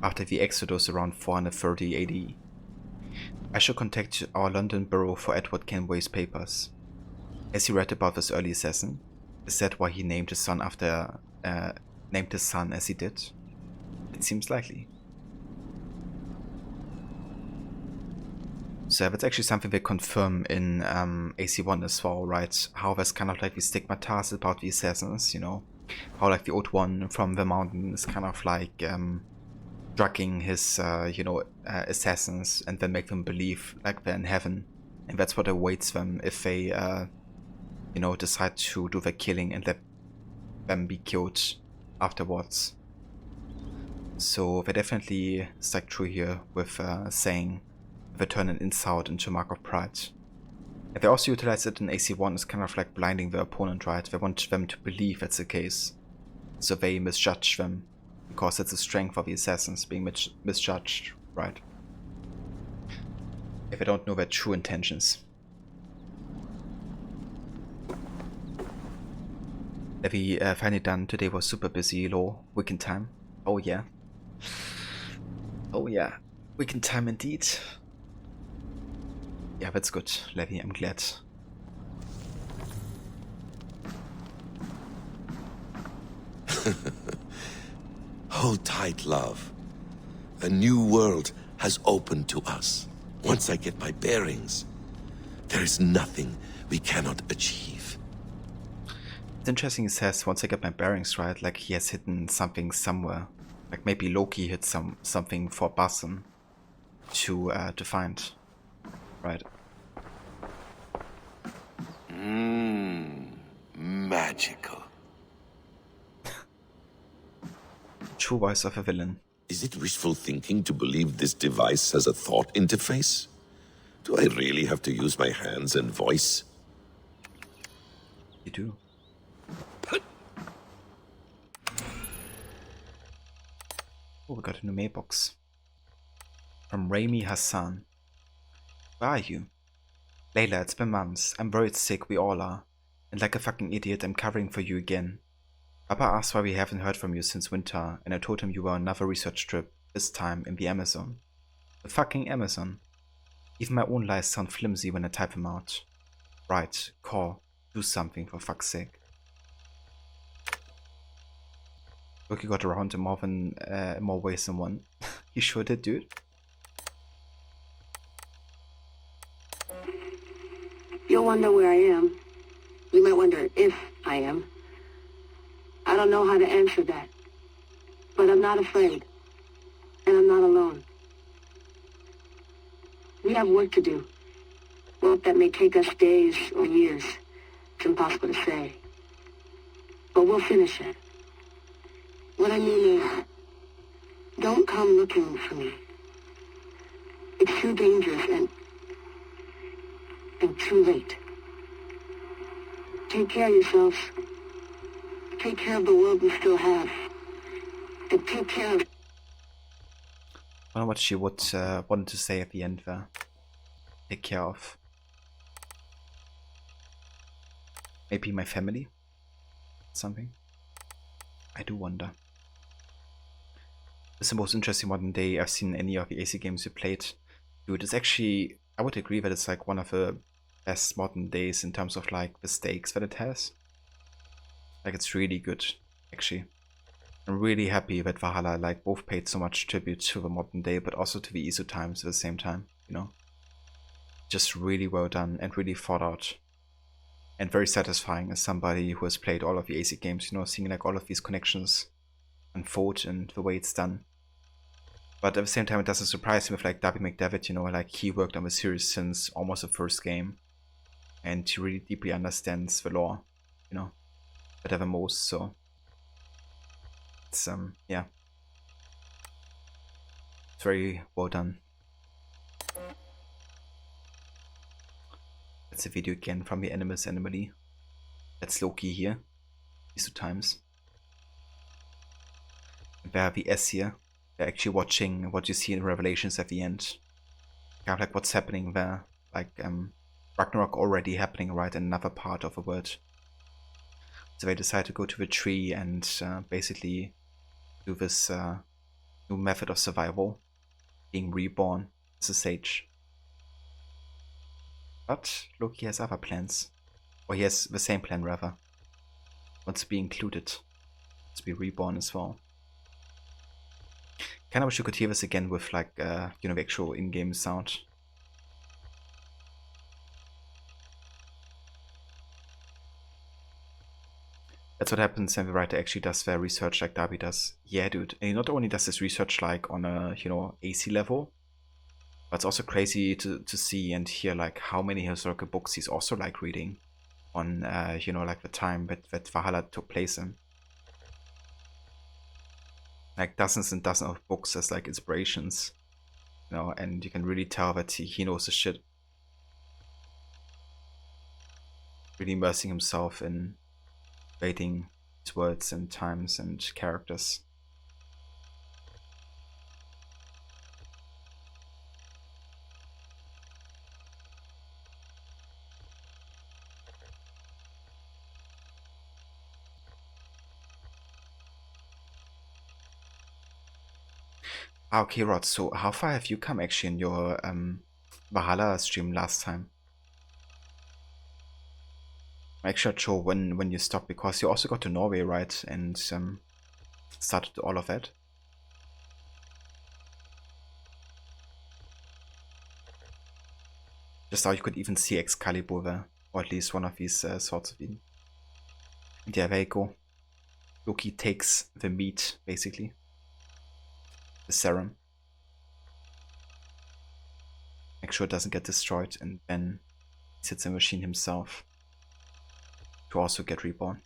after the Exodus around 430 AD. I should contact our London Bureau for Edward Kenway's papers. Has he read about this early assassin? Is that why he named his son as he did? It seems likely. So that's actually something they confirm in AC1 as well, right? How there's kind of like the stigmatized about the assassins, you know? How like the old one from the mountain is kind of like drugging his, assassins and then make them believe like they're in heaven. And that's what awaits them if they, decide to do the killing and let them be killed afterwards. So they definitely stuck true here with saying they turn an insult into a mark of pride. And they also utilize it in AC1 as kind of like blinding their opponent, right? They want them to believe that's the case. So they misjudge them, because it's the strength of the assassins being misjudged, right? If they don't know their true intentions. Have we finally done? Today was super busy, weekend time. Oh yeah. Oh yeah. Weekend time indeed. Yeah, that's good, Levi, I'm glad. Hold tight, love. A new world has opened to us. Once I get my bearings, there is nothing we cannot achieve. It's interesting he says, once I get my bearings right, like he has hidden something somewhere. Like maybe Loki hid something for Basim to find. Right. Magical. True voice of a villain. Is it wishful thinking to believe this device has a thought interface? Do I really have to use my hands and voice? You do. Oh, we got a new mailbox. From Raimi Hassan. Where are you? Layla, it's been months. I'm worried sick, we all are. And like a fucking idiot, I'm covering for you again. Papa asked why we haven't heard from you since winter, and I told him you were on another research trip, this time in the Amazon. The fucking Amazon. Even my own lies sound flimsy when I type them out. Right, call, do something for fuck's sake. Loki got around in more ways than one. You sure did, dude? You'll wonder where I am. You might wonder if I am. I don't know how to answer that. But I'm not afraid. And I'm not alone. We have work to do. Work that may take us days or years. It's impossible to say. But we'll finish it. What I mean is, don't come looking for me. It's too dangerous and too late. Take care of yourselves. Take care of the world we still have. And take care of... I wonder what she would wanted to say at the end there. Take care of. Maybe my family? Something? I do wonder. It's the most interesting modern day I've seen in any of the AC games you played. Dude, it's actually... I would agree that it's like one of the best modern days in terms of like the stakes that it has. Like it's really good, actually. I'm really happy that Valhalla like both paid so much tribute to the modern day, but also to the ESO times at the same time, you know? Just really well done and really thought out. And very satisfying as somebody who has played all of the AC games, you know, seeing like all of these connections unfold and the way it's done. But at the same time, it doesn't surprise me with like Darby McDavid, you know, like he worked on the series since almost the first game. And he really deeply understands the lore, you know, better than most, so it's yeah, it's very well done. That's a video again from the Animus Anomaly. That's Loki here, these 2 times. And there are the S here, They're actually watching what you see in Revelations at the end. Kind of like what's happening there. Like Ragnarok already happening right in another part of the world. So they decide to go to the tree and basically do this new method of survival, being reborn as a sage. But Loki has other plans. Or he has the same plan rather. Wants to be included. To be reborn as well. Kinda wish you could hear this again with like the actual in-game sound. That's what happens when the writer actually does their research like Darby does. Yeah, dude. And he not only does this research like on a, AC level, but it's also crazy to see and hear like how many historical books he's also like reading on, like the time that Valhalla took place in. Like dozens and dozens of books as like inspirations, and you can really tell that he knows the shit. Really immersing himself in creating his words and times and characters. Okay, Rod, so how far have you come actually in your Valhalla stream last time? I'm actually not sure when you stopped, because you also got to Norway, right? And started all of that. Just how you could even see Excalibur there, or at least one of these swords of Eden. And yeah, there you go. Loki takes the meat, basically. The serum. Make sure it doesn't get destroyed, and then sits in the machine himself to also get reborn.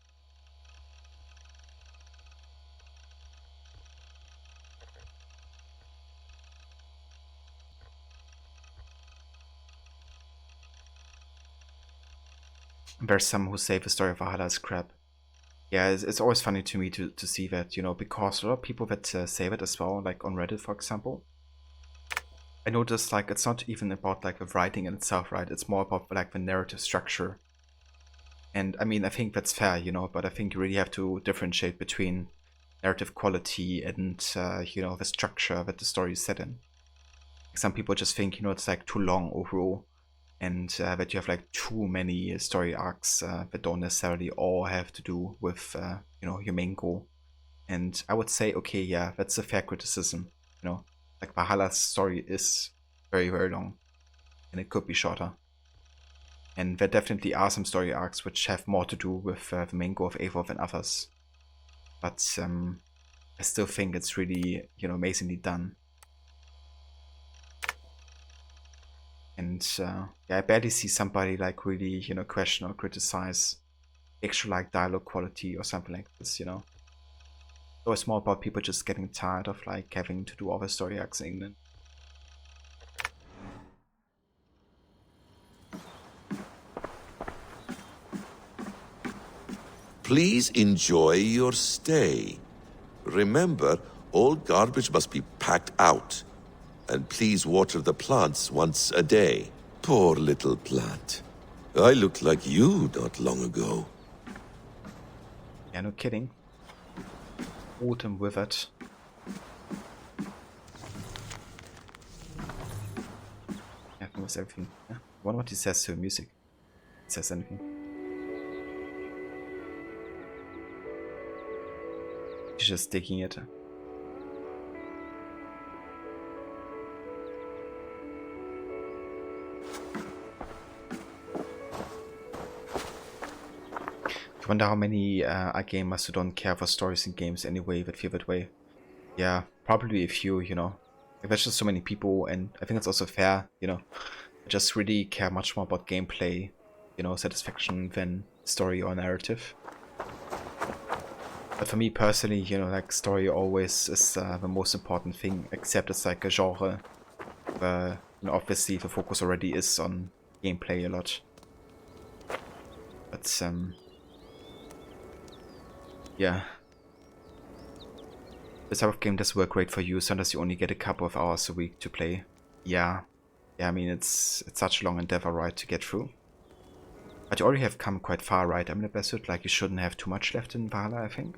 There's some who say the story of Valhalla is crap. Yeah, it's always funny to me to see that, because a lot of people that say that as well, like on Reddit, for example. I noticed, like, it's not even about, like, the writing in itself, right? It's more about, like, the narrative structure. And, I mean, I think that's fair, but I think you really have to differentiate between narrative quality and, the structure that the story is set in. Some people just think, it's, like, too long overall. And that you have, like, too many story arcs that don't necessarily all have to do with, your main goal. And I would say, okay, yeah, that's a fair criticism, Like, Valhalla's story is very, very long, and it could be shorter. And there definitely are some story arcs which have more to do with the main goal of Eivor than others. But I still think it's really, amazingly done. And yeah, I barely see somebody like really, question or criticize actual like dialogue quality or something like this, So it's more about people just getting tired of like having to do all the story arcs in England. Please enjoy your stay. Remember, all garbage must be packed out. And please water the plants once a day. Poor little plant. I looked like you not long ago. Yeah, no kidding. Autumn withered. Yeah, that was everything. Yeah. I wonder what he says to music. It says anything. He's just digging it. I wonder how many are gamers who don't care for stories in games anyway that feel that way. Yeah, probably a few, Like, there's just so many people, and I think it's also fair, I just really care much more about gameplay, satisfaction than story or narrative. But for me personally, like, story always is the most important thing, except it's like a genre where, obviously the focus already is on gameplay a lot. But, yeah. this type of game does work great for you, so unless you only get a couple of hours a week to play. Yeah, I mean, it's such a long endeavor, right, to get through. But you already have come quite far, right? I mean, like, you shouldn't have too much left in Valhalla, I think.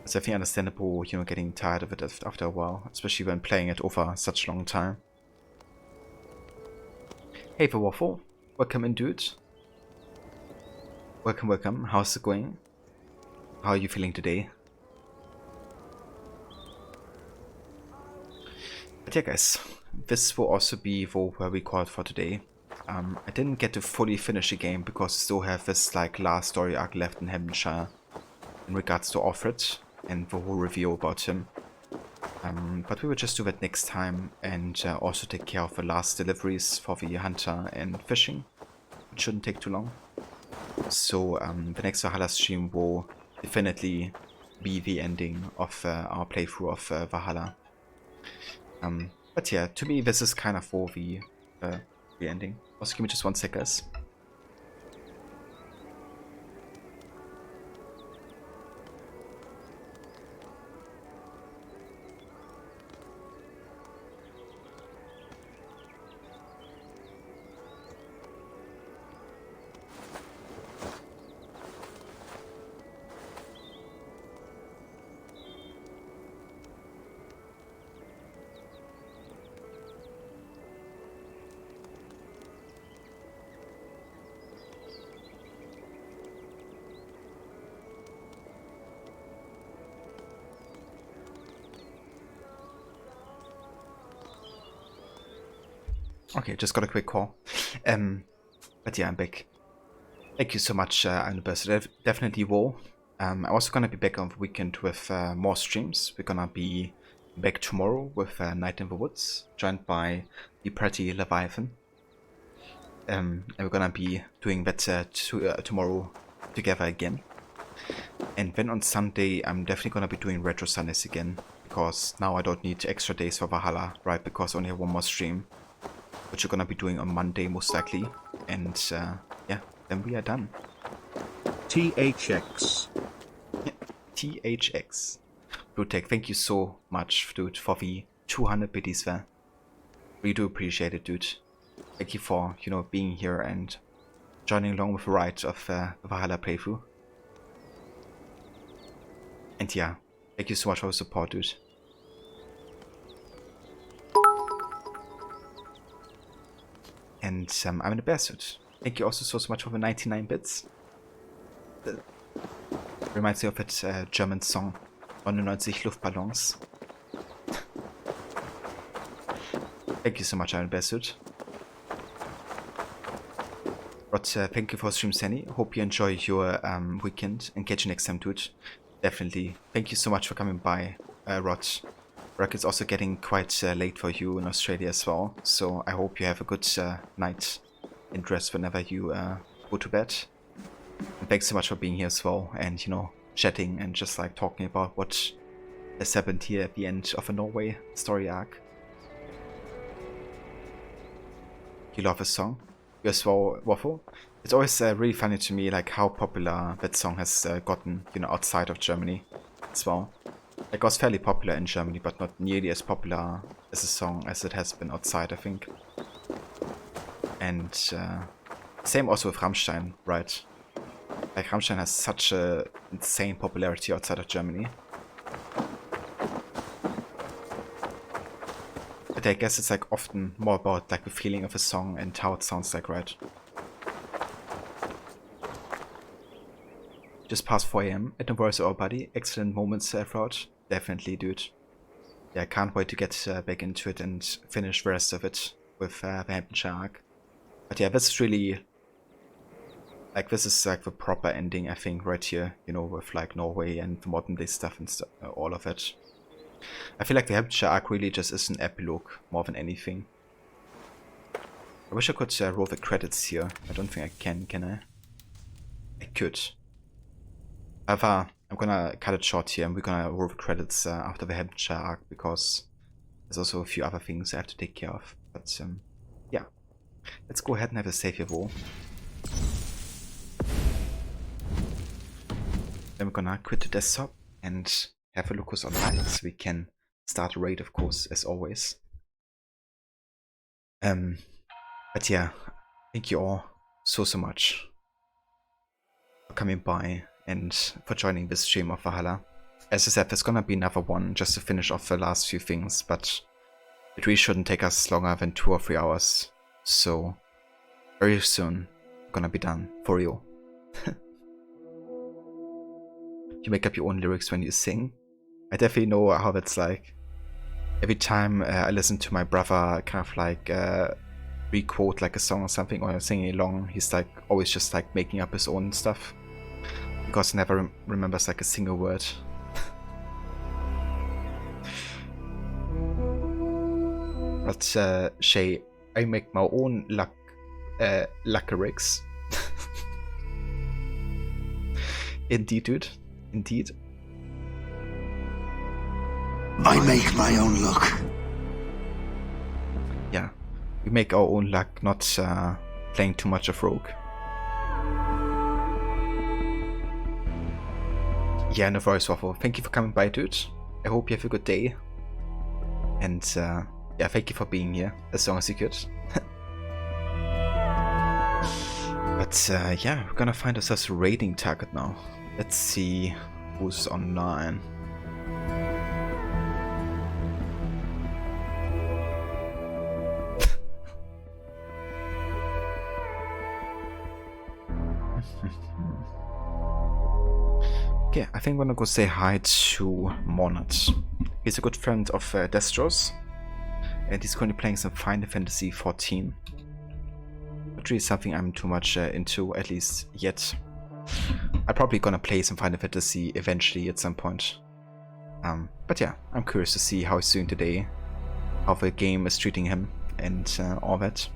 It's definitely understandable, you know, getting tired of it after a while, especially when playing it over such a long time. Hey, the Waffle. Welcome in, dude. Welcome, welcome. How's it going? How are you feeling today? But yeah, guys, this will also be where we call it for today. I didn't get to fully finish the game because I still have this like last story arc left in Hampshire in regards to Alfred and the whole reveal about him. But we will just do that next time and also take care of the last deliveries for the hunter and fishing. It shouldn't take too long. So the next Valhalla stream will definitely be the ending of our playthrough of Valhalla. But yeah, to me this is kind of for the ending. Also, give me just 1 sec, guys. Okay, just got a quick call. But yeah, I'm back. Thank you so much, Anubis. Definitely will. I'm also gonna be back on the weekend with more streams. We're gonna be back tomorrow with Night in the Woods, joined by the pretty Leviathan. And we're gonna be doing that tomorrow together again. And then on Sunday, I'm definitely gonna be doing Retro Sundays again, because now I don't need extra days for Valhalla, right? Because I only have one more stream, which we're gonna be doing on Monday most likely. And yeah, then we are done. THX. Yeah, THX. Bluetech, thank you so much, dude, for the 200 biddies there. We do appreciate it, dude. Thank you for, you know, being here and joining along with the ride of the Valhalla playthrough. And yeah, thank you so much for the support, dude. And I'm in the bear suit. Thank you also so much for the 99 bits. Reminds me of that German song, 99 Luftballons. Thank you so much, I'm in the bear suit. Rod, thank you for stream, Sandy. Hope you enjoy your weekend and catch you next time, dude. Definitely. Thank you so much for coming by, Rod. Work is also getting quite late for you in Australia as well, so I hope you have a good night and rest whenever you go to bed. And thanks so much for being here as well, and, you know, chatting and just like talking about what has happened here at the end of a Norway story arc. You love a song? You as well, Waffle? It's always really funny to me like how popular that song has gotten, you know, outside of Germany as well. Like, it was fairly popular in Germany, but not nearly as popular as a song as it has been outside, I think. And same also with Rammstein, right? Like, Rammstein has such a insane popularity outside of Germany. But I guess it's like often more about like the feeling of a song and how it sounds like, right? Just past 4 AM at the Voice of Our Buddy. Excellent moments throughout. Definitely, dude. Yeah, I can't wait to get back into it and finish the rest of it with the Hampshire arc. But yeah, this is really... like, this is like the proper ending, I think, right here. You know, with like Norway and the modern day stuff and all of it. I feel like the Hampshire arc really just is an epilogue more than anything. I wish I could roll the credits here. I don't think I can I? I could. However, I'm gonna cut it short here and we're gonna roll the credits after the Hampshire arc because there's also a few other things I have to take care of. But yeah, let's go ahead and have a save here, roll. Then we're gonna quit the desktop and have a look who's online, so we can start a raid, of course, as always. But yeah, thank you all so much for coming by and for joining this stream of Valhalla. As I said, there's gonna be another one just to finish off the last few things, but it really shouldn't take us longer than 2 or 3 hours. So very soon, gonna be done for you. You make up your own lyrics when you sing. I definitely know how that's like. Every time I listen to my brother kind of like re-quote like a song or something, or singing along, he's like always just like making up his own stuff because he never remembers like a single word. But Shay, I make my own lyrics. Indeed, dude. Indeed. I make my own luck. Yeah, we make our own luck, not playing too much of Rogue. Yeah, no worries, Waffle. Thank you for coming by, dude. I hope you have a good day. And yeah, thank you for being here as long as you could. But yeah, we're gonna find ourselves a raiding target now. Let's see who's online. Okay, I think I'm gonna go say hi to Monat. He's a good friend of Destro's, and he's currently playing some Final Fantasy 14. Not really something I'm too much into, at least yet. I'm probably gonna play some Final Fantasy eventually at some point. But yeah, I'm curious to see how he's doing today, how the game is treating him, and all that.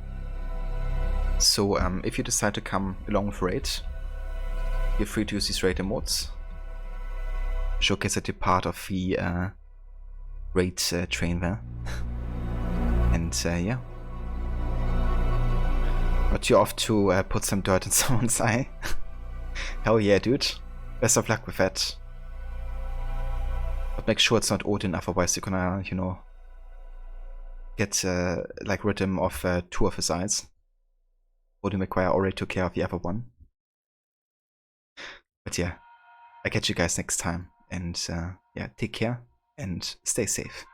So if you decide to come along with Raid, feel free to use these raid emotes. Showcase that you're part of the raid train there. And yeah. But you're off to put some dirt in someone's eye. Hell yeah, dude. Best of luck with that. But make sure it's not Odin, otherwise you're gonna, you know, get like rid of 2 of his eyes. Odin McQuire already took care of the other one. But yeah, I'll catch you guys next time. And yeah, take care and stay safe.